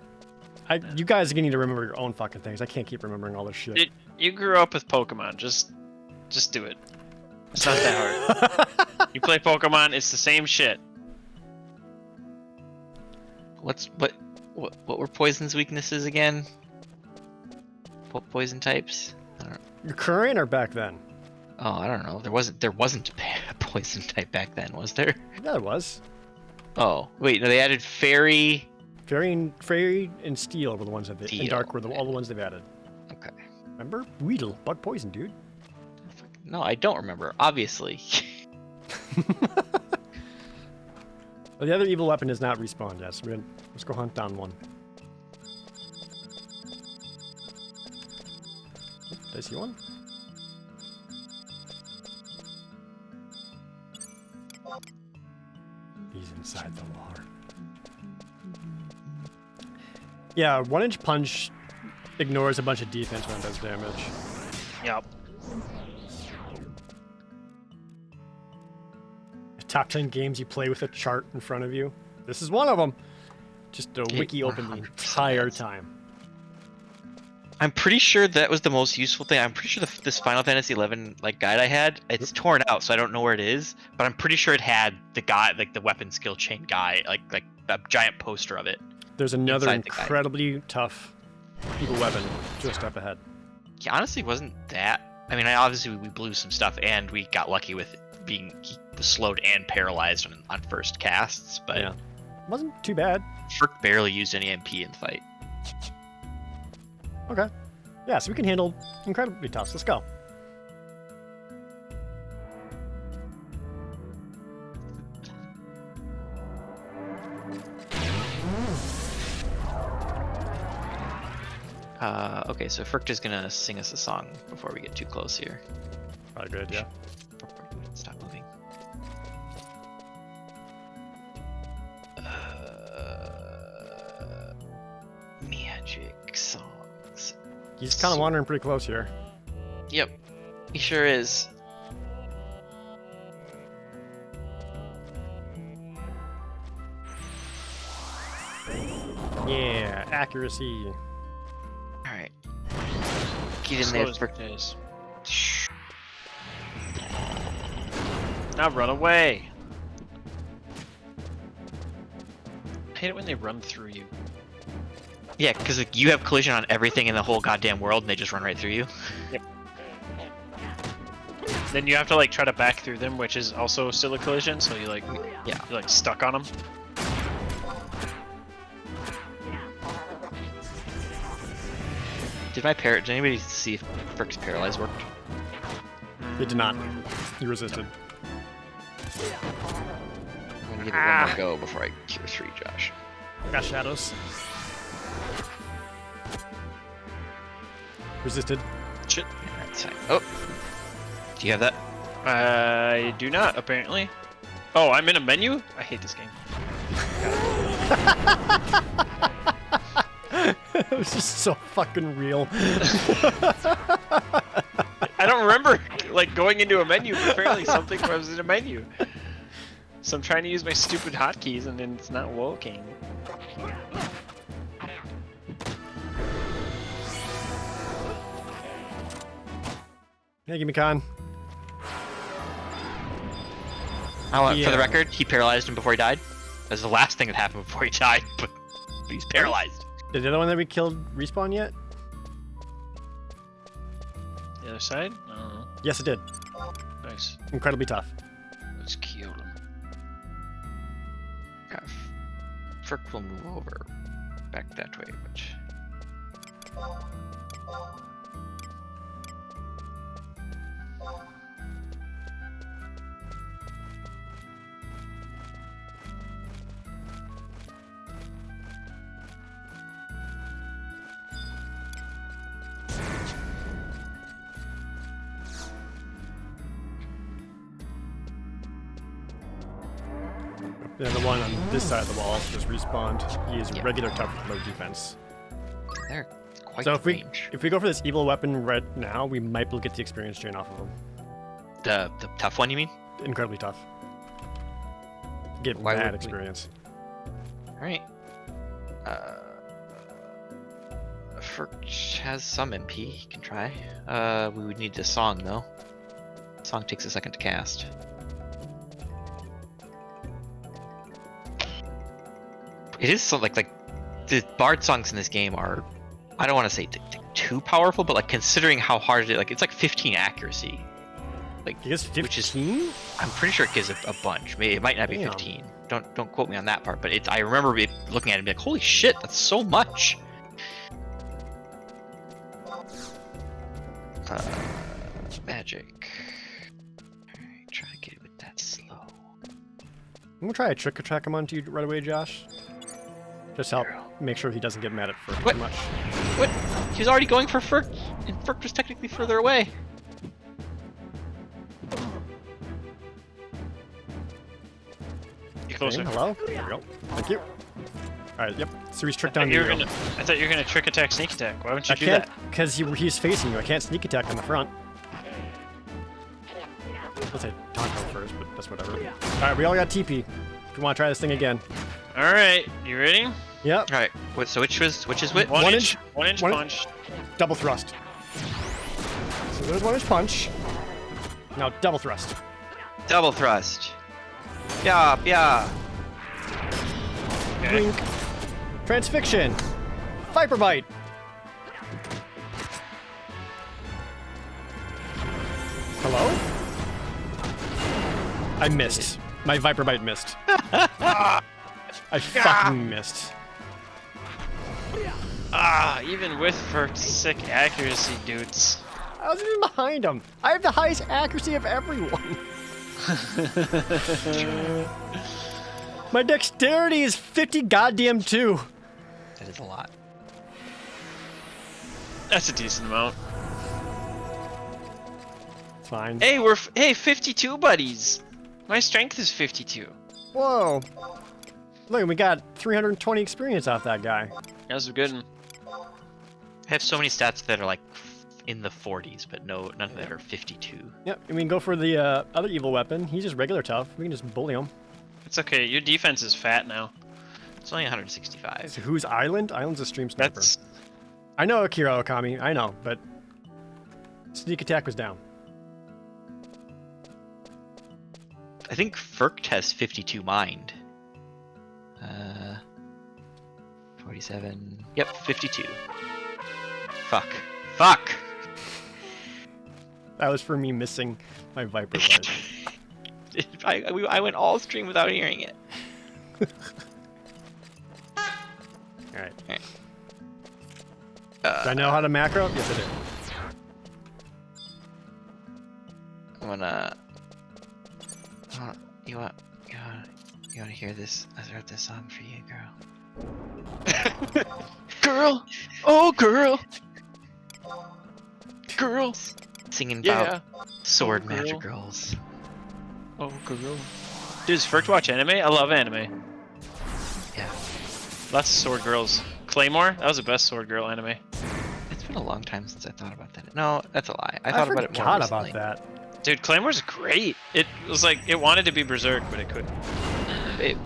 A: You guys are gonna need to remember your own fucking things. I can't keep remembering all this shit.
C: Dude, you grew up with Pokemon. Just do it. It's not that hard. You play Pokemon, it's the same shit.
D: What were Poison's weaknesses again? Poison types? I don't know.
A: Your current or back then?
D: Oh, I don't know. There wasn't a poison type back then, was there?
A: Yeah, there was.
D: Oh, wait, no, they added fairy.
A: Fairy and Steel were the ones that
D: Steel,
A: and Dark were all the ones they've added.
D: Okay.
A: Remember? Weedle, bug poison, dude.
D: No, I don't remember. Obviously.
A: Well, the other evil weapon is not respawned yet, so let's go hunt down one. Did I see one? He's inside the water. Yeah, 1-inch punch ignores a bunch of defense when it does damage.
C: Yep.
A: Top 10 games you play with a chart in front of you. This is one of them. Just a wiki open the
D: 100%
A: entire
D: is.
A: time.
D: I'm pretty sure that was the most useful thing. I'm pretty sure this Final Fantasy XI guide I had, it's torn out, so I don't know where it is. But I'm pretty sure it had the guy, the weapon skill chain guy, like a giant poster of it.
A: There's another
D: inside the guide.
A: incredibly tough evil weapon just up ahead.
D: He honestly wasn't that. I mean, obviously we blew some stuff, and we got lucky with he was slowed and paralyzed on first casts, but
A: Yeah. Wasn't too bad.
D: Frick barely used any MP in the fight.
A: Okay. Yeah, so we can handle incredibly tough. Let's go.
D: Okay, so Frick is gonna sing us a song before we get too close here.
A: Probably good, yeah.
D: Stop moving. Magic songs.
A: He's kind of wandering pretty close here.
D: Yep, he sure is.
A: Yeah, accuracy.
D: Alright. Get in
C: Slow
D: there,
C: as
D: Frick.
C: it is. Now run away. I hate it when they run through you.
D: Yeah, because you have collision on everything in the whole goddamn world, and they just run right through you.
C: Yep. Then you have to try to back through them, which is also still a collision. So you're stuck on them.
D: Did anybody see if Frick's paralyze worked?
A: It did not. He resisted.
D: I'm gonna give it one more go before I cure 3, Josh.
A: Got shadows. Resisted.
C: Shit.
D: That's fine. Oh! Do you have that?
C: I do not, apparently. Oh, I'm in a menu? I hate this game.
A: It was just so fucking real.
C: I don't remember going into a menu, but apparently something was in a menu. So I'm trying to use my stupid hotkeys and then it's not working.
A: Hey, gimme con.
D: For
A: Yeah.
D: the record, he paralyzed him before he died. That's the last thing that happened before he died, but he's paralyzed.
A: Did the other one that we killed respawn yet?
C: The other side? I don't know.
A: Yes, it did.
C: Nice.
A: Incredibly tough.
C: Let's kill him.
D: God, Frick will move over back that way, which...
A: Then the one on this side of the wall just respawned. He is regular tough with low defense.
D: They're quite
A: So if
D: range.
A: we go for this evil weapon right now, we might be able to get the experience chain off of him.
D: The tough one, you mean?
A: Incredibly tough. Get
D: Why
A: bad
D: would we-
A: experience.
D: All right. Ferk has some MP. He can try. We would need a song though. Song takes a second to cast. It is so like the bard songs in this game are, I don't want to say too powerful, but like considering how hard it, like it's like 15 accuracy. Like
A: He gets 15?
D: which is, I'm pretty sure it gives a bunch. Maybe it might not be
A: Damn.
D: 15. Don't quote me on that part, but it, I remember looking at it and be like, holy shit, that's so much. Magic. Alright, try to get it with that slow.
A: I'm gonna try a trick attack him onto you right away, Josh. Just help make sure he doesn't get mad at Ferk
D: What?
A: too much.
D: What? He was already going for Ferk, and Ferk was technically further away.
C: You closer.
A: Okay, hello? There we go. Thank you. Alright, yep. So he's tricked
C: I
A: on
C: thought,
A: you.
C: I thought you were gonna trick attack, sneak attack. Why wouldn't you
A: I
C: do
A: can't,
C: that?
A: because he's facing you. I can't sneak attack on the front. Let's say taunt him first, but that's whatever. Alright, we all got TP. If you want to try this thing again.
C: All right, you ready?
A: Yep.
D: Alright, so which is which?
C: One
A: One
C: inch,
A: inch-
C: one inch
A: one-
C: punch.
A: Double thrust. So there's 1 inch punch. Now double thrust.
D: Double thrust. Yeah, yeah.
C: Okay.
A: Blink. Transfixion. Viper bite. Hello? I missed. My Viper bite missed. I fucking missed.
C: Ah, even with for sick accuracy, dudes.
A: I was even behind him. I have the highest accuracy of everyone. My dexterity is 50 goddamn 2.
D: That is a lot.
C: That's a decent amount.
A: It's fine.
C: Hey, 52 buddies. My strength is 52.
A: Whoa. Look, we got 320 experience off that guy.
C: That's a good one.
D: I have so many stats that are like in the 40s, but none of that are 52.
A: Yep, and we can go for the other evil weapon. He's just regular tough. We can just bully him.
C: It's okay. Your defense is fat now.
D: It's only 165.
A: So who's Island? Island's a stream sniper.
C: That's
A: I know Akira Okami. I know, but sneak attack was down.
D: I think Ferk has 52 mind. 47. Yep, 52. Fuck. Fuck!
A: That was for me missing my Viper bite.
D: I went all stream without hearing it.
A: Alright.
D: Okay.
A: Do I know how to macro? Yes, I do.
D: I'm gonna. You want to hear this? I wrote this song for you, girl.
C: girl. Oh, girl.
D: Girls singing
C: Yeah.
D: about sword
C: Oh, girl.
D: magic girls.
C: Oh, girl. Dude, is Ferk watch anime? I love anime.
D: Yeah,
C: Lots of sword girls. Claymore? That was the best sword girl anime.
D: it's been a long time since I thought about that. No, that's a lie. I
A: I
D: thought about it more
A: forgot
D: recently.
A: about that.
C: Dude, Claymore's great. It was like, it wanted to be Berserk, but it couldn't.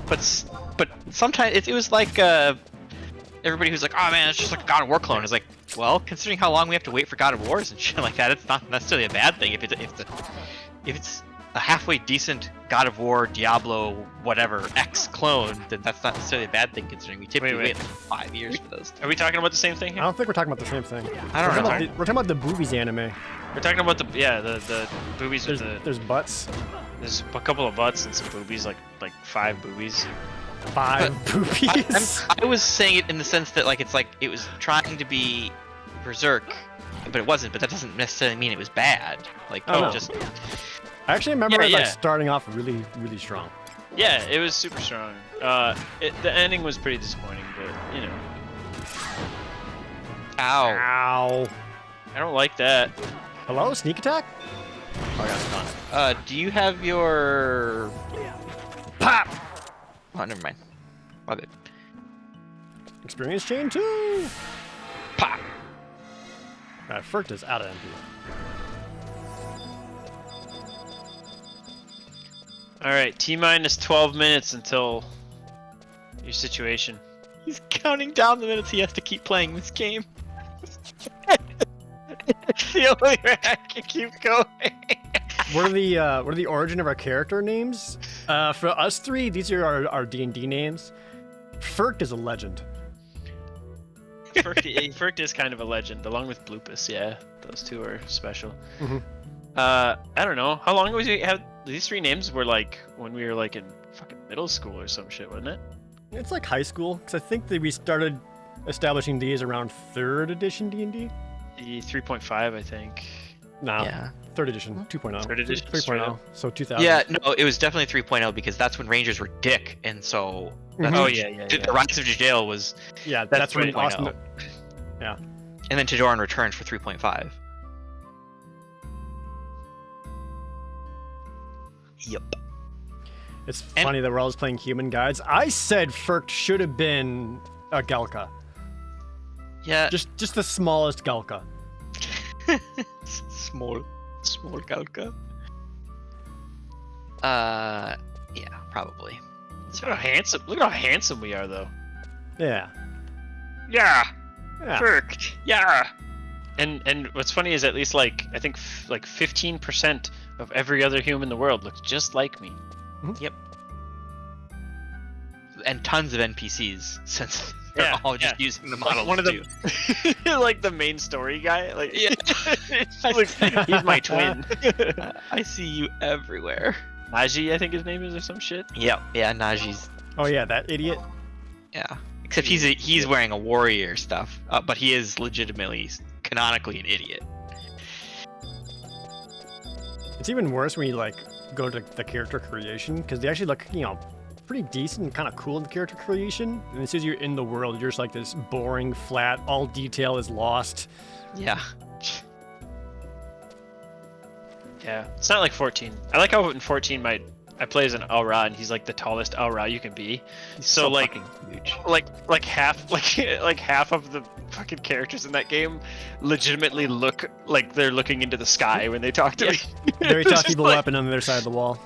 D: But sometimes it was like everybody who's like, oh man, it's just like a God of War clone. Is like, well, considering how long we have to wait for God of Wars and shit like that, it's not necessarily a bad thing. If it's a halfway decent God of War, Diablo, whatever X clone, then that's not necessarily a bad thing considering we typically
C: Wait.
D: wait like 5 years for those.
C: Are we talking about the same thing
A: I
C: here?
A: don't think we're talking about the same thing.
D: I don't know.
A: We're talking about the boobies anime.
C: We're talking about the boobies with
A: There's butts.
C: there's a couple of butts and some boobies, like 5 boobies.
A: 5 boobies.
D: I was saying it in the sense that like it was trying to be Berserk, but it wasn't. But that doesn't necessarily mean it was bad. Like
A: Oh, no.
D: just
A: I actually remember it like
C: yeah.
A: starting off really, really strong.
C: Yeah, it was super strong. The ending was pretty disappointing, but you know,
D: ow.
A: Ow.
C: I don't like that.
A: Hello, sneak attack? Oh, I got stunned.
D: Do you have your
A: Pop!
D: Oh, never mind. Love it.
A: Experience chain 2!
D: Pop!
A: Alright, Furt is out of MP.
C: Alright, T-minus 12 minutes until your situation.
D: He's counting down the minutes he has to keep playing this game.
C: It's the only way I can keep going.
A: What are the origin of our character names? For us three, these are our D&D names. Furt is a legend.
C: Furt is kind of a legend, along with Bloopus, yeah. Those two are special.
A: Mm-hmm.
C: I don't know. How long was we have these three names were like when we were like in fucking middle school or some shit, wasn't it?
A: It's like high school, because I think that we started establishing these around 3rd edition D&D.
C: The 3.5, I think.
A: No,
D: Yeah.
A: 3rd edition, 2.0.
C: 3rd edition,
A: 3.0, so 2000.
D: Yeah, no, it was definitely 3.0 because that's when Rangers were dick, and so. That's
C: Oh
D: when
C: yeah.
D: The Rise of Jadale was.
A: Yeah, that's when
D: 3.0.
A: Austin... Yeah.
D: And then Tadoran returned for 3.5. Yep.
A: It's funny that we're always playing human guides. I said Furt should have been a Galka.
D: Yeah.
A: Just the smallest Galka.
D: small Galka. Yeah, probably.
C: Look at how handsome we are, though.
A: Yeah.
C: Yeah.
A: Yeah.
C: Furt. Yeah. And what's funny is at least like I think like 15% of every other human in the world looks just like me.
D: Yep. And tons of NPCs since they're all just using the model.
C: One of them, like the main story guy. Like,
D: Yeah.
C: like, he's my twin.
D: I see you everywhere.
C: Najee, I think his name is, or some shit.
D: Yep. Yeah, Najee's.
A: Oh yeah, that idiot.
D: Yeah. Except he's wearing a warrior stuff, but he is legitimately, canonically an idiot.
A: It's even worse when you like go to the character creation, because they actually look, pretty decent and kind of cool in the character creation. And as soon as you're in the world, you're just like this boring, flat, all detail is lost.
D: Yeah.
C: Yeah, it's not like 14. I like how in 14 I play as an Aura and he's like the tallest Aura you can be.
D: He's
C: So like
D: fucking huge.
C: like half like half of the fucking characters in that game legitimately look like they're looking into the sky when they talk to me.
A: Very
C: It's
A: tough
C: just
A: people
C: like-
A: weapon on the other side of the wall.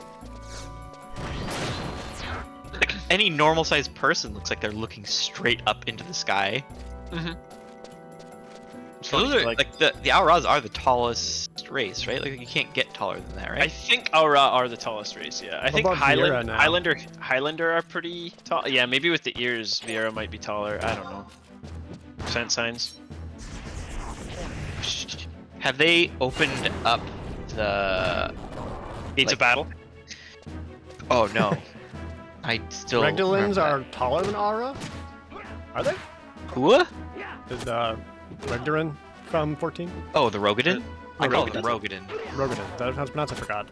D: Any normal-sized person looks like they're looking straight up into the sky.
C: Mhm.
D: So those are, like the Auras are the tallest race, right? Like you can't get taller than that, right?
C: I think Aura are the tallest race, yeah. I think
A: about Viera now?
C: Highlander are pretty tall. Yeah, maybe with the ears, Viera might be taller. I don't know. Percent signs.
D: Have they opened up the
C: Gates of
D: like-
C: battle.
D: Oh no. I still
A: Regdolins
D: remember
A: are taller than Aura? Are they?
D: that. Whoa?
A: Is Regdorin from 14?
D: Oh, the Rogadin? I call it the
A: Rogadin.
D: Rogadin.
A: Rogadin. Is that how it's pronounced? I forgot.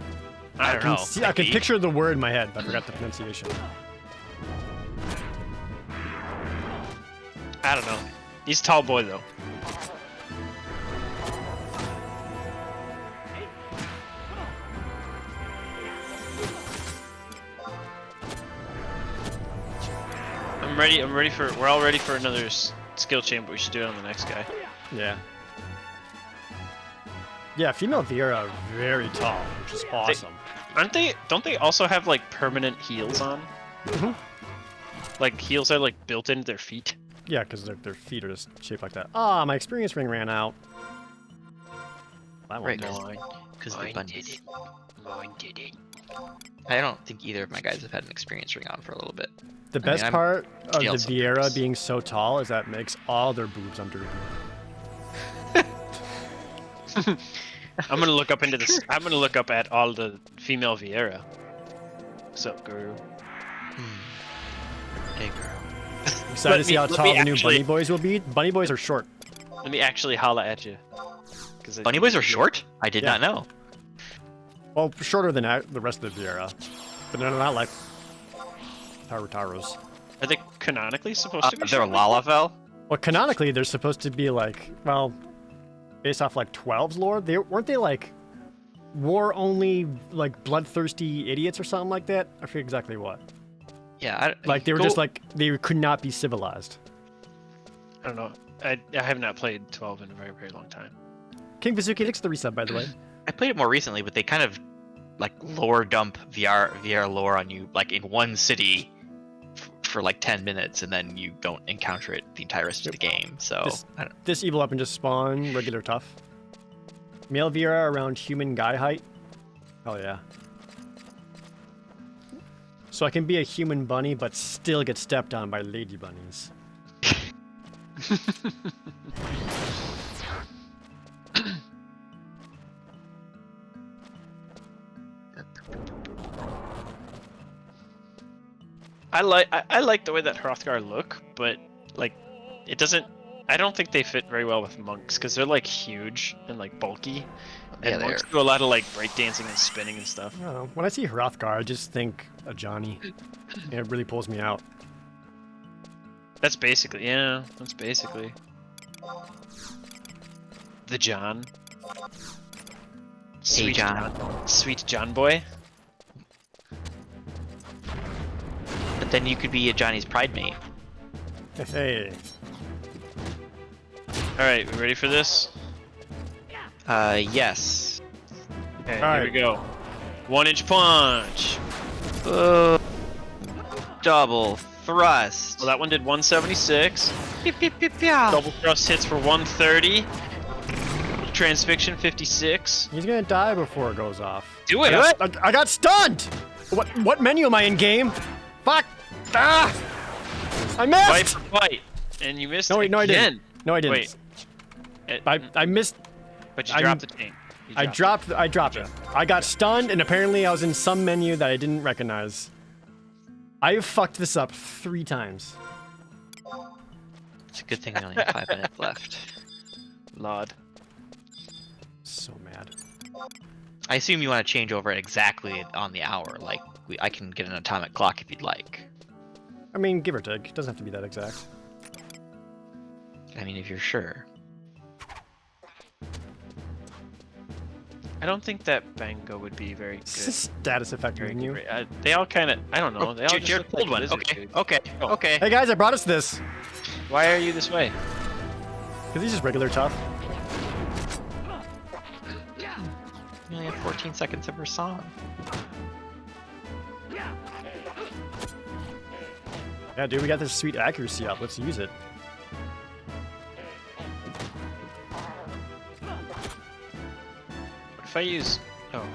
D: I don't
A: can
D: know.
A: see, I can
D: Maybe.
A: picture the word in my head, but I forgot the pronunciation.
C: I don't know. He's a tall boy though. I'm ready for. We're all ready for another skill chain, but we should do it on the next guy.
A: Yeah. Yeah, female Viera are very tall, which is awesome.
C: Aren't they? Don't they also have like permanent heels on?
A: Mhm.
C: Like heels are like built into their feet.
A: Yeah, because their feet are just shaped like that. Ah, my experience ring ran out. That one
D: Right,
A: did.
D: because the bunnies.
C: Mine did it.
D: I don't think either of my guys have had an experience ring on for a little bit.
A: The
D: I mean,
A: best
D: I'm
A: part of the
D: scaled
A: Viera
D: sometimes.
A: being so tall is that it makes all their boobs under.
C: I'm gonna look up into this. I'm gonna look up at all the female Viera. What's up, girl?
D: Hey girl.
A: Excited to see how
C: let
A: tall
C: me
A: the new
C: actually-
A: bunny boys will be. Bunny boys are short.
C: Let me actually holla at you.
D: Bunny boys are short? I did
A: Yeah.
D: not know.
A: Well, shorter than the rest of the Viera, but they're not like Tarutaros.
C: Are they canonically supposed to be?
D: They're a
C: short?
D: Lalafell?
A: Well, canonically, they're supposed to be like, well, based off like 12's lore, weren't they like war only, like bloodthirsty idiots or something like that? I forget exactly what.
D: Yeah,
A: Like they were just like they could not be civilized.
C: I don't know. I have not played 12 in a very, very long time.
A: King Vizuki, thanks for the resub, by the way.
D: I played it more recently, but they kind of like lore dump VR lore on you like in one city for like 10 minutes, and then you don't encounter it the entire rest of the game. So
A: This evil weapon just spawned regular tough. Male Vera around human guy height. Oh yeah. So I can be a human bunny, but still get stepped on by lady bunnies.
C: I like the way that Hrothgar look, but like it doesn't. I don't think they fit very well with monks because they're like huge and like bulky, and
D: Yeah,
C: monks do a lot of like breakdancing and spinning and stuff.
A: I don't know. When I see Hrothgar, I just think a Johnny. And it really pulls me out.
C: That's basically That's basically the John. Sweet
D: John.
C: Sweet John boy.
D: But then you could be a Johnny's pride mate.
A: Hey.
C: All right, we ready for this?
D: Yes.
C: Okay,
A: All
C: here we go. 1-inch punch.
D: Double thrust.
C: Well, that one did 176.
D: Pew, pew, pew, pew.
C: Double thrust hits for 130. Transfixion 56.
A: He's gonna die before it goes off.
C: Do it!
A: I got stunned! What menu am I in game? Fuck! Ah! I missed!
C: Fight for fight. And you missed
A: No, wait, no, I
C: again.
A: didn't. No, I didn't.
C: Wait.
A: I missed.
C: But you dropped the chain.
A: I dropped it. I got stunned, and apparently I was in some menu that I didn't recognize. I have fucked this up 3 times.
D: It's a good thing we only have 5 minutes left.
C: Lord.
A: So mad.
D: I assume you want to change over exactly on the hour. Like, I can get an atomic clock if you'd like.
A: I mean, give or take. It doesn't have to be that exact.
D: I mean, if you're sure.
C: I don't think that Bango would be very good.
A: Status effect
C: Very
A: menu.
C: good. They all kind of, I don't know. They all just
D: Jared
C: look
D: pulled
C: like
D: one.
C: lizard
D: Okay.
C: dudes.
D: Okay.
C: Oh.
D: Okay.
A: Hey guys, I brought us this.
C: Why are you this way?
A: Because he's just regular tough.
D: You only have 14 seconds of her song.
A: Yeah, dude, we got this sweet accuracy up. Let's use it.
C: What if I use... Oh.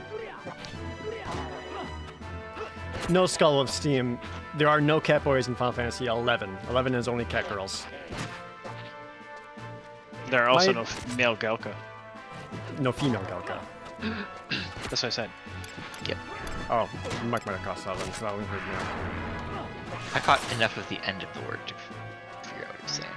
A: No Skull of Steam. There are no cat boys in Final Fantasy 11. 11 is only cat girls.
C: There are also
A: My-
C: no male Galka.
A: No female Galka.
C: That's what I said.
A: Oh, Mike might have crossed that one, so that one heard me.
D: I caught enough of the end of the word to figure out what he was saying.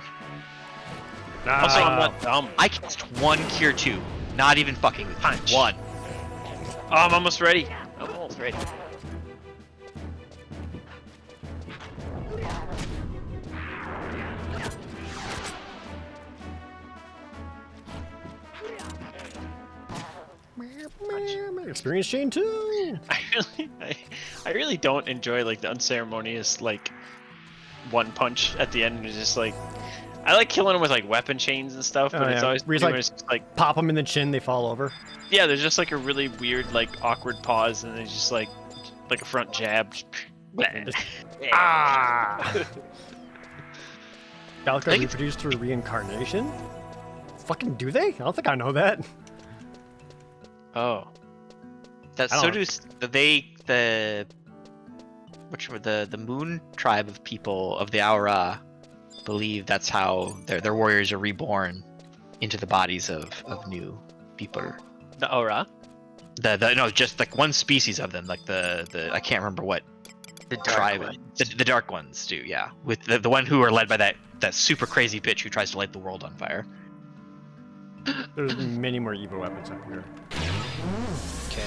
C: Also, I'm not dumb.
D: I cast 1 cure 2. Not even fucking with
C: Punch.
D: 1.
C: Oh, I'm almost ready. I'm almost ready.
A: Experience chain 2!
C: I really don't enjoy like the unceremonious like one punch at the end. It's just like I like killing them with like weapon chains and stuff, but it's always
A: Where he's
C: when
A: like,
C: it's just, like
A: pop them in the chin, they fall over.
C: yeah, there's just like a really weird like awkward pause, and it's just like a front jab.
A: Ah! Galka
D: think-
A: reproduced through reincarnation? Fucking do they? I don't think I know that.
C: Oh,
D: That
A: I
D: so
A: don't-
D: do the moon tribe of people of the Aura believe that's how their warriors are reborn into the bodies of new people.
C: the aura.
D: No, just like one species of them, like the I can't remember what
C: The dark
D: tribe
C: one.
D: the dark ones do, yeah. With the one who are led by that super crazy bitch who tries to light the world on fire.
A: There's many more evil weapons out here.
C: Okay,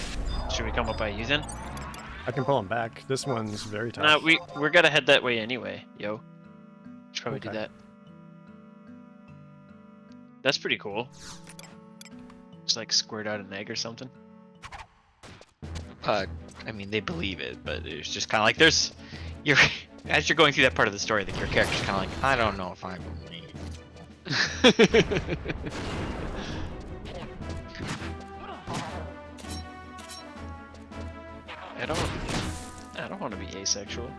C: should we come up by you then?
A: I can pull them back. This one's very tough.
C: Nah, we're gonna head that way anyway, yo. Should probably do
A: Okay.
C: that. That's pretty cool. Just like squirt out an egg or something.
D: I mean, they believe it, but it's just kind of like As you're going through that part of the story, your character's kind of like, I don't know if I believe.
C: I don't want to be asexual.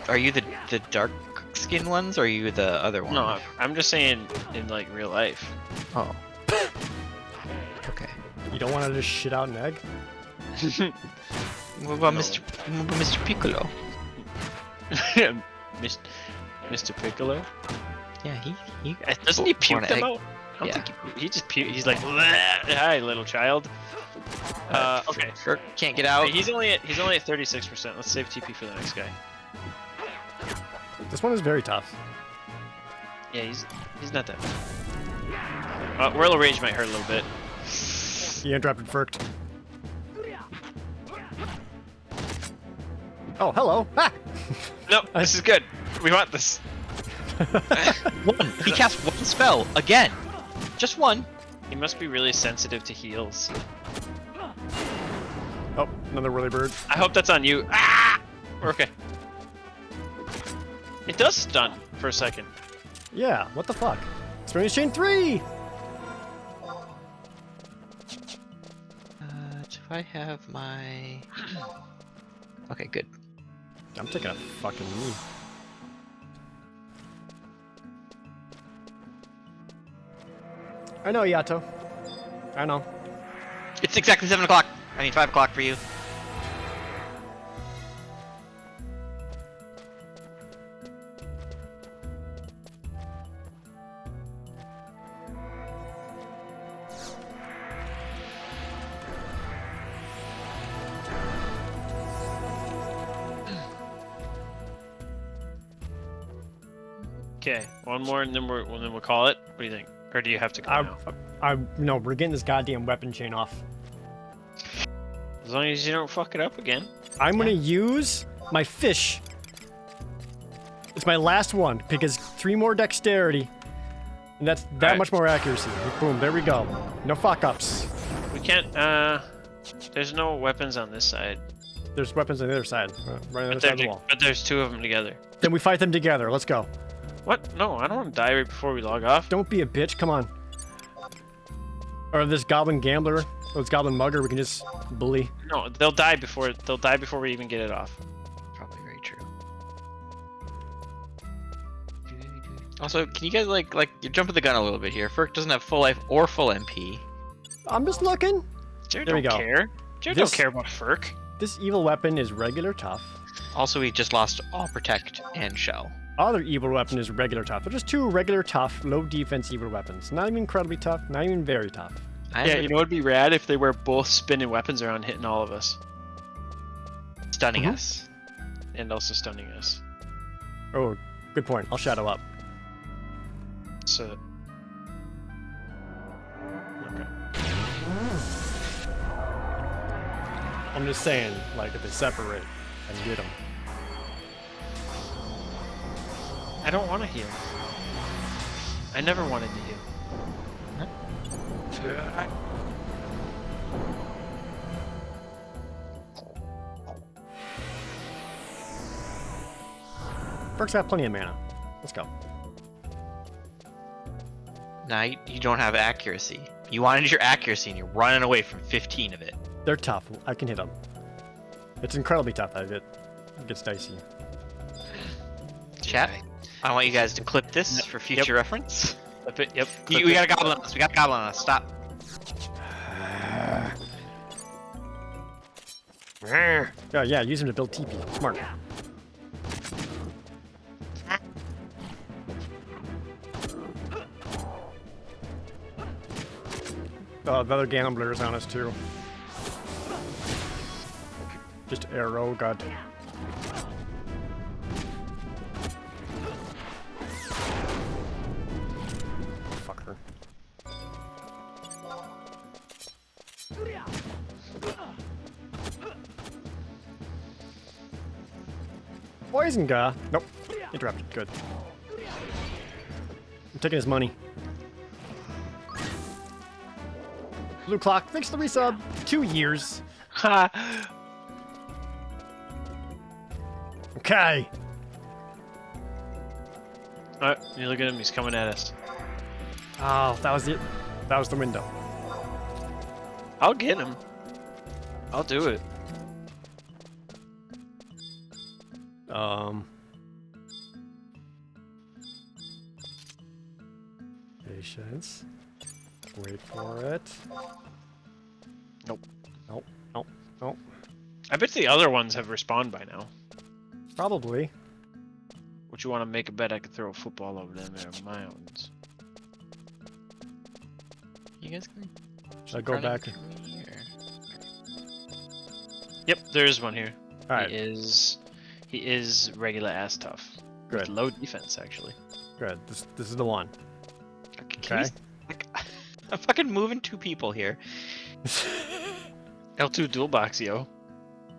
D: Are you the dark skin ones, or are you the other one?
C: No, I'm just saying in like real life.
D: Oh. Okay.
A: You don't want to just shit out an egg?
D: What about
C: No.
D: Mr. Piccolo?
C: Mr. Piccolo?
D: Yeah, he
C: Doesn't he
D: born
C: puke
D: an
C: them
D: egg.
C: out? I don't
D: Yeah.
C: think he just puke. He's like, hi, little child. Okay.
D: Sure, can't get out.
C: He's only at 36%. Let's save TP for the next guy.
A: This one is very tough.
C: Yeah, he's not that bad. Whirl of Rage might hurt a little bit.
A: He interrupted Firked. Oh, hello. Ah!
C: No, this is good. We want this.
D: One. He cast one spell again. Just one.
C: He must be really sensitive to heals.
A: Oh, another whirly bird.
C: I hope that's on you. Ah! We're okay. It does stun for a second.
A: Yeah, what the fuck? Strange Chain 3!
D: Do I have my... Okay, good.
A: I'm taking a fucking knee. I know, Yato. I know.
D: It's exactly 7 o'clock. I mean 5 o'clock for you.
C: Okay, one more and then we'll call it. What do you think? Or do you have to go now?
A: No, we're getting this goddamn weapon chain off.
C: As long as you don't fuck it up again.
A: I'm gonna use my fish. It's my last one because 3 more dexterity, and that's that
C: Alright.
A: much more accuracy. Boom, there we go. No fuck ups.
C: We can't. There's no weapons on this side.
A: There's weapons on the other side, right on the other side of the wall.
C: But there's 2 of them together.
A: Then we fight them together. Let's go.
C: What? No, I don't want to die right before we log off.
A: Don't be a bitch. Come on. Or this goblin gambler, or this goblin mugger, we can just bully.
C: No, they'll die before we even get it off.
D: Probably very true. Also, can you guys like you're jumping the gun a little bit here? Firk doesn't have full life or full MP.
A: I'm just looking.
C: Jared
A: There we
C: don't
A: go.
C: care. Jared
A: This-
C: don't care about Firk.
A: This evil weapon is regular tough.
D: Also, we just lost all protect and shell.
A: Other evil weapon is regular tough. They're just 2 regular tough, low defense evil weapons. Not even incredibly tough, not even very tough.
C: Yeah, you know what'd be rad if they were both spinning weapons around hitting all of us.
D: Stunning
A: Mhm.
D: us.
C: And also stunning us.
A: Oh, good point. I'll shadow up.
C: So okay.
A: I'm just saying, like, if they separate, I can get them.
C: I don't want to heal. I never wanted to heal.
A: Firk's got plenty of mana. Let's go.
D: Now you don't have accuracy. You wanted your accuracy and you're running away from 15 of it.
A: They're tough. I can hit them. It's incredibly tough. It gets dicey.
D: Chat, I want you guys to clip this for future reference.
C: Flip it, yep.
D: We got a goblin on us. We got a goblin on us. Stop.
A: Yeah, use him to build TP. Smart. Oh, the other gambler's on us too. Just arrow, god. Fucker. Poison guy. Nope. Interrupted. Good. I'm taking his money. Blue Clock, thanks for the resub. 2 years.
C: Ha!
A: Okay.
C: Oh, you look at him. He's coming at us.
A: Oh, that was it. That was the window.
C: I'll get him. I'll do it.
A: Patience. Wait for it.
C: Nope.
A: Nope. Nope. Nope.
C: I bet the other ones have respawned by now.
A: Probably.
C: Would you want to make a bet I could throw a football over them mountains?
D: You guys can.
A: Should I go back?
C: Yep, there is one here.
A: All right.
C: He is regular ass tough.
A: Good.
C: With low defense, actually.
A: Good. This is the one.
D: Okay. I'm fucking moving 2 people here.
C: L2 dual box, yo.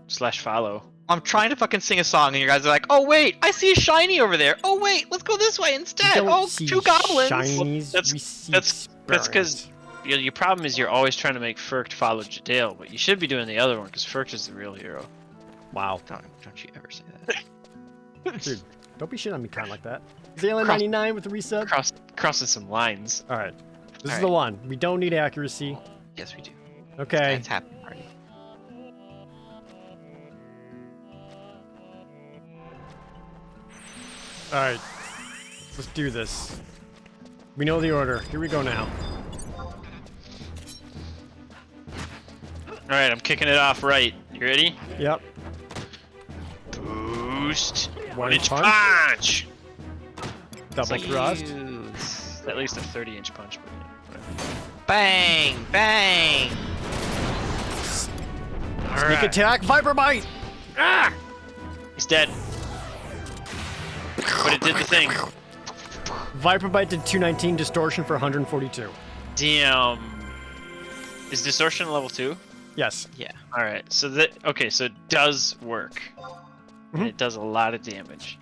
C: / follow.
D: I'm trying to fucking sing a song, and you guys are like, "Oh wait, I see a shiny over there. Oh wait, let's go this way instead. Oh, 2 goblins."
A: Shinies,
C: That's because your problem is you're always trying to make Firk follow Jadale, but you should be doing the other one because Firk is the real hero.
A: Wow.
D: Don't you ever say that.
A: Dude, don't be shit on me kind like that. Zayla99 with the resub.
C: Crossing some lines.
A: All right. This is
D: All
A: the
D: right.
A: one. We don't need accuracy.
D: Yes, we do.
A: Okay.
D: It's happening already.
A: All right. Let's do this. We know the order. Here we go now.
C: Alright, I'm kicking it off right. You ready?
A: Yep.
C: Boost.
A: 1-inch
C: 1-inch
A: punch.
C: punch!
A: Double thrust.
D: Use.
C: At least a 30-inch punch. But whatever.
D: Bang! Bang!
A: Sneak attack. Viper bite.
C: Ah! He's dead. But it did the thing.
A: Viper bite did 219. Distortion for 142.
C: Damn. Is distortion level 2?
A: Yes.
D: Yeah.
C: Alright, so so it does work. And
A: Mhm.
C: it does a lot of damage.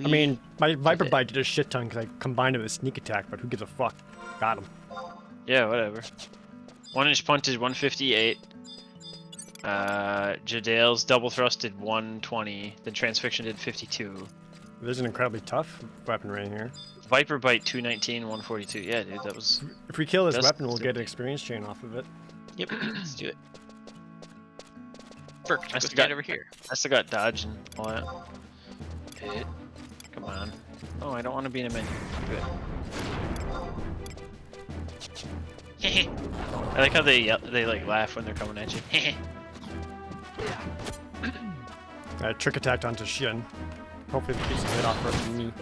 A: I mean, my Viper
D: it.
A: bite did a shit ton because I combined it with sneak attack, but who gives a fuck? Got him.
C: Yeah, whatever. 1-inch punch is 158. Jadale's double thrust did 120. Then transfixion did 52.
A: There's an incredibly tough weapon right here.
C: Viper bite 219, 142. Yeah, dude, that was.
A: If we kill this
C: That's
A: weapon, we'll get an
C: stupid.
A: experience chain off of it.
D: Yep. Let's do it. Burke,
C: I
D: go
C: still
D: stand
C: got-
D: over here.
C: I still got dodge and all that. Hit. Come on. Oh, I don't want to be in a menu. Good. I like how they like laugh when they're coming at you.
A: I trick attacked onto Shin. Hopefully it keeps a hit off for me.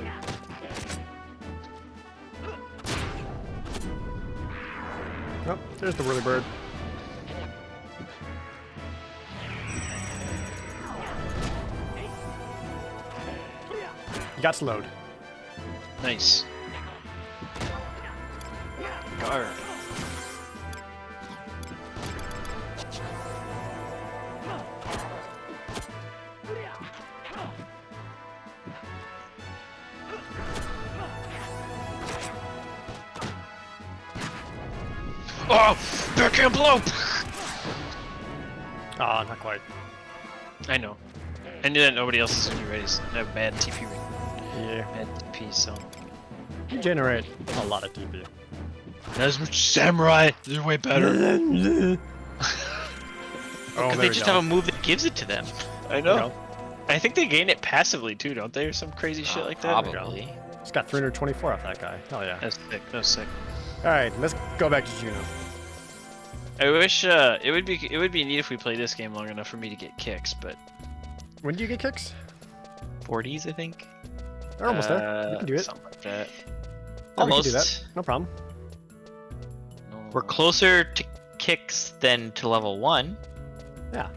A: Oh, there's the whirly bird. You got slowed.
C: Nice. Guard. Oh! Backhand blow!
A: Ah, not quite.
C: I know. I knew that nobody else is gonna be ready. I have bad TP.
A: Yeah.
C: Bad TP, so.
A: You generate a lot of TP.
C: Not as much samurai. They're way better.
A: Oh,
D: Because they just have a move that gives it to them.
C: I
A: There we
C: know.
A: go.
C: I think they gain it passively too, don't they? Or some crazy shit like that.
D: Probably.
A: Just got 324 off that guy. Hell yeah.
C: That's sick. That's sick.
A: All right, let's go back to Juno.
C: I wish it would be neat if we played this game long enough for me to get kicks, but
A: When do you get kicks?
D: 40s, I think.
A: They're almost there. You can do it.
C: Something like that.
A: Yeah, we can
D: Almost.
A: do that. No problem.
C: No.
D: We're closer to kicks than to level 1.
A: Yeah.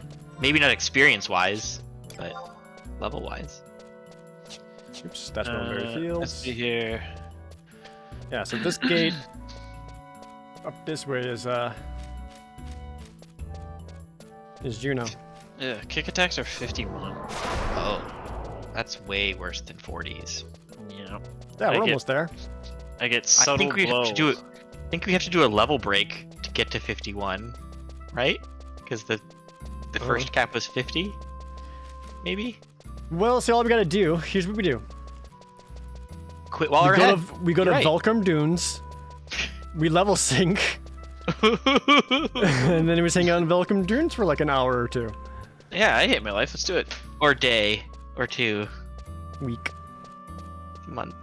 D: Maybe not experience-wise, but level-wise.
A: Oops, that's Military
C: Let's
A: Fields.
C: see here.
A: Yeah, so this gate up this way is Juno.
C: Yeah, kick attacks are 51.
D: Oh, that's way worse than 40s.
C: Yeah.
A: Yeah, we're
C: get
A: almost there.
C: I get
D: I
C: subtle
D: think we
C: blows.
D: have to do it. I think we have to do a level break to get to 51, right? Because the first cap was 50, maybe.
A: Well, so all we gotta do, here's what we do.
D: Quit while we're ahead.
A: We go to
D: Right.
A: Velcrum Dunes. We level sync. And then we just hang out in Velcrum Dunes for like an hour or two.
C: Yeah, I hate my life. Let's do it.
D: Or day. Or 2.
A: Week
D: Month.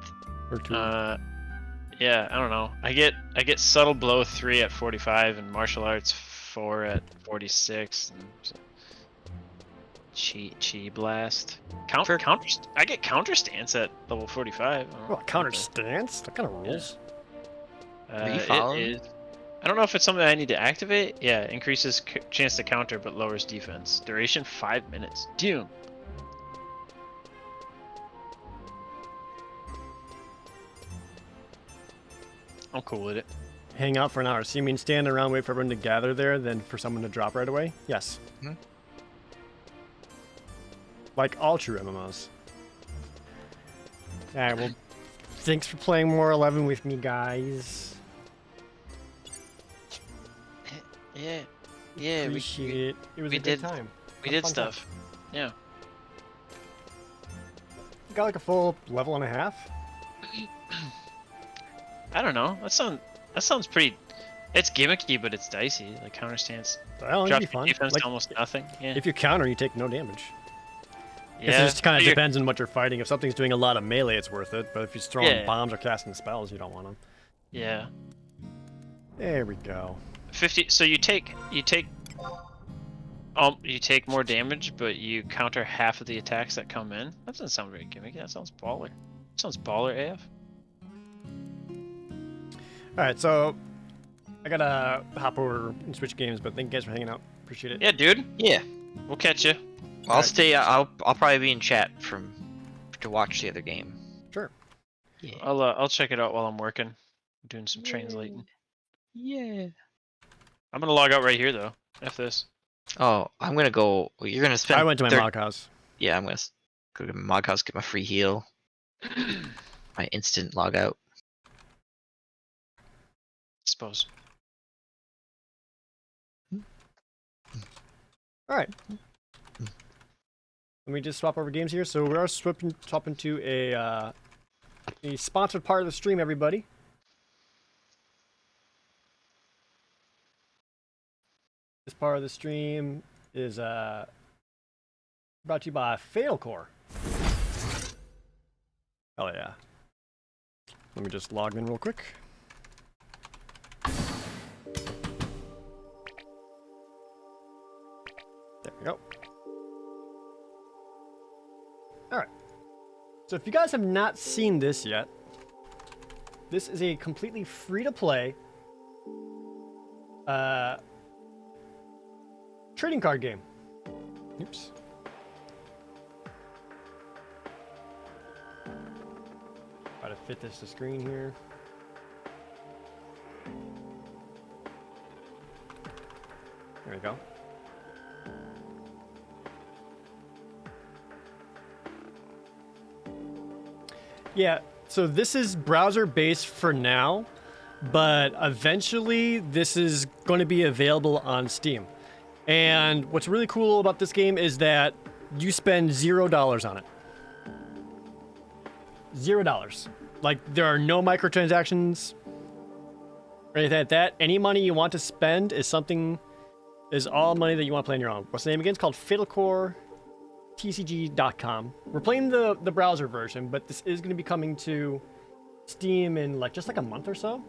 A: or 2.
C: Yeah, I don't know. I get subtle blow 3 at 45 and martial arts 4 at 46. And chi blast. Counter. I get counter stance at level 45.
A: Oh, counter stance? That kind of rules.
D: Are you following?
C: It is. I don't know if it's something I need to activate. Yeah, increases chance to counter but lowers defense. Duration 5 minutes. Doom. I'm cool with it.
A: Hang out for an hour. So you mean stand around, wait for everyone to gather there, then for someone to drop right away? Yes.
D: Hmm.
A: Like all true MMOs. Alright, well, thanks for playing more 11 with me, guys.
C: Yeah. Yeah,
A: Appreciate it. It was
C: we
A: a good
C: did-
A: time.
C: we
A: Had
C: did
A: fun time.
C: stuff. Yeah.
A: Got like a full level and a half.
C: I don't know. That sounds pretty. It's gimmicky, but it's dicey. Like counter stance.
A: That'll
C: Drops
A: be
C: your
A: fun.
C: defense
A: Like,
C: to almost nothing. Yeah.
A: if you counter, you take no damage.
C: Yeah.
A: It just kind of
C: You're-
A: depends on what you're fighting. If something's doing a lot of melee, it's worth it. But if you're throwing
C: Yeah.
A: bombs or casting spells, you don't want them.
C: Yeah.
A: There we go.
C: 50. So you take more damage, but you counter half of the attacks that come in. That doesn't sound very gimmicky. That sounds baller. Sounds baller AF.
A: All right, so I gotta hop over and switch games, but thank you guys for hanging out. Appreciate it.
C: Yeah, dude.
D: Yeah.
C: We'll catch you.
D: I'll stay. I'll probably be in chat to watch the other game.
A: Sure.
D: Yeah.
C: I'll check it out while I'm working. Doing some translating.
D: Yeah.
C: I'm gonna log out right here though. F this.
D: Oh, I'm gonna go. You're gonna spend.
A: I went to my mock house.
D: Yeah, I'm gonna go to my mod house, get my free heal, my instant log out.
C: Suppose.
A: All right. Let me just swap over games here. So we are swapping to a sponsored part of the stream, everybody. This part of the stream is brought to you by Fatal Core. Hell yeah. Let me just log in real quick. There we go. Alright. So if you guys have not seen this yet, this is a completely free-to-play trading card game. Oops. Try to fit this to screen here. There we go. Yeah, so this is browser-based for now, but eventually this is going to be available on Steam. And what's really cool about this game is that you spend $0 on it. $0. Like, there are no microtransactions or anything like that. Any money you want to spend is all money that you want to play on your own. What's the name again? It's called FatalCoreTCG.com. We're playing the browser version, but this is going to be coming to Steam in just like a month or so.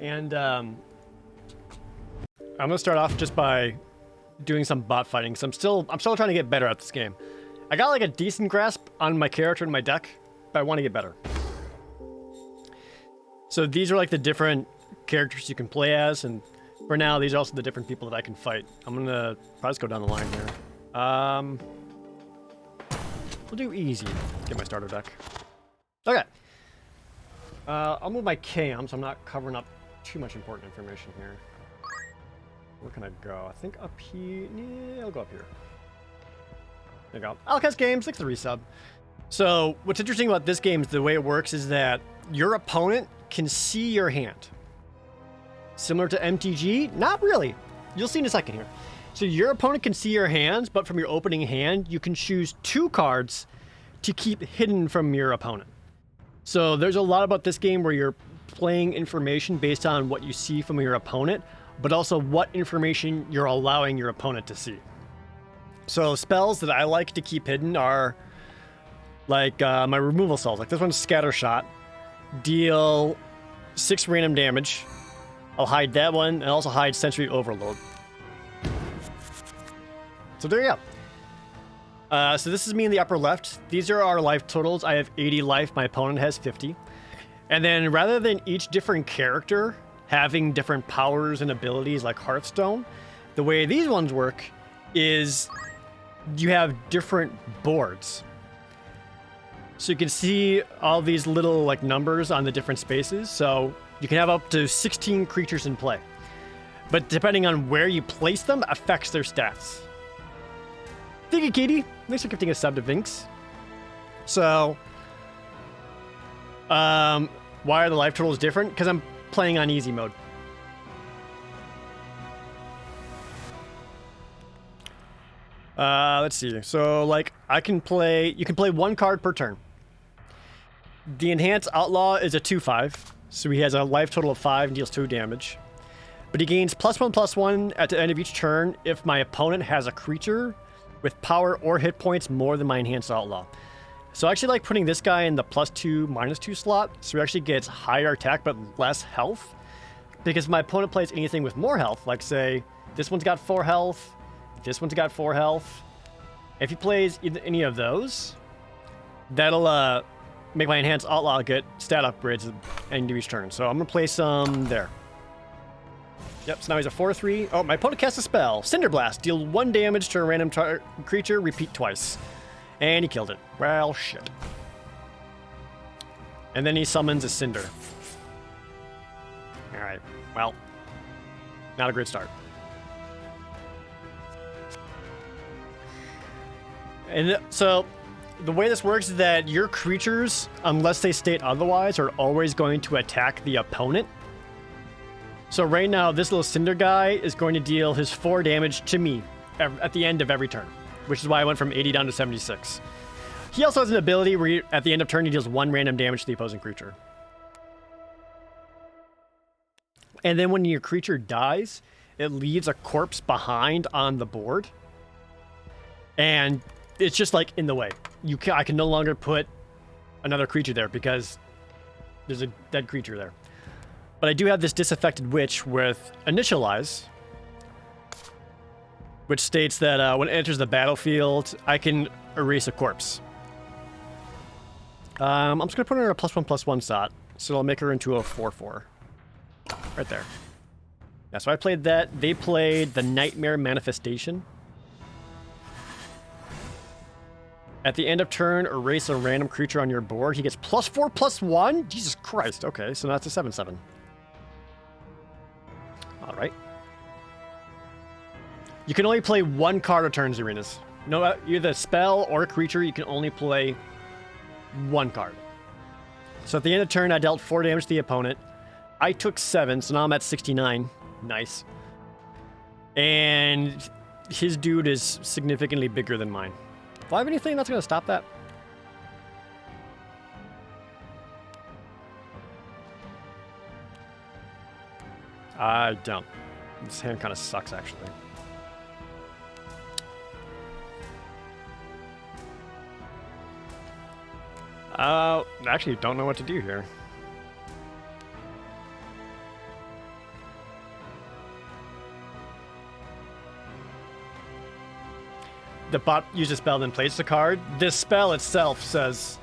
A: And I'm going to start off just by doing some bot fighting, because I'm still trying to get better at this game. I got like a decent grasp on my character and my deck, but I want to get better. So these are like the different characters you can play as, and for now, these are also the different people that I can fight. I'm going to probably just go down the line here. We'll do easy. Get my starter deck. Okay. I'll move my cam, so I'm not covering up too much important information here. Where can I go? I think up here. Yeah, I'll go up here. There you go. Alcast Games, thanks for the resub. So, what's interesting about this game is the way it works is that your opponent can see your hand. Similar to MTG? Not really. you'll see in a second here. So your opponent can see your hands, but from your opening hand, you can choose 2 cards to keep hidden from your opponent. So there's a lot about this game where you're playing information based on what you see from your opponent, but also what information you're allowing your opponent to see. So spells that I like to keep hidden are like my removal spells. Like this one's Scatter Shot. Deal 6 random damage. I'll hide that one, and also hide Sensory Overload. So there you go. So this is me in the upper left. These are our life totals. I have 80 life. My opponent has 50. And then rather than each different character having different powers and abilities like Hearthstone, the way these ones work is you have different boards. So you can see all these little like numbers on the different spaces. So you can have up to 16 creatures in play. But depending on where you place them affects their stats. Thank you, Katie. Thanks for gifting a sub to Vinx. So, why are the life totals different? Because I'm playing on easy mode. Let's see. So, like, you can play 1 card per turn. The Enhanced Outlaw is a 2/5, so he has a life total of 5 and deals 2 damage. But he gains +1/+1 at the end of each turn if my opponent has a creature with power or hit points more than my Enhanced Outlaw. So I actually like putting this guy in the +2/-2 slot, so he actually gets higher attack but less health. Because if my opponent plays anything with more health, like say, this one's got 4 health, this one's got 4 health. If he plays any of those, that'll make my Enhanced Outlaw get stat upgrades at the end of each turn. So I'm going to play some there. Yep, so now he's a 4/3. Oh, my opponent casts a spell. Cinder Blast. Deal 1 damage to a random creature. Repeat twice. And he killed it. Well, shit. And then he summons a Cinder. Alright, well. Not a great start. And so, the way this works is that your creatures, unless they state otherwise, are always going to attack the opponent. So right now, this little Cinder guy is going to deal his 4 damage to me at the end of every turn, which is why I went from 80 down to 76. He also has an ability where at the end of turn, he deals 1 random damage to the opposing creature. And then when your creature dies, it leaves a corpse behind on the board. And it's just like in the way. I can no longer put another creature there because there's a dead creature there. But I do have this Disaffected Witch with Initialize, which states that when it enters the battlefield, I can erase a corpse. I'm just going to put her in a +1/+1 slot, so I'll make her into a 4/4. Right there. Yeah, so I played that. They played the Nightmare Manifestation. At the end of turn, erase a random creature on your board. He gets +4/+1? Jesus Christ. Okay, so that's a 7/7. Alright. You can only play 1 card a turn, Arenas. No, either spell or creature, you can only play 1 card. So at the end of turn, I dealt 4 damage to the opponent. I took 7, so now I'm at 69. Nice. And his dude is significantly bigger than mine. Do I have anything that's going to stop that? I don't. This hand kind of sucks, actually. Actually, don't know what to do here. The bot uses a spell, then plays the card. This spell itself says,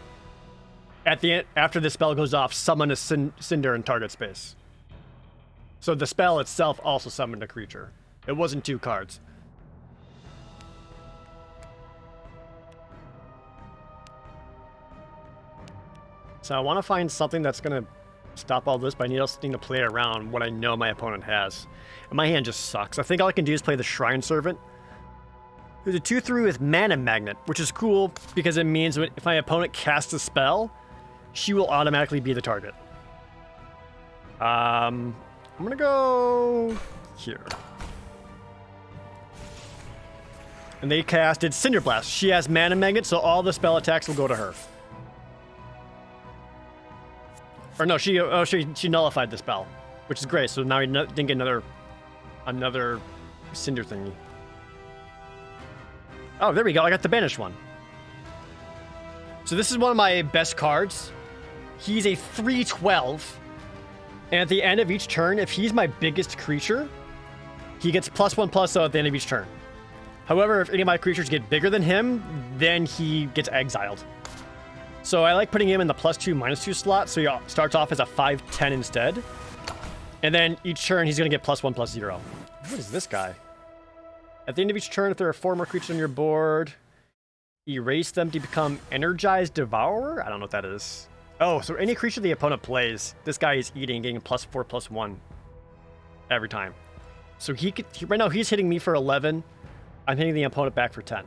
A: at the end, after the spell goes off, summon a Cinder in target space. So the spell itself also summoned a creature. It wasn't 2 cards. So I want to find something that's going to stop all this, but I also need to play around what I know my opponent has. And my hand just sucks. I think all I can do is play the Shrine Servant. There's a 2/3 with Mana Magnet, which is cool because it means if my opponent casts a spell, she will automatically be the target. I'm gonna go here. And they casted Cinder Blast. She has Mana Magnet, so all the spell attacks will go to her. Or no, she nullified the spell, which is great. So now he didn't get another Cinder thingy. Oh, there we go. I got the banished one. So this is one of my best cards. He's a 3/12. And at the end of each turn, if he's my biggest creature, he gets +1/+0 at the end of each turn. However, if any of my creatures get bigger than him, then he gets exiled. So I like putting him in the +2/-2 slot, so he starts off as a 5/10 instead. And then each turn, he's going to get +1/+0. What is this guy? At the end of each turn, if there are 4 more creatures on your board, erase them to become Energized Devourer? I don't know what that is. Oh, so any creature the opponent plays, this guy is eating, getting +4/+1 every time. So right now he's hitting me for 11. I'm hitting the opponent back for 10.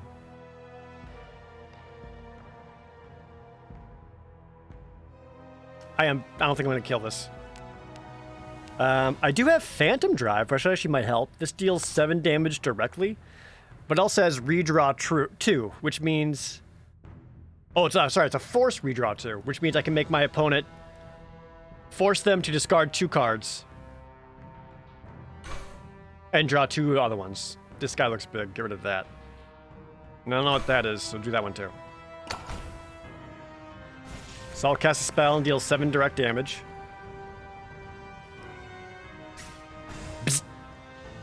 A: I don't think I'm going to kill this. I do have Phantom Drive, which actually might help. This deals 7 damage directly, but also has redraw 2, which means... Oh, it's a force redraw 2, which means I can make my opponent force them to discard 2 cards and draw 2 other ones. This guy looks big. Get rid of that. I don't know what that is, so do that one too. So I'll cast a spell and deal 7 direct damage. Psst.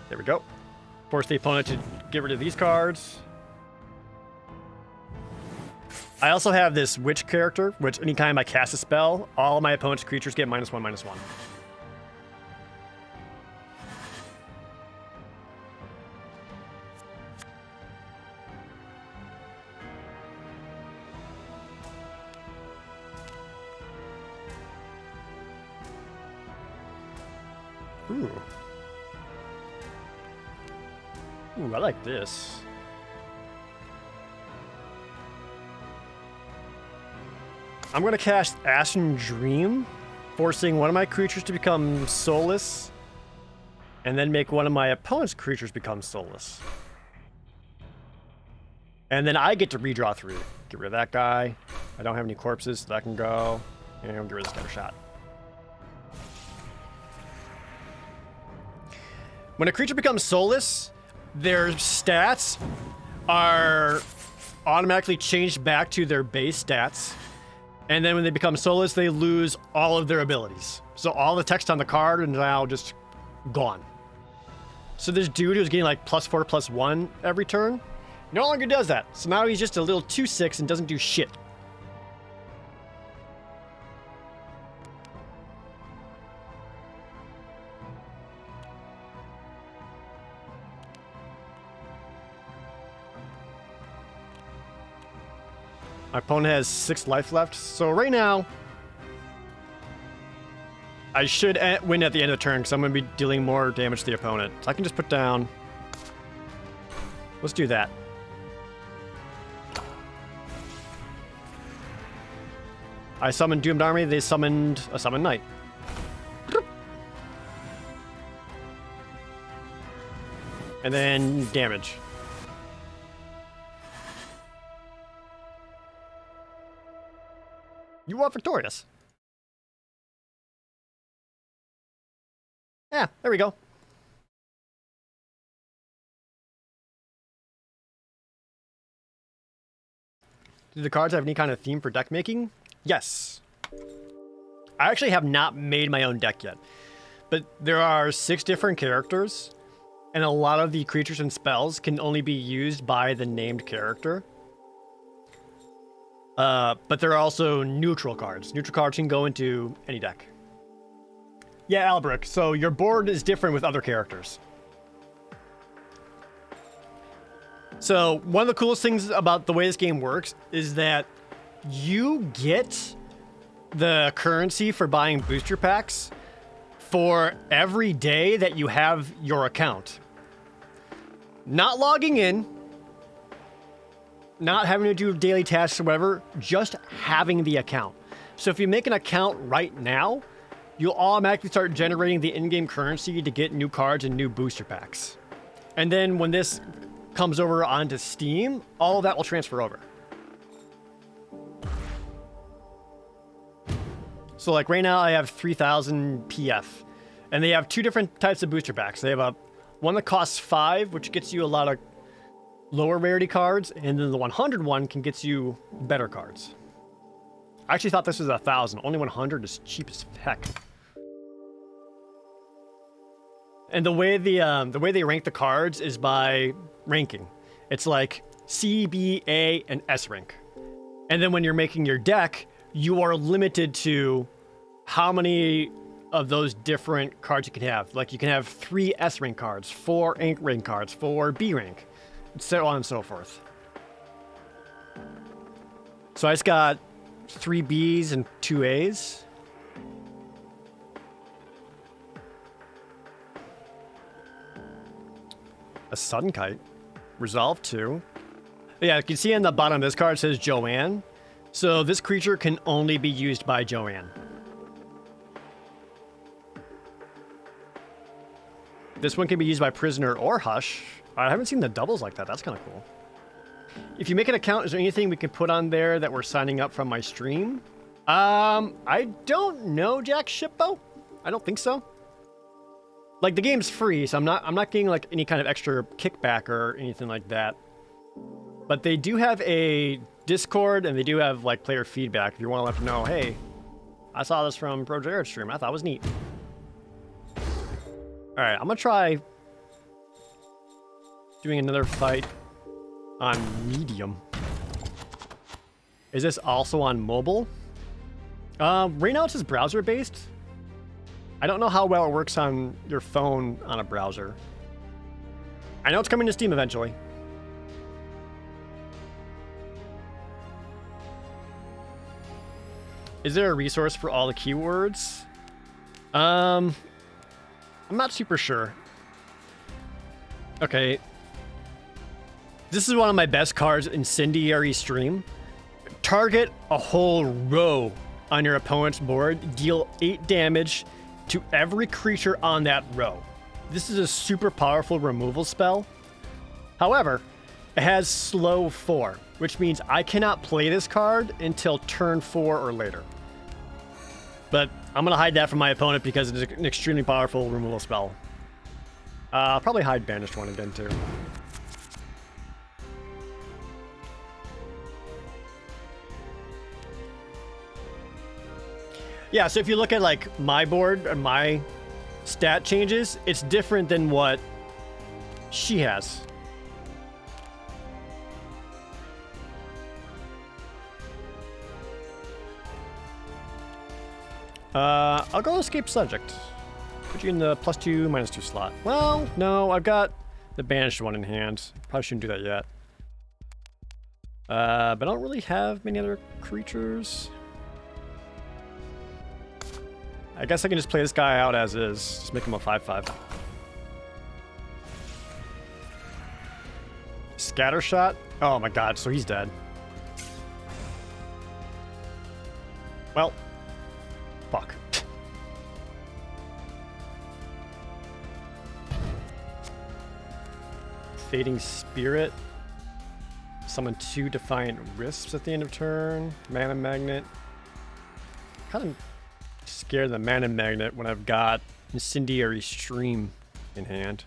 A: There we go. Force the opponent to get rid of these cards. I also have this Witch character, which anytime I cast a spell, all of my opponent's creatures get -1/-1. Ooh. Ooh, I like this. I'm going to cast Ashen Dream, forcing one of my creatures to become soulless, and then make one of my opponent's creatures become soulless. And then I get to redraw 3. Get rid of that guy. I don't have any corpses, so that can go. And I'll get rid of this guy for shot. When a creature becomes soulless, their stats are automatically changed back to their base stats. And then when they become soulless, they lose all of their abilities. So all the text on the card is now just gone. So this dude who's getting like +4/+1 every turn no longer does that. So now he's just a little 2/6 and doesn't do shit. My opponent has 6 life left, so right now, I should win at the end of the turn, because I'm going to be dealing more damage to the opponent. So I can just put down... Let's do that. I summoned Doomed Army, they summoned a Summon Knight. And then damage. You are victorious. Yeah, there we go. Do the cards have any kind of theme for deck making? Yes. I actually have not made my own deck yet, but there are 6 different characters, and a lot of the creatures and spells can only be used by the named character. But there are also neutral cards. Neutral cards can go into any deck. Yeah, Albrecht, so your board is different with other characters. So one of the coolest things about the way this game works is that you get the currency for buying booster packs for every day that you have your account. Not logging in, not having to do daily tasks or whatever, just having the account. So if you make an account right now, you'll automatically start generating the in-game currency to get new cards and new booster packs. And then when this comes over onto Steam, all of that will transfer over. So like right now I have 3,000 PF, and they have two different types of booster packs. They have one that costs 5, which gets you a lot of lower rarity cards, and then the 100 one can get you better cards. I actually thought this was 1,000. Only 100 is cheap as heck. And the way they rank the cards is by ranking. It's like C, B, A, and S rank. And then when you're making your deck, you are limited to how many of those different cards you can have. Like you can have 3 S rank cards, 4 A rank cards, 4 B rank, so on and so forth. So I just got 3 Bs and 2 As. A Sudden Kite. Resolve 2. Yeah, you can see on the bottom of this card it says Joanne. So this creature can only be used by Joanne. This one can be used by Prisoner or Hush. I haven't seen the doubles like that. That's kind of cool. If you make an account, is there anything we can put on there that we're signing up from my stream? I don't know, Jack Shippo. I don't think so. Like the game's free, so I'm not getting like any kind of extra kickback or anything like that. But they do have a Discord, and they do have like player feedback. If you want to let them know, hey, I saw this from Pro Jared's stream. I thought it was neat. All right, I'm gonna try doing another fight on medium. Is this also on mobile? Right now it's just browser based. I don't know how well it works on your phone on a browser. I know it's coming to Steam eventually. Is there a resource for all the keywords? I'm not super sure. Okay. This is one of my best cards, Incendiary Stream. Target a whole row on your opponent's board. Deal 8 damage to every creature on that row. This is a super powerful removal spell. However, it has slow 4, which means I cannot play this card until turn 4 or later. But I'm going to hide that from my opponent because it's an extremely powerful removal spell. I'll probably hide Banished One again, too. Yeah, so if you look at like my board and my stat changes, it's different than what she has. I'll go Escape Subject. Put you in the +2, -2 slot. Well, no, I've got the Banished One in hand. Probably shouldn't do that yet. But I don't really have many other creatures. I guess I can just play this guy out as is. Just make him a 5/5. Scattershot? Oh my god, so he's dead. Well, fuck. Fading Spirit. Summon 2 Defiant Wisps at the end of turn. Mana Magnet. Kind of scared of the Mana Magnet when I've got Incendiary Stream in hand.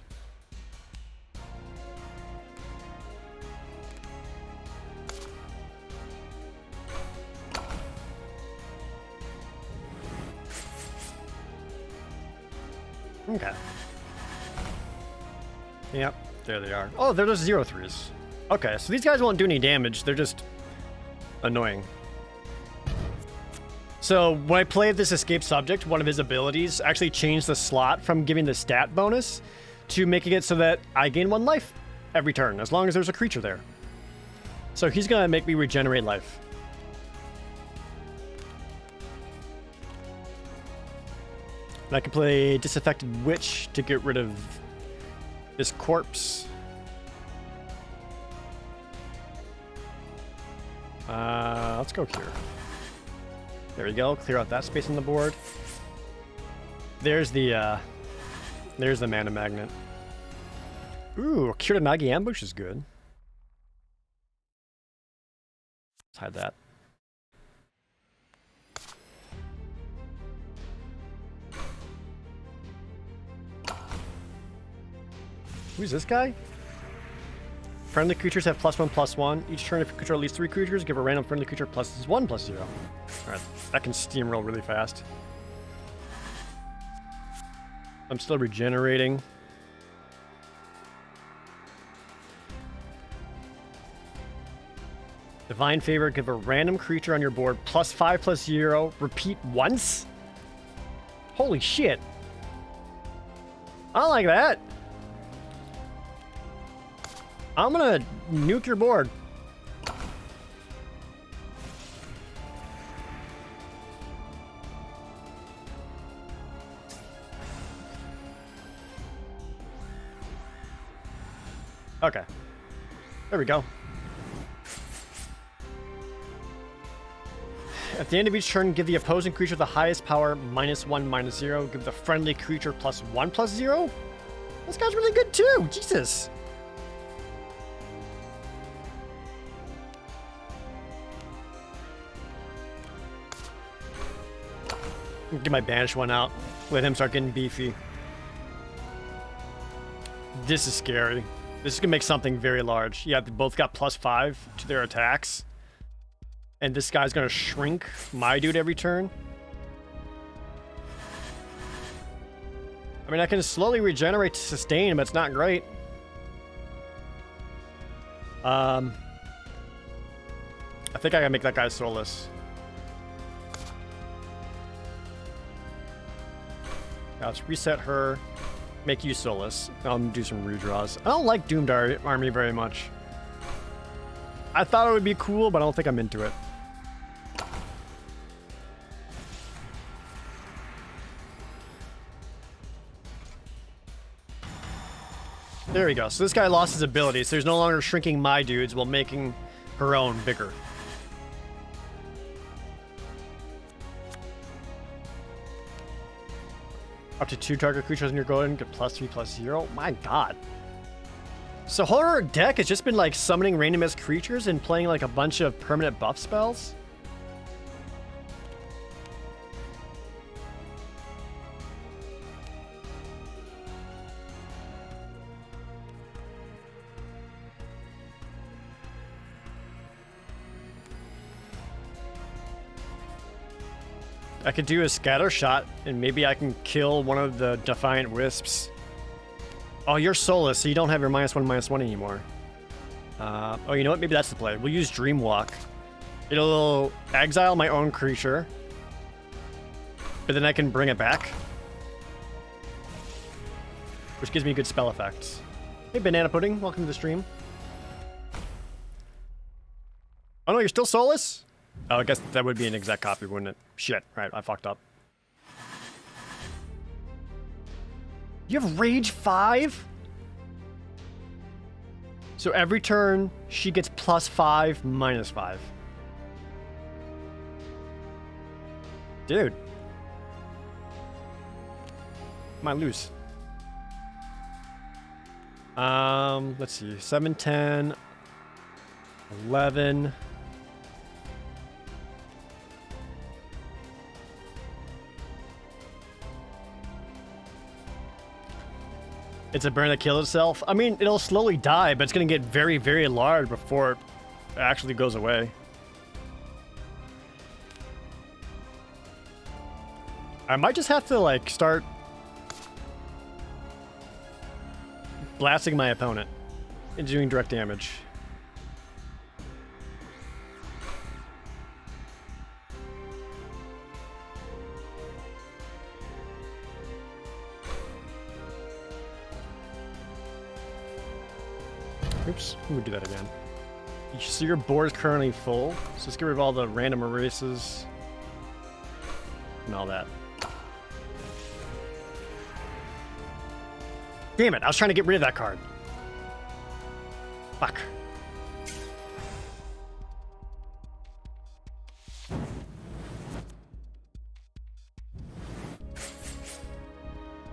A: Okay. Yep, there they are. Oh, they're just 0/3s. Okay, so these guys won't do any damage. They're just annoying. So when I played this Escape Subject, one of his abilities actually changed the slot from giving the stat bonus to making it so that I gain 1 life every turn, as long as there's a creature there. So he's gonna make me regenerate life. And I can play Disaffected Witch to get rid of this corpse. Let's go here. There we go. Clear out that space on the board. There's the Mana Magnet. Ooh, Kiranagi Ambush is good. Let's hide that. Who's this guy? Friendly creatures have +1/+1. Each turn, if you control at least 3 creatures, give a random friendly creature +1/+0. Alright, that can steamroll really fast. I'm still regenerating. Divine Favor, give a random creature on your board +5/+0. Repeat once? Holy shit. I don't like that. I'm gonna nuke your board. Okay. There we go. At the end of each turn, give the opposing creature the highest power -1/-0. Give the friendly creature +1/+0. This guy's really good too. Jesus. Get my banish one out. Let him start getting beefy. This is scary. This is gonna make something very large. Yeah, they both got +5 to their attacks. And this guy's gonna shrink my dude every turn. I mean, I can slowly regenerate to sustain, but it's not great. I think I gotta make that guy soulless. Now let's reset her, make you soulless. I'll do some redraws. I don't like Doomed Army very much. I thought it would be cool, but I don't think I'm into it. There we go. So this guy lost his ability, so he's no longer shrinking my dudes while making her own bigger. Up to 2 target creatures in your golden get +3/+0. My god. So her deck has just been like summoning random as creatures and playing like a bunch of permanent buff spells. I could do a scatter shot, and maybe I can kill one of the Defiant Wisps. Oh, you're soulless, so you don't have your -1/-1 anymore. Oh, you know what? Maybe that's the play. We'll use Dreamwalk. It'll exile my own creature, but then I can bring it back, which gives me good spell effects. Hey, Banana Pudding, welcome to the stream. Oh no, you're still soulless? Oh, I guess that would be an exact copy, wouldn't it? Shit, right, I fucked up. You have Rage 5? So every turn, she gets +5, -5. Dude. Might lose. Let's see. 7, 10, 11. It's a burn that kills itself. I mean, it'll slowly die, but it's going to get very, very large before it actually goes away. I might just have to, like, start blasting my opponent and doing direct damage. Oops, let me do that again. So your board is currently full, so let's get rid of all the random erases and all that. Damn it, I was trying to get rid of that card. Fuck.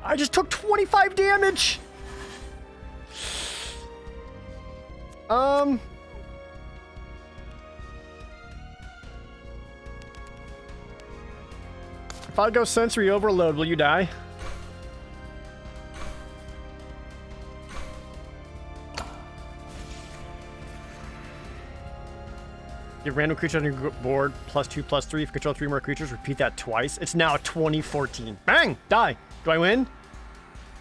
A: I just took 25 damage! If I go sensory overload, will you die? Give random creature on your board +2/+3. If you control 3 more creatures, repeat that twice. It's now 2014. Bang! Die! Do I win?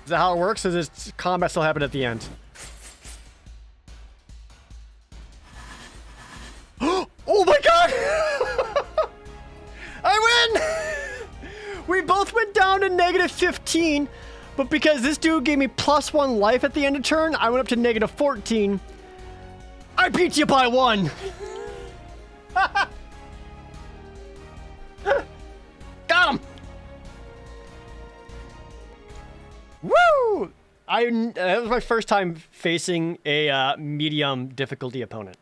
A: Is that how it works? Or does this combat still happen at the end? Oh my god! I win! We both went down to -15, but because this dude gave me +1 life at the end of turn, I went up to -14. I beat you by 1! Got him! Woo! That was my first time facing a medium difficulty opponent.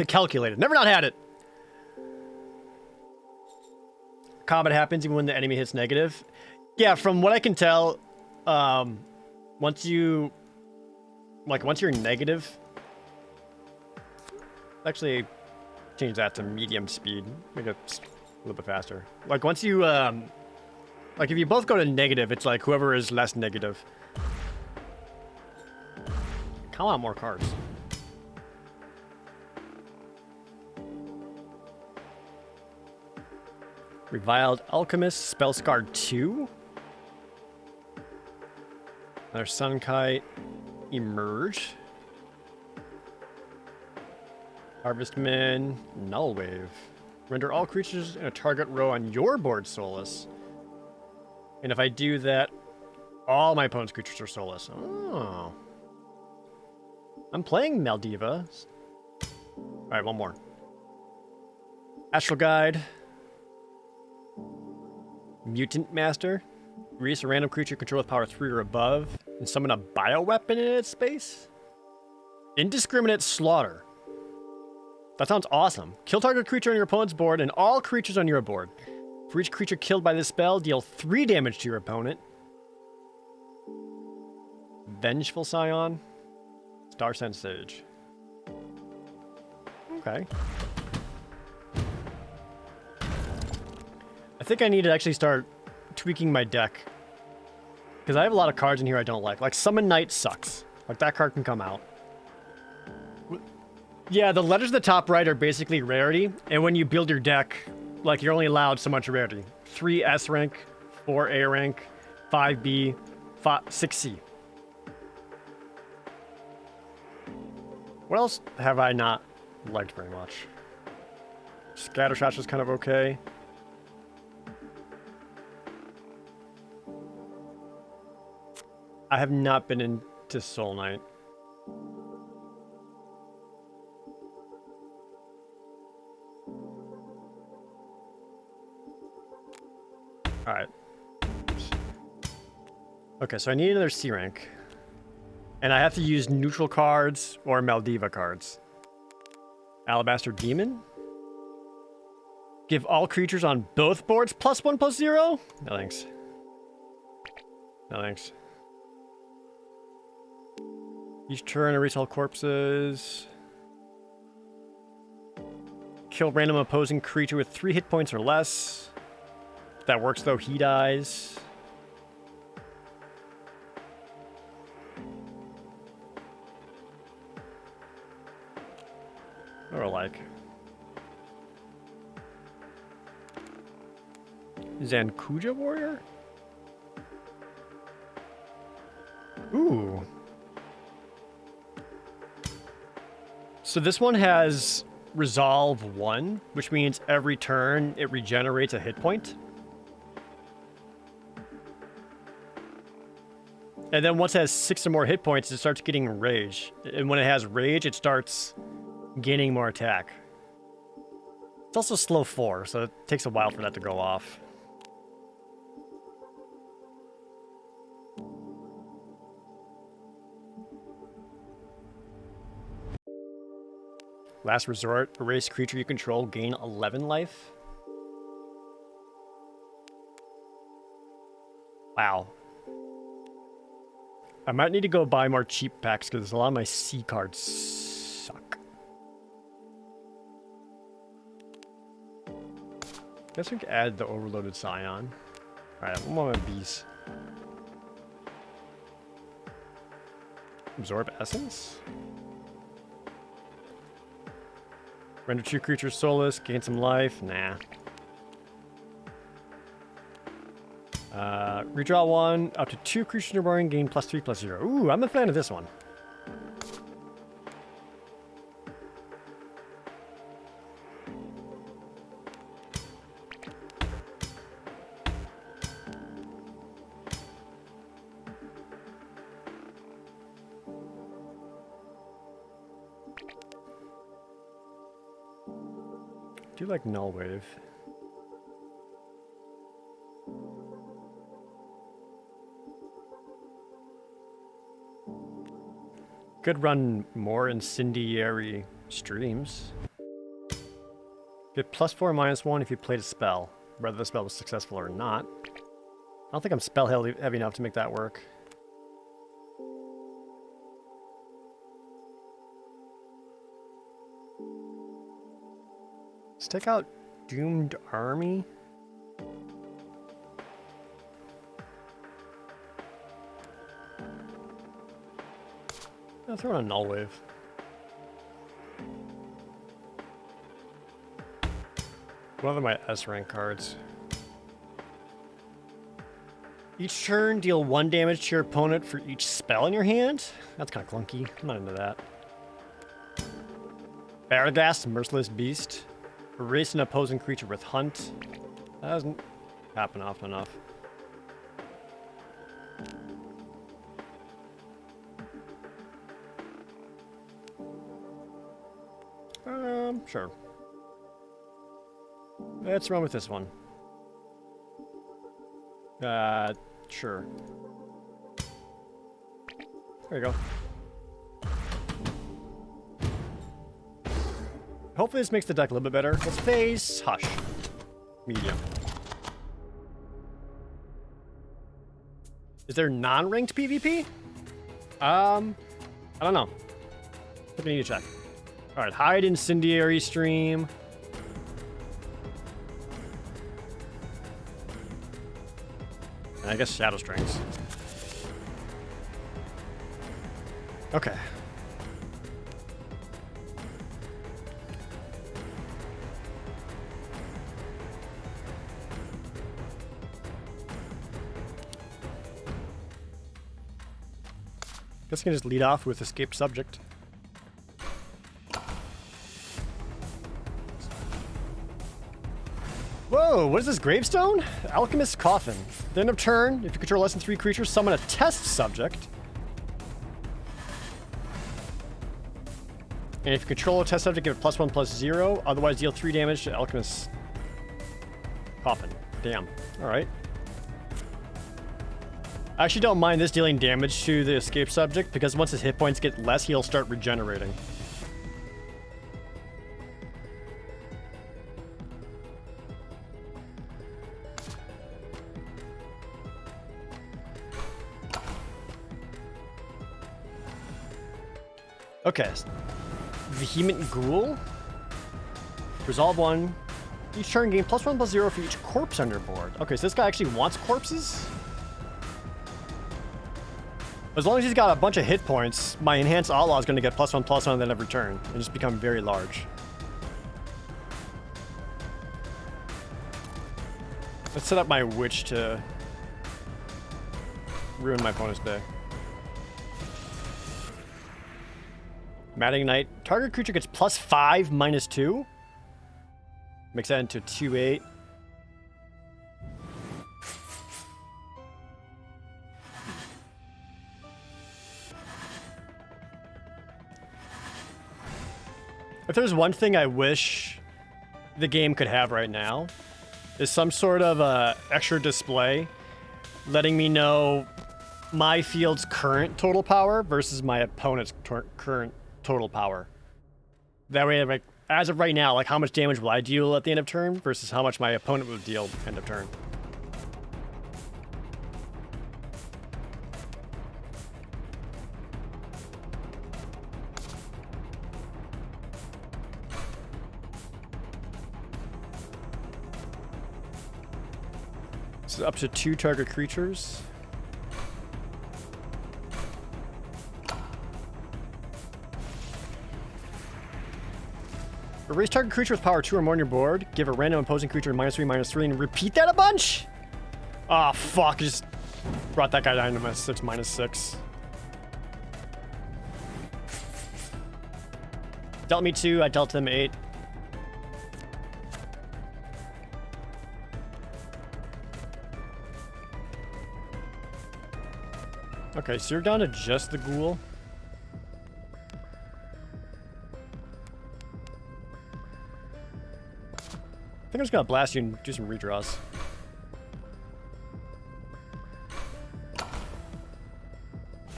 A: Calculated. Never not had it. Combat happens even when the enemy hits negative. Yeah, from what I can tell, once you're negative, actually change that to medium speed, make it a little bit faster. Like once you, like if you both go to negative, it's like whoever is less negative. Call out more cards. Reviled Alchemist, Spellscarred 2. Another Sunkite, Emerge. Harvestman, Null Wave. Render all creatures in a target row on your board soulless. And if I do that, all my opponent's creatures are soulless. Oh. I'm playing Maldiva. Alright, one more. Astral Guide. Mutant Master. Release a random creature control with power 3 or above, and summon a bioweapon in its space. Indiscriminate Slaughter. That sounds awesome. Kill target creature on your opponent's board and all creatures on your board. For each creature killed by this spell, deal 3 damage to your opponent. Vengeful Scion. Starsense Sage. Okay. I think I need to actually start tweaking my deck. Because I have a lot of cards in here I don't like. Like Summon Knight sucks. Like that card can come out. Yeah, the letters at the top right are basically rarity. And when you build your deck, like you're only allowed so much rarity. 3 S rank, 4 A rank, 5 B, 6 C. What else have I not liked very much? Scattershot's just kind of okay. I have not been into Soul Knight. Alright. Okay, so I need another C rank. And I have to use neutral cards or Maldiva cards. Alabaster Demon? Give all creatures on both boards +1/+0? No thanks. No thanks. Each turn, erase all corpses. Kill random opposing creature with 3 hit points or less. If that works though, he dies. Or like. Zankuja Warrior? Ooh. So this one has Resolve 1, which means every turn it regenerates a hit point. And then once it has 6 or more hit points, it starts getting Rage. And when it has Rage, it starts gaining more attack. It's also slow 4, so it takes a while for that to go off. Last Resort, erase creature you control, gain 11 life. Wow. I might need to go buy more cheap packs because a lot of my C cards suck. Guess we can add the overloaded Scion. Alright, one more of these. Absorb Essence? Render 2 creatures soulless, gain some life. Nah. Redraw 1, up to 2 creatures in your board, gain +3/+0. Ooh, I'm a fan of this one. I do like Null Wave. Could run more incendiary streams. Get +4/-1 if you played a spell, whether the spell was successful or not. I don't think I'm spell heavy enough to make that work. Let's take out Doomed Army. I'll throw in a Null Wave. One of my S rank cards. Each turn, deal 1 damage to your opponent for each spell in your hand? That's kind of clunky. I'm not into that. Baragast, Merciless Beast. Erase an opposing creature with Hunt. That doesn't happen often enough. Sure. Let's run with this one. Sure. There you go. Hopefully this makes the deck a little bit better. Let's face Hush. Medium. Is there non-ranked PvP? I don't know. I think we need to check. Alright, hide incendiary stream. And I guess Shadow Strings. Okay. Guess I can just lead off with Escape Subject. Whoa, what is this, Gravestone? Alchemist's Coffin. At the end of turn, if you control less than 3 creatures, summon a test subject. And if you control a test subject, give it +1/+0. Otherwise, deal 3 damage to Alchemist's Coffin. Damn. Alright. I actually don't mind this dealing damage to the escape subject, because once his hit points get less, he'll start regenerating. Okay. Vehement Ghoul. Resolve 1. Each turn gain +1/+0 for each corpse on your board. Okay, so this guy actually wants corpses? As long as he's got a bunch of hit points, my Enhanced Outlaw is going to get +1/+1 then every turn and just become very large. Let's set up my Witch to ruin my opponent's day. Mad Ignite. Target creature gets +5/-2. Makes that into 2/8. If there's one thing I wish the game could have right now, is some sort of extra display letting me know my field's current total power versus my opponent's current total power. That way, like, as of right now, like, how much damage will I deal at the end of turn versus how much my opponent will deal end of turn. It's up to 2 target creatures. Erase target creature with power 2 or more on your board. Give a random opposing creature -3/-3 and repeat that a bunch? Ah, fuck. I just brought that guy down to -6/-6. Dealt me 2, I dealt him 8. Okay, so you're down to just the ghoul. I think I'm just gonna blast you and do some redraws.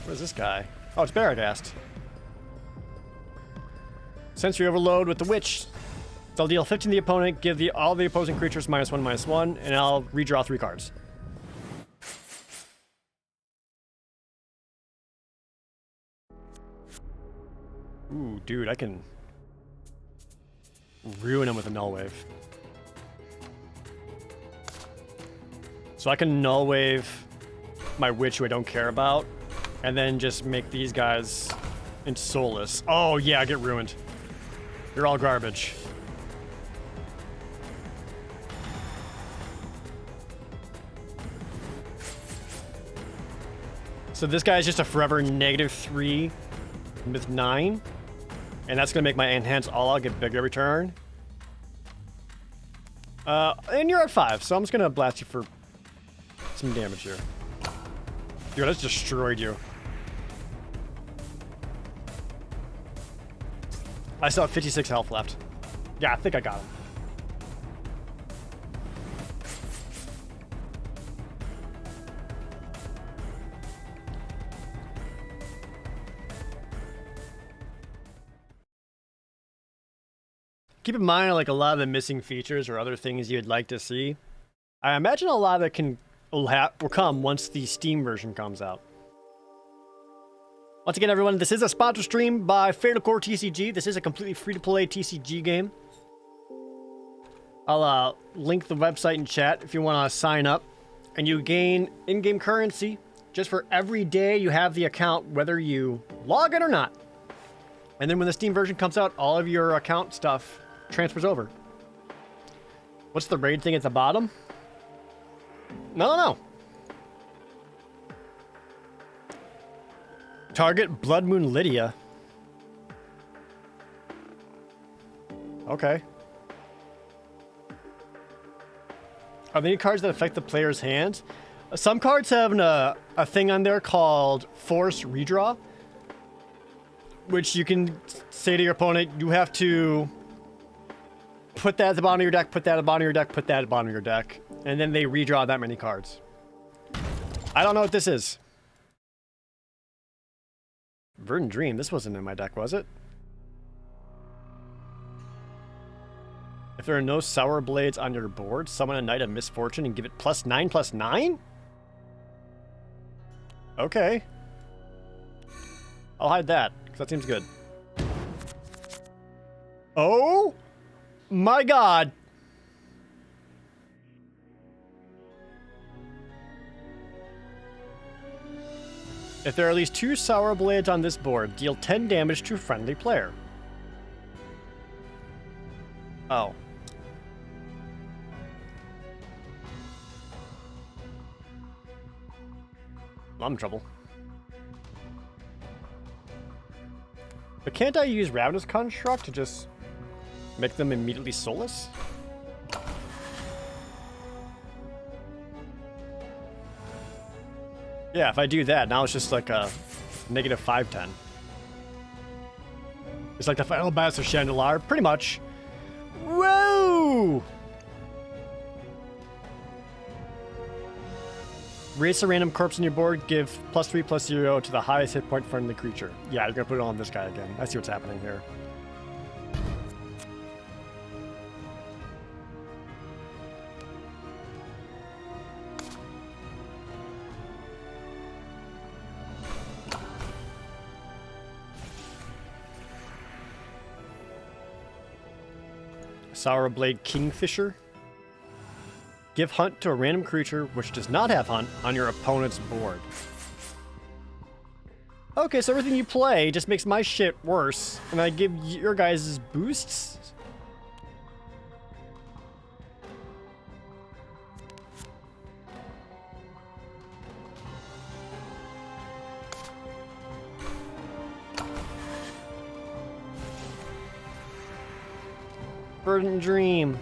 A: What is this guy? Oh, it's Baragast. Sensory Overload with the Witch. So I'll deal 15 to the opponent, give all the opposing creatures -1/-1, and I'll redraw 3 cards. Ooh, dude, I can ruin him with a Null Wave. So I can Null Wave my Witch, who I don't care about, and then just make these guys into soulless. Oh yeah, I get ruined. You're all garbage. So this guy is just a forever -3 with 9. And that's going to make my enhance all out get bigger every turn. And you're at 5, so I'm just going to blast you for some damage here. Dude, I just destroyed you. I still have 56 health left. Yeah, I think I got him. Keep in mind, like, a lot of the missing features or other things you'd like to see. I imagine a lot of it will come once the Steam version comes out. Once again, everyone, this is a sponsor stream by Fatal Core TCG. This is a completely free-to-play TCG game. I'll link the website in chat if you want to sign up. And you gain in-game currency just for every day you have the account, whether you log in or not. And then when the Steam version comes out, all of your account stuff transfers over. What's the raid thing at the bottom? No. Target Blood Moon Lydia. Okay. Are there any cards that affect the player's hands? Some cards have a thing on there called Force Redraw, which you can say to your opponent, you have to put that at the bottom of your deck, put that at the bottom of your deck, put that at the bottom of your deck, and then they redraw that many cards. I don't know what this is. Verdant Dream. This wasn't in my deck, was it? If there are no Sour Blades on your board, summon a Knight of Misfortune and give it +9/+9? Okay. I'll hide that, because that seems good. Oh my god! If there are at least 2 Sour Blades on this board, deal 10 damage to a friendly player. Oh. I'm in trouble. But can't I use Ravenous Construct to just make them immediately soulless? Yeah, if I do that, now it's just like a -5/10. It's like the final boss of Chandelar, pretty much. Whoa! Raise a random corpse on your board, give +3/+0 to the highest hit point friendly creature. Yeah, you're gonna put it on this guy again. I see what's happening here. Sour Blade Kingfisher. Give hunt to a random creature which does not have hunt on your opponent's board. Okay, so everything you play just makes my shit worse, and I give your guys boosts? Verdant Dream.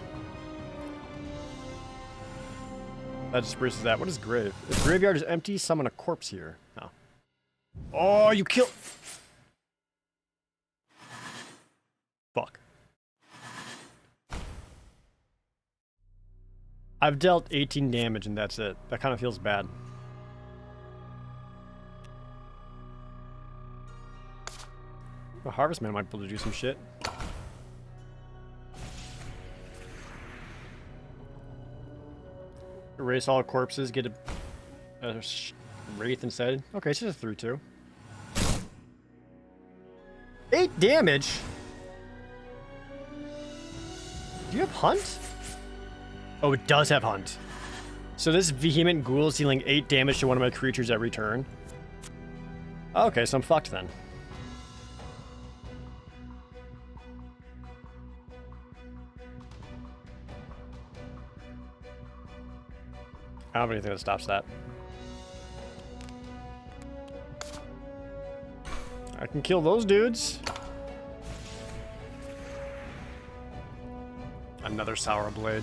A: That just produces that. What is grave? If graveyard is empty, summon a corpse here. Oh. Oh, you kill. Fuck. I've dealt 18 damage and that's it. That kind of feels bad. The Harvest Man might be able to do some shit. Erase all corpses, get a Wraith instead. Okay, it's just a 3-2. 8 damage? Do you have Hunt? Oh, it does have Hunt. So this Vehement Ghoul is dealing 8 damage to one of my creatures every turn. Okay, so I'm fucked then. I don't have anything that stops that. I can kill those dudes. Another Sour Blade.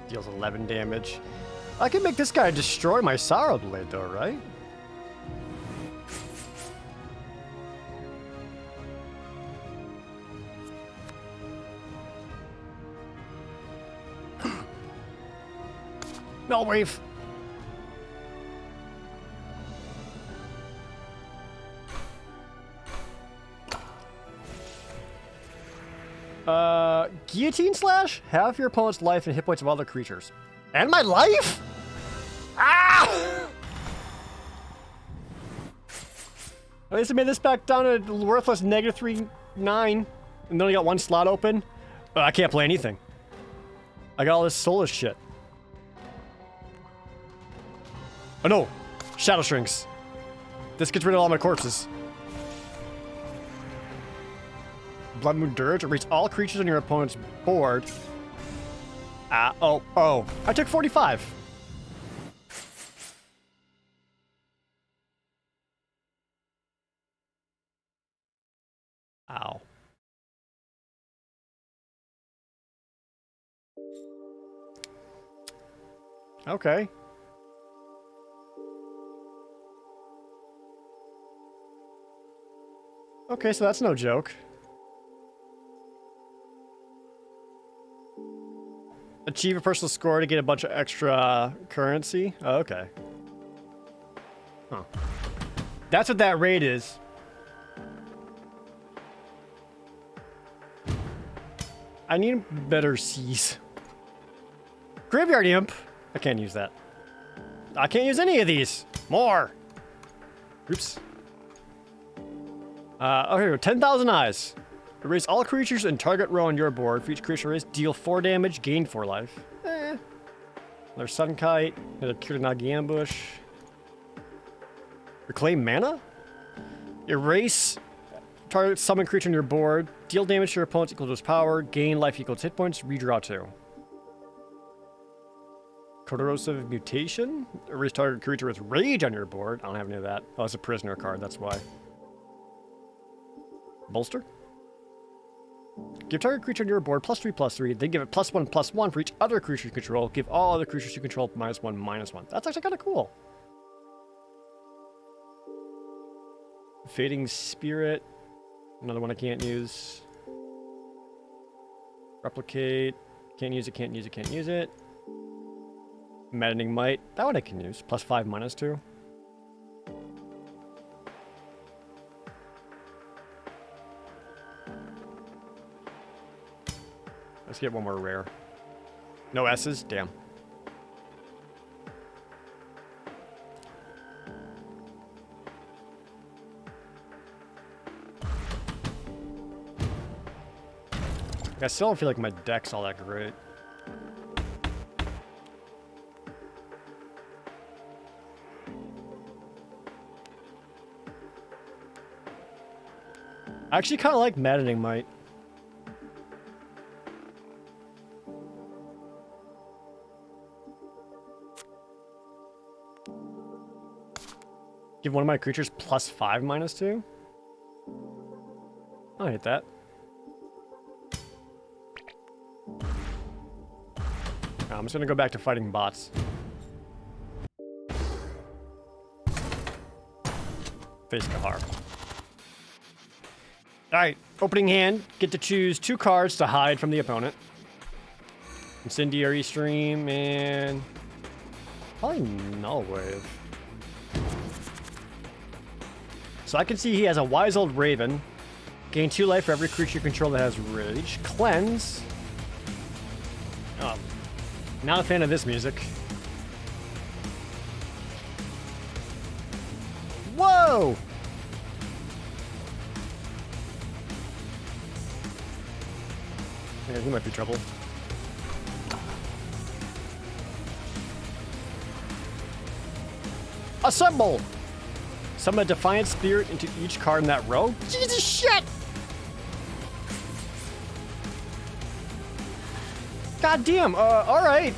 A: Deals 11 damage. I can make this guy destroy my Sour Blade though, right? Melwave. Guillotine Slash? Half your opponent's life and hit points of other creatures. And my life? Ah! At least I made this back down to worthless -3-9. And then I got one slot open. I can't play anything. I got all this soulless shit. Oh no! Shadow Shrinks. This gets rid of all my corpses. Blood Moon Dirge. Erase all creatures on your opponent's board. Oh. I took 45. Ow. Okay. Okay, so that's no joke. Achieve a personal score to get a bunch of extra currency? Oh, okay. Huh. That's what that raid is. I need better C's. Graveyard Imp. I can't use that. I can't use any of these. More. Oops. Oh, here we go. 10,000 Eyes. Erase all creatures in target row on your board. For each creature erased, deal 4 damage, gain 4 life. Another Sunkite. Another Kuranagi Ambush. Reclaim mana? Erase target summon creature on your board. Deal damage to your opponents equal to its power. Gain life equal to hit points. Redraw 2. Corrosive Mutation? Erase target creature with Rage on your board. I don't have any of that. Oh, it's a prisoner card, that's why. Bolster? Give target creature on your board +3/+3, then give it +1/+1 for each other creature you control. Give all other creatures you control -1/-1. That's actually kind of cool. Fading Spirit. Another one I can't use. Replicate. Can't use it, can't use it, can't use it. Maddening Might. That one I can use. +5/-2. Let's get one more rare. No S's? Damn. I still don't feel like my deck's all that great. I actually kind of like Maddening Might. Give one of my creatures +5 -2? I'll hit that. I'm just gonna go back to fighting bots. Face Kahar. Alright, opening hand. Get to choose 2 cards to hide from the opponent. Incendiary Stream and... probably Null Wave. So I can see he has a Wise Old Raven. Gain 2 life for every creature you control that has Rage. Cleanse. Oh, not a fan of this music. Whoa! Yeah, he might be trouble. Assemble! Summon a Defiant Spirit into each card in that row. Jesus shit! God damn, alright.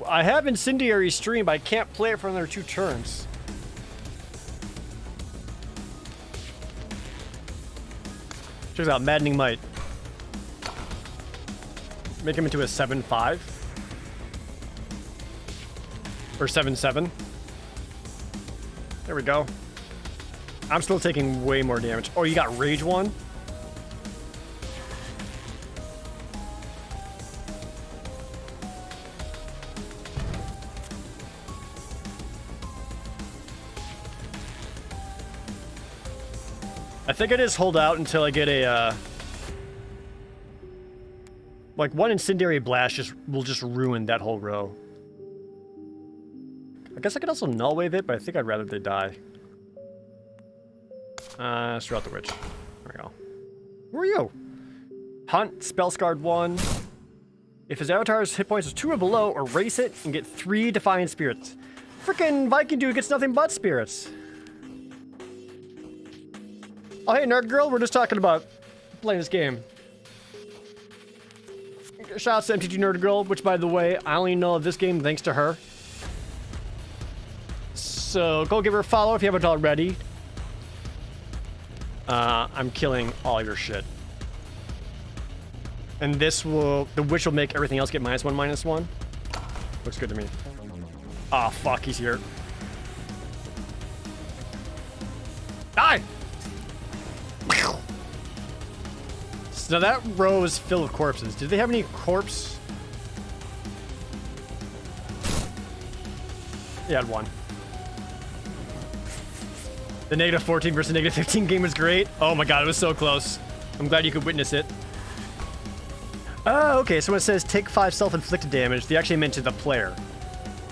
A: I have Incendiary Stream, but I can't play it for another 2 turns. Check out Maddening Might. Make him into a 7/5. Or 7/7. There we go. I'm still taking way more damage. Oh, you got Rage 1? I think I just hold out until I get a, like, one Incendiary Blast will just ruin that whole row. I guess I could also Null Wave it, but I think I'd rather they die. Let's draw out the Witch. There we go. Who are you? Hunt, Spellscarred 1. If his avatar's hit points is 2 or below, erase it and get 3 Defiant Spirits. Frickin' Viking dude gets nothing but spirits. Oh, hey, Nerd Girl, we're just talking about playing this game. Shout out to MTG Nerd Girl, which, by the way, I only know of this game thanks to her. So go give her a follow if you haven't already. I'm killing all your shit. And the Witch will make everything else get -1/-1. Looks good to me. Ah, fuck, he's here. Die! So that row is filled with corpses. Did they have any corpse? They had 1. The -14 versus -15 game was great. Oh my god, it was so close. I'm glad you could witness it. Oh, okay, so when it says take 5 self-inflicted damage, they actually meant to the player,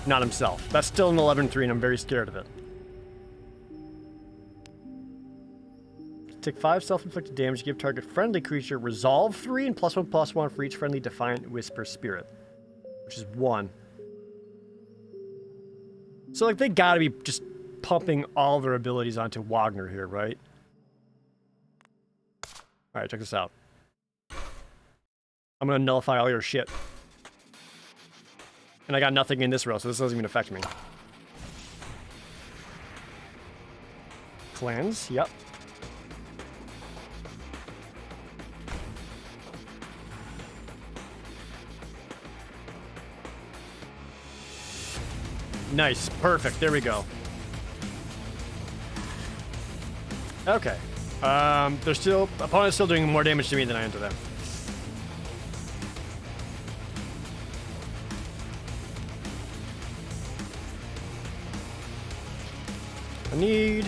A: not himself. That's still an 11-3, and I'm very scared of it. Take 5 self-inflicted damage, give target friendly creature Resolve 3 and +1/+1 for each friendly Defiant Whisper Spirit, which is 1. So, like, they gotta be just pumping all their abilities onto Wagner here, right? Alright, check this out. I'm gonna nullify all your shit. And I got nothing in this row, so this doesn't even affect me. Cleanse, yep. Nice, perfect, there we go. Okay. Opponent's still doing more damage to me than I am to them. I need...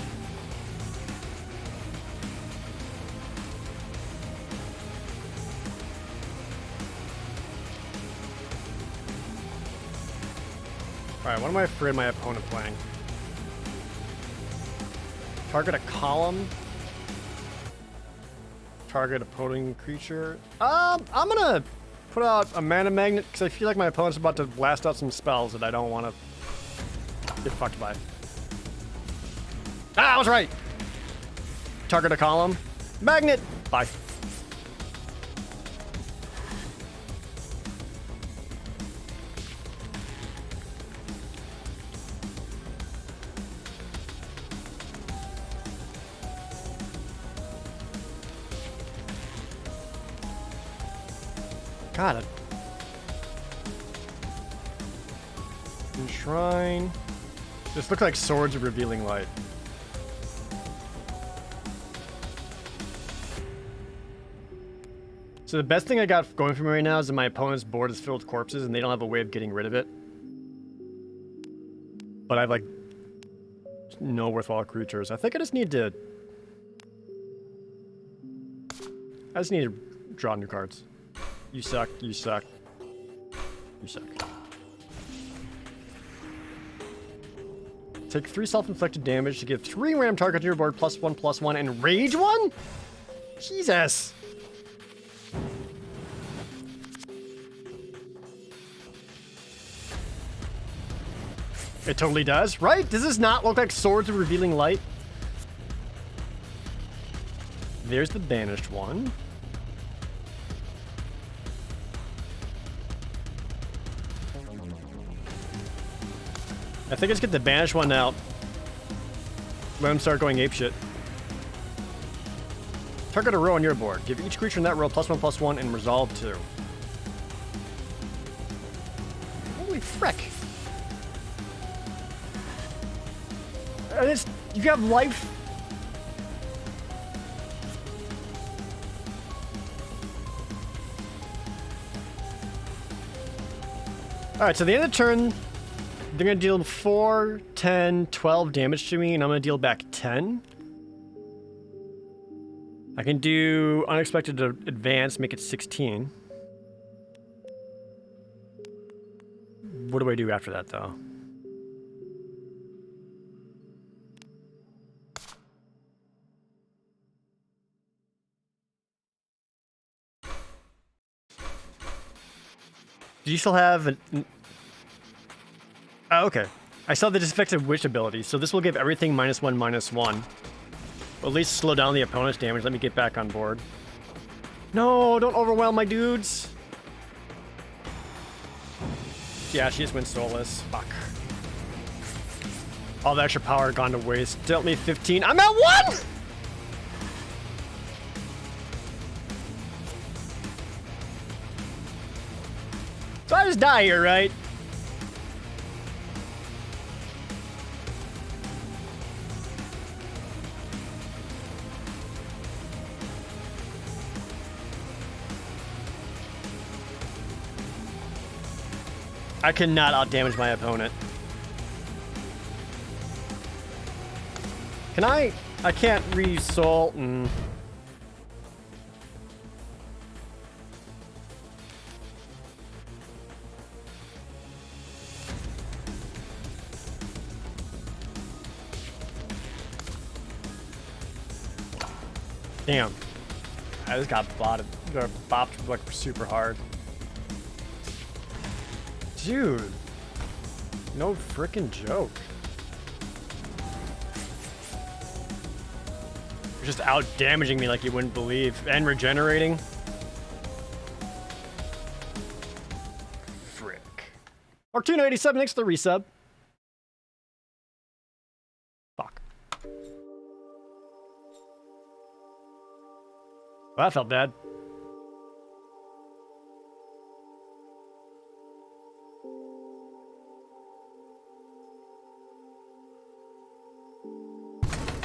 A: Alright, what am I afraid of my opponent playing? Target a column. Target opposing creature. I'm gonna put out a mana magnet because I feel like my opponent's about to blast out some spells that I don't want to get fucked by. Ah, I was right. Target a column. Magnet. Bye. Got it. Enshrine. This looks like Swords of Revealing Light. So the best thing I got going for me right now is that my opponent's board is filled with corpses and they don't have a way of getting rid of it. But I have like no worthwhile creatures. I think I just need to draw new cards. You suck, you suck. You suck. Take 3 self-inflicted damage to give 3 random targets to your board +1/+1 and rage 1? Jesus! It totally does, right? Does this not look like Swords of Revealing Light? There's the banished one. I think let's get the banished one out. Let him start going apeshit. Target a row on your board. Give each creature in that row +1/+1 and resolve 2. Holy frick. You have life. Alright, so the end of the turn, they're going to deal 4, 10, 12 damage to me, and I'm going to deal back 10. I can do Unexpected Advance, make it 16. What do I do after that, though? Do you still have an... Oh, okay. I saw the Disaffected Witch ability, so this will give everything -1/-1. At least slow down the opponent's damage. Let me get back on board. No, don't overwhelm my dudes. Yeah, she just went soulless. Fuck. All the extra power gone to waste. Dealt me 15. I'm at 1! So I just die here, right? I cannot outdamage my opponent. Can I? I can't re-soul. Damn. I just got bopped like super hard. Dude. No frickin' joke. You're just out damaging me like you wouldn't believe. And regenerating. Frick. Or297 next to the resub. Fuck. Well, that felt bad.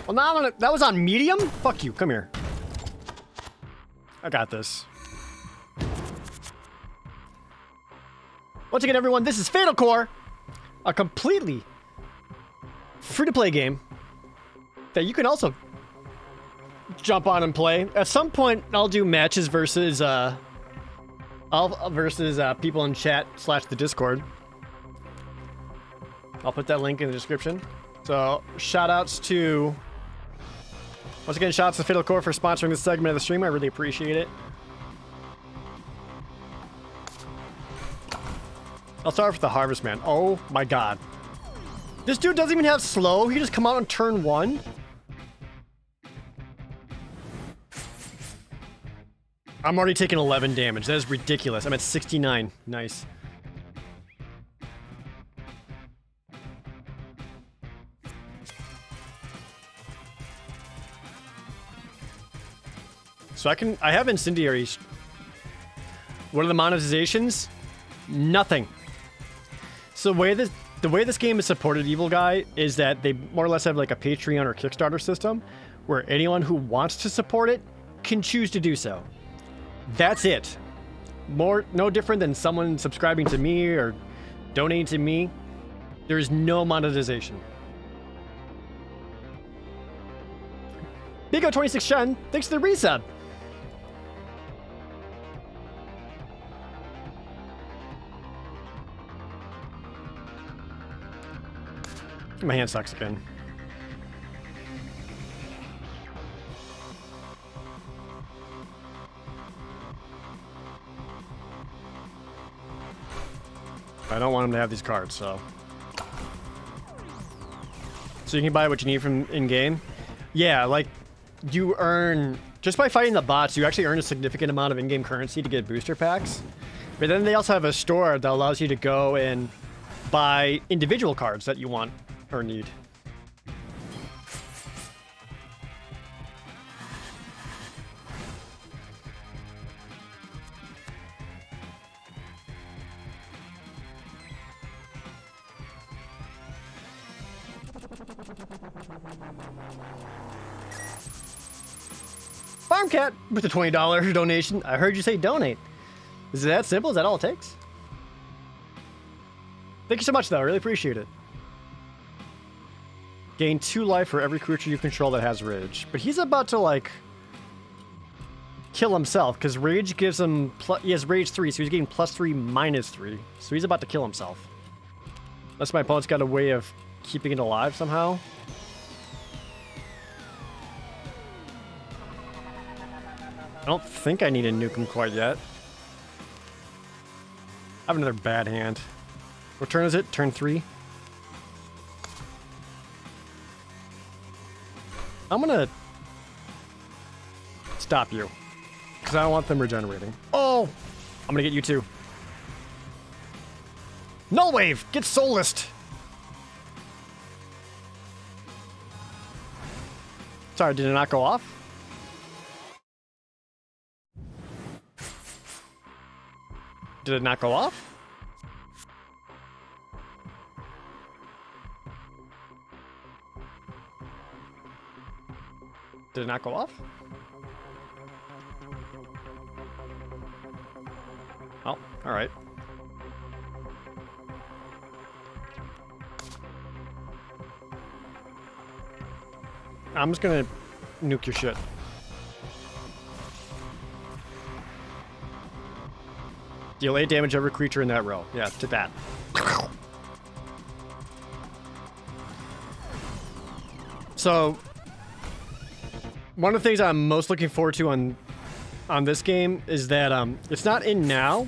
A: Well, now I'm gonna... That was on medium? Fuck you. Come here. I got this. Once again, everyone, this is Fatal Core. A completely free-to-play game that you can also jump on and play. At some point, I'll do matches versus people in chat / the Discord. I'll put that link in the description. So shout outs to Once again, shout out to Fatal Core for sponsoring this segment of the stream. I really appreciate it. I'll start with the Harvest Man. Oh my god. This dude doesn't even have slow. He just come out on turn 1. I'm already taking 11 damage. That is ridiculous. I'm at 69. Nice. So I have incendiaries. What are the monetizations? Nothing. So the way this game is supported, Evil Guy, is that they more or less have like a Patreon or Kickstarter system where anyone who wants to support it can choose to do so. That's it. No different than someone subscribing to me or donating to me. There is no monetization. Bigo26 Shen, thanks for the resub. My hand sucks again. I don't want him to have these cards, so you can buy what you need from in-game. Yeah, like you earn just by fighting the bots, you actually earn a significant amount of in-game currency to get booster packs. But then they also have a store that allows you to go and buy individual cards that you want or need. Farmcat with a $20 donation. I heard you say donate. Is it that simple? Is that all it takes? Thank you so much, though. I really appreciate it. Gain 2 life for every creature you control that has rage. But he's about to, like, kill himself, because rage gives him... he has rage 3, so he's getting +3, -3. So he's about to kill himself. Unless my opponent's got a way of keeping it alive somehow. I don't think I need to nuke him quite yet. I have another bad hand. What turn is it? Turn 3? I'm gonna stop you, because I don't want them regenerating. Oh! I'm gonna get you too. Null Wave! Get Soulless! Sorry, did it not go off? Did it not go off? Did it not go off? Oh, alright. I'm just gonna nuke your shit. Deal 8 damage to every creature in that row. Yeah, to that. So, one of the things I'm most looking forward to on this game is that it's not in now,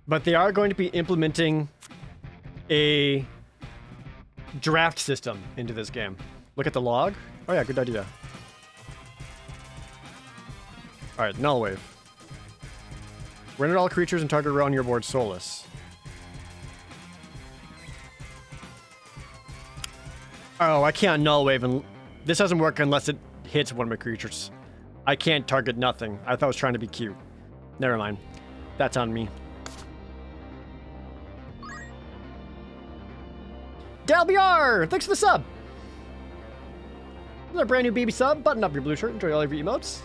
A: but they are going to be implementing a draft system into this game. Look at the log. Oh yeah, good idea. Alright, Null Wave. Render all creatures and target row on your board soulless. Oh, I can't Null Wave, and this doesn't work unless it hits one of my creatures. I can't target nothing. I thought I was trying to be cute. Never mind. That's on me. DalBR! Thanks for the sub! Another brand new baby sub. Button up your blue shirt. Enjoy all of your emotes.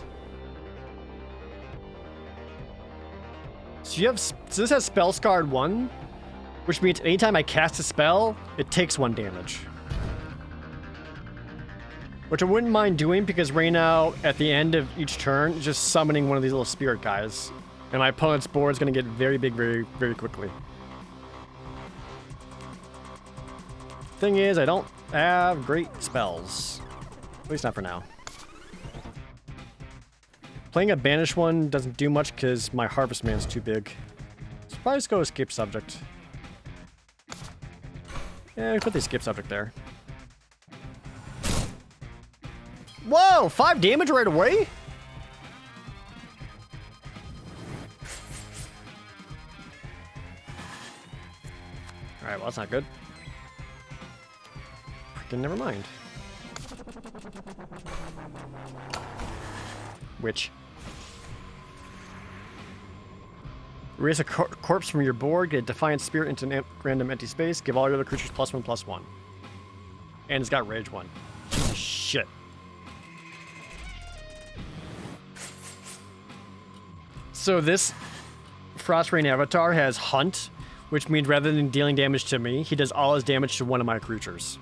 A: So this has spell scarred 1, which means anytime I cast a spell, it takes 1 damage. Which I wouldn't mind doing, because right now, at the end of each turn, just summoning one of these little spirit guys. And my opponent's board is going to get very big very, very quickly. Thing is, I don't have great spells. At least not for now. Playing a banished one doesn't do much because my harvest man's too big. So probably just go escape subject. Yeah, we put the escape subject there. Whoa! 5 damage right away? Alright, well that's not good. Freaking never mind. Which? Erase a corpse from your board, get a Defiant Spirit into an random empty space, give all your other creatures +1/+1. And it's got Rage 1. Jesus shit. So this Frostbrain avatar has Hunt, which means rather than dealing damage to me, he does all his damage to one of my creatures.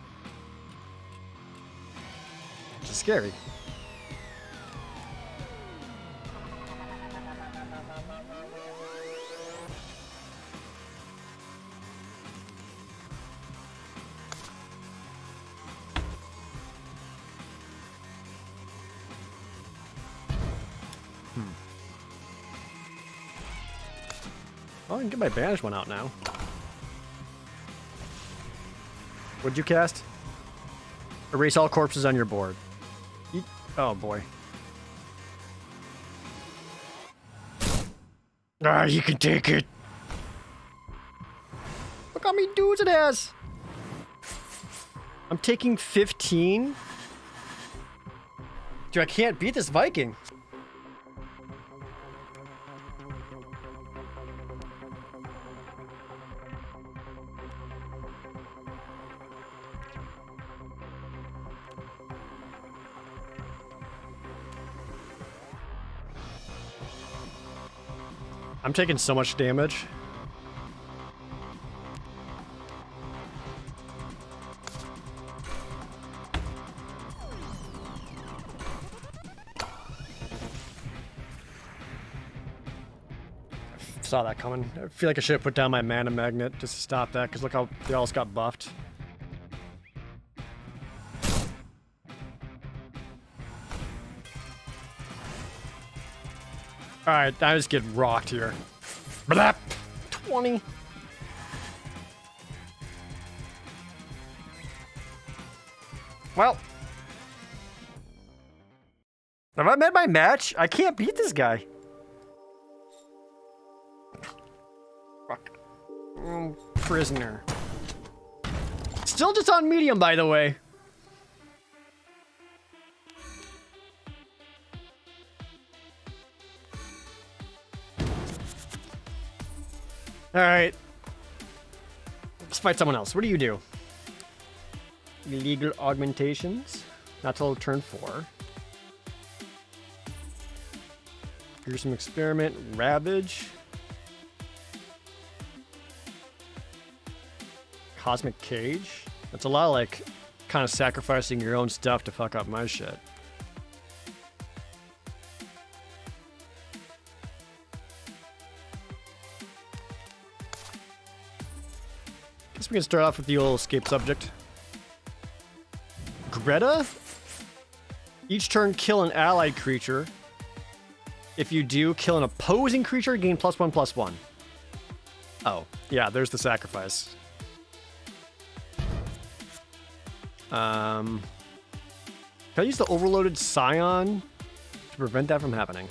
A: Which is scary. Oh, I can get my banished one out now. What'd you cast? Erase all corpses on your board. Oh boy. Ah, you can take it. Look how many dudes it has. I'm taking 15. Dude, I can't beat this Viking. I'm taking so much damage. I saw that coming. I feel like I should have put down my mana magnet just to stop that, because look how they all just got buffed. Alright, I just get rocked here. Blap! 20. Well. Have I met my match? I can't beat this guy. Fuck. Prisoner. Still just on medium, by the way. Alright. Let's fight someone else. What do you do? Illegal augmentations. Not till turn 4. Gruesome experiment. Ravage. Cosmic Cage. That's a lot of like kind of sacrificing your own stuff to fuck up my shit. Guess we can start off with the old escape subject. Greta? Each turn kill an allied creature. If you do, kill an opposing creature, gain +1/+1. Oh, yeah, there's the sacrifice. Can I use the overloaded Scion to prevent that from happening?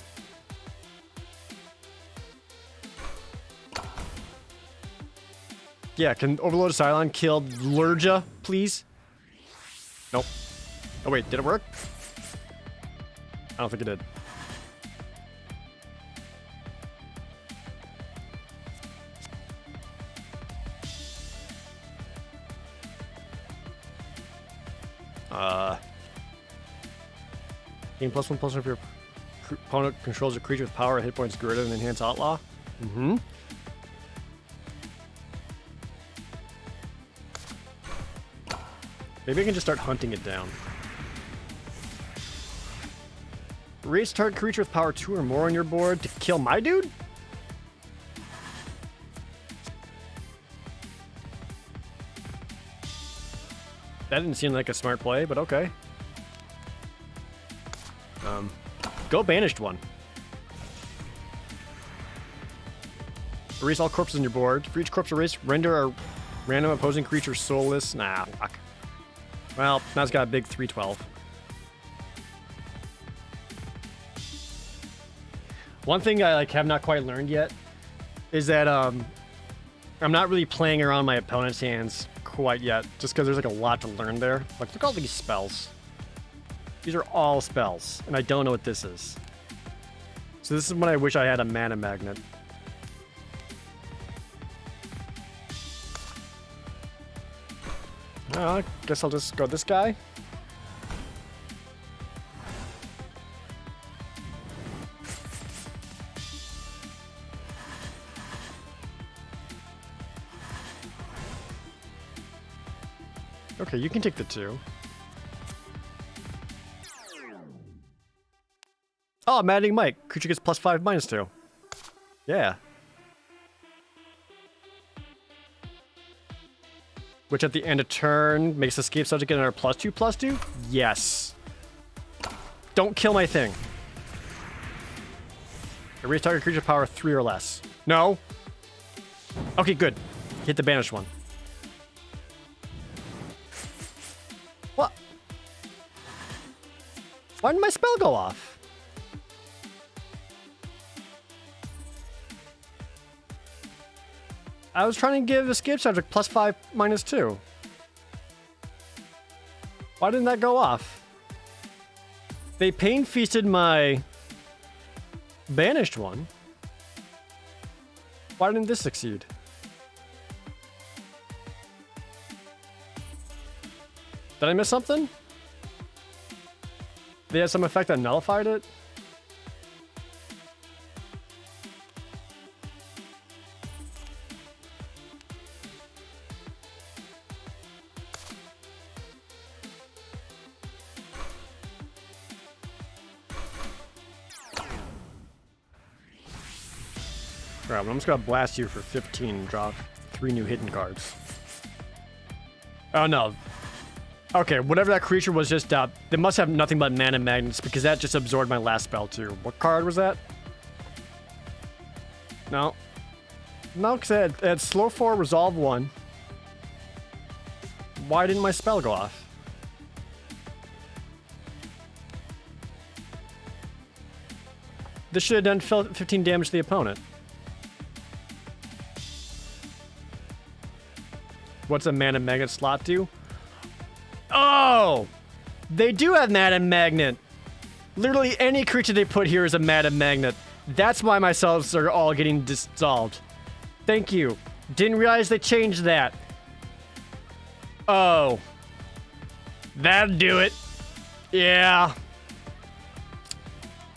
A: Yeah, can overloaded Scion kill Lurja, please? Nope. Oh wait, did it work? I don't think it did. Gain +1/+1 if your opponent controls a creature with power or hit points greater than Enhanced Outlaw. Mm-hmm. Maybe I can just start hunting it down. Raise target creature with power 2 or more on your board to kill my dude? That didn't seem like a smart play, but okay. Go banished one. Erase all corpses on your board. For each corpse erased, render a random opposing creature soulless. Nah, fuck. Well, now it's got a big 312. One thing I have not quite learned yet is that I'm not really playing around my opponent's hands quite yet, just because there's a lot to learn there. Like, look at all these spells. These are all spells, and I don't know what this is. So this is when I wish I had a mana magnet. I guess I'll just go this guy. Okay, you can take the 2. Oh, Maddening Mike. Creature gets +5, -2. Yeah. Which at the end of turn makes escape subject get another +2/+2? Yes. Don't kill my thing. Erase target creature power 3 or less. No. Okay, good. Hit the banished one. What? Why didn't my spell go off? I was trying to give escape subject +5, -2. Why didn't that go off? They pain feasted my banished one. Why didn't this succeed? Did I miss something? They had some effect that nullified it? Alright, well, I'm just gonna blast you for 15 and draw 3 new hidden cards. Oh no. Okay, whatever that creature was just they must have nothing but mana magnets because that just absorbed my last spell too. What card was that? No. No, because it had slow 4, resolve 1. Why didn't my spell go off? This should have done 15 damage to the opponent. What's a mana magnet slot do? Oh! They do have mana magnet! Literally any creature they put here is a mana magnet. That's why my spells are all getting dissolved. Thank you. Didn't realize they changed that. Oh. That'll do it. Yeah.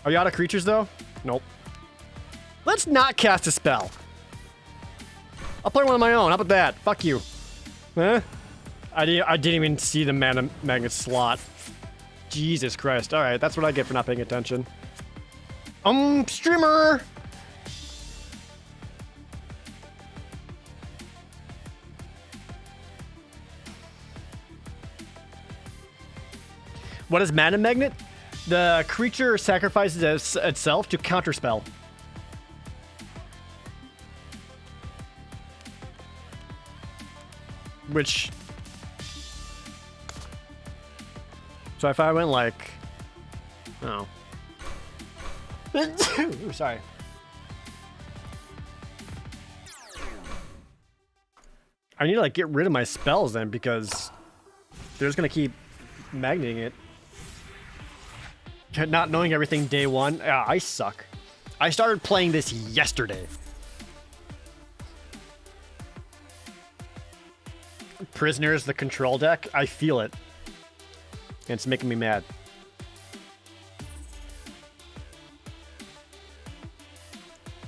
A: Are you out of creatures though? Nope. Let's not cast a spell. I'll play one of my own. How about that? Fuck you. Huh? I didn't even see the mana magnet slot. Jesus Christ. Alright, that's what I get for not paying attention. Streamer! What is mana magnet? The creature sacrifices itself to counterspell. Which... So if I went like... Oh. Ooh, sorry. I need to like get rid of my spells then because they're just gonna keep magneting it. Not knowing everything day one. I suck. I started playing this yesterday. Prisoners, the control deck. I feel it. And it's making me mad.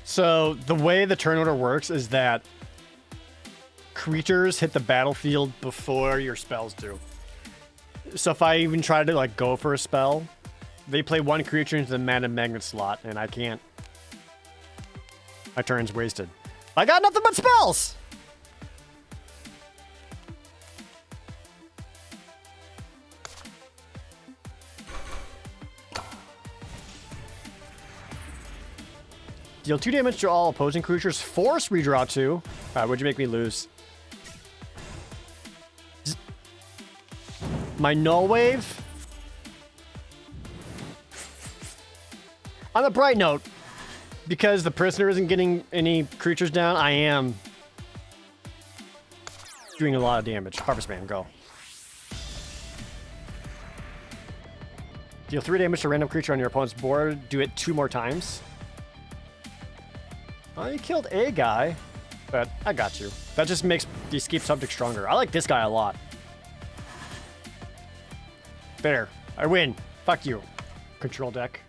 A: So the way the turn order works is that creatures hit the battlefield before your spells do. So if I even try to like go for a spell, they play one creature into the mana magnet slot, and I can't. My turn's wasted. I got nothing but spells! Deal 2 damage to all opposing creatures. Force redraw 2. Alright, what'd you make me lose? My null wave. On a bright note, because the prisoner isn't getting any creatures down, I am doing a lot of damage. Harvest Man, go. Deal 3 damage to a random creature on your opponent's board. Do it 2 more times. Oh, you killed a guy, but I got you. That just makes the escape subject stronger. I like this guy a lot. There, I win. Fuck you. Control deck.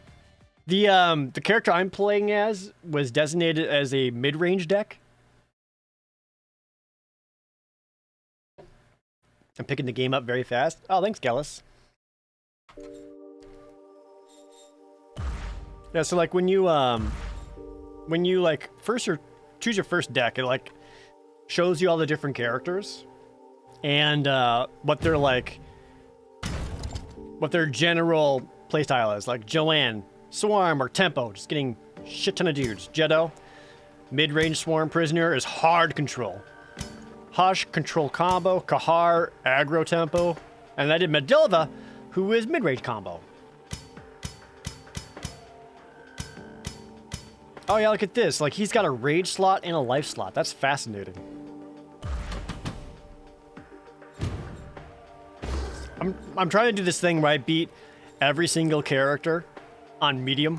A: The character I'm playing as was designated as a mid-range deck. I'm picking the game up very fast. Oh, thanks, Gallus. Yeah, so like when you like choose your first deck, it like shows you all the different characters and what they're like, what their general playstyle is. Like Joanne, Swarm, or Tempo, just getting shit ton of dudes. Jeddo, mid-range Swarm Prisoner is hard control. Hush, control combo. Kahar, aggro tempo. And I did Medilva, who is mid-range combo. Oh yeah, look at this. Like, he's got a rage slot and a life slot. That's fascinating. I'm trying to do this thing where I beat every single character on medium,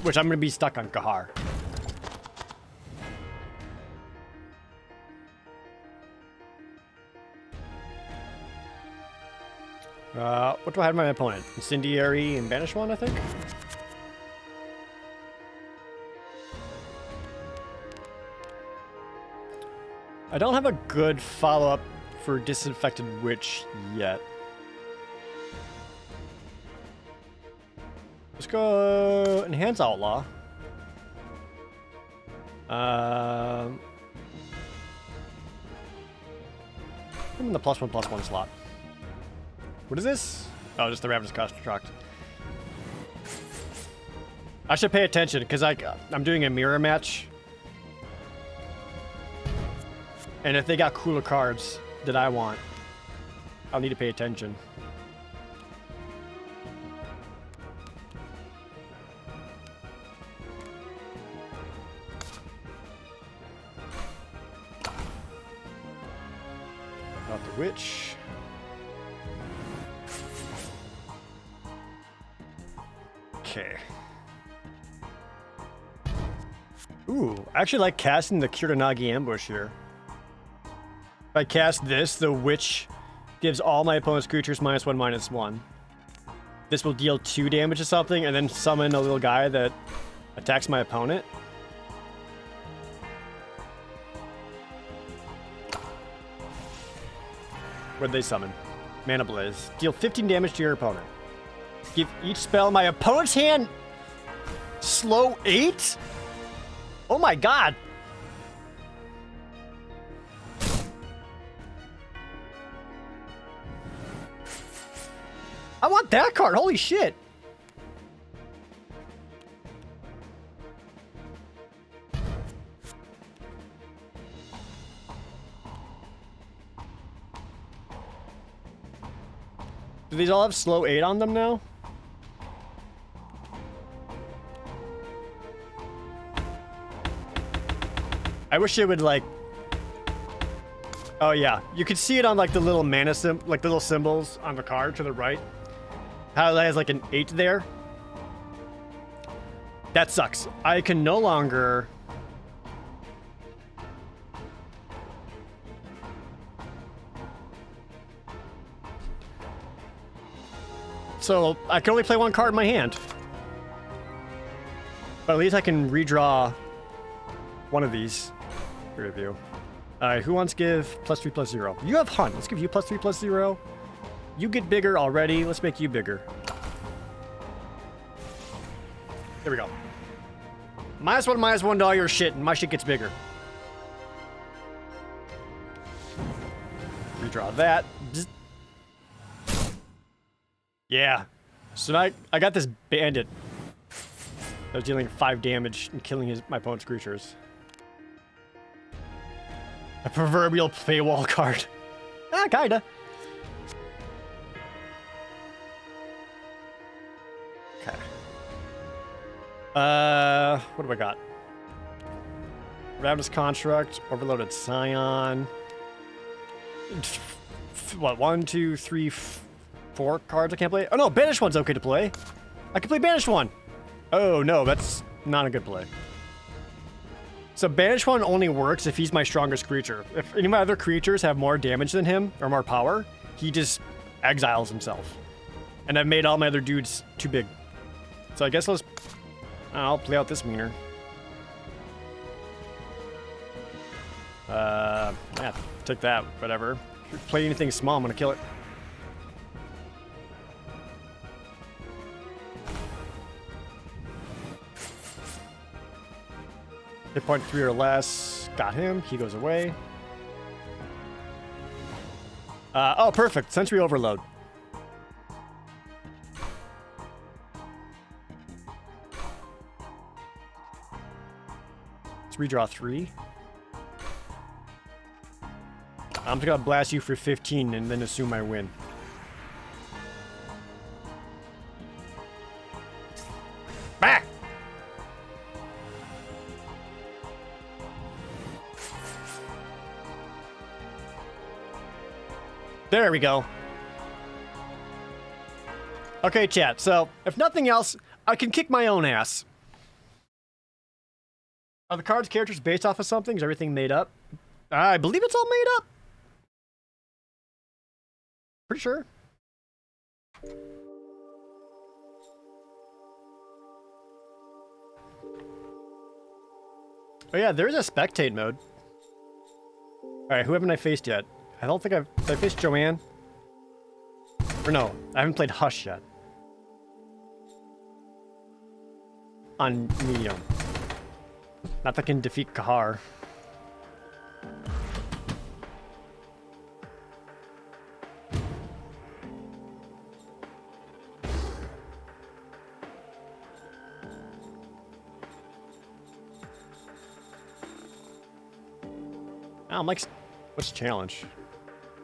A: which I'm going to be stuck on Kahar. What do I have in my opponent? Incendiary and Banish one, I think? I don't have a good follow-up for Disinfected Witch yet. Let's go Enhance Outlaw. I'm in the +1/+1 slot. What is this? Oh, just the Ravenous Construct. I should pay attention because I'm doing a mirror match. And if they got cooler cards that I want, I'll need to pay attention. Got the Witch. Okay. Ooh, I actually like casting the Kuranagi Ambush here. If I cast this, the Witch gives all my opponent's creatures -1/-1. This will deal 2 damage to something and then summon a little guy that attacks my opponent. What'd they summon? Mana Blaze. Deal 15 damage to your opponent. Give each spell in my opponent's hand slow 8? Oh my god! I want that card, holy shit! Do these all have slow 8 on them now? I wish it would like... Oh yeah, you could see it on like the little mana like the little symbols on the card to the right. How it has like an 8 there. That sucks. I can no longer... So I can only play 1 card in my hand. But at least I can redraw one of these. Review. Alright, who wants to give +3/+0? You have Hunt. Let's give you +3/+0. You get bigger already. Let's make you bigger. There we go. -1/-1 to all your shit, and my shit gets bigger. Redraw that. Bzz. Yeah. So now I got this bandit. I was dealing 5 damage and killing my opponent's creatures. A proverbial paywall card. Ah, kinda. Okay. What do I got? Ravenous Construct, Overloaded Scion. What, 1, 2, 3, 4 cards I can't play? Oh no, Banished One's okay to play. I can play Banished One. Oh no, that's not a good play. So Banished One only works if he's my strongest creature. If any of my other creatures have more damage than him, or more power, he just exiles himself. And I've made all my other dudes too big. So I guess I'll play out this meaner. Yeah, take that, whatever. If you play anything small, I'm gonna kill it. Hit point 3 or less. Got him. He goes away. Oh, perfect. Sensory Overload. Let's redraw 3. I'm just gonna blast you for 15 and then assume I win. Back! There we go. Okay, chat. So, if nothing else, I can kick my own ass. Are the cards characters based off of something? Is everything made up? I believe it's all made up. Pretty sure. Oh yeah, there is a spectate mode. Alright, who haven't I faced yet? I don't think did I face Joanne? Or no, I haven't played Hush yet. On medium. Not that can defeat Kahar. Oh, Mike's... What's the challenge?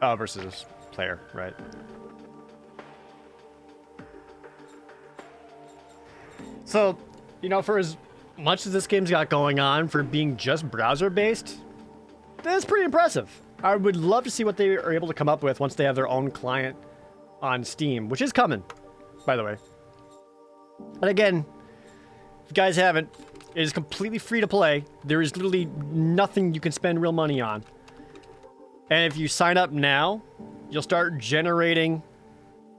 A: Oh, versus player, right. So, you know, for as much as this game's got going on for being just browser-based, that's pretty impressive. I would love to see what they are able to come up with once they have their own client on Steam, which is coming, by the way. And again, if you guys haven't, it is completely free to play. There is literally nothing you can spend real money on. And if you sign up now, you'll start generating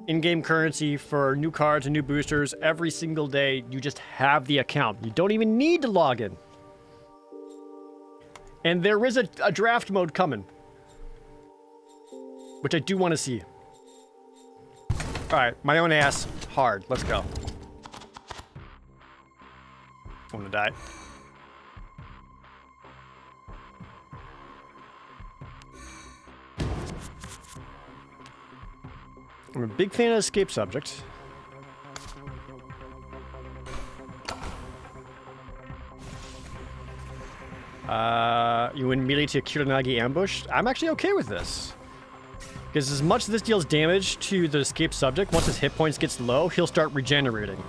A: in-game currency for new cards and new boosters every single day. You just have the account. You don't even need to log in. And there is a draft mode coming, which I do want to see. All right, my own ass, hard. Let's go. I'm gonna die. I'm a big fan of Escape Subject. You win immediately to Kuronagi Ambush. I'm actually okay with this. Because as much as this deals damage to the Escape Subject, once his hit points gets low, he'll start regenerating.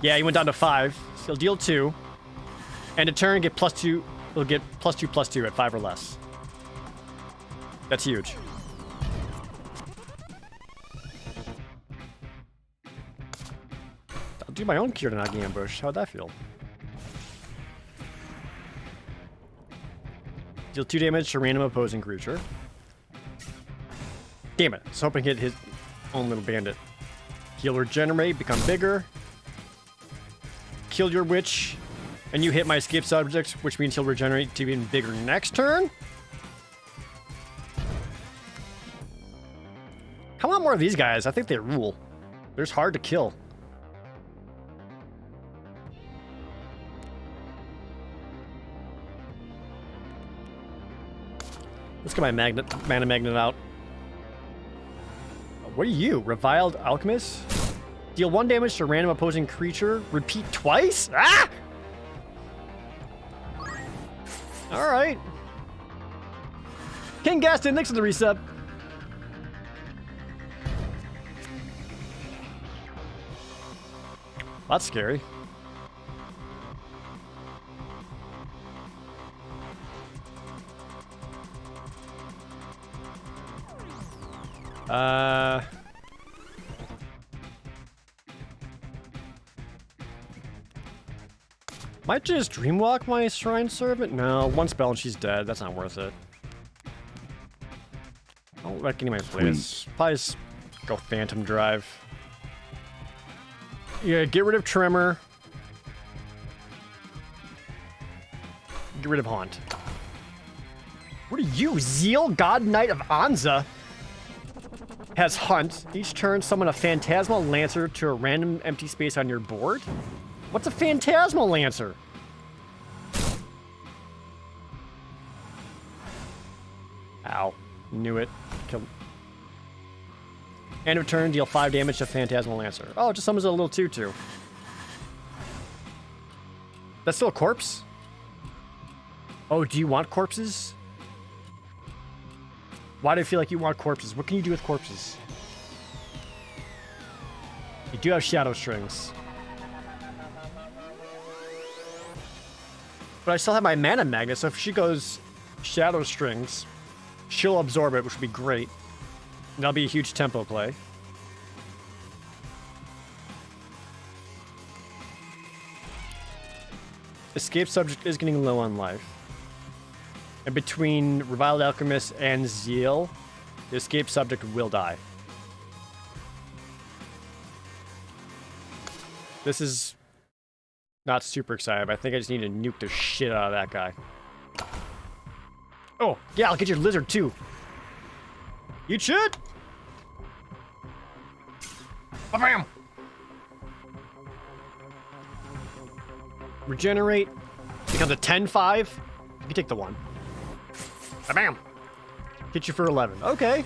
A: Yeah, he went down to 5. So he'll deal 2. And in turn, get +2. He'll get +2/+2 at 5 or less. That's huge. I'll do my own Kuronagi Ambush. How'd that feel? Deal 2 damage to random opposing creature. Damn it. I was hoping to hit his own little bandit. He'll regenerate, become bigger. Kill your witch. And you hit my escape subject, which means he'll regenerate to even bigger next turn. Come on, more of these guys. I think they rule. They're just hard to kill. Let's get my mana magnet out. What are you? Reviled Alchemist? Deal 1 damage to random opposing creature. Repeat twice? Ah! All right. King Gaston, thanks for the resub. That's scary. Might just dreamwalk my shrine servant? No, one spell and she's dead. That's not worth it. I don't like any of my plays. Probably just go Phantom Drive. Yeah, get rid of Tremor. Get rid of Haunt. What are you, Zeal, God Knight of Anza? Has Hunt. Each turn, summon a Phantasmal Lancer to a random empty space on your board. What's a Phantasmal Lancer? Ow. Knew it. Killed. End of turn, deal 5 damage to Phantasmal Lancer. Oh, it just summons a little 2/2. That's still a corpse? Oh, do you want corpses? Why do I feel like you want corpses? What can you do with corpses? You do have Shadow Strings. But I still have my Mana Magnet, so if she goes Shadow Strings, she'll absorb it, which would be great. And that'll be a huge tempo play. Escape subject is getting low on life. And between Reviled Alchemist and Zeal, the escape subject will die. This is not super exciting, but I think I just need to nuke the shit out of that guy. Oh, yeah, I'll get your lizard too. Eat shit! Bam! Regenerate. Becomes a 10-5. You can take the 1. Bam! Hit you for 11. Okay.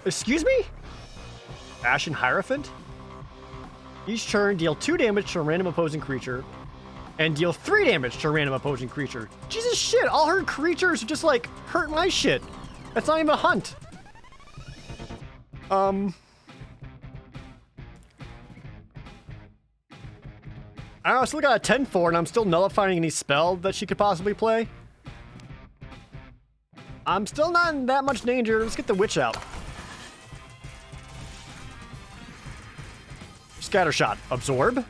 A: Excuse me? Ashen Hierophant? Each turn, deal 2 damage to a random opposing creature. And deal 3 damage to a random opposing creature. Jesus shit, all her creatures just like hurt my shit. That's not even a hunt. I don't know, I still got a 10-4 and I'm still nullifying any spell that she could possibly play. I'm still not in that much danger. Let's get the witch out. Scatter shot. Absorb.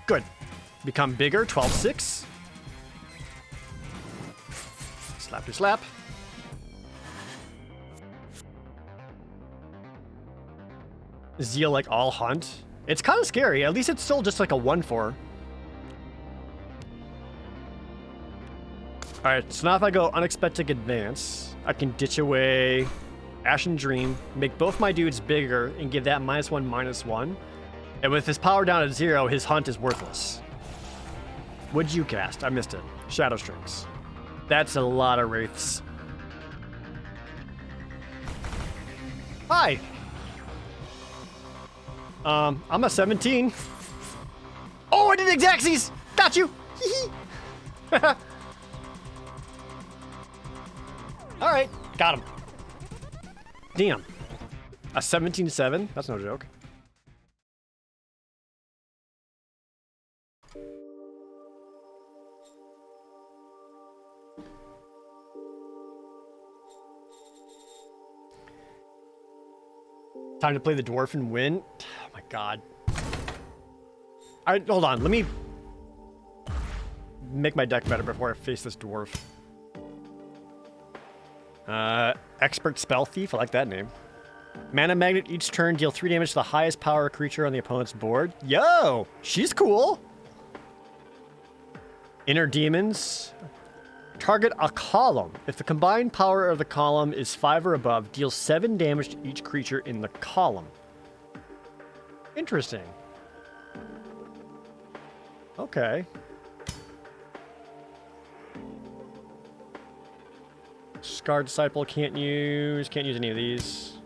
A: Good. Become bigger. 12-6. Slap to slap. Zeal like all hunt. It's kind of scary. At least it's still just like a 1/4. Alright, so now if I go Unexpected Advance, I can ditch away Ashen Dream, make both my dudes bigger, and give that -1/-1. And with his power down at 0, his hunt is worthless. What'd you cast? I missed it. Shadow Strings. That's a lot of wraiths. Hi! I'm a 17. Oh, I did Xaxes! Got you! Alright, got him. Damn. A 17-7? That's no joke. Time to play the dwarf and win. Oh my god. Alright, hold on. Let me make my deck better before I face this dwarf. Expert Spell Thief. I like that name. Mana Magnet. Each turn, deal 3 damage to the highest power creature on the opponent's board. Yo! She's cool! Inner Demons. Target a column. If the combined power of the column is 5 or above, deal 7 damage to each creature in the column. Interesting. Okay. Scarred Disciple can't use any of these.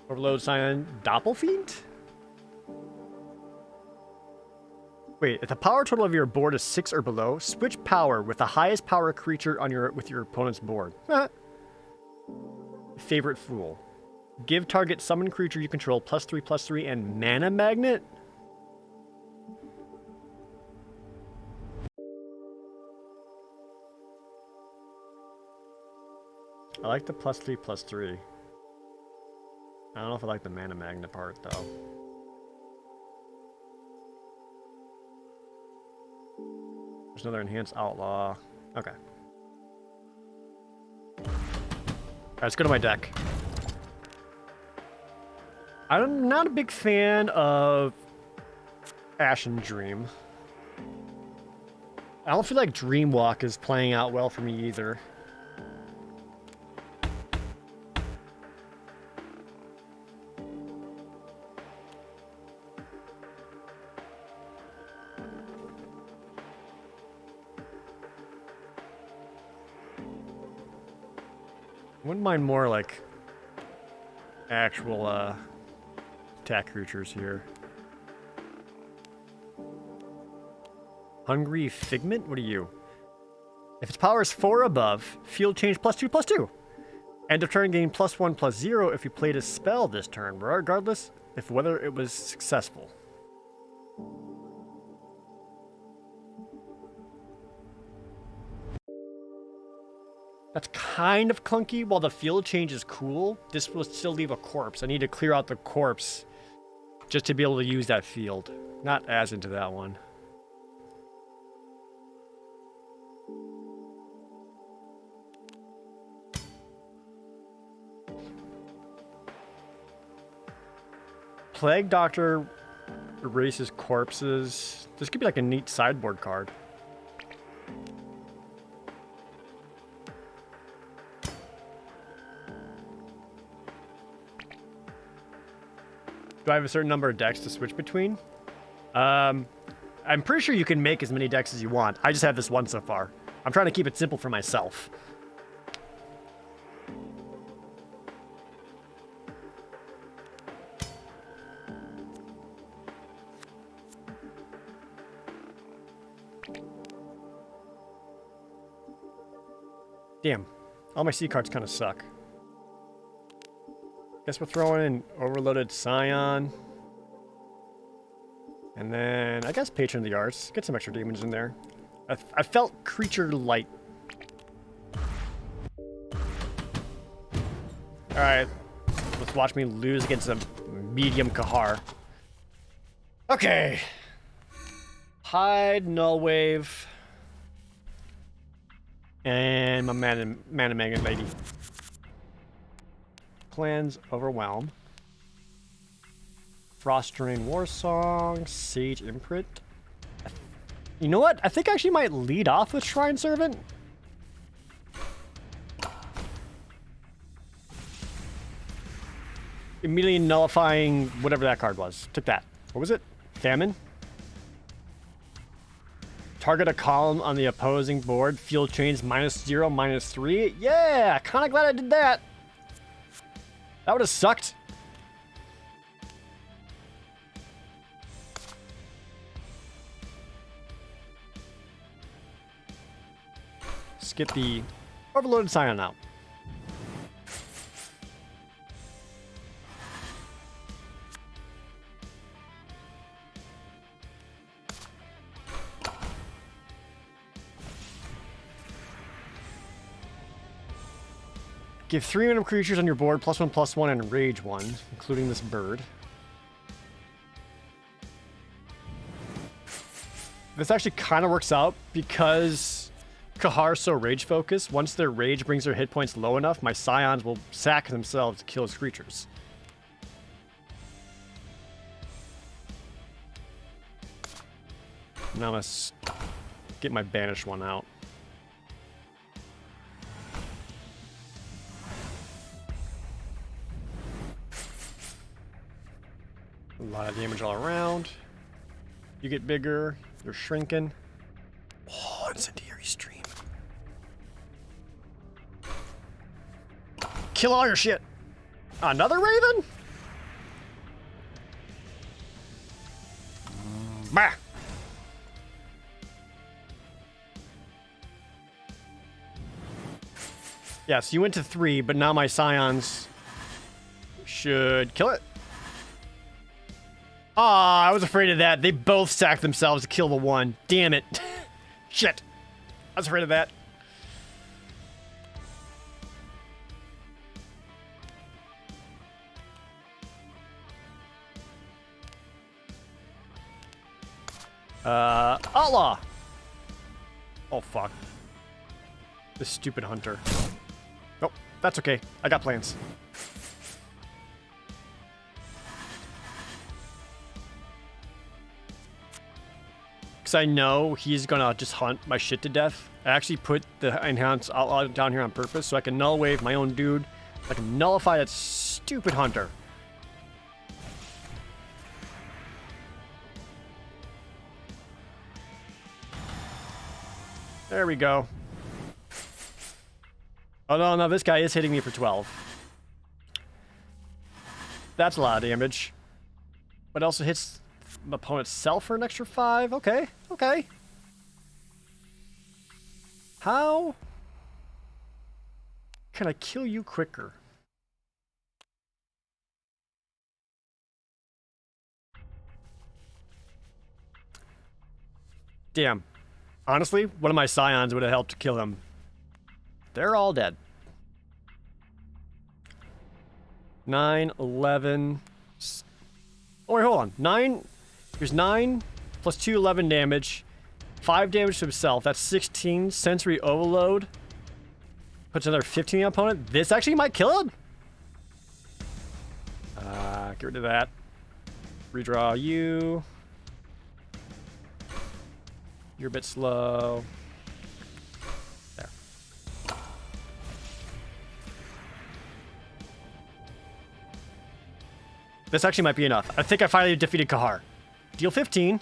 A: Overload Sign. Doppelfiend? Wait, if the power total of your board is 6 or below, switch power with the highest power creature on your opponent's board. Favorite Fool. Give target summon creature you control +3/+3 and mana magnet? I like the +3/+3. I don't know if I like the mana magnet part though. There's another enhanced outlaw. Okay. Alright, let's go to my deck. I'm not a big fan of Ashen Dream. I don't feel like Dreamwalk is playing out well for me either. Wouldn't mind more like actual attack creatures here. Hungry Figment? What are you? If its power is 4 or above, field change +2/+2. End of turn gain +1/+0 if you played a spell this turn, regardless if whether it was successful. That's kind of clunky. While the field change is cool, this will still leave a corpse. I need to clear out the corpse just to be able to use that field. Not as into that one. Plague Doctor erases corpses. This could be like a neat sideboard card. Do I have a certain number of decks to switch between? I'm pretty sure you can make as many decks as you want. I just have this one so far. I'm trying to keep it simple for myself. Damn. All my C cards kind of suck. Guess we're throwing in Overloaded Scion. And then, I guess Patron of the Arts. Get some extra demons in there. I felt Creature Light. Alright. Let's watch me lose against a medium Kahar. Okay. Hide, Null Wave. And my mana magnet lady. Cleanse, Overwhelm. Frost Drain Warsong, Sage Imprint. You know what? I think I actually might lead off with Shrine Servant. Immediately nullifying whatever that card was. Took that. What was it? Famine? Target a column on the opposing board. Field change -0, -3. Yeah, kind of glad I did that. That would have sucked. Let's get the Overloaded Scion out. Give 3 random creatures on your board +1/+1 and rage 1, including this bird. This actually kind of works out because Kahar's so rage focused. Once their rage brings their hit points low enough, my Scions will sack themselves to kill his creatures. Now let's get my banished one out. A lot of damage all around. You get bigger. You're shrinking. Oh, Incendiary Stream. Kill all your shit. Another Raven? Bah. Yeah, so you went to 3, but now my scions should kill it. Ah, I was afraid of that. They both sacked themselves to kill the 1. Damn it. Shit. I was afraid of that. Outlaw. Oh, fuck. This stupid hunter. Nope, that's okay. I got plans. Because I know he's gonna just hunt my shit to death. I actually put the enhanced outlaw down here on purpose so I can null wave my own dude. I can nullify that stupid hunter. There we go. Oh no, no, this guy is hitting me for 12. That's a lot of damage. But it also hits the opponent's self for an extra 5. Okay, okay. How can I kill you quicker? Damn. Honestly, one of my scions would have helped to kill him. They're all dead. 9, 11. Oh, wait, hold on. 9. Here's 9 plus 2, 11 damage. 5 damage to himself. That's 16. Sensory overload. Puts another 15 on the opponent. This actually might kill him. Get rid of that. Redraw you. You're a bit slow. There. This actually might be enough. I think I finally defeated Kahar. Deal 15.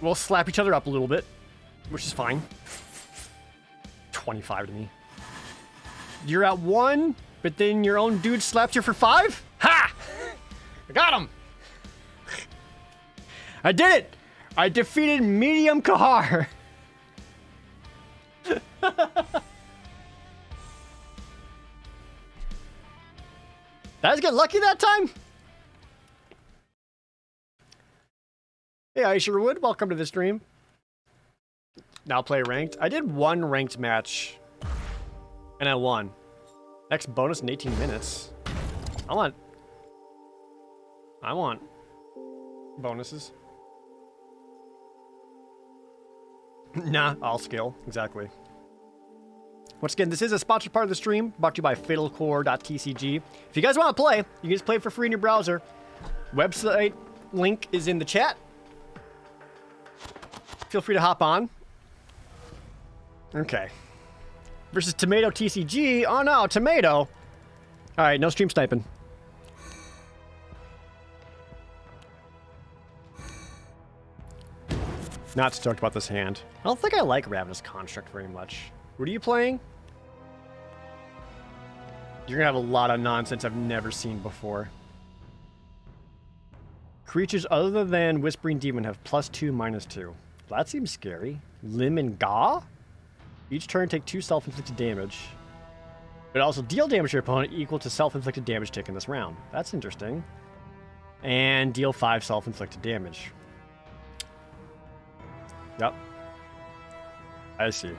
A: We'll slap each other up a little bit, which is fine. 25 to me. You're at 1, but then your own dude slapped you for 5? Ha! I got him! I did it! I defeated medium Kahar. Did I just get lucky that time? Hey, Aisha Wood, welcome to the stream. Now play ranked. I did 1 ranked match, and I won. Next bonus in 18 minutes. I want bonuses. Nah, I'll scale. Exactly. Once again, this is a sponsored part of the stream, brought to you by fatalcore.tcg. If you guys want to play, you can just play it for free in your browser. Website link is in the chat. Feel free to hop on. Okay. Versus Tomato TCG. Oh no, Tomato. Alright, no stream sniping. Not stoked about this hand. I don't think I like Ravenous Construct very much. What are you playing? You're gonna have a lot of nonsense I've never seen before. Creatures other than Whispering Demon have +2, -2. Well, that seems scary. Lim and Ga? Each turn take 2 self-inflicted damage. But also deal damage to your opponent equal to self-inflicted damage taken this round. That's interesting. And deal 5 self-inflicted damage. Yep. I see.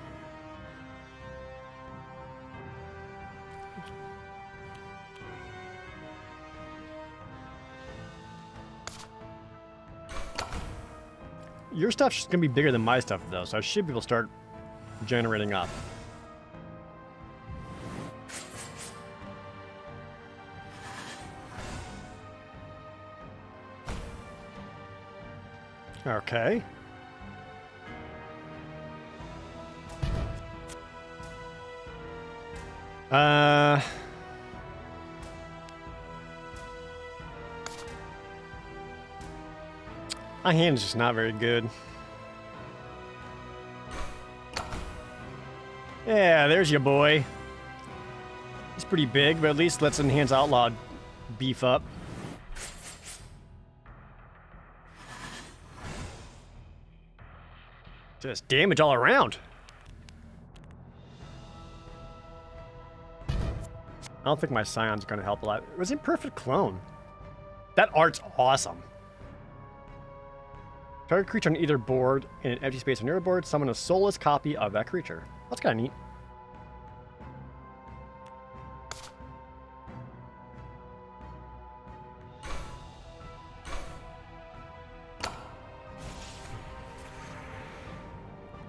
A: Your stuff's going to be bigger than my stuff, though, so I should be able to start generating up. Okay. My hand is just not very good. Yeah, there's your boy. He's pretty big, but at least lets Enhanced Outlaw beef up. Just damage all around. I don't think my Scion's going to help a lot. It was in Perfect Clone. That art's awesome. Target creature on either board in an empty space on your board. Summon a soulless copy of that creature. That's kind of neat.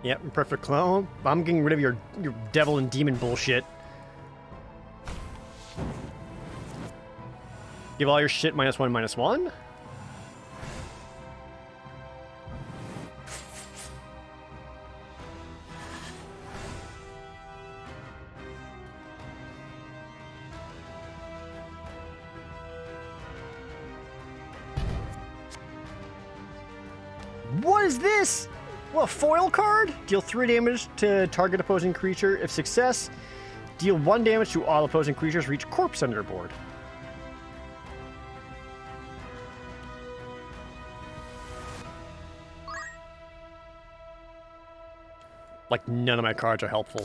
A: Yep, Perfect Clone. I'm getting rid of your devil and demon bullshit. Give all your shit -1/-1. What is this? What, a foil card? Deal 3 damage to target opposing creature. If success, deal 1 damage to all opposing creatures reach corpse on your board. Like, none of my cards are helpful.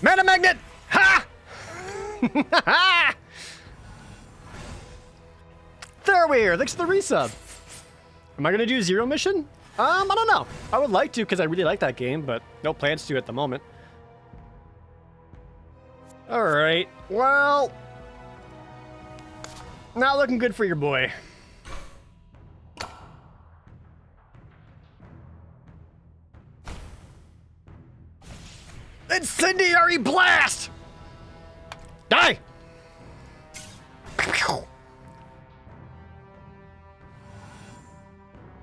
A: Mana Magnet! Ha! Ha! Theraweir, thanks for the resub. Am I gonna do Zero Mission? I don't know. I would like to because I really like that game, but no plans to at the moment. Alright, well... Not looking good for your boy. Incendiary Blast! Die!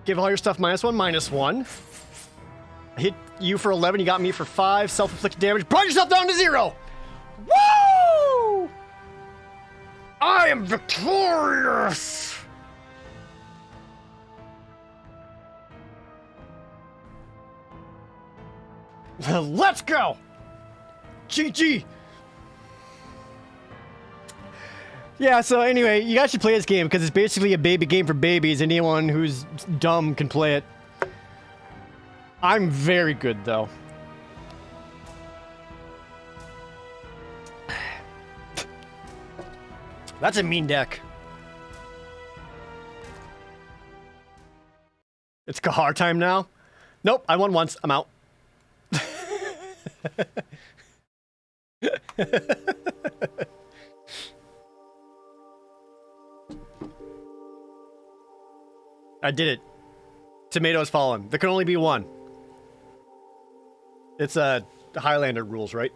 A: Give all your stuff -1/-1. I hit you for 11, you got me for 5. Self-inflicted damage. Brought yourself down to 0! Woo! I am victorious! Let's go! GG! Yeah, so anyway, you guys should play this game because it's basically a baby game for babies. Anyone who's dumb can play it. I'm very good, though. That's a mean deck. It's Kahar time now? Nope, I won once. I'm out. I did it. Tomatoes fallen. There can only be one. It's Highlander rules, right?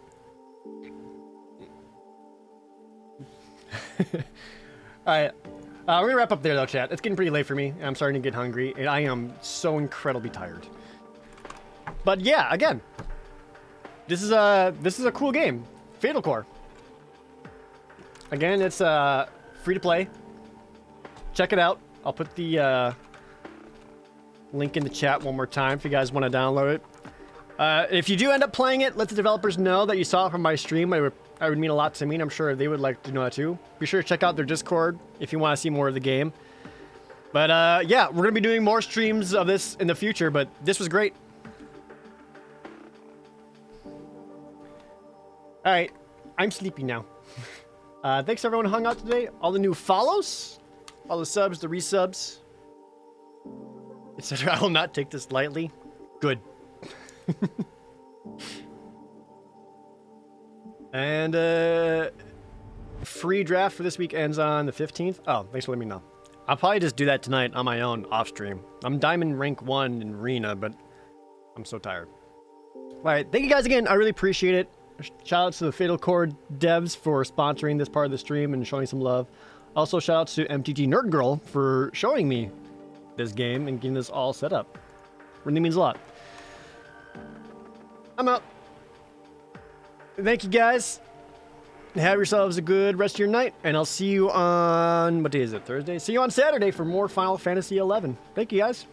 A: Alright. We're gonna wrap up there though, chat. It's getting pretty late for me. I'm starting to get hungry, and I am so incredibly tired. But yeah, again, this is a cool game. Fatal Core. Again, it's free to play. Check it out. I'll put the link in the chat one more time if you guys want to download it. If you do end up playing it, let the developers know that you saw it from my stream. It would mean a lot to me, and I'm sure they would like to know that too. Be sure to check out their Discord if you want to see more of the game. But yeah, we're going to be doing more streams of this in the future, but this was great. Alright, I'm sleepy now. Thanks everyone who hung out today. All the new follows, all the subs, the resubs, etc. I will not take this lightly. Good. And free draft for this week ends on the 15th. Oh, thanks for letting me know. I'll probably just do that tonight on my own off stream. I'm diamond rank 1 in arena, but I'm so tired. Alright, thank you guys again. I really appreciate it. Shout outs to the Fatal Core devs for sponsoring this part of the stream and showing some love. Also, shout outs to MTG Nerd Girl for showing me this game and getting this all set up. Really means a lot. I'm out. Thank you guys. Have yourselves a good rest of your night, and I'll see you on, what day is it? Thursday? See you on Saturday for more Final Fantasy XI. Thank you guys.